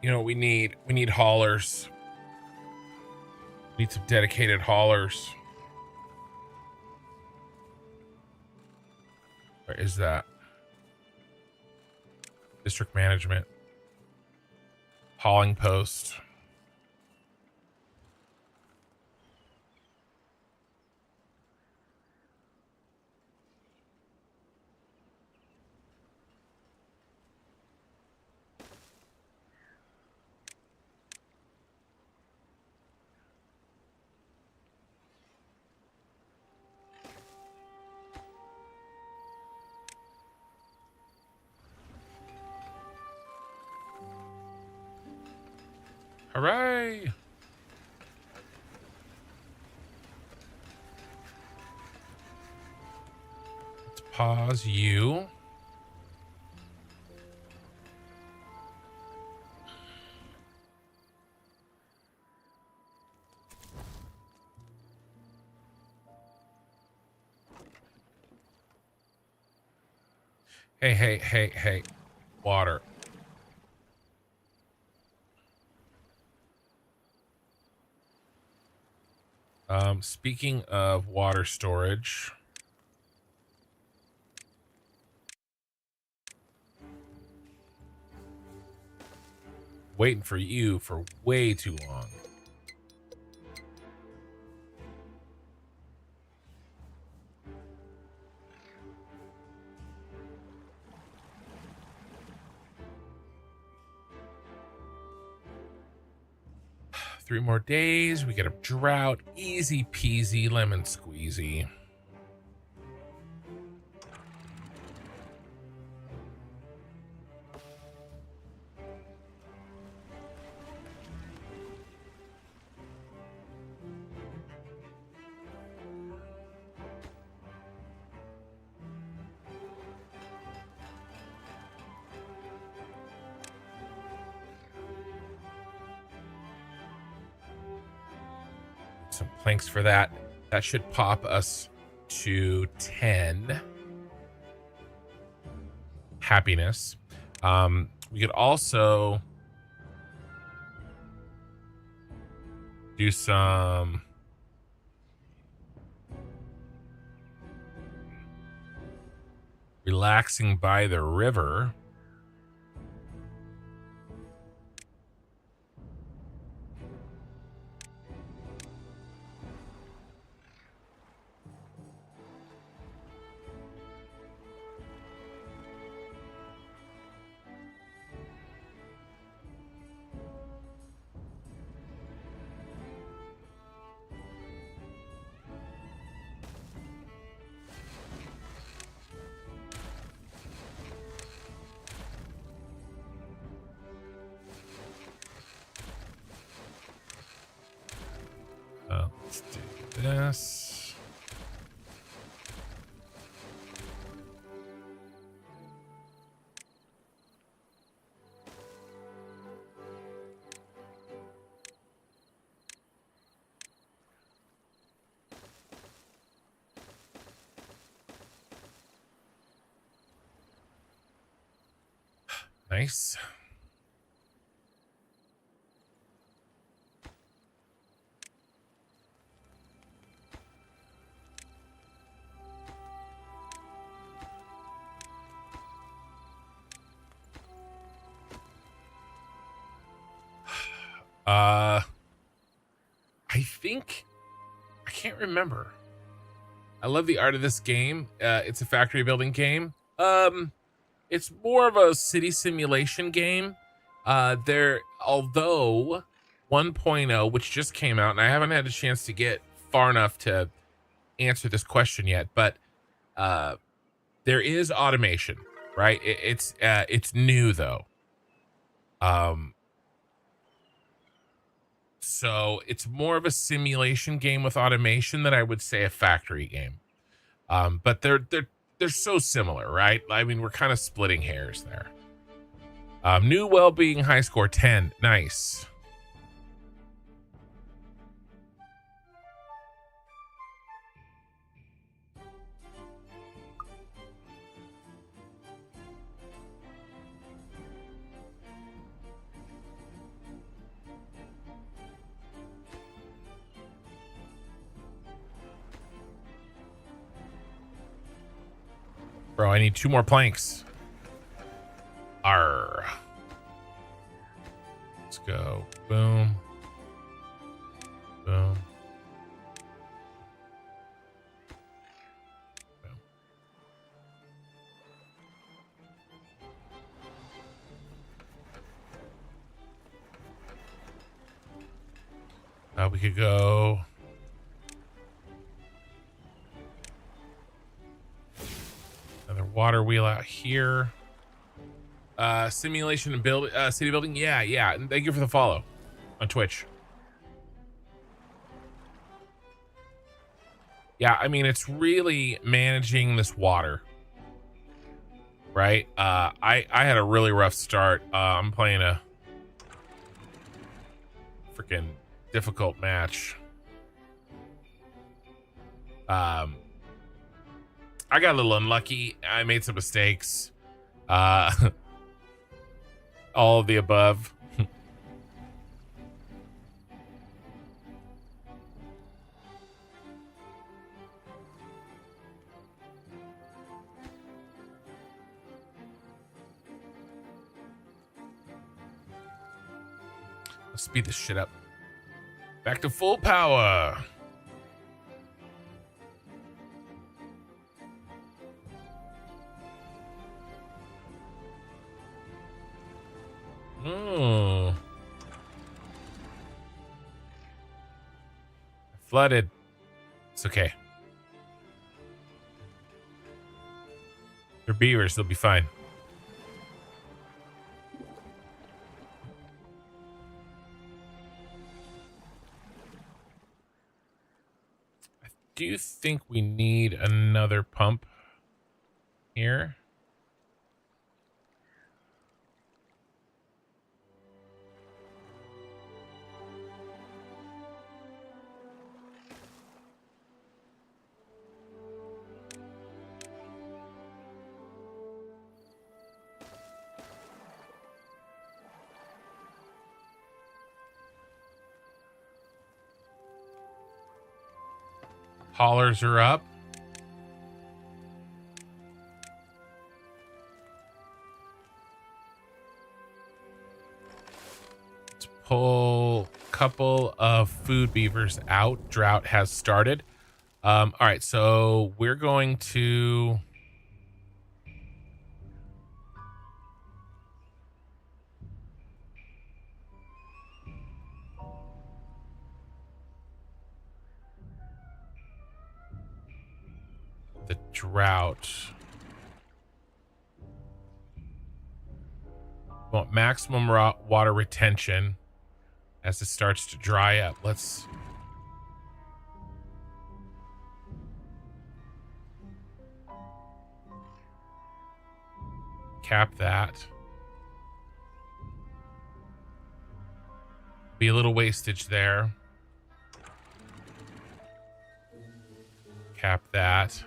You know what we need? We need haulers. We need some dedicated haulers. Where is that? District management. Hauling post. Hooray! Let's pause you. Hey. Water. Speaking of water storage, waiting for you for way too long. Three more days. We get a drought. Easy peasy lemon squeezy. Some planks for that. That should pop us to 10 happiness. We could also do some relaxing by the river. Let's do this. Nice. I think I can't remember. I love the art of this game. It's a factory building game. It's more of a city simulation game. Although 1.0, which just came out, and I haven't had a chance to get far enough to answer this question yet, but there is automation, right? It's new though. So it's more of a simulation game with automation than I would say a factory game. But they're so similar, right? I mean, we're kind of splitting hairs there. New well-being high score 10. Nice. Bro, I need 2 more planks. Arr. Let's go. Boom. Boom. Boom. We could go. Another water wheel out here. Simulation and build city building. Yeah. And thank you for the follow on Twitch. Yeah, I mean, it's really managing this water, right? I had a really rough start. I'm playing a freaking difficult match. I got a little unlucky. I made some mistakes. All of the above. Let's speed this shit up. Back to full power. Oh. Flooded. It's okay. They're beavers. They'll be fine. I do think we need another pump here. Haulers are up. Let's pull a couple of food beavers out. Drought has started. All right, so we're going to the drought. We want maximum water retention as it starts to dry up. Let's cap that. Be a little wastage there. Cap that.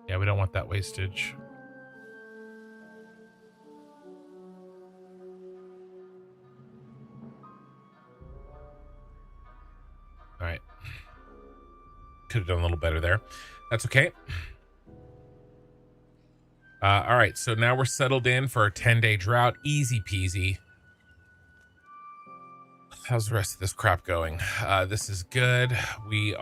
Yeah, we don't want that wastage. Could have done a little better there. That's okay. All right, so now we're settled in for a 10-day drought. Easy peasy. How's the rest of this crap going? This is good. We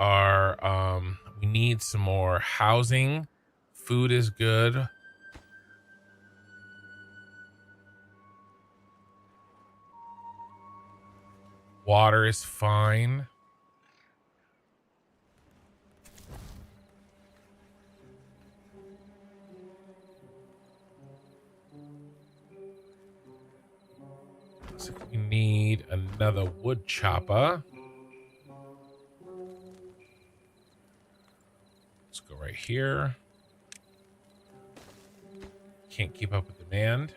need some more housing. Food is good. Water is fine. So we need another wood chopper. Let's go right here. Can't keep up with demand.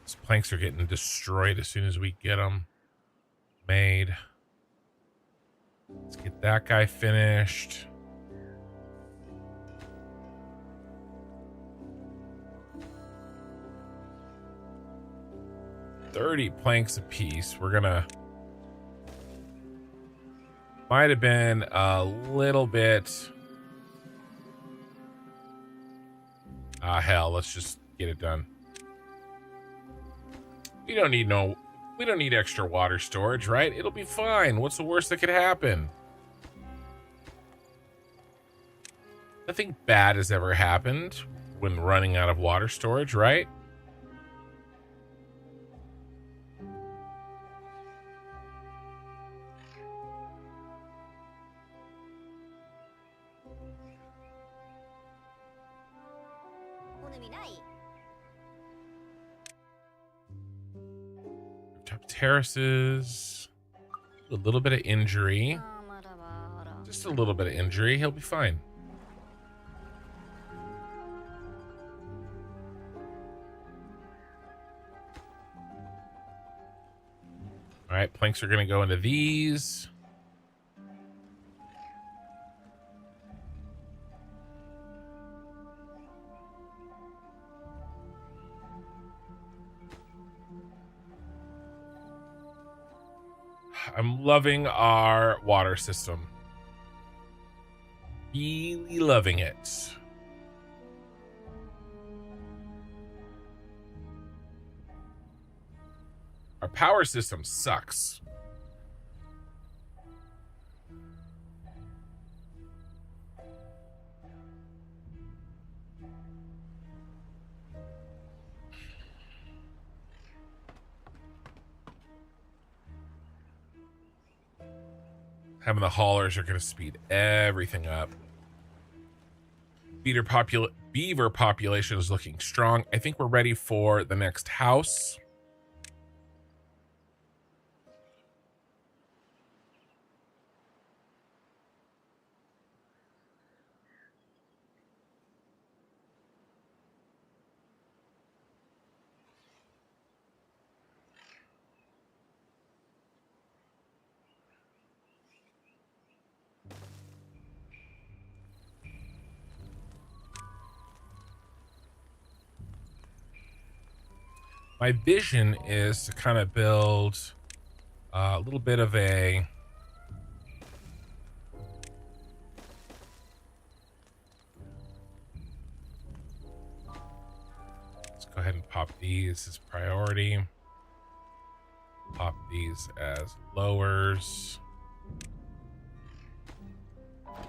These planks are getting destroyed as soon as we get them made. Let's get that guy finished. $30 planks a piece. We're gonna... Might have been a little bit... hell, let's just get it done. We don't need extra water storage, right? It'll be fine. What's the worst that could happen? Nothing bad has ever happened when running out of water storage, right? Top terraces. A little bit of injury. Just a little bit of injury. He'll be fine. All right, planks are going to go into these. I'm loving our water system. Really loving it. Our power system sucks. Having the haulers are going to speed everything up. Beaver population is looking strong. I think we're ready for the next house. My vision is to kind of build a little bit of a... Let's go ahead and pop these as priority. Pop these as lowers.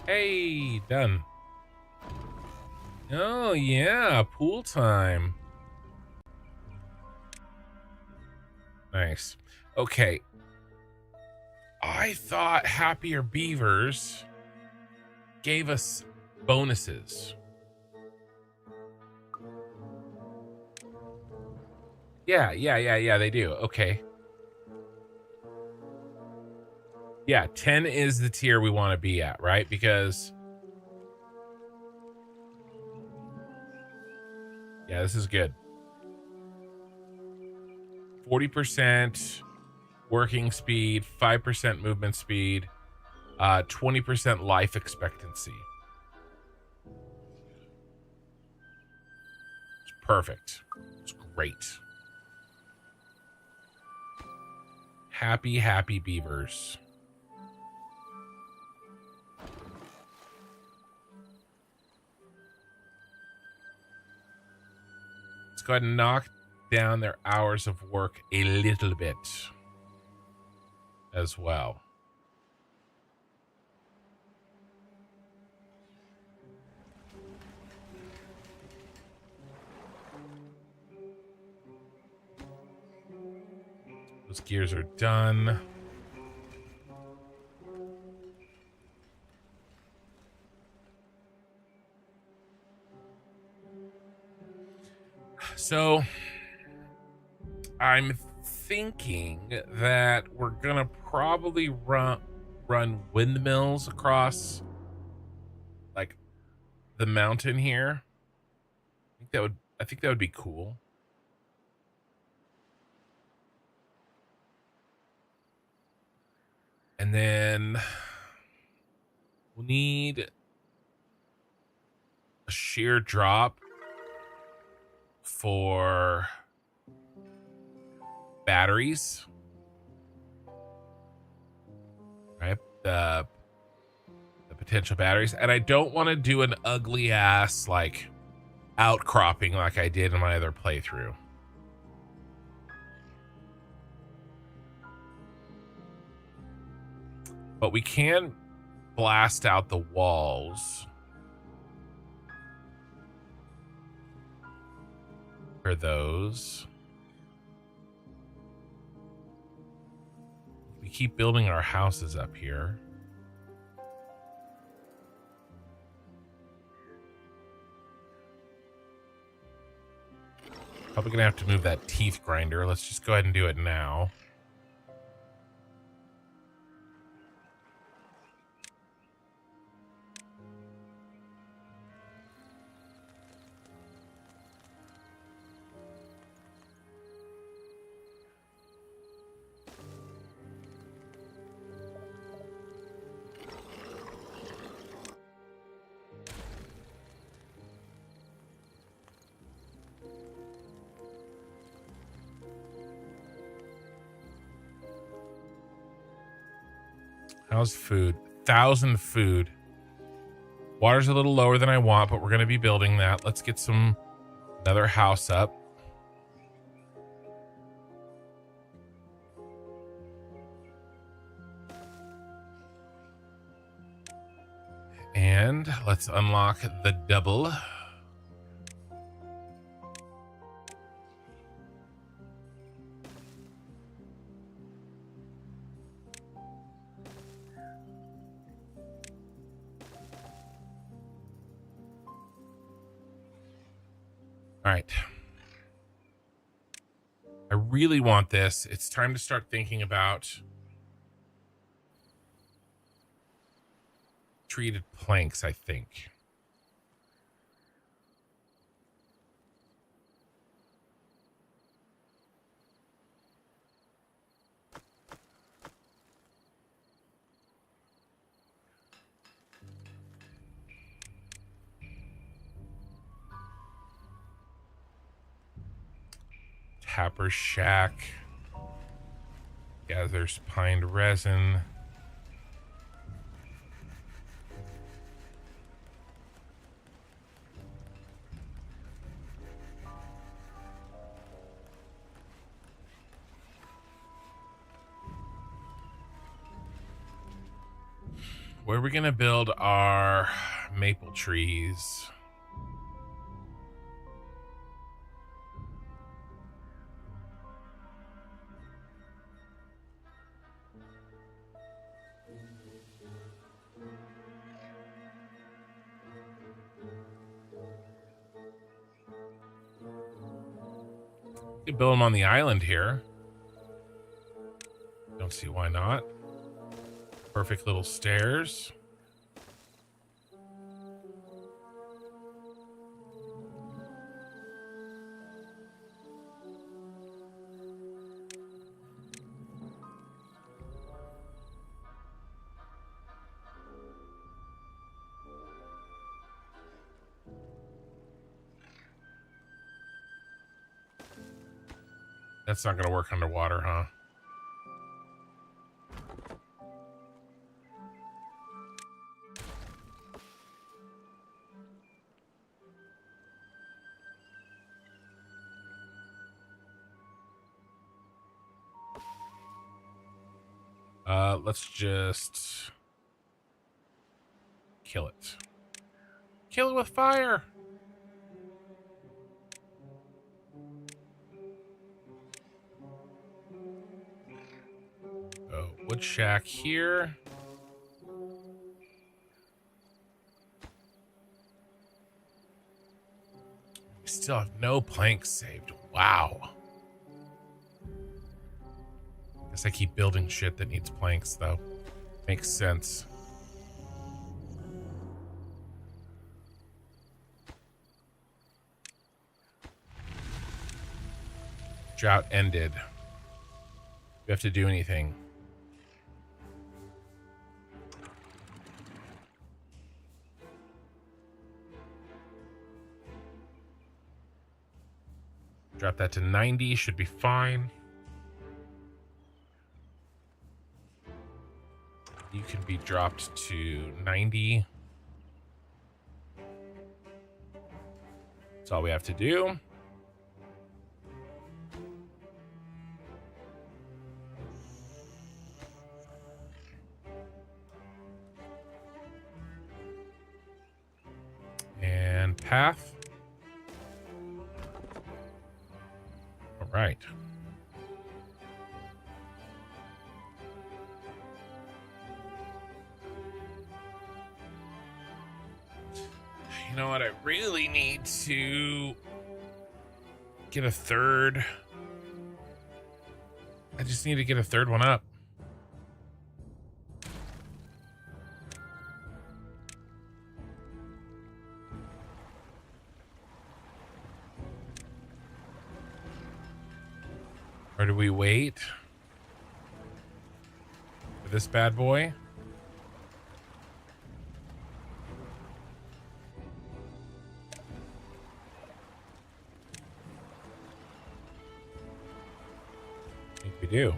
Hey, done. Oh, yeah, pool time. Nice. Okay. I thought Happier Beavers gave us bonuses. Yeah, they do. Okay. Yeah, 10 is the tier we want to be at, right? Because... yeah, this is good. 40% working speed, 5% movement speed, 20% life expectancy. It's perfect. It's great. Happy, happy beavers. Let's go ahead and knock down their hours of work a little bit as well. Those gears are done. So I'm thinking that we're gonna probably run windmills across like the mountain here. I think that would be cool. And then we'll need a sheer drop for batteries. Right? The potential batteries. And I don't want to do an ugly ass like outcropping like I did in my other playthrough. But we can blast out the walls for those. We keep building our houses up here. Probably gonna have to move that teeth grinder. Let's just go ahead and do it now. How's food? 1,000 food. Water's a little lower than I want, but we're going to be building that. Let's get another house up. And let's unlock the double. All right. I really want this. It's time to start thinking about treated planks, I think. Tapper Shack. Gathers pine resin. Where are we going to build our maple trees? You can build them on the island here. Don't see why not. Perfect little stairs. That's not gonna work underwater, huh? Let's just kill it. Kill it with fire. Oh, wood shack here. We still have no planks saved. Wow. Guess I keep building shit that needs planks, though. Makes sense. Drought ended. We have to do anything. Drop that to 90. Should be fine. You can be dropped to 90. That's all we have to do. And path. All right. You know what? I really need to get a third. I just need to get a third one up. Or do we wait for this bad boy? I think we do.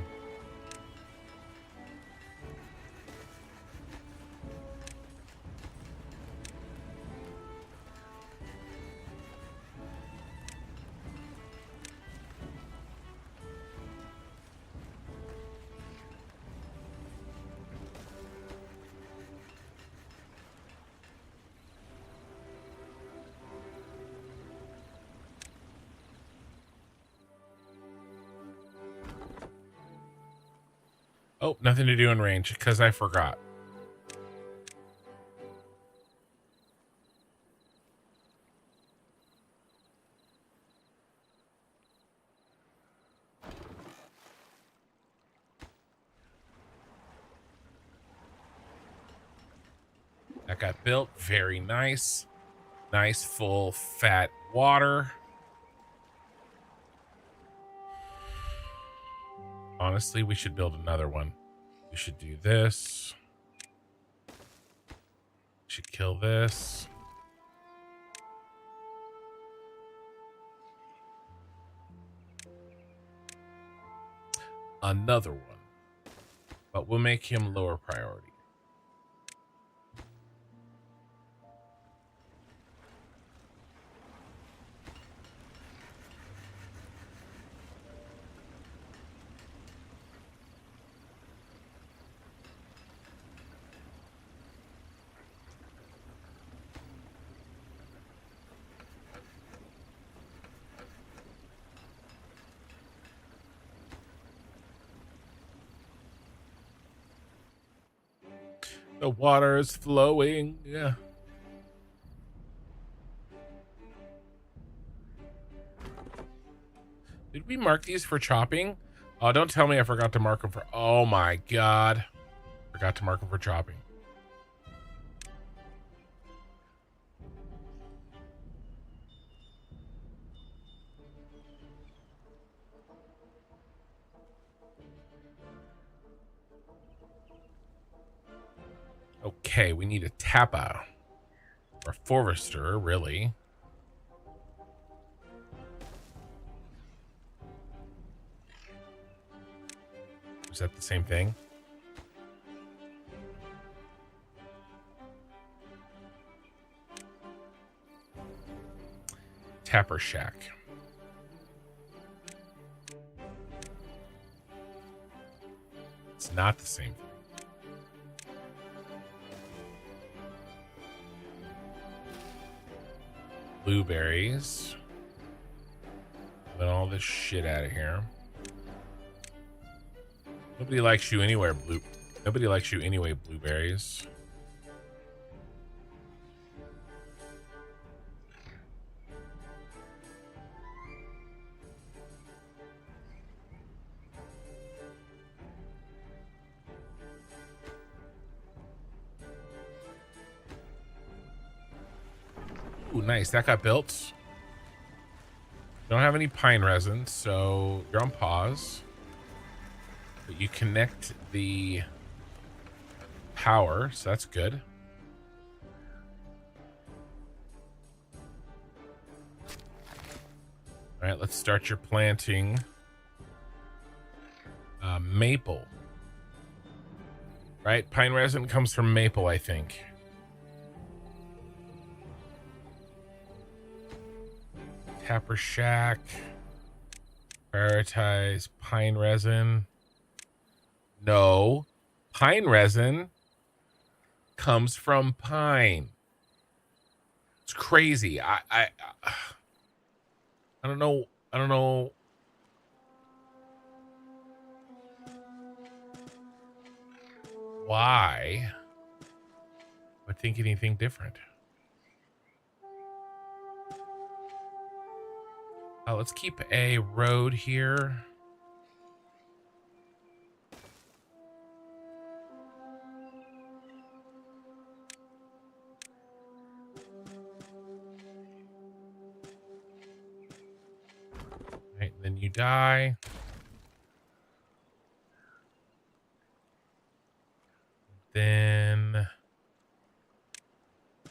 Oh, nothing to do in range because I forgot. That got built. Very nice. Nice, full, fat water. Honestly, we should build another one. We should do this. Should kill this. Another one. But we'll make him lower priority. The water is flowing. Yeah. Did we mark these for chopping? Oh, don't tell me I forgot to mark them for... Oh my god. Forgot to mark them for chopping. Okay, we need a tappa. Or a forester, really. that the same thing? Tapper Shack. It's not the same thing. Blueberries. Get all this shit out of here. Nobody likes you anywhere, Nobody likes you anyway, blueberries. Ooh, nice. That got built. Don't have any pine resin, so you're on pause. But you connect the power, so that's good. All right, let's start your planting. Maple. Right? Pine resin comes from maple, I think. Tapper Shack. Prioritize pine resin. No. Pine resin comes from pine. It's crazy. I don't know. I don't know. Why I think anything different. Let's keep a road here. Right, then you die. Then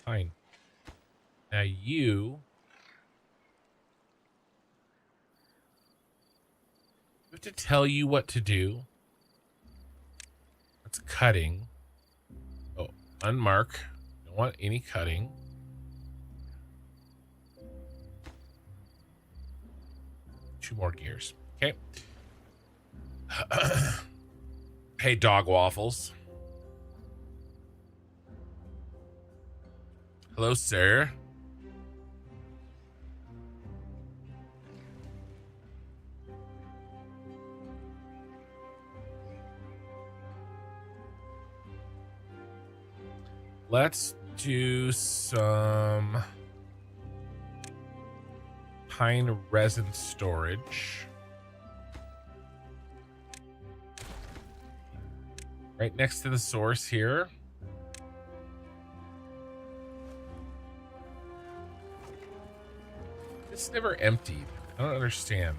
fine. Now you have to tell you what to do. That's cutting. Oh, unmark. Don't want any cutting. Two more gears. Okay. Hey, dog waffles. Hello, sir. Let's do some pine resin storage. Right next to the source here. It's never emptied. I don't understand.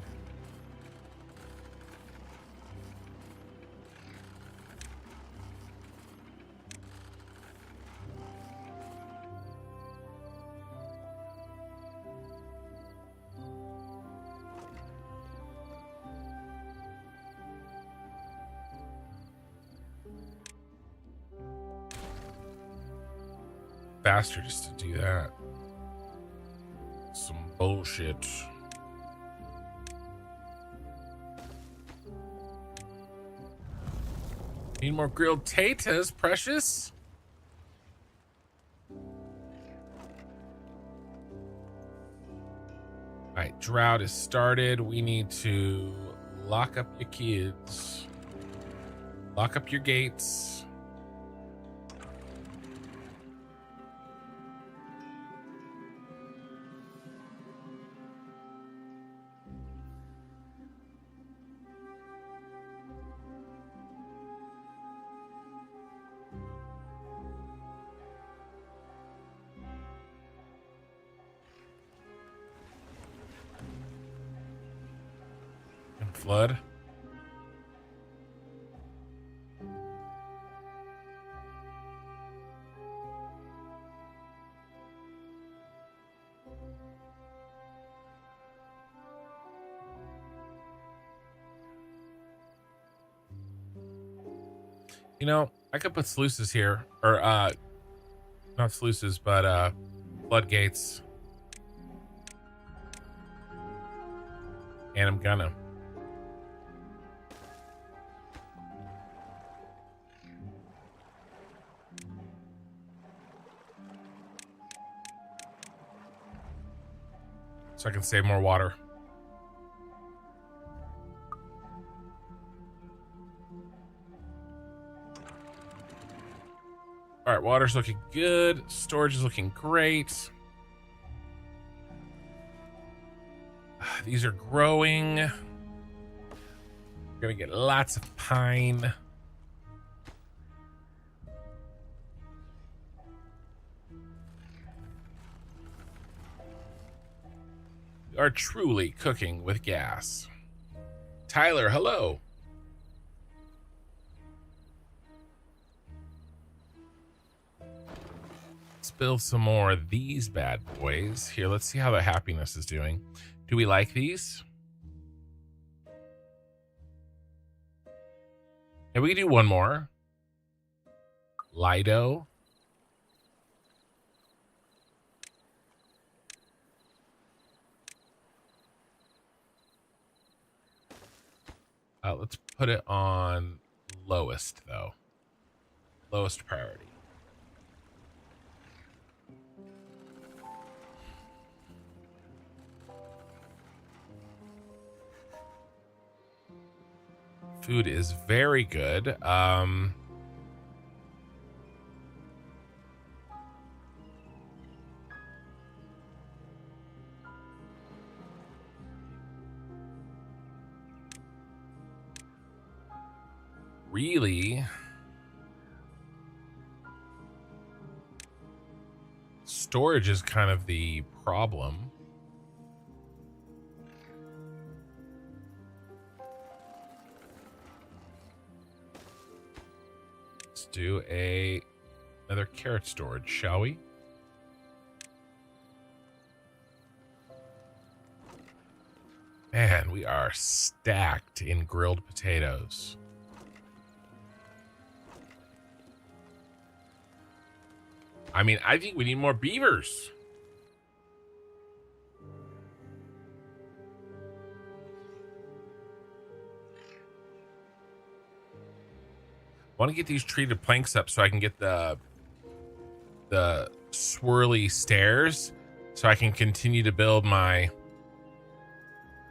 Faster just to do that. Some bullshit. Need more grilled potatoes, precious? Alright, drought is started. We need to lock up your kids. Lock up your gates. Flood. You know, I could put sluices here. Or, not sluices, but, floodgates. And I'm gonna. So I can save more water. All right, water's looking good. Storage is looking great. These are growing. We're gonna get lots of pine. We are truly cooking with gas. Tyler, hello. Let's build some more of these bad boys. Here, let's see how the happiness is doing. Do we like these? And we can do one more. Lido. Let's put it on lowest, though. Lowest priority. Food is very good. Really, storage is kind of the problem. Let's do another carrot storage, shall we? Man, we are stacked in grilled potatoes. I mean, I think we need more beavers. Want to get these treated planks up so I can get the swirly stairs so I can continue to build my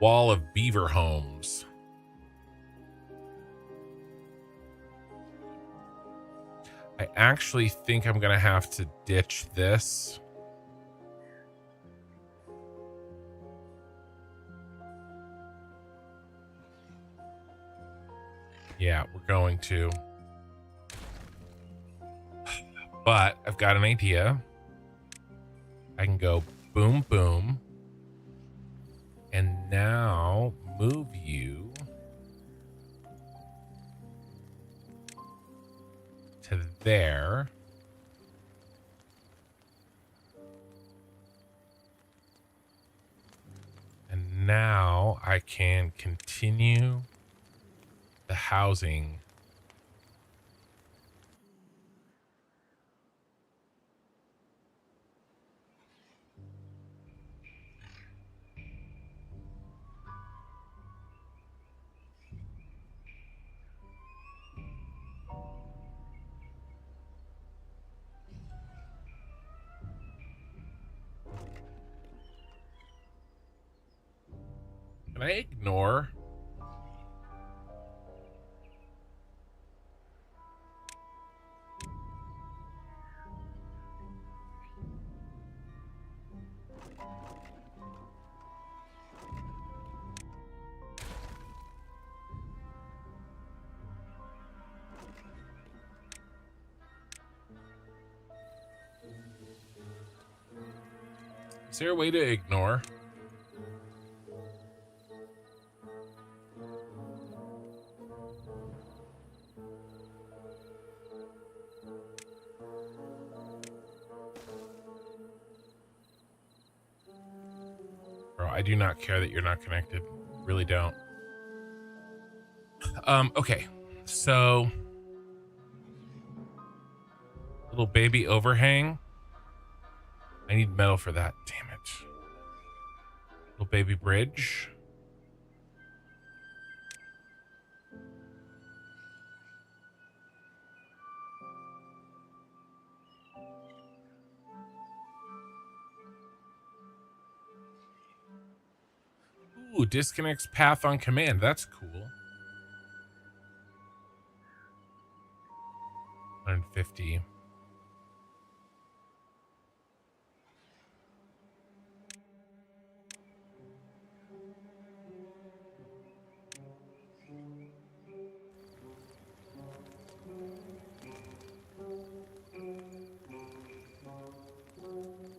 wall of beaver homes. I actually think I'm gonna have to ditch this. Yeah, we're going to. But I've got an idea. I can go boom, boom. And now move you to there. And now I can continue the housing. Can I ignore? Is there a way to ignore? Bro, I do not care that you're not connected. Really don't. Okay. So Little baby overhang. I need metal for that. Damn it. Little baby bridge. Ooh, disconnects path on command. That's cool. 150.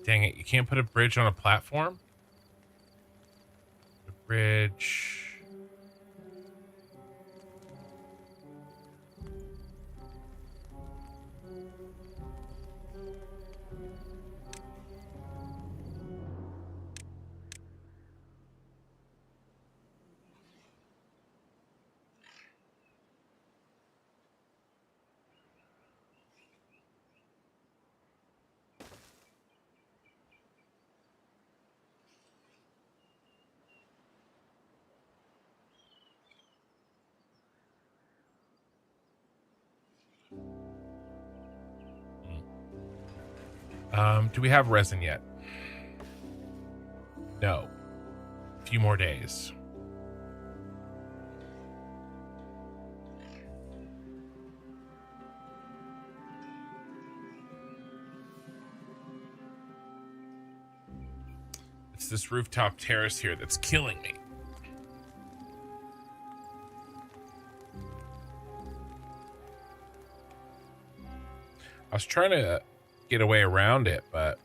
Dang it, you can't put a bridge on a platform? A bridge. Do we have resin yet? No. A few more days. It's this rooftop terrace here that's killing me. I was trying to get a way around it, but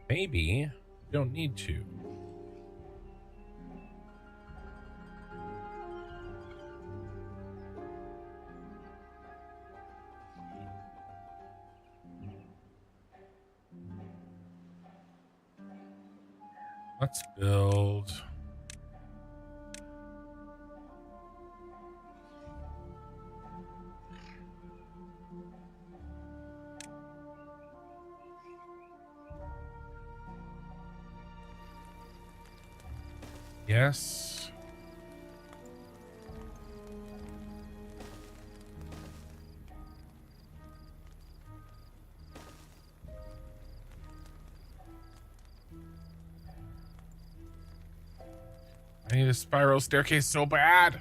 maybe you don't need to. Let's build. Yes. I need a spiral staircase so bad.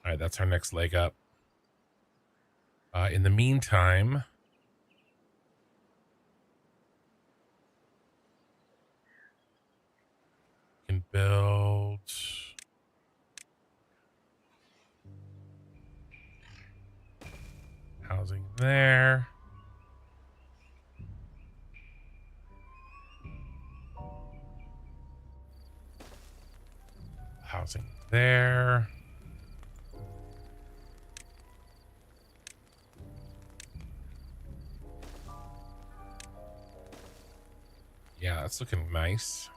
All right, that's our next leg up. In the meantime, we can build housing there. Housing there. Yeah, that's looking nice.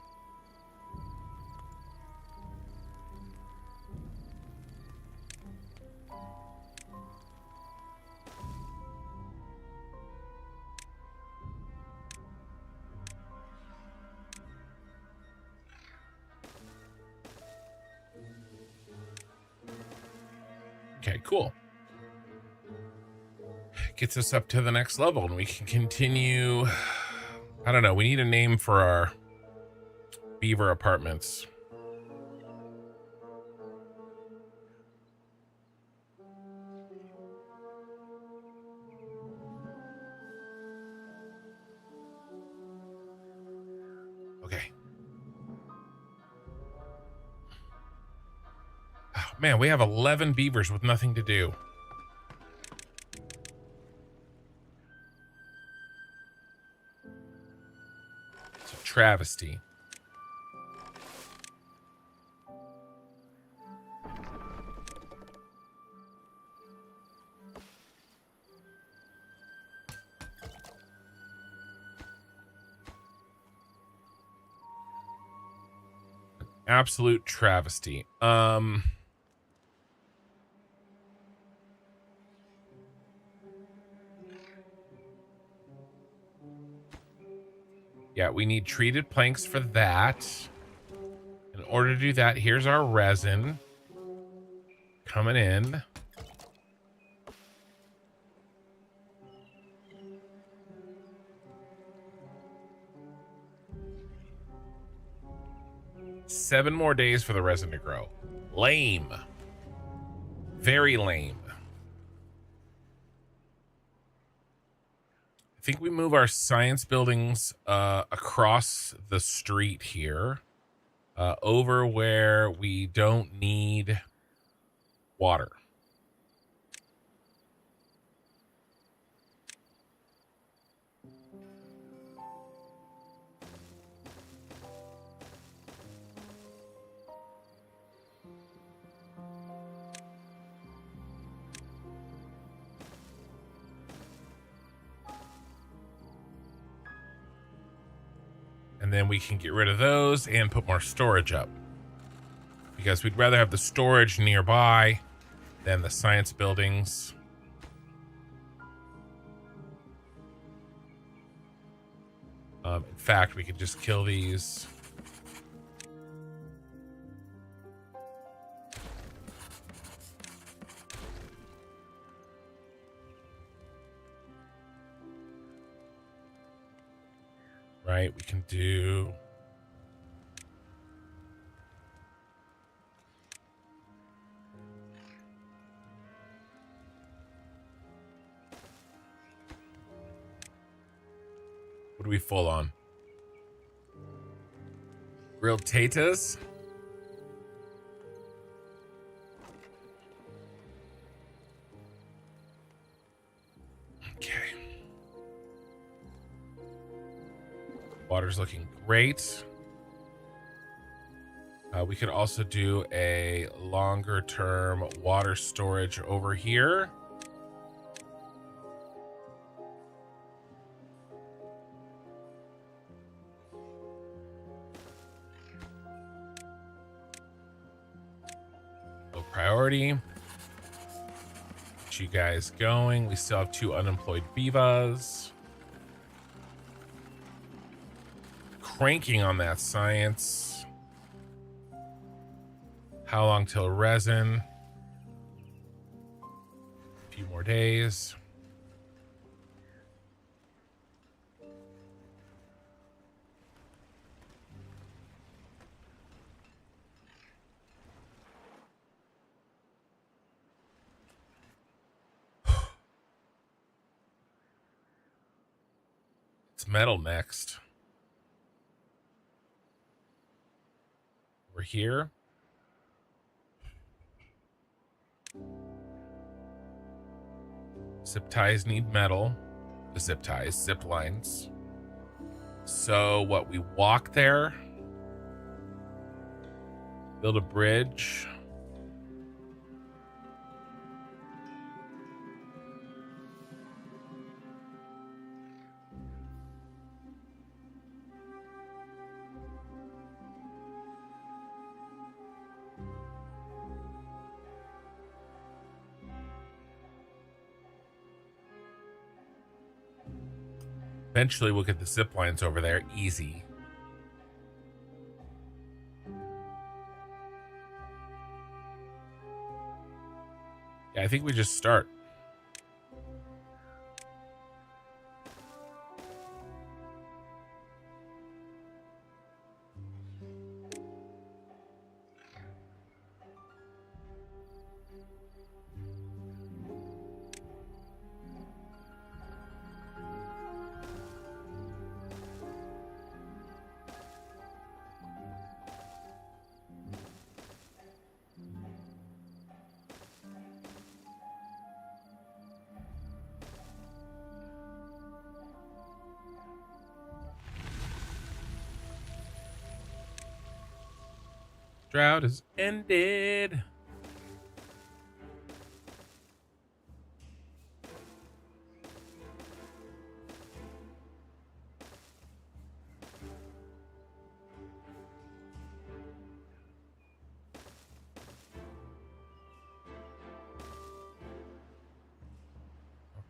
Okay, cool. Gets us up to the next level and we can continue. I don't know. We need a name for our Beaver apartments. Man, we have 11 beavers with nothing to do. It's a travesty. Absolute travesty. Yeah, we need treated planks for that. In order to do that, here's our resin coming in. Seven more days for the resin to grow. Lame. Very lame. I think we move our science buildings across the street here, over where we don't need water. And then we can get rid of those and put more storage up, because we'd rather have the storage nearby than the science buildings. In fact, we could just kill these. Right, we can do... What are we full on? Grilled tatas? Okay. Water's looking great. We could also do a longer term water storage over here. Low priority. Get you guys going. We still have 2 unemployed beavers. Cranking on that science. How long till resin? A few more days. It's metal next. We're here. Zip ties need metal. Zip ties, zip lines. So what, we walk there, build a bridge. Eventually we'll get the zip lines over there easy. Yeah, I think we just start. Drought is ended.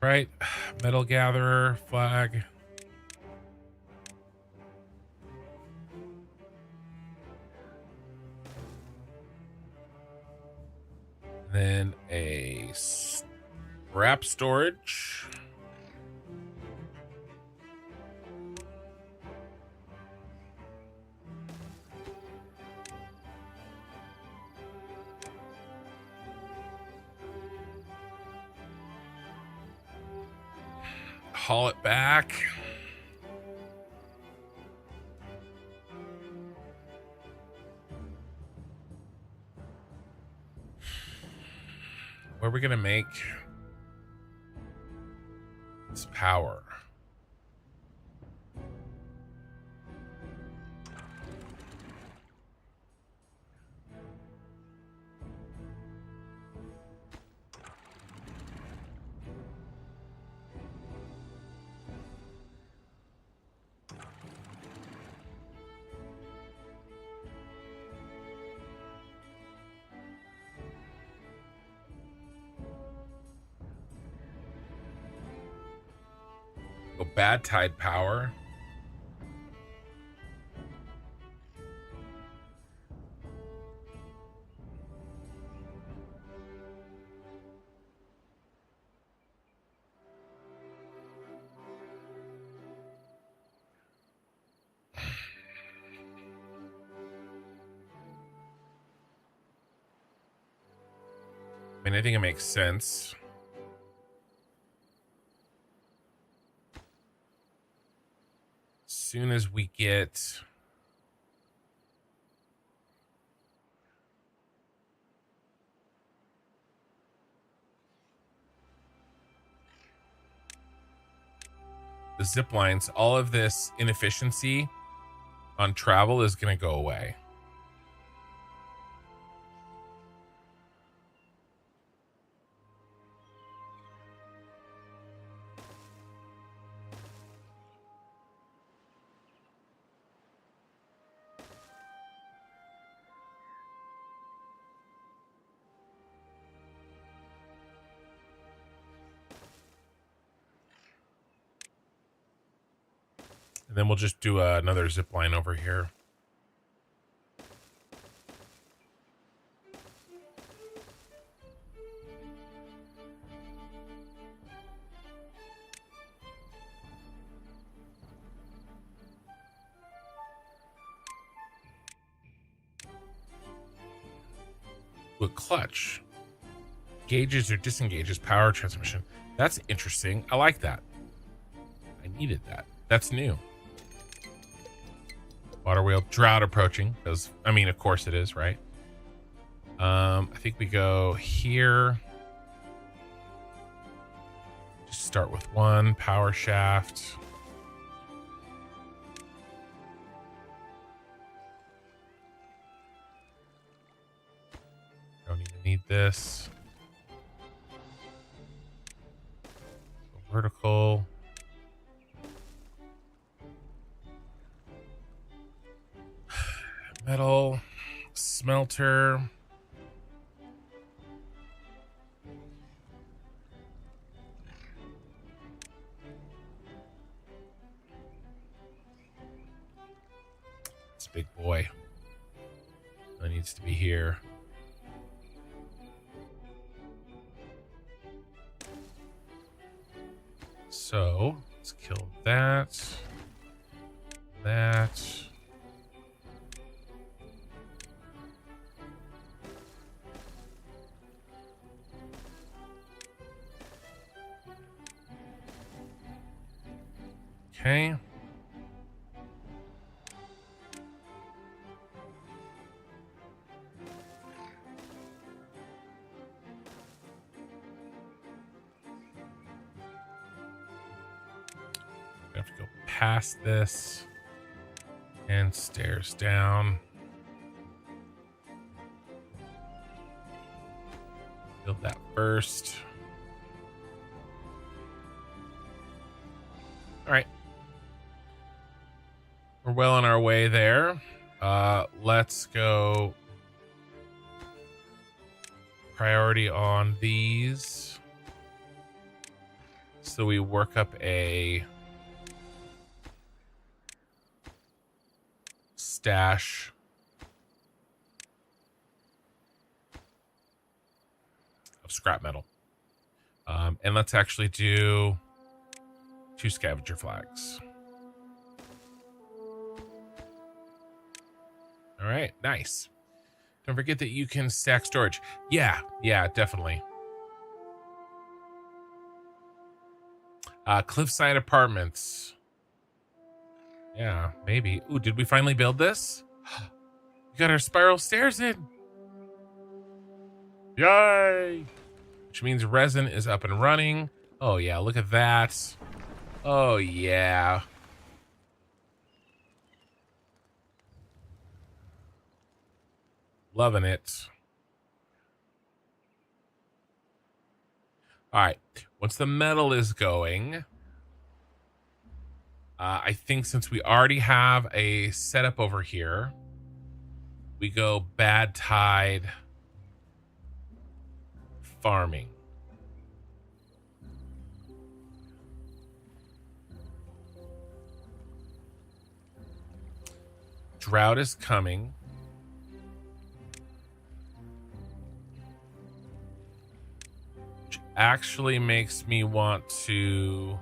Right, metal gatherer flag. Then a scrap storage. Haul it back. Where are we gonna make this power? Go bad tide power. I mean, I think it makes sense. As soon as we get the zip lines, all of this inefficiency on travel is going to go away. And then we'll just do another zip line over here. With clutch. Gauges or disengages power transmission. That's interesting. I like that. I needed that. That's new. Water wheel, drought approaching. Because, I mean, of course it is, right? I think we go here. Just start with one power shaft. Don't even need this. Go vertical. Metal smelter. It's a big boy. That needs to be here. So let's kill that. That. Okay. I have to go past this and stairs down. Build that first. All right. We're well on our way there. Let's go priority on these. So we work up a stash of scrap metal. And let's actually do 2 scavenger flags. All right, nice. Don't forget that you can stack storage. Yeah, definitely. Cliffside Apartments. Yeah, maybe. Ooh, did we finally build this? We got our spiral stairs in. Yay! Which means resin is up and running. Oh yeah, look at that. Oh yeah. Loving it. All right, once the metal is going, I think since we already have a setup over here, we go bad tide farming. Drought is coming. Which actually makes me want to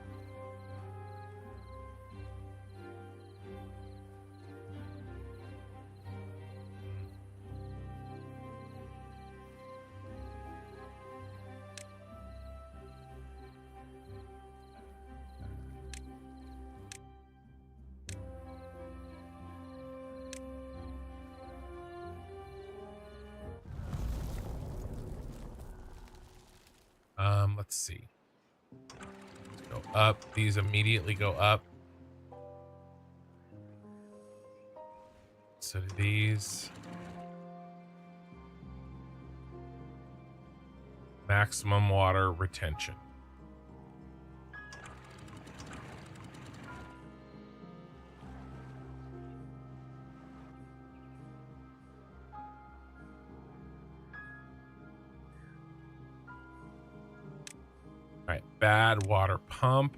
let's see. Let's go up. These immediately go up. So do these. Maximum water retention. All right, bad water pump.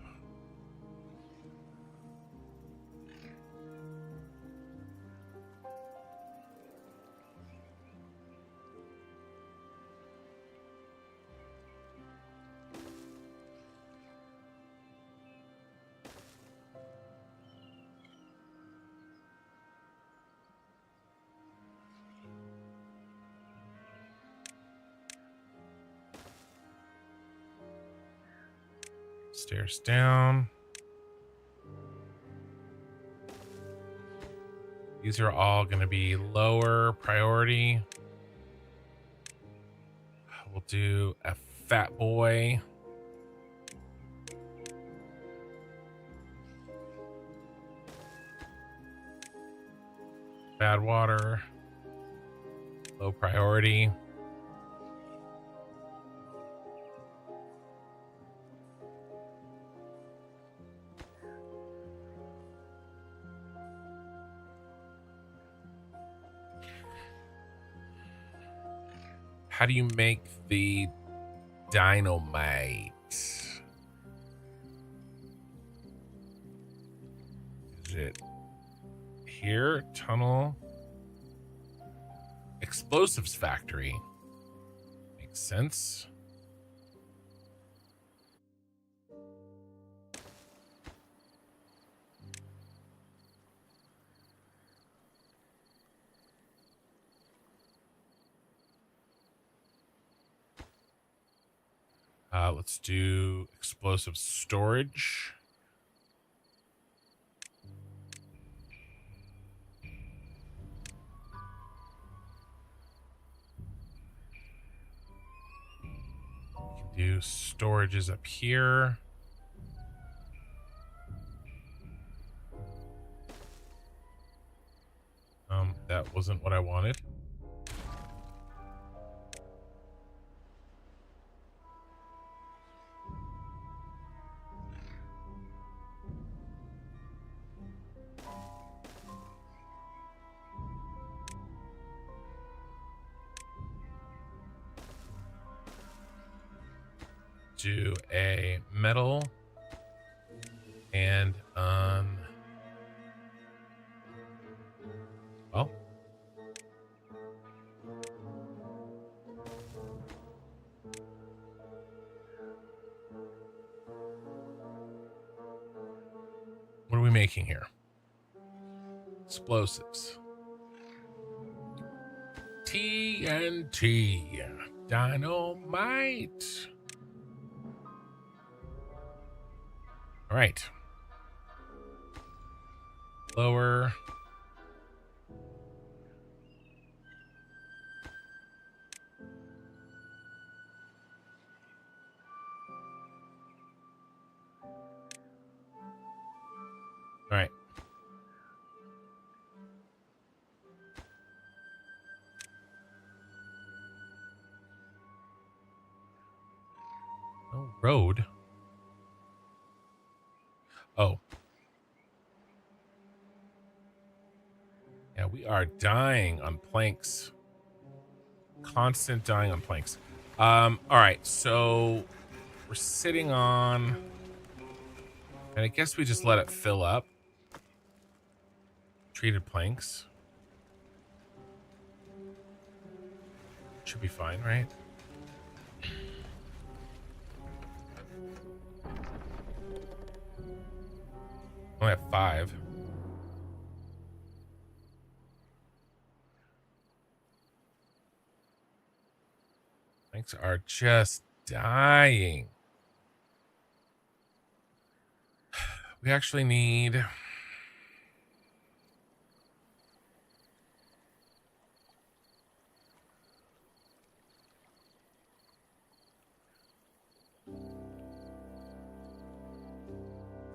Stairs down. These are all going to be lower priority. We'll do a fat boy. Bad water. Low priority. How do you make the dynamite? Is it here? Tunnel. Explosives factory. Makes sense. Let's do explosive storage. We can do storages up here. That wasn't what I wanted. do a metal and well, what are we making here? Explosives. TNT. Dynamite. All right. Lower. All right. No road. Oh. Yeah, we are dying on planks. Constant dying on planks. All right, so we're sitting on, and I guess we just let it fill up. Treated planks. Should be fine, right? Only have 5. Planks are just dying. We actually need...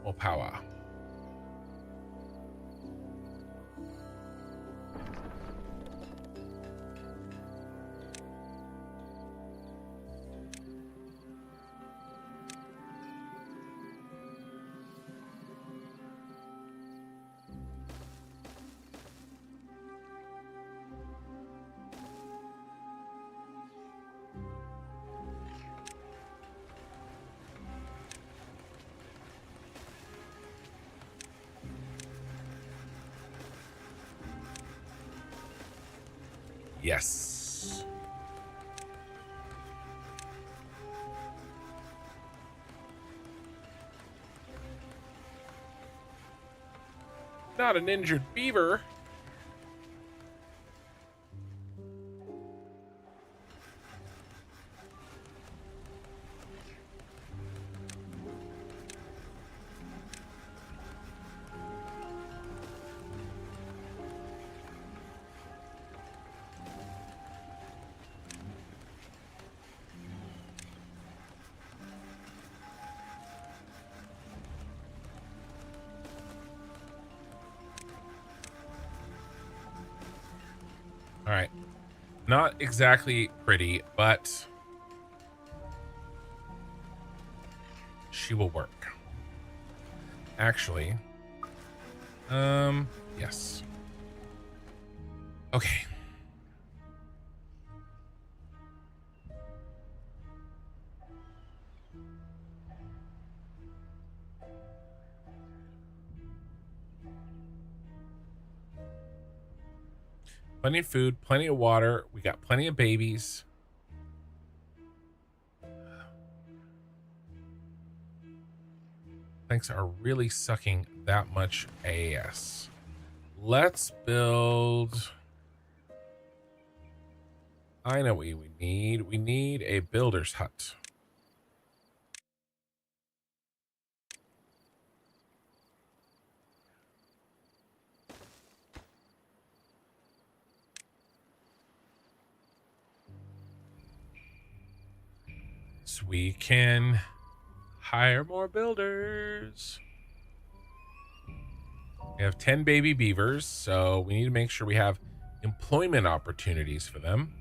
more power. Yes. Not an injured beaver. All right. Not exactly pretty, but she will work. Actually, yes. Okay. Plenty of food, plenty of water. We got plenty of babies. Things are really sucking that much AS. Let's build... I know what we need. We need a builder's hut. So we can hire more builders. We have 10 baby beavers, so we need to make sure we have employment opportunities for them.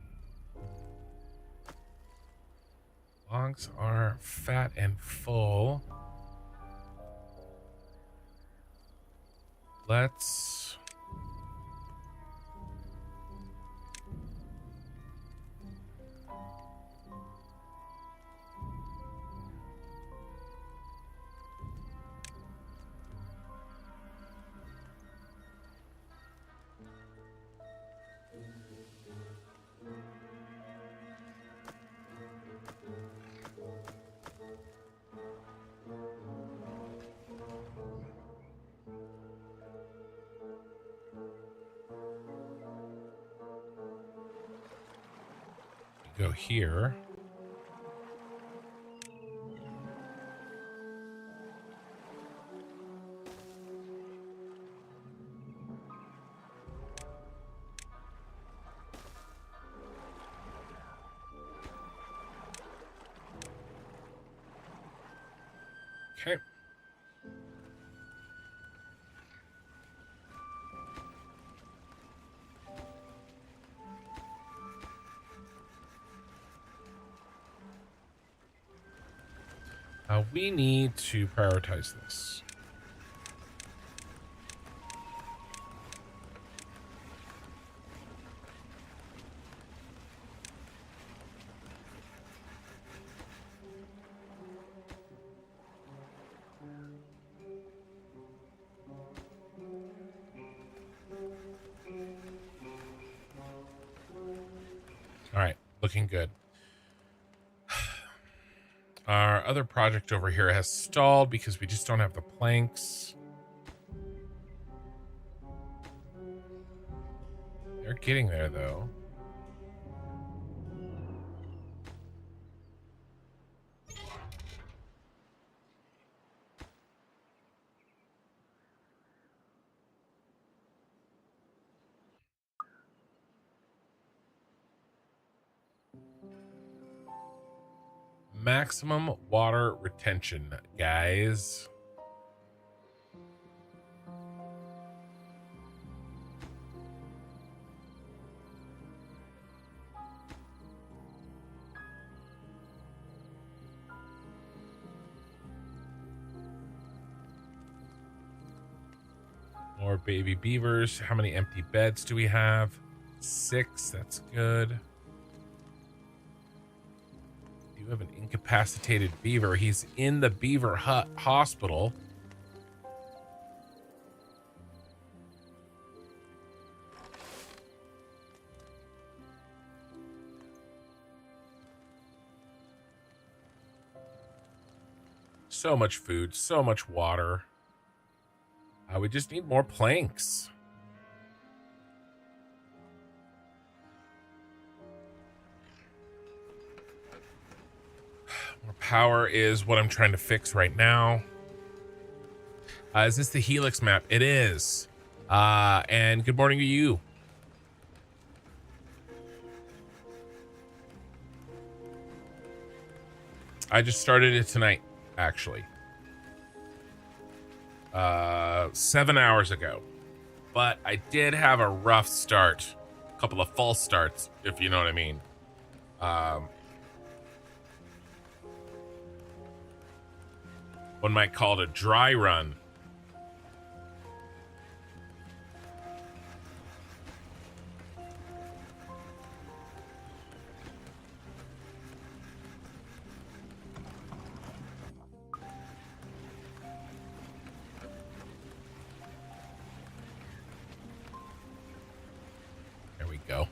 Logs are fat and full. Let's... Go here. Okay. We need to prioritize this. All right, looking good. Our other project over here has stalled because we just don't have the planks. They're getting there, though. Maximum water retention, guys. More baby beavers. How many empty beds do we have? 6. That's good. You have an incapacitated beaver. He's in the beaver hut hospital. So much food, so much water. We just need more planks. More power is what I'm trying to fix right now. Is this the Helix map? It is. And good morning to you. I just started it tonight, actually. 7 hours ago. But I did have a rough start. A couple of false starts, if you know what I mean. One might call it a dry run. There we go.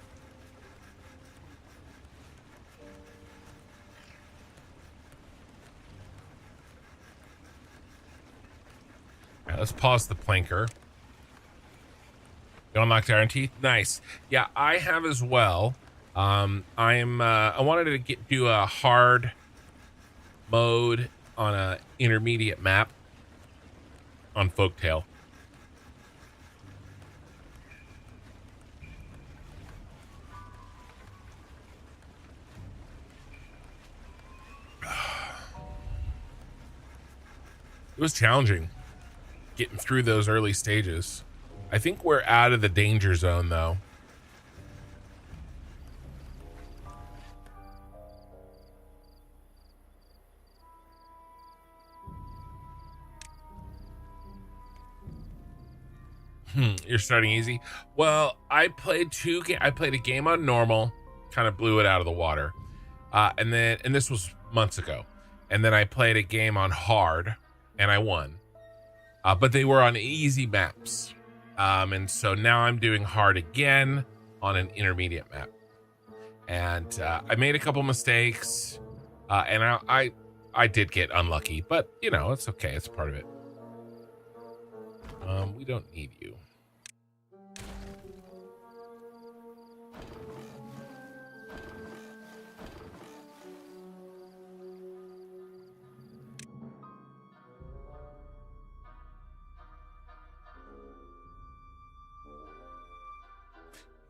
All right, let's pause the planker. You unlocked Iron Teeth? Nice. Yeah, I have as well. I wanted to do a hard mode on a intermediate map on Folktale. It was challenging getting through those early stages. I think we're out of the danger zone, though. You're starting easy. Well, I played a game on normal, kind of blew it out of the water, and this was months ago, and then I played a game on hard, and I won. But they were on easy maps, and so now I'm doing hard again on an intermediate map, and I made a couple mistakes, and I did get unlucky, but you know it's okay. It's part of it. We don't need you.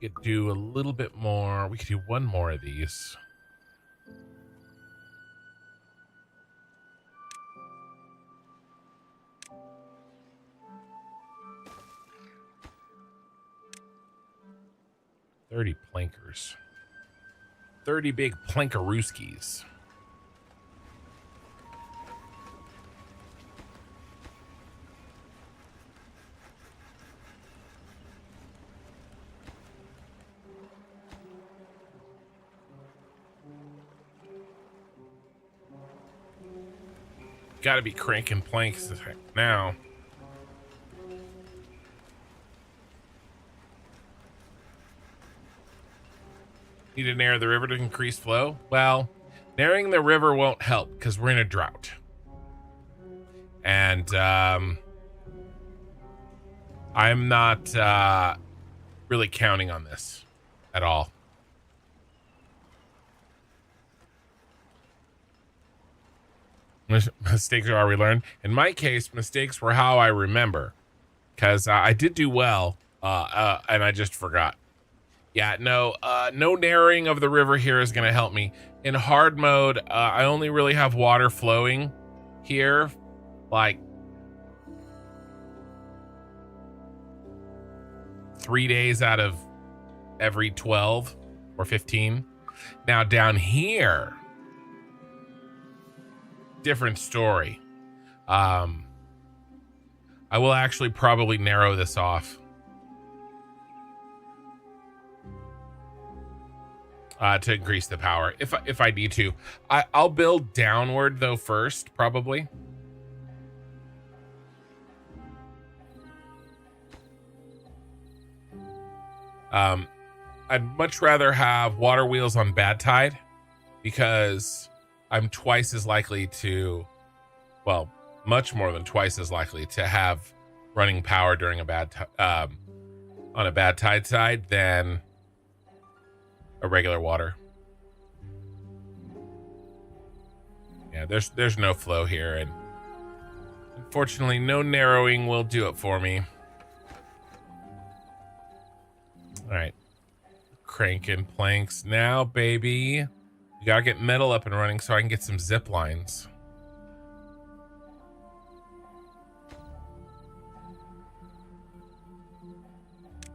We could do a little bit more. We could do one more of these. $30 plankers. 30 big plankarooskies. Got to be cranking planks now. Need to narrow the river to increase flow? Well, narrowing the river won't help because we're in a drought. And I'm not really counting on this at all. Mistakes are how we learn. In my case, mistakes were how I remember, because I did do well, and I just forgot. Yeah, no narrowing of the river here is going to help me. In hard mode, I only really have water flowing here, like 3 days out of every 12 or 15. Now down here, different story. I will actually probably narrow this off. To increase the power if I need to. I'll build downward though first, probably. I'd much rather have water wheels on bad tide, because I'm twice as likely to, well, much more than twice as likely to have running power during a bad on a bad tide side than a regular water. Yeah, there's no flow here, and unfortunately no narrowing will do it for me. All right, cranking planks now, baby. You gotta get metal up and running so I can get some zip lines.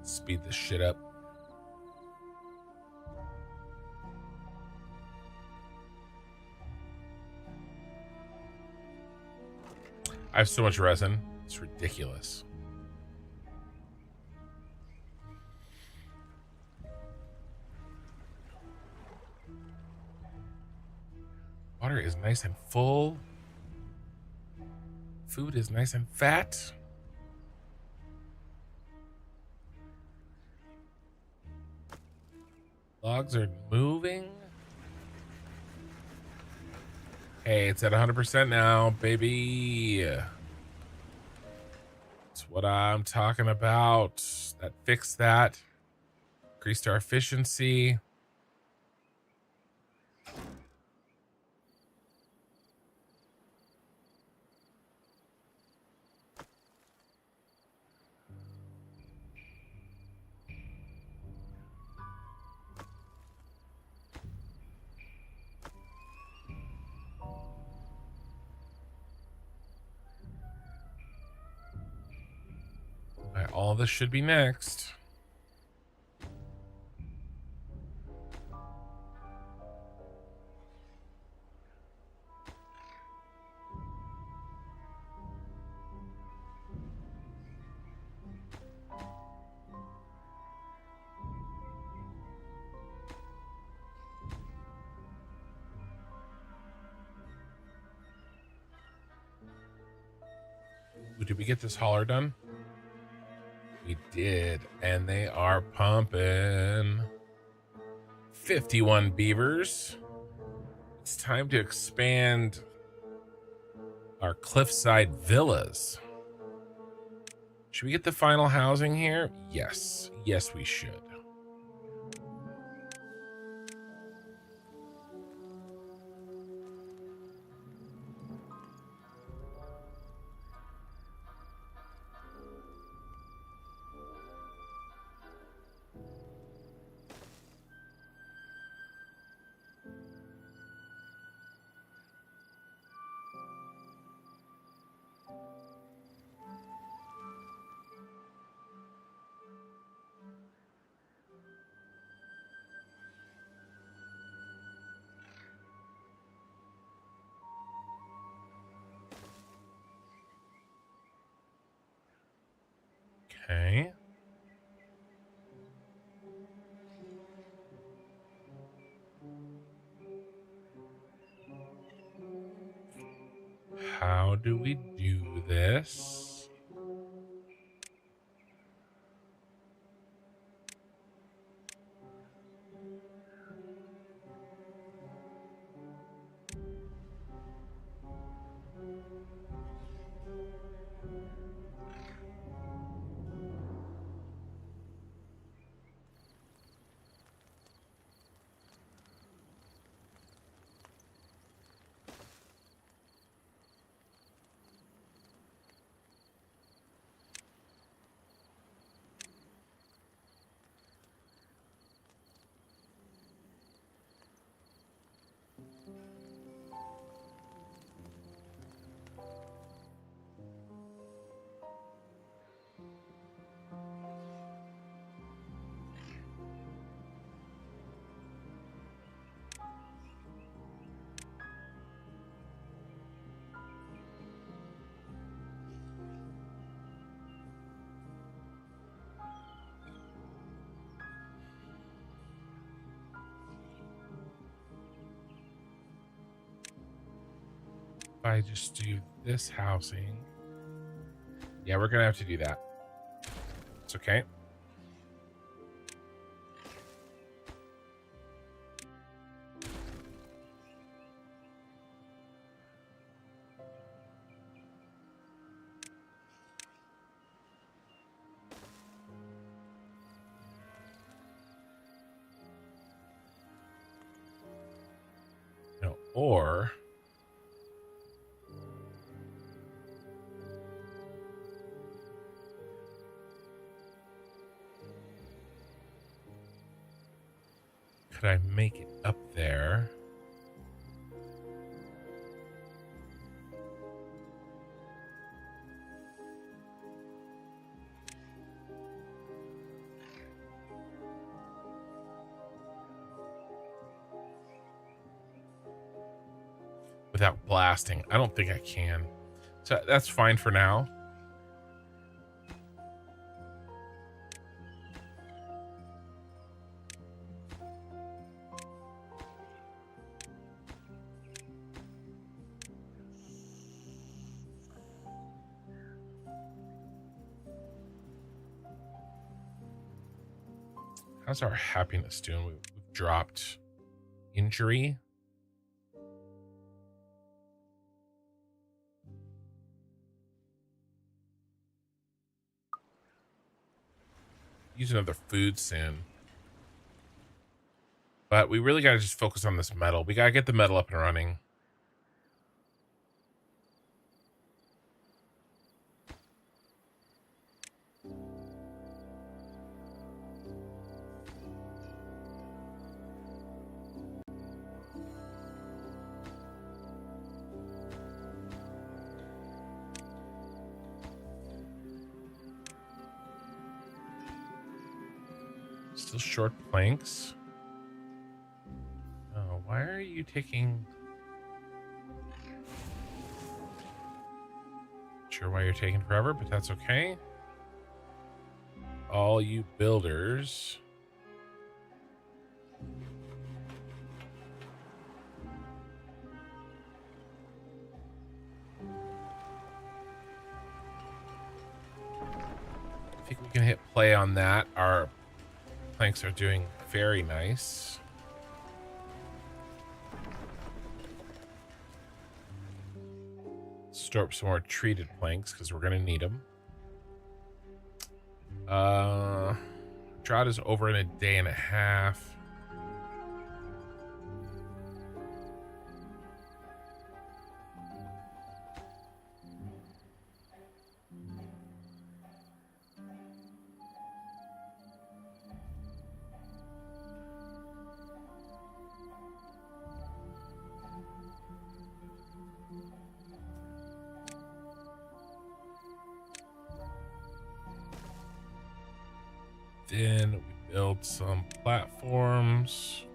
Speed this shit up. I have so much resin. It's ridiculous. Water is nice and full. Food is nice and fat. Logs are moving. Hey, it's at 100% now, baby. That's what I'm talking about. That fixed that. Increased our efficiency. All this should be next. Ooh, did we get this hauler done? We did, and they are pumping. 51 beavers. It's time to expand our cliffside villas. Should we get the final housing here? Yes. Yes, we should. Okay. How do we do this? If I just do this housing. Yeah, we're going to have to do that. It's okay. No, or could I make it up there? Without blasting? I don't think I can. So that's fine for now. How's our happiness doing? We've dropped injury. Use another food soon. But we really got to just focus on this metal. We got to get the metal up and running. Still short planks. Oh, why are you taking... Sure why you're taking forever, but that's okay. All you builders. I think we can hit play on that. Our planks are doing very nice. Store up some more treated planks because we're going to need them. Drought is over in a day and a half. Then we build some platforms.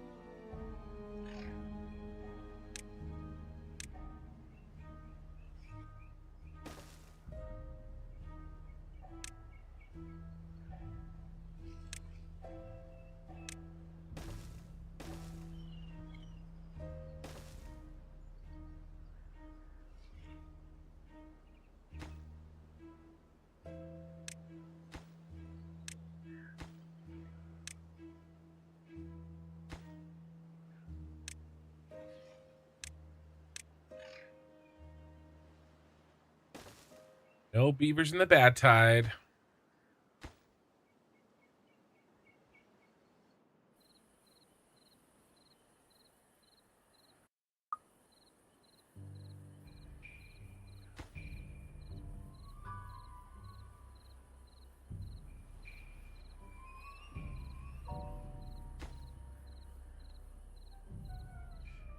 No beavers in the bad tide.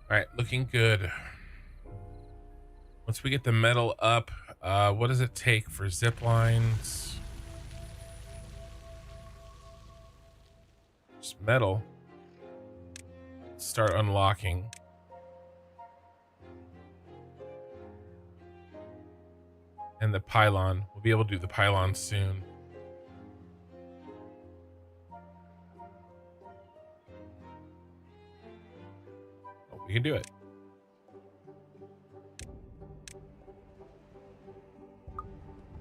All right, looking good. Once we get the metal up, what does it take for zip lines? Just metal. Start unlocking. And the pylon. We'll be able to do the pylon soon. Oh, we can do it.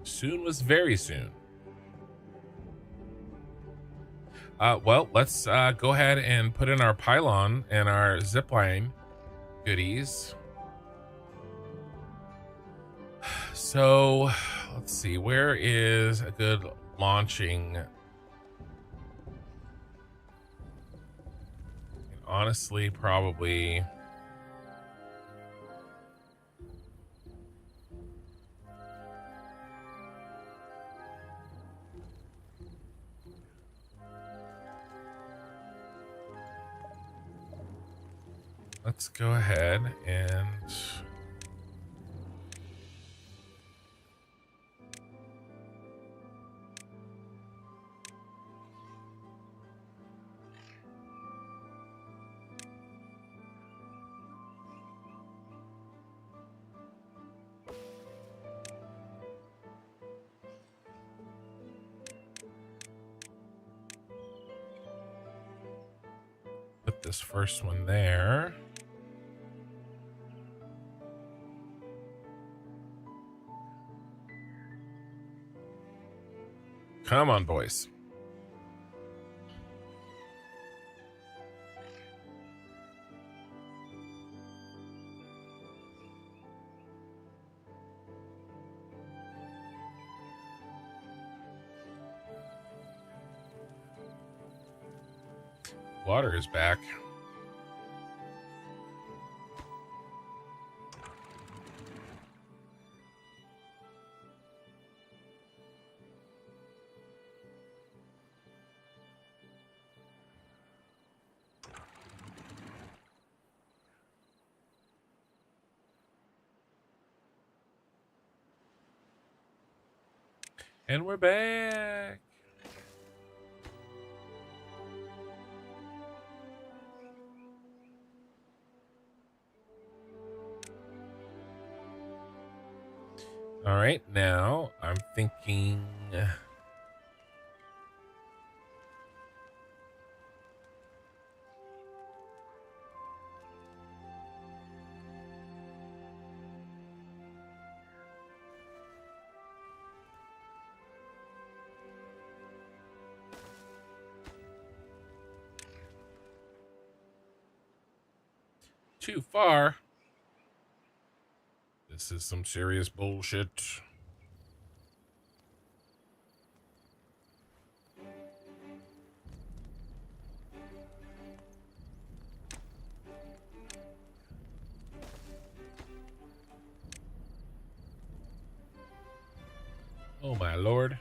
Soon was very soon. Well, let's go ahead and put in our pylon and our zipline goodies. So, let's see. Where is a good launching? Honestly, probably... Let's go ahead and... put this first one there. Come on, boys. Water is back. And we're back. All right, now I'm thinking... too far. This is some serious bullshit. Oh my lord.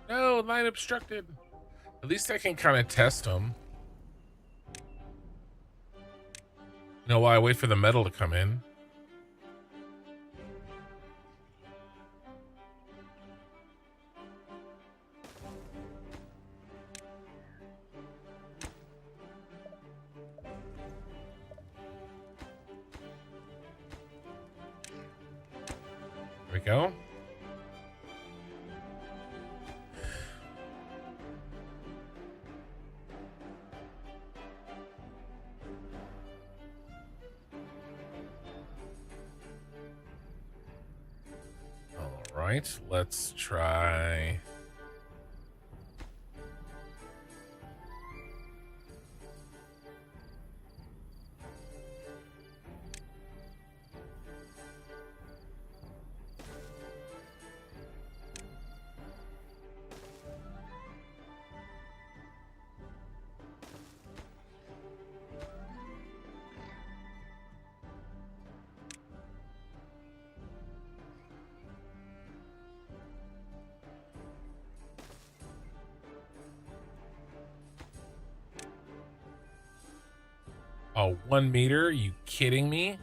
No, line obstructed. At least I can kind of test them. You know, while I wait for the metal to come in. There we go. right, let's try. Oh, 1 meter? You kidding me?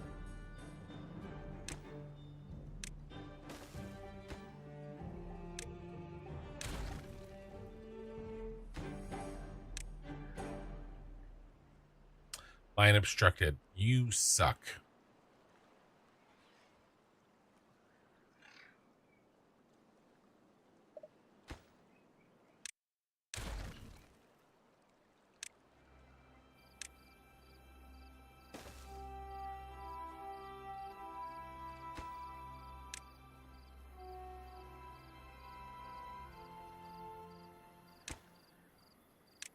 Line obstructed. You suck.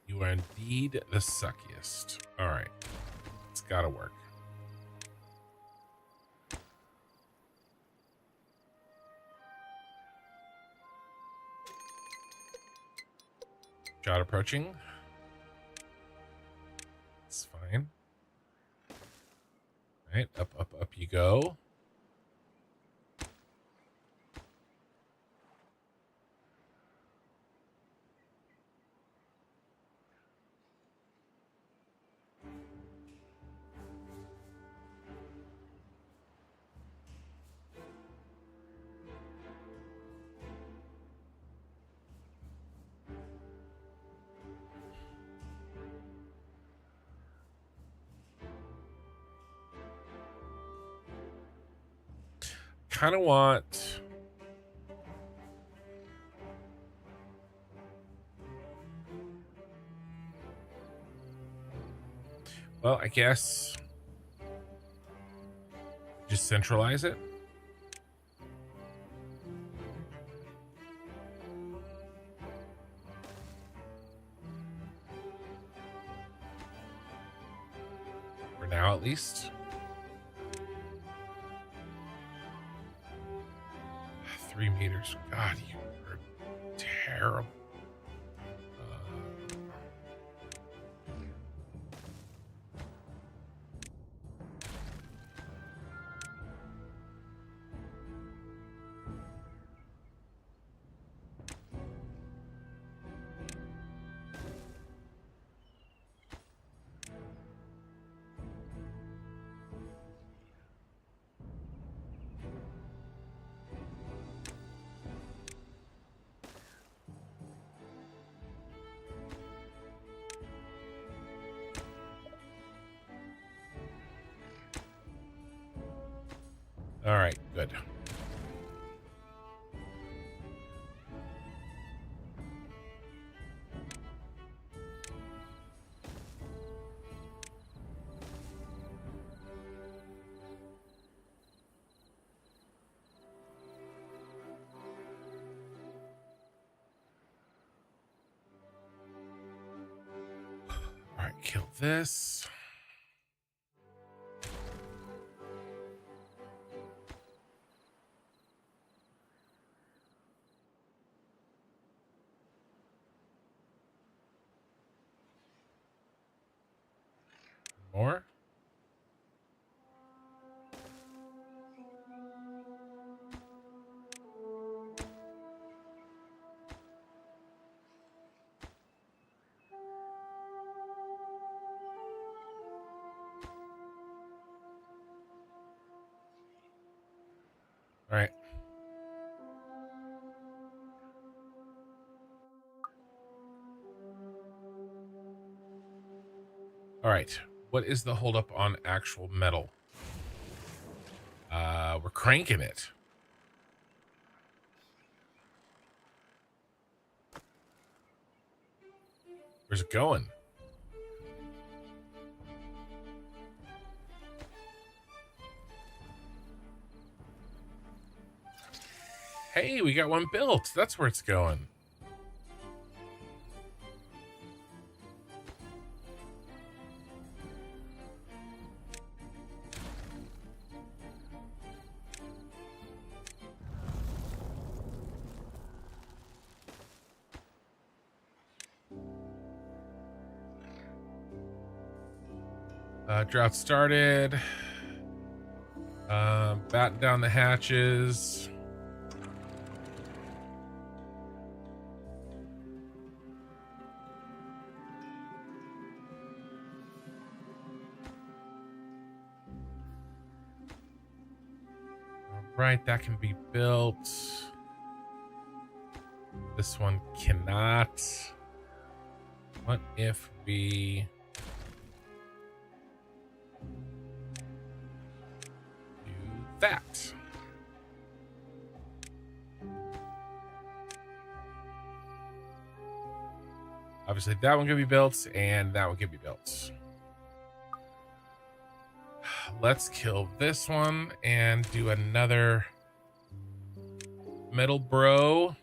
You are indeed the suckiest. All right. It's got to work. Shot approaching. It's fine. All right. Up, up, up you go. Kind of want. Well, I guess just centralize it. For now, at least. 3 meters. God, you are terrible. All right, good. All right, kill this. More. All right. All right. What is the holdup on actual metal? We're cranking it. Where's it going? Hey, we got one built. That's where it's going. Drought started. Batten down the hatches. Right, that can be built. This one cannot. What if we do that? Obviously, that one can be built, and that one can be built. Let's kill this one and do another metal bro.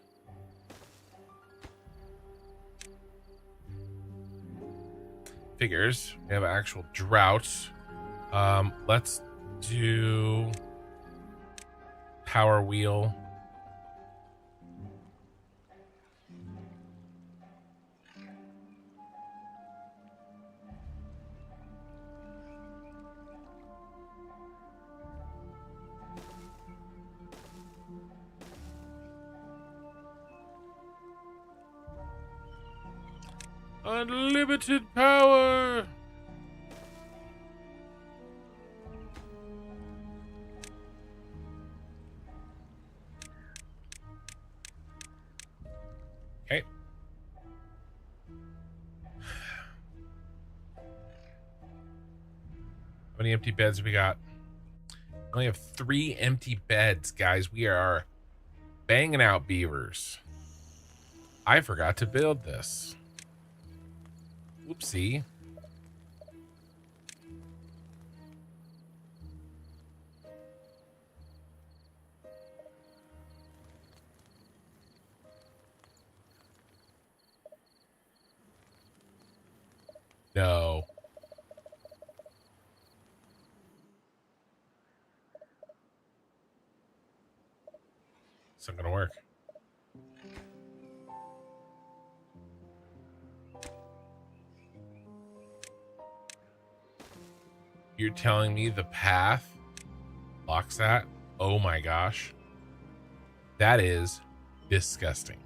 Figures. We have an actual drought. Let's do power wheel. Unlimited power. Okay. How many empty beds we got? We only have 3 empty beds, guys. We are banging out beavers. I forgot to build this. Oopsie. No. It's not gonna work. You're telling me the path blocks that? Oh my gosh. That is disgusting.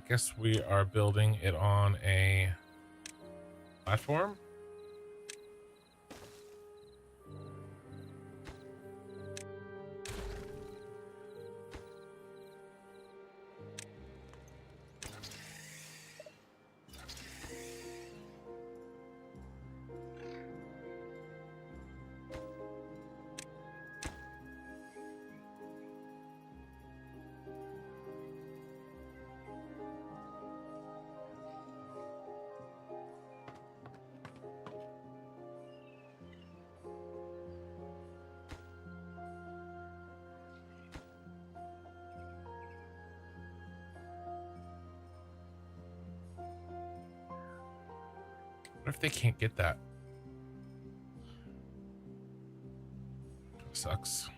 Guess we are building it on a platform. What if they can't get that? Sucks.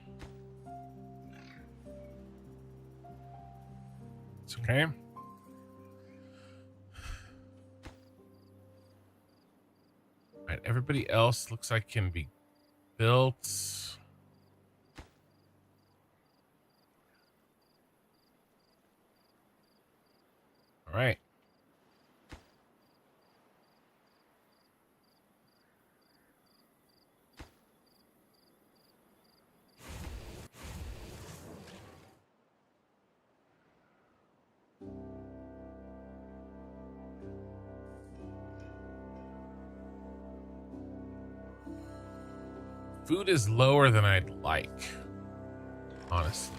It's okay. All right, everybody else looks like can be built. All right. Food is lower than I'd like, honestly.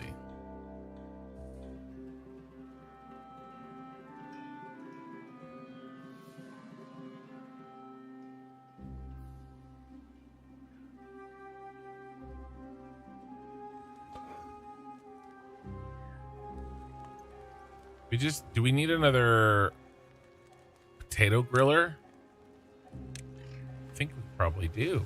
Do we need another potato griller? I think we probably do.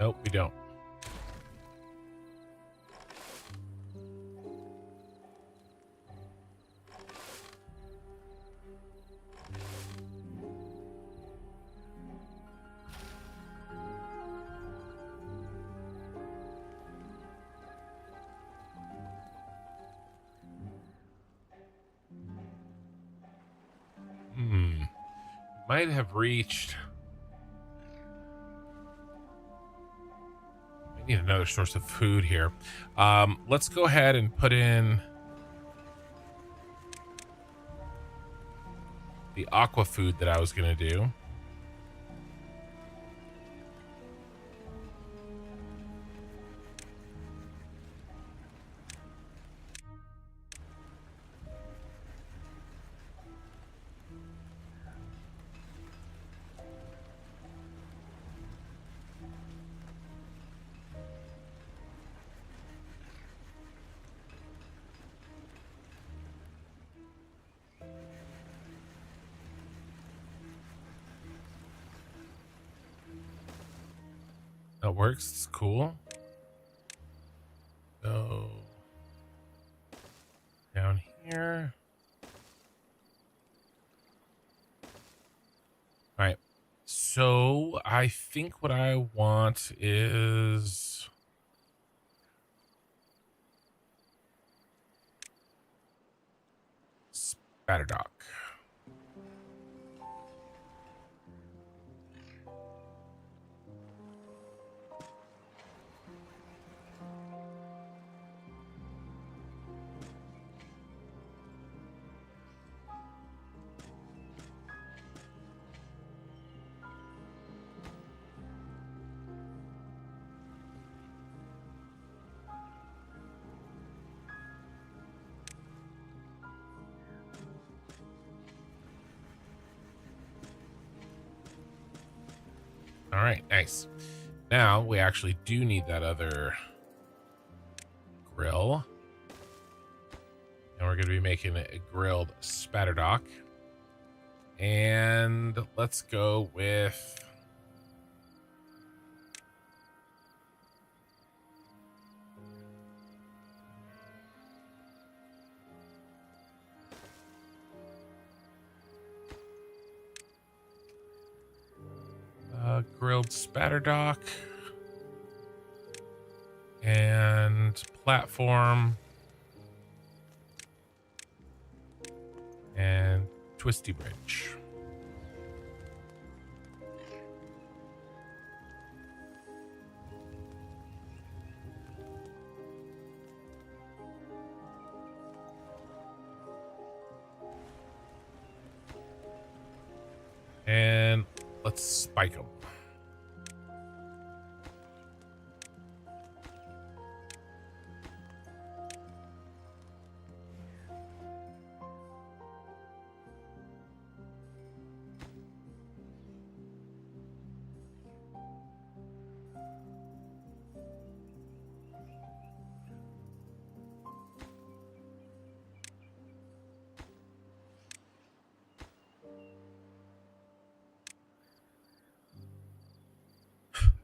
Nope, we don't. Might have reached. I need another source of food here. Let's go ahead and put in the aqua food that I was going to do. That works. It's cool. So down here. All right. So I think what I want is Spatterdock. All right, nice. Now we actually do need that other grill. And we're going to be making a grilled Spatterdock. And let's go with grilled Spatterdock and platform and twisty bridge. And let's spike them.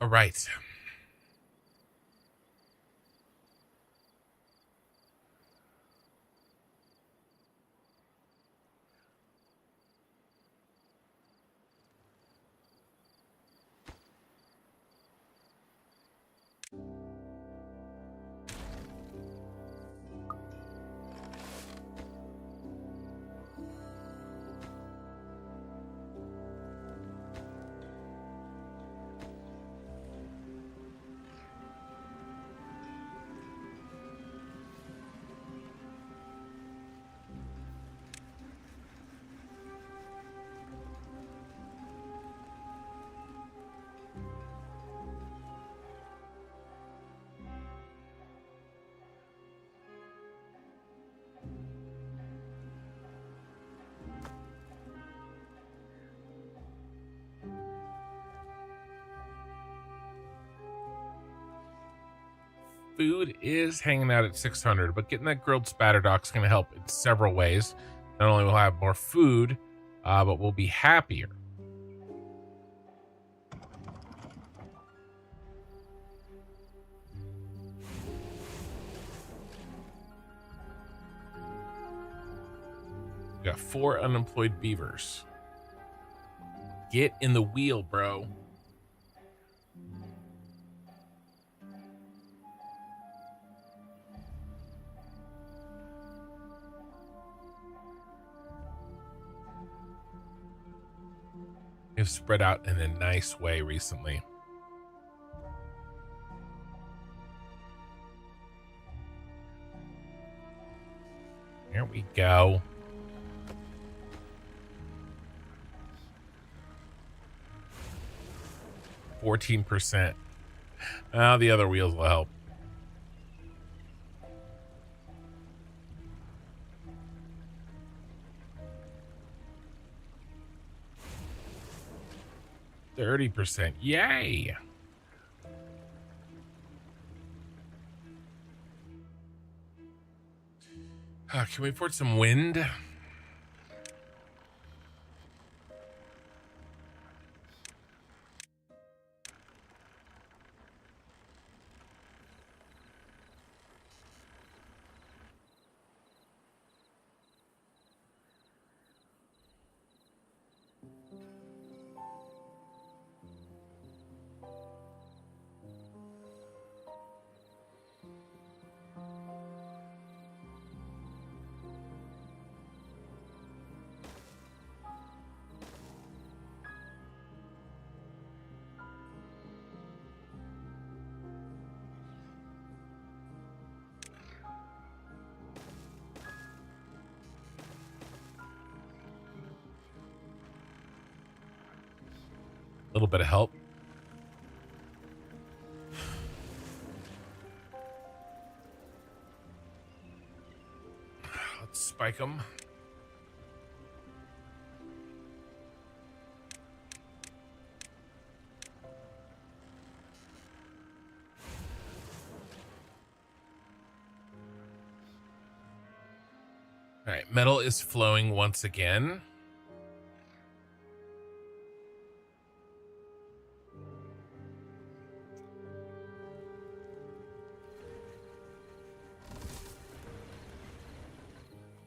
All right. food is hanging out at 600, but getting that grilled spatterdock is going to help in several ways. Not only will I have more food, but we'll be happier. We got 4 unemployed beavers. Get in the wheel, bro. They've spread out in a nice way recently. Here we go. %. The other wheels will help. %. Yay! Can we afford some wind? A little bit of help. Let's spike them. All right, metal is flowing once again.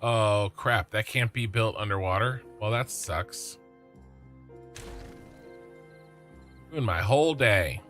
Oh, crap. That can't be built underwater. Well, that sucks. Ruined my whole day.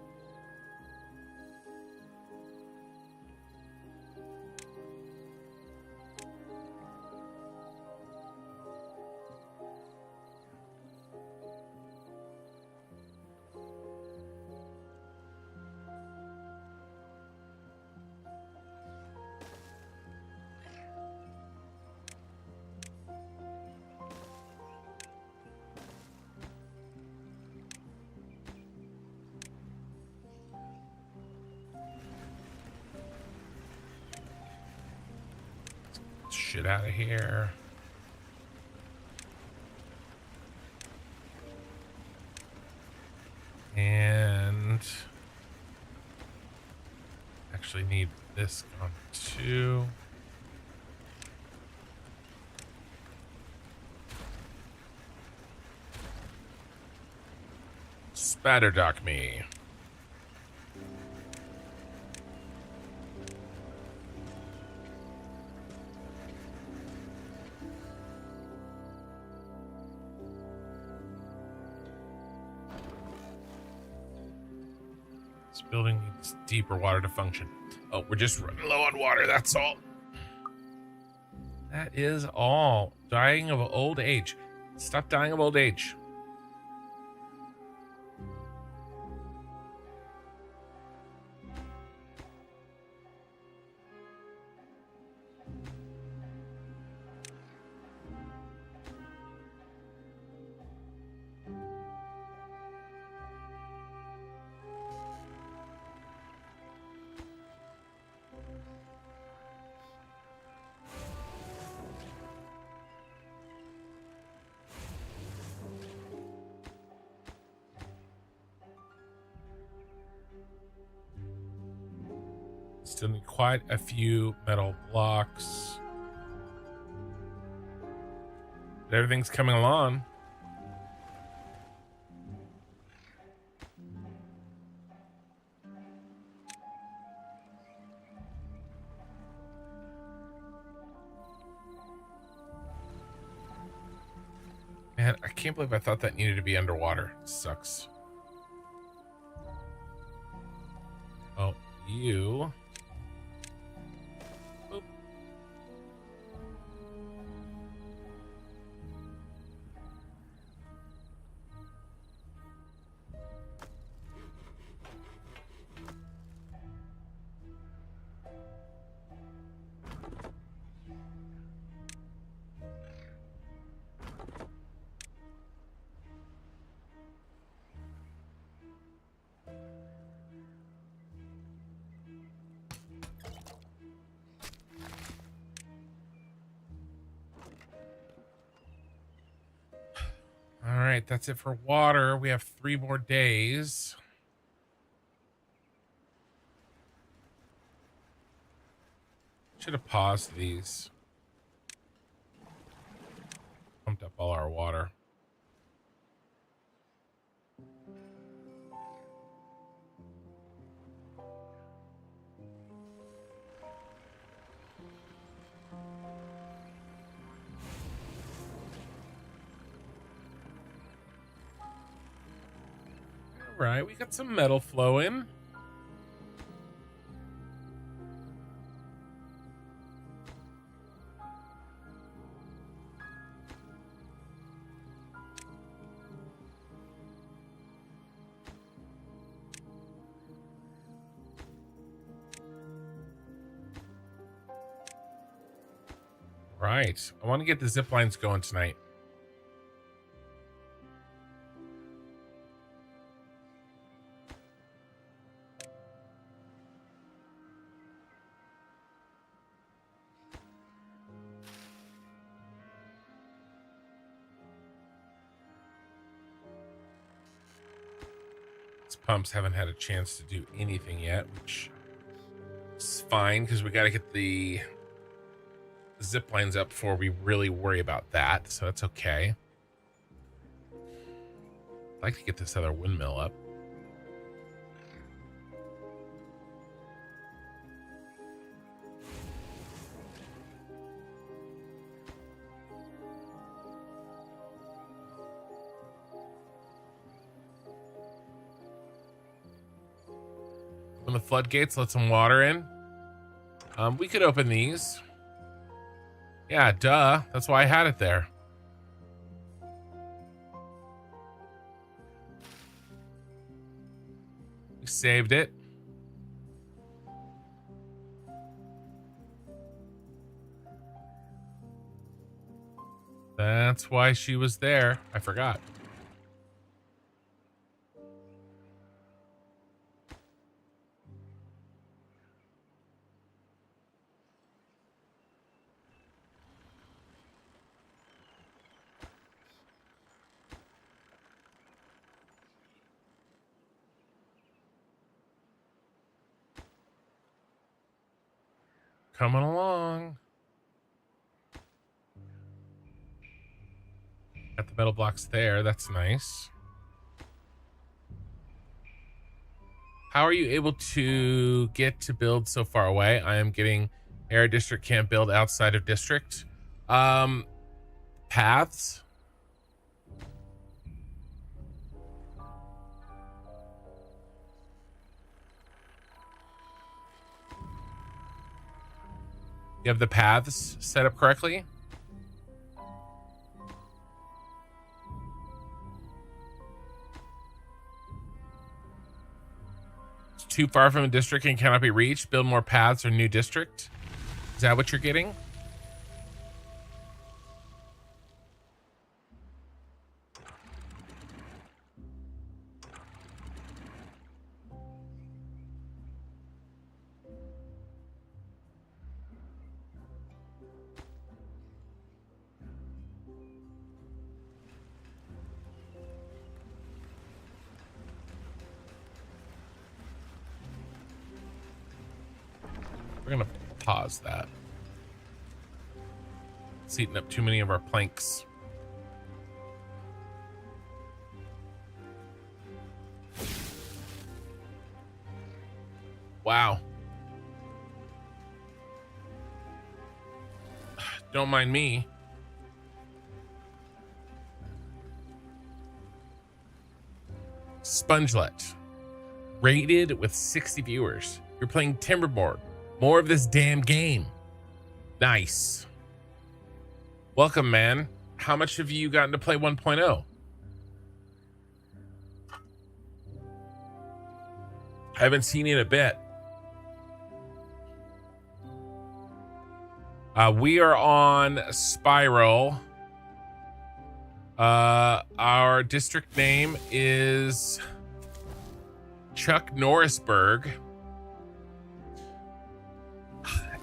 Shit out of here. And actually need this on too. Spatterdock me. This building needs deeper water to function. Oh, we're just running low on water, that's all. That is all. Dying of old age. Stop dying of old age. Still need quite a few metal blocks. But everything's coming along. Man, I can't believe I thought that needed to be underwater. It sucks. Oh, you. Oop. All right, that's it for water. We have 3 more days. Should have paused these. Pumped up all our water. All right, we got some metal flowing. Right. I want to get the zip lines going tonight. These pumps haven't had a chance to do anything yet, which is fine because we got to get the zip lines up before we really worry about that. So that's okay. I'd like to get this other windmill up. When the floodgates, let some water in. We could open these. Yeah, duh. That's why I had it there. We saved it. That's why she was there. I forgot. Coming along. Got the metal blocks there. That's nice. How are you able to get to build so far away? I am getting air district can't build outside of district. Paths. You have the paths set up correctly? It's too far from a district and cannot be reached. Build more paths or new district. Is that what you're getting? pause that. It's eating up too many of our planks. Wow. Don't mind me. Spongelet. Rated with 60 viewers. You're playing Timberborn. More of this damn game. Nice. Welcome, man. How much have you gotten to play 1.0? I haven't seen you in a bit. We are on Spiral. Our district name is Chuck Norrisburg.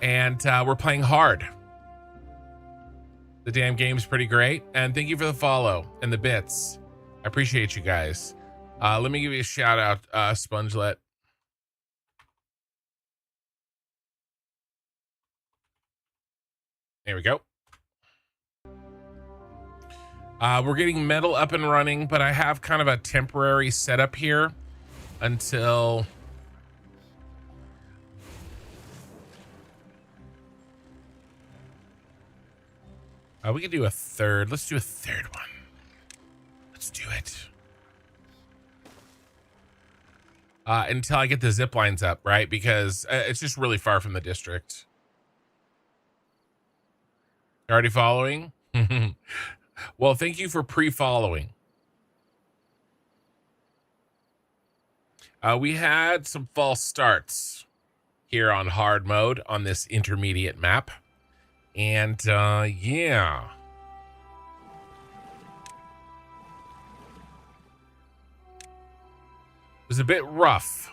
And we're playing hard. The damn game's pretty great. And thank you for the follow and the bits. I appreciate you guys. Let me give you a shout out, Spongelet. There we go. We're getting metal up and running, but I have kind of a temporary setup here until we could do a third. Let's do a third one. Let's do it. Until I get the zip lines up, right? Because it's just really far from the district. Already following? Well, thank you for pre-following. We had some false starts here on hard mode on this intermediate map. And yeah. It was a bit rough.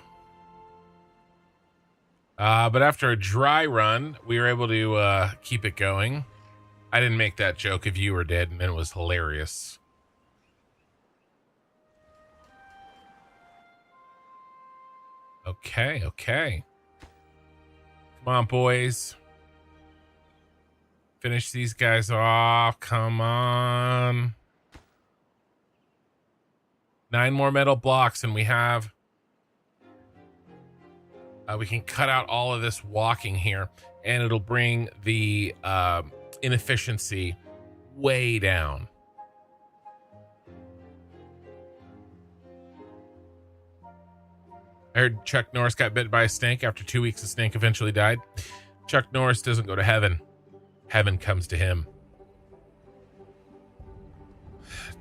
But after a dry run, we were able to keep it going. I didn't make that joke, a viewer did, and it was hilarious. Okay, okay. Come on, boys. Finish these guys off. Come on. 9 more metal blocks, and we have... we can cut out all of this walking here, and it'll bring the... inefficiency way down. I heard Chuck Norris got bit by a snake. After 2 weeks, the snake eventually died. Chuck Norris doesn't go to heaven. Heaven comes to him.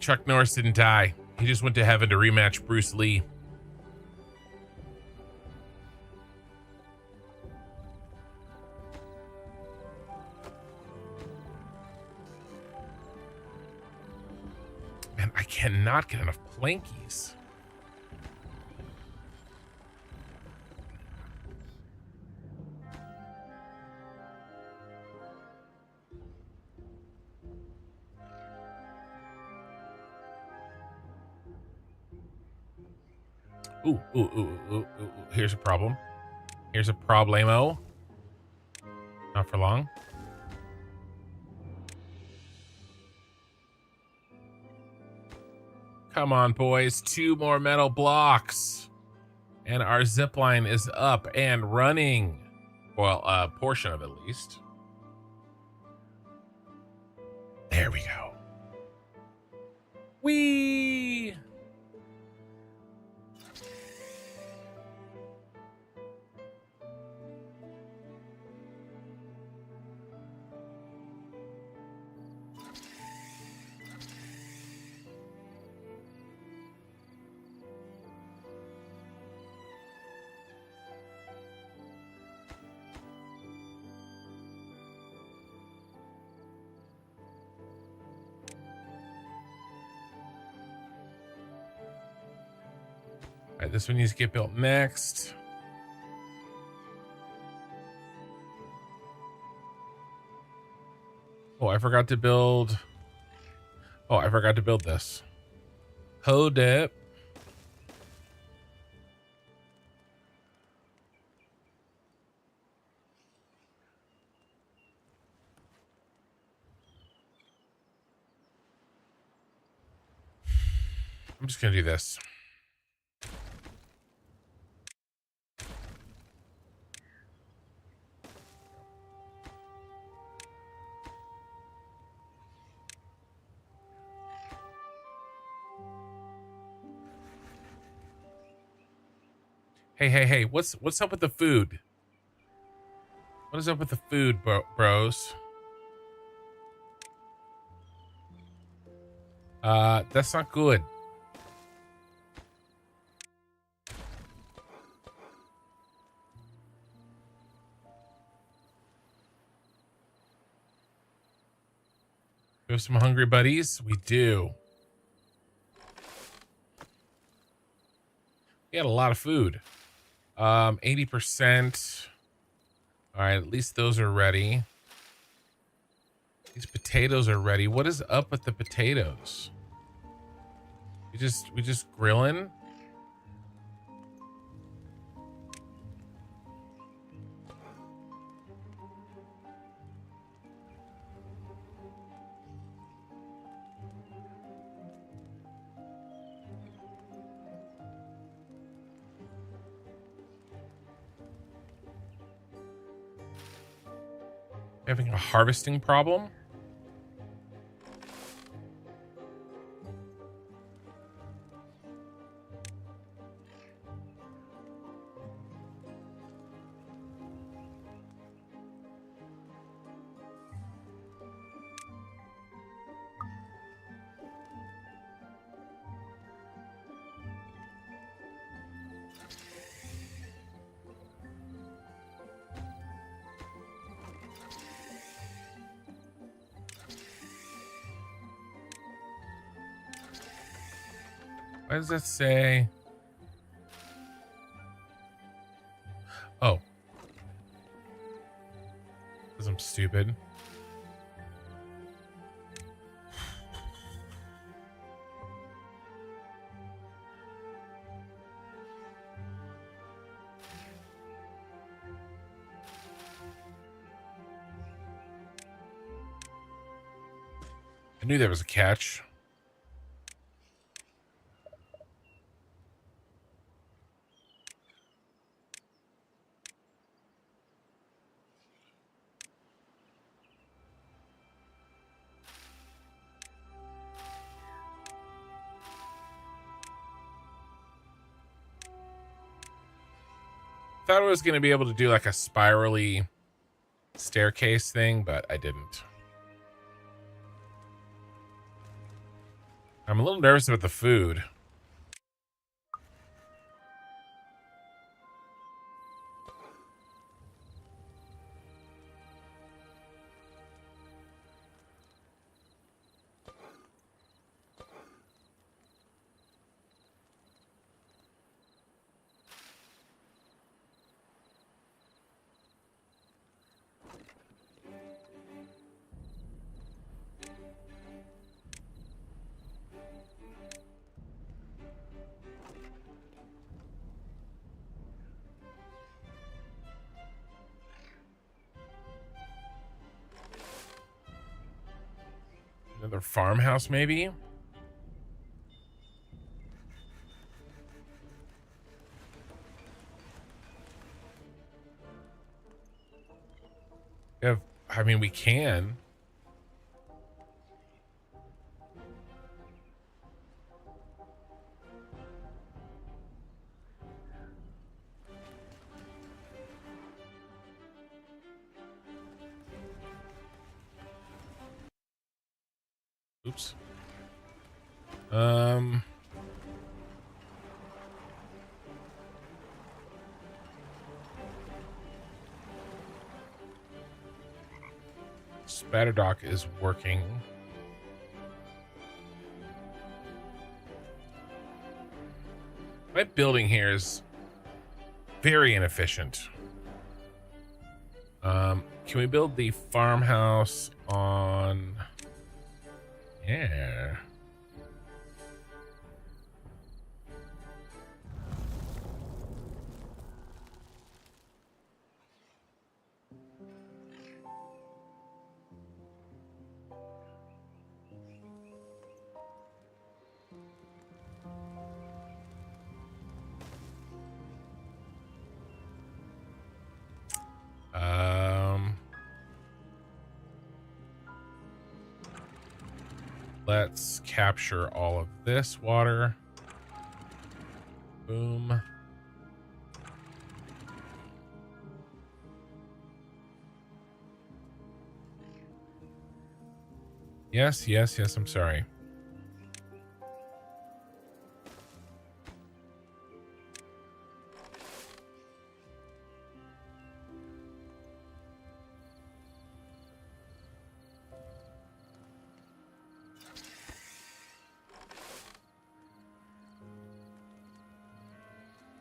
Chuck Norris didn't die. He just went to heaven to rematch Bruce Lee. Man, I cannot get enough plankies. Ooh. Here's a problem. Here's a problemo. Not for long. Come on, boys. 2 more metal blocks. And our zip line is up and running. Well, a portion of it at least. There we go. Whee! All right, this one needs to get built next. Oh, I forgot to build. Oh, I forgot to build this. Hold it. I'm just gonna do this. Hey, what's up with the food? What is up with the food, bros? That's not good. We have some hungry buddies? We do. We got a lot of food. 80%. All right, at least those are ready. These potatoes are ready. What is up with the potatoes? We just grilling? Having a harvesting problem? Why does that say? Oh. Because I'm stupid. I knew there was a catch. Thought I was going to be able to do like a spirally staircase thing, but I didn't. I'm a little nervous about the food. Another farmhouse, maybe? If, I mean, we can. Oops. Spatterdock is working. My building here is very inefficient. Can we build the farmhouse on? Yeah. Let's capture all of this water. Boom. Yes, I'm sorry.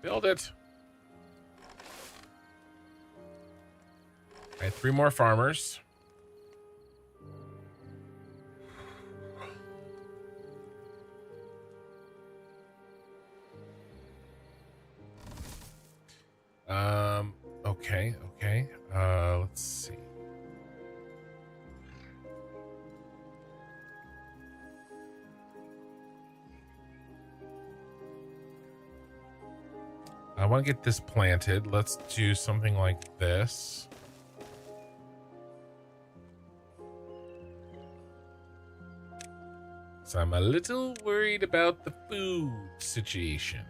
Build it. All right, 3 more farmers. Okay. Let's see. I want to get this planted. Let's do something like this. So I'm a little worried about the food situation.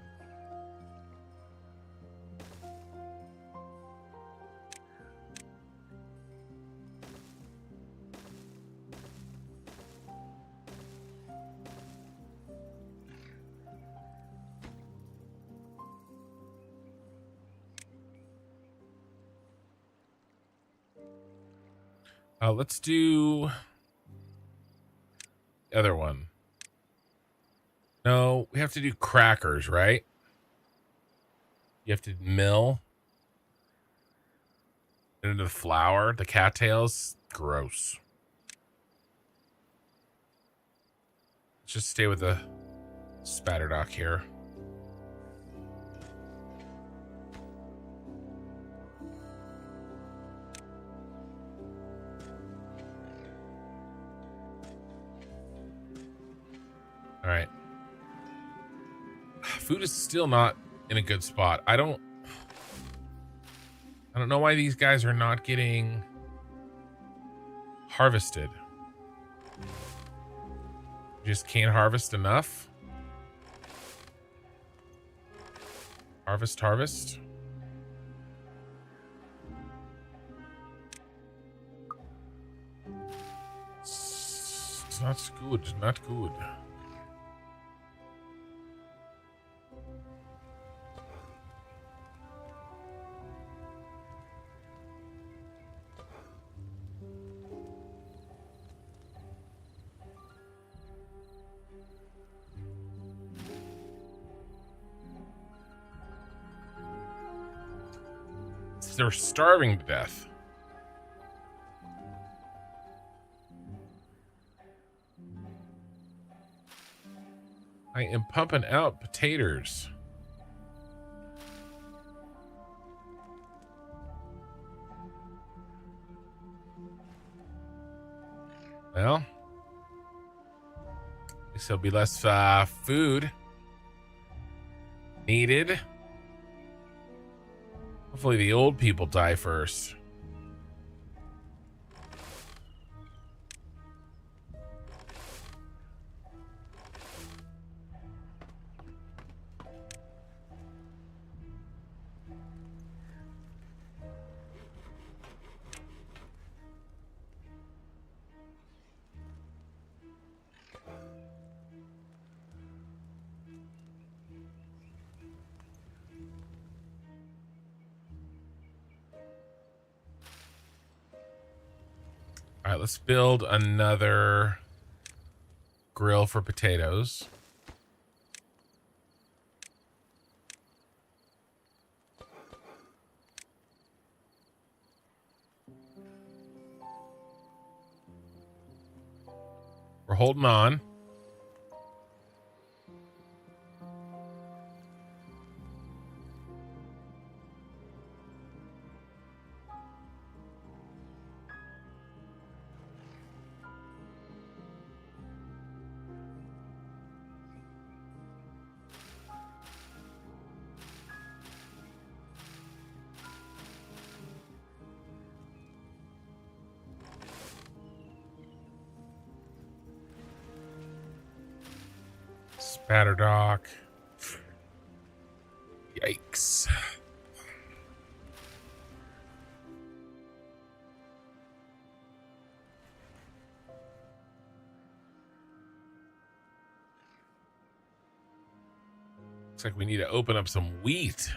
Let's do the other one. No, we have to do crackers, right? You have to mill it into the flour, the cattails. Gross. Let's just stay with the spatterdock here. All right. Food is still not in a good spot. I don't know why these guys are not getting harvested. Just can't harvest enough. Harvest. It's not good. Not good. They're starving to death. I am pumping out potatoes. Well, I guess there'll be less food needed. Hopefully the old people die first. All right, let's build another grill for potatoes. We're holding on. Spatterdock. Yikes. Looks like we need to open up some wheat.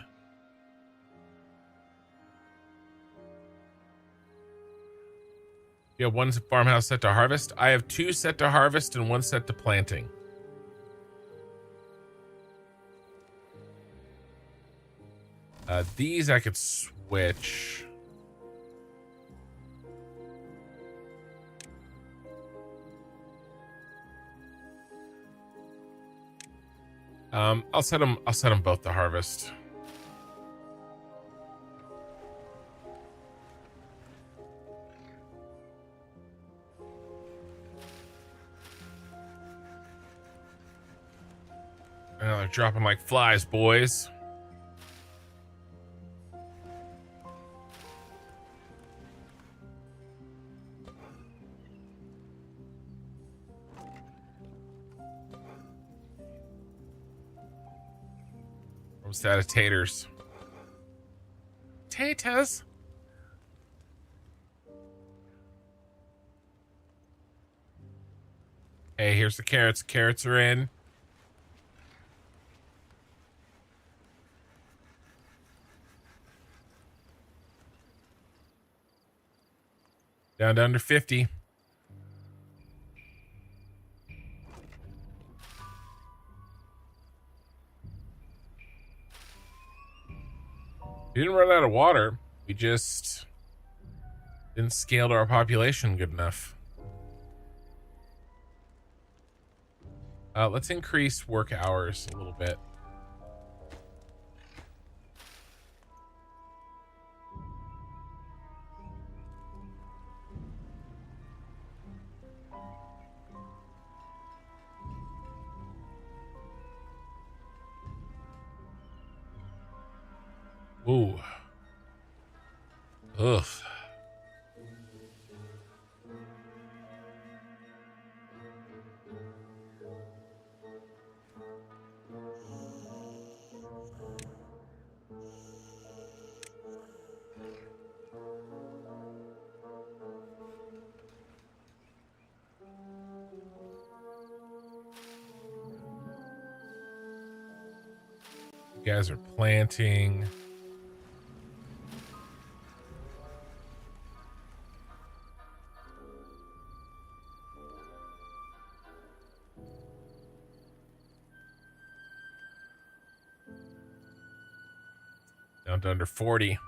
You have one farmhouse set to harvest. I have 2 set to harvest and 1 set to planting. These I could switch. I'll set them both to harvest. Oh, they're dropping like flies, boys. Almost out of taters. Taters. Hey, here's the carrots. Carrots are in. Down to under 50. We didn't run out of water. We just didn't scale to our population good enough. Let's increase work hours a little bit. Ooh. Ugh. You guys are planting. Down to under 40.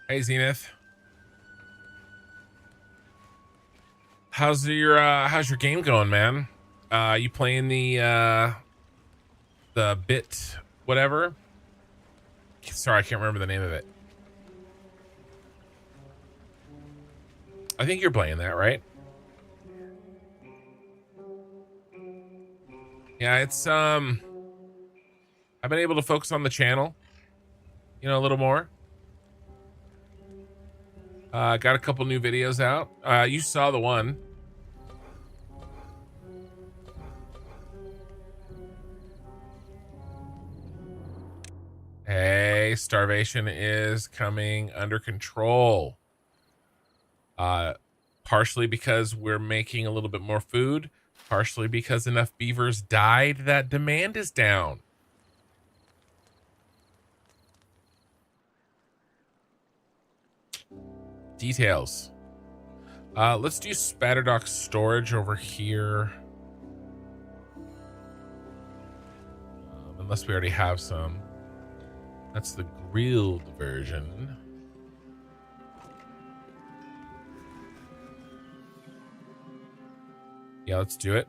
Hey, Zenith. How's your game going, man? You playing the bit whatever? Sorry, I can't remember the name of it. I think you're playing that, right? Yeah, it's I've been able to focus on the channel, you know, a little more. Got a couple new videos out. You saw the one. Hey, starvation is coming under control. Partially because we're making a little bit more food, partially because enough beavers died that demand is down. Details. Let's do Spatterdock storage over here. Unless we already have some. That's the grilled version. Yeah, let's do it.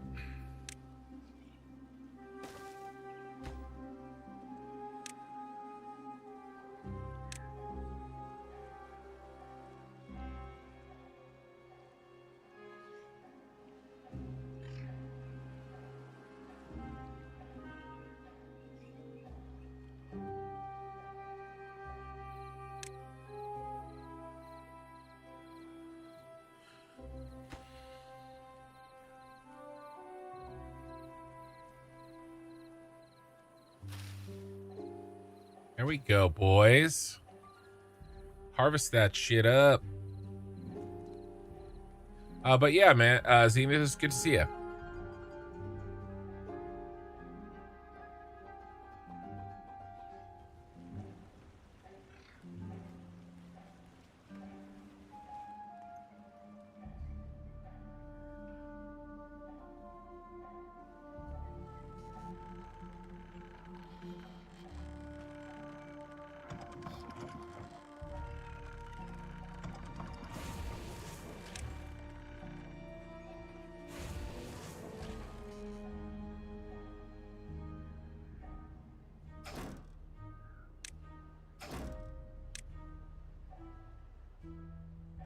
There we go, boys. Harvest that shit up. But yeah, man, Zenith, it's good to see you.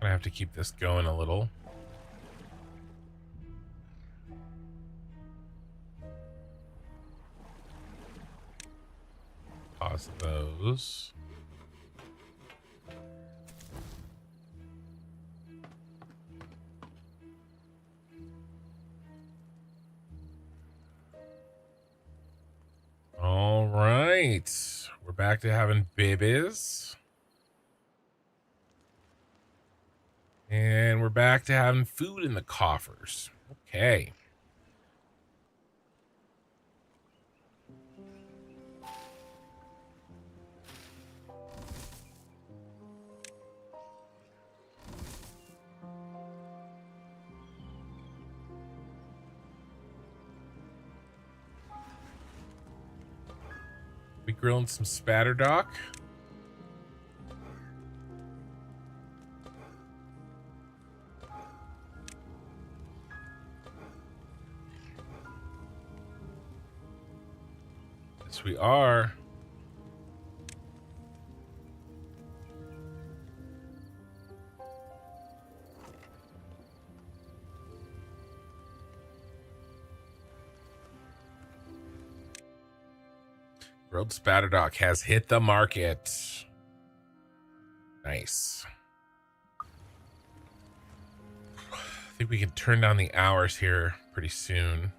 I have to keep this going a little. Pause those. All right. We're back to having babies. And we're back to having food in the coffers. Okay. We grilling some spatterdock. Yes, we are. Grilled spatterdock has hit the market. Nice. I think we can turn down the hours here pretty soon.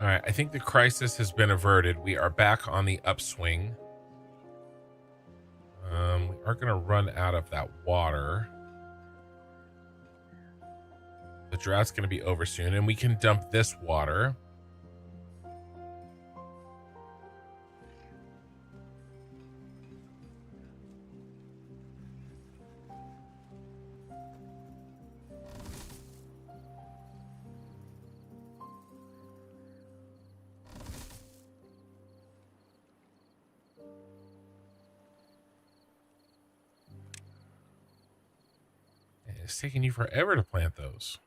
All right, I think the crisis has been averted. We are back on the upswing. We are going to run out of that water. The drought's going to be over soon, and we can dump this water. It's taking you forever to plant those.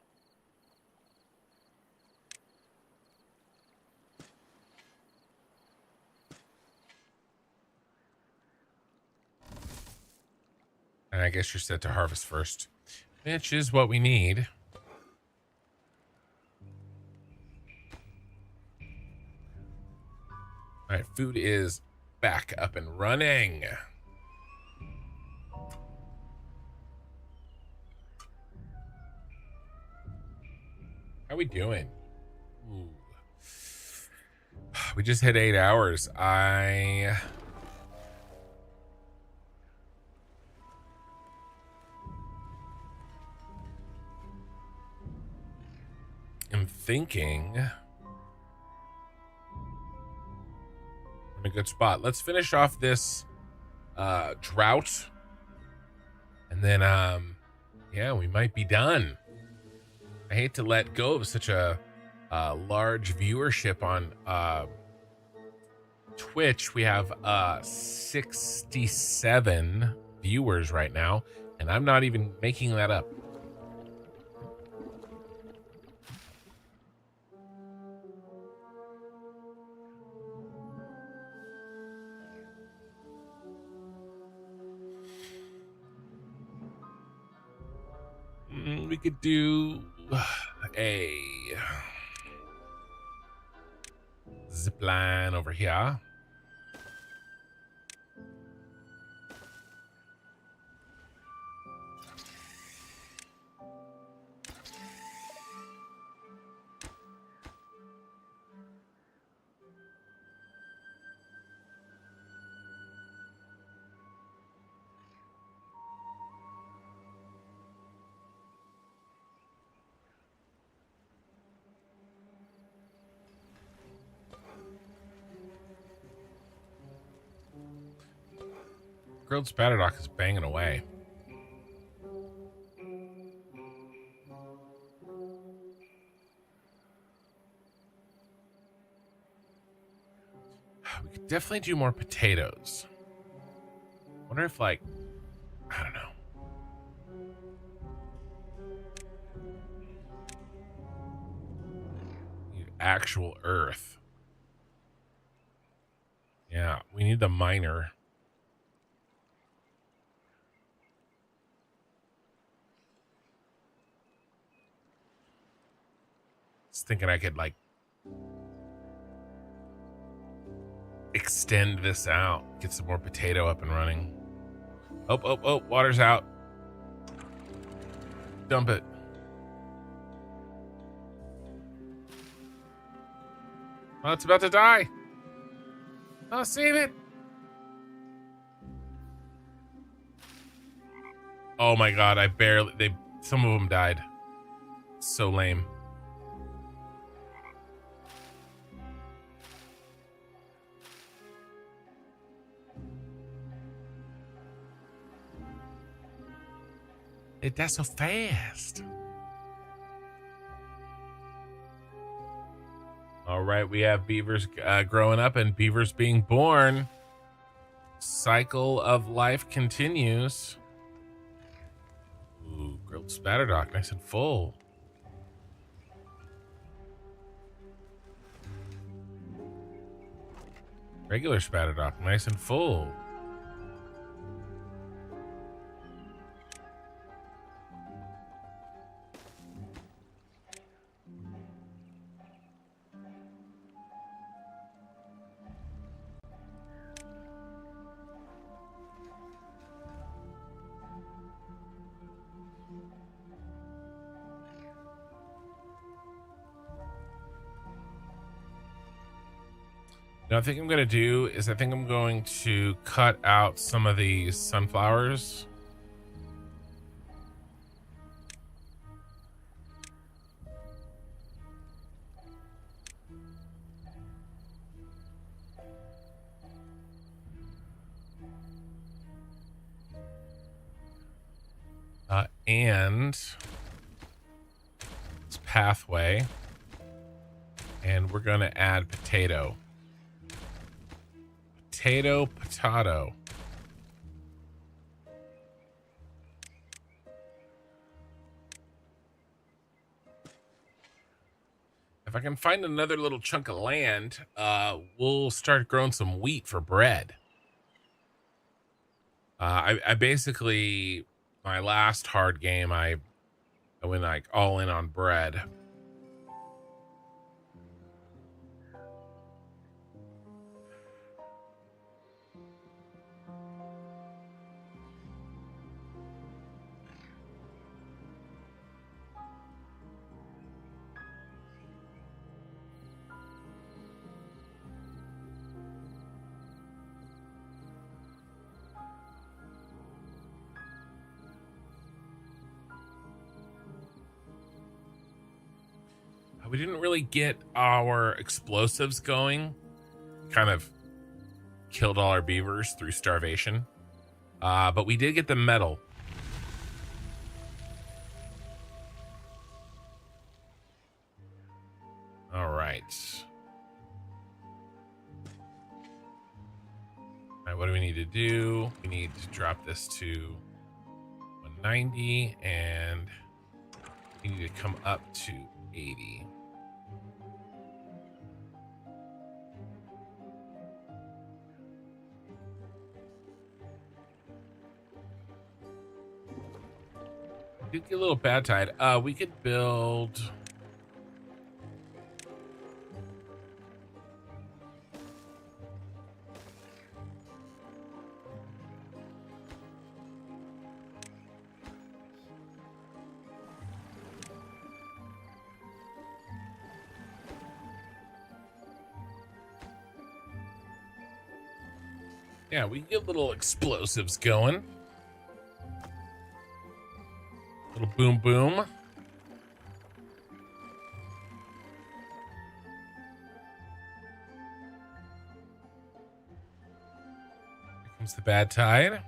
And I guess you're set to harvest first, which is what we need. All right, food is back up and running. How we doing? Ooh. We just hit 8 hours. I am thinking we're in a good spot. Let's finish off this drought, and then yeah, we might be done. I hate to let go of such a large viewership on Twitch. We have 67 viewers right now, and I'm not even making that up. We could do a zip line over here. Grilled spatterdock is banging away. We could definitely do more potatoes. Wonder if, like, I don't know. Need actual earth. Yeah, we need the miner. Just thinking I could, like, extend this out, get some more potato up and running. Oh, water's out. Dump it. Oh, it's about to die. Oh, save it. Oh my god, some of them died. So lame. It does so fast. All right, we have beavers growing up and beavers being born. Cycle of life continues. Ooh, grilled spatterdock, nice and full. Regular spatterdock, nice and full. Now, I think I'm going to do is I think I'm going to cut out some of these sunflowers. And this pathway. And we're going to add potato. Potato. If I can find another little chunk of land, we'll start growing some wheat for bread. I basically, my last hard game, I went like all in on bread. We didn't really get our explosives going. Kind of killed all our beavers through starvation. But we did get the metal. All right. All right, what do we need to do? We need to drop this to 190 and we need to come up to 80. did get a little bad tide. We could build. Yeah, we can get little explosives going. Little boom boom. Here comes the bad tide.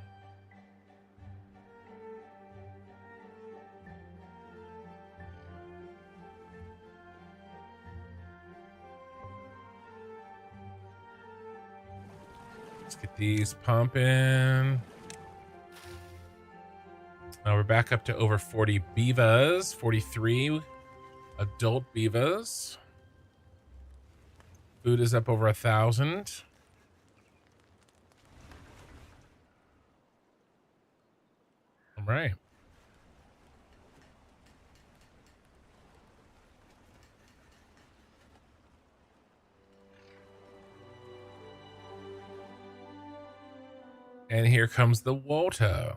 Let's get these pumping. Now we're back up to over 40 beavers, 43 adult beavers. Food is up over 1,000. All right. And here comes the water.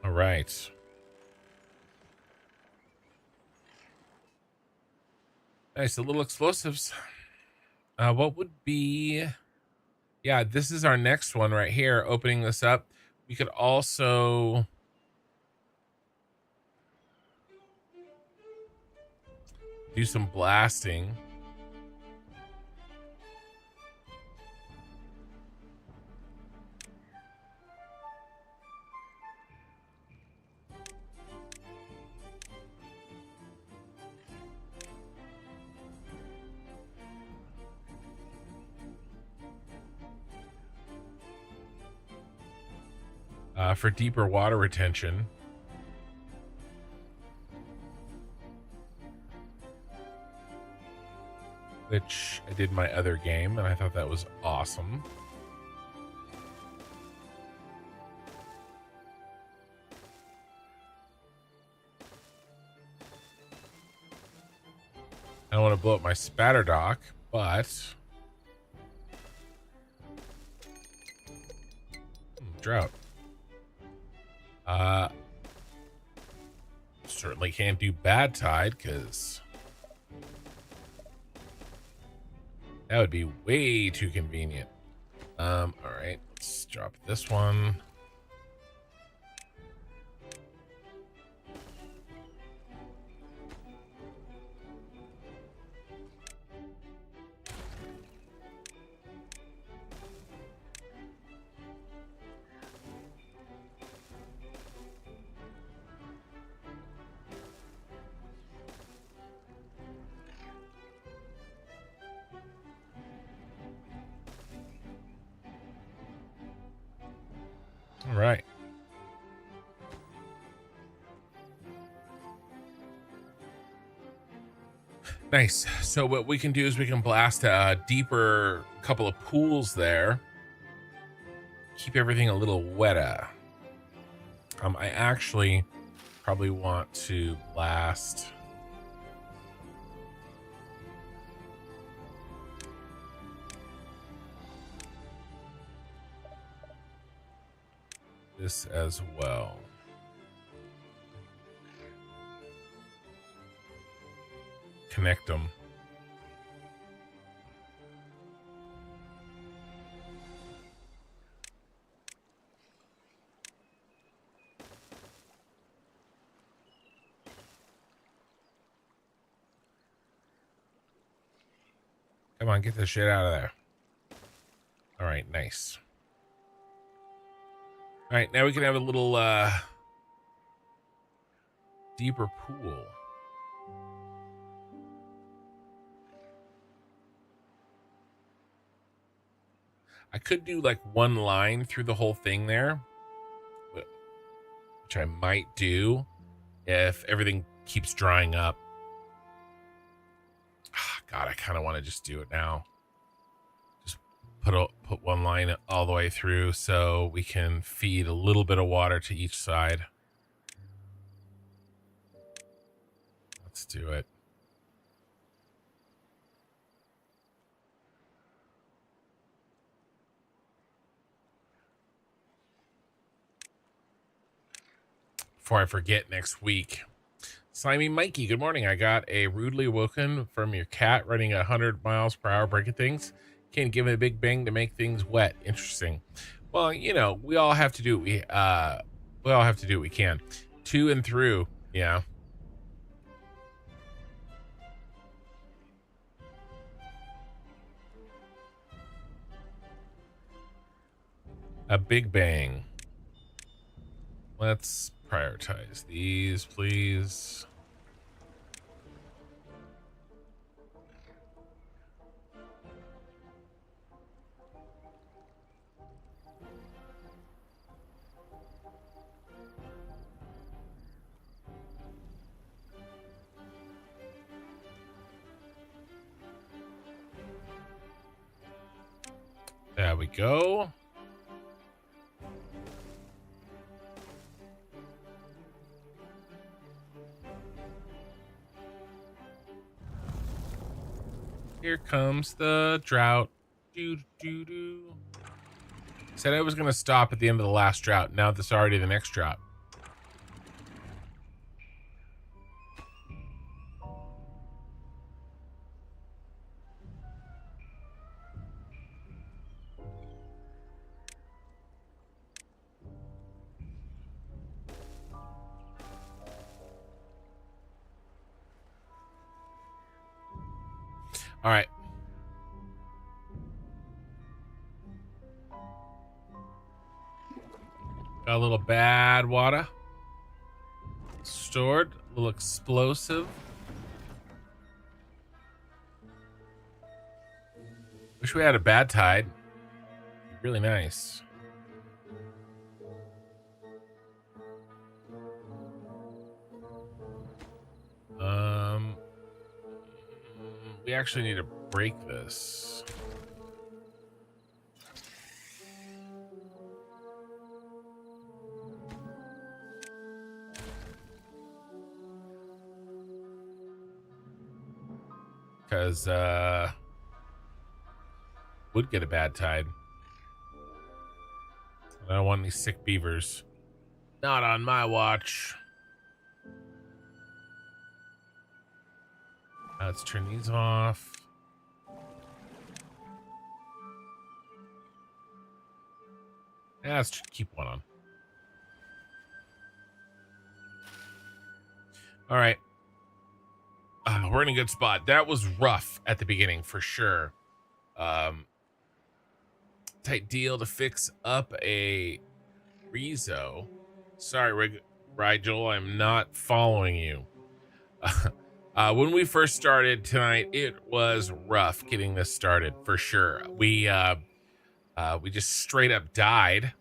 All right. Nice, the little explosives. What would be... Yeah, this is our next one right here. Opening this up. We could also... do some blasting. For deeper water retention. Which I did my other game, and I thought that was awesome. I don't want to blow up my spatter dock, but... drought. Certainly can't do bad tide, because that would be way too convenient. All right, let's drop this one. All right. Nice. So what we can do is we can blast a deeper couple of pools there. Keep everything a little wetter. I actually probably want to blast... this as well. Connect them. Come on, get this shit out of there. All right, nice. All right, now we can have a little deeper pool. I could do like one line through the whole thing there, which I might do if everything keeps drying up. God, I kind of want to just do it now. Just put one line all the way through so we can feed a little bit of water to each side. Let's do it. Before I forget, next week. Slimy Mikey, good morning. I got a rudely awoken from your cat running 100 miles per hour breaking things. Can't give it a big bang to make things wet. Interesting. Well, you know, we all have to do we all have to do what we can. To and through, yeah. A big bang. Let's prioritize these, please. There we go. Here comes the drought. Do do do. Said I was gonna stop at the end of the last drought. Now this is already the next drought. All right. Got a little bad water stored, a little explosive. Wish we had a bad tide. Really nice. We actually need to break this. Because would get a bad tide. I don't want any sick beavers. Not on my watch. Let's turn these off. Yeah, let's keep one on. All right. We're in a good spot. That was rough at the beginning for sure. Tight deal to fix up a Rezo. Sorry, Rigel, I'm not following you. When we first started tonight, it was rough getting this started for sure. We just straight up died,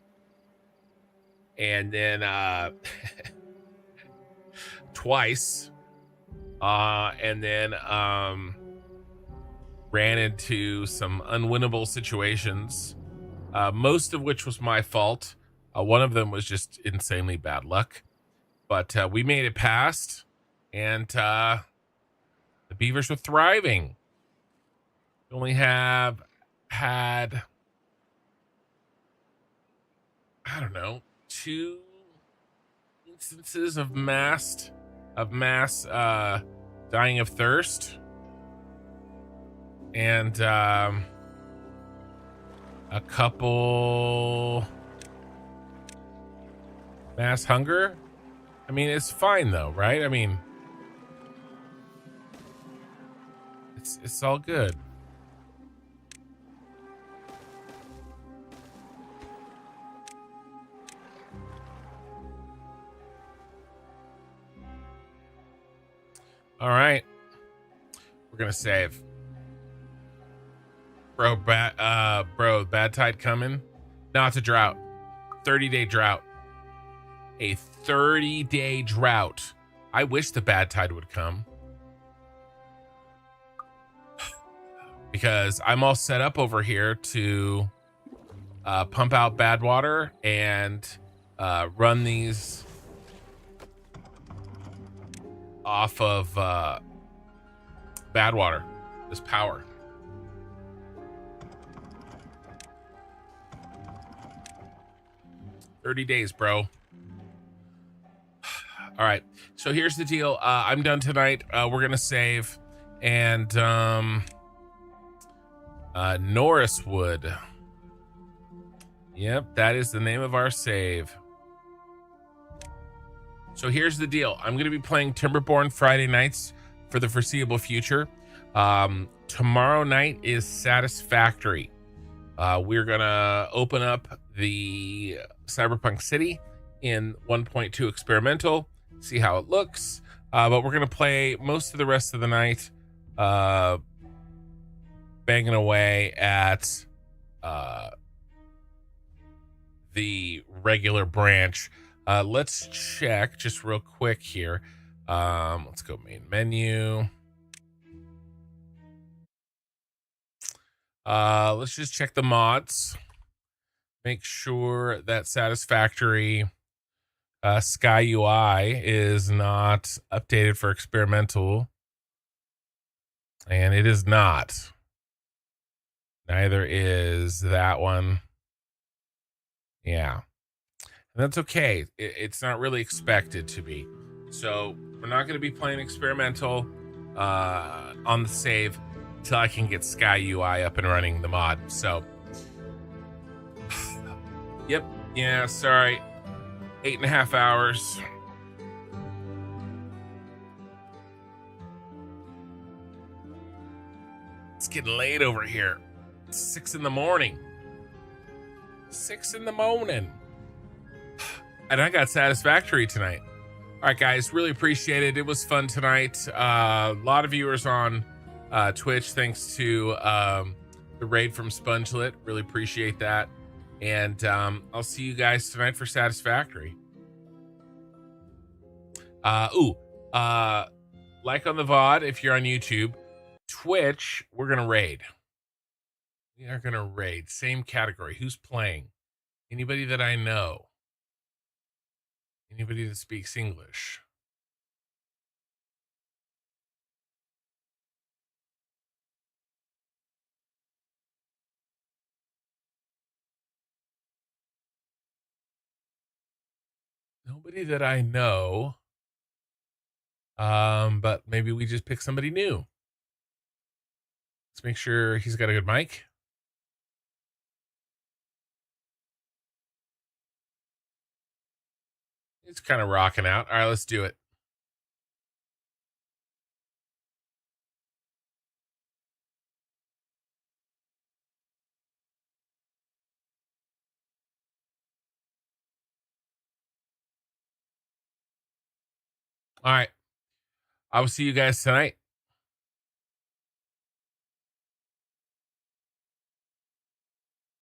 and then twice, and then ran into some unwinnable situations, most of which was my fault. One of them was just insanely bad luck, but we made it past, and the beavers were thriving. We only have had, I don't know, 2 instances of mass dying of thirst, and a couple mass hunger. I mean, it's fine though, right? I mean, it's all good. All right, we're gonna save. Bad tide coming. No, it's a drought. 30-day drought. A 30-day drought. I wish the bad tide would come, because I'm all set up over here to pump out bad water and run these off of bad water, this power. $30 bro. All right, so here's the deal. I'm done tonight. We're gonna save, and Norriswood. Yep, that is the name of our save. So here's the deal. I'm gonna be playing Timberborn Friday nights for the foreseeable future. Tomorrow night is Satisfactory. We're gonna open up the Cyberpunk City in 1.2 experimental, see how it looks, but we're gonna play most of the rest of the night banging away at the regular branch. Let's check just real quick here. Let's go main menu. Let's just check the mods, make sure that Satisfactory Sky UI is not updated for experimental, and it is not. Neither is that one. Yeah, and that's okay. It's not really expected to be. So we're not going to be playing experimental on the save until I can get Sky UI up and running, the mod. So yep, yeah, sorry, 8.5 hours. It's getting late over here. It's 6 in the morning. 6 in the morning. And I got Satisfactory tonight. All right, guys, really appreciate it. It was fun tonight. A lot of viewers on Twitch, thanks to the raid from Spongelet. Really appreciate that. And I'll see you guys tonight for Satisfactory. Like on the VOD if you're on YouTube. Twitch, we're gonna raid. We are gonna raid. Same category. Who's playing? Anybody that I know? Anybody that speaks English? Nobody that I know. But maybe we just pick somebody new. Let's make sure he's got a good mic. It's kind of rocking out. All right, let's do it. All right. I will see you guys tonight.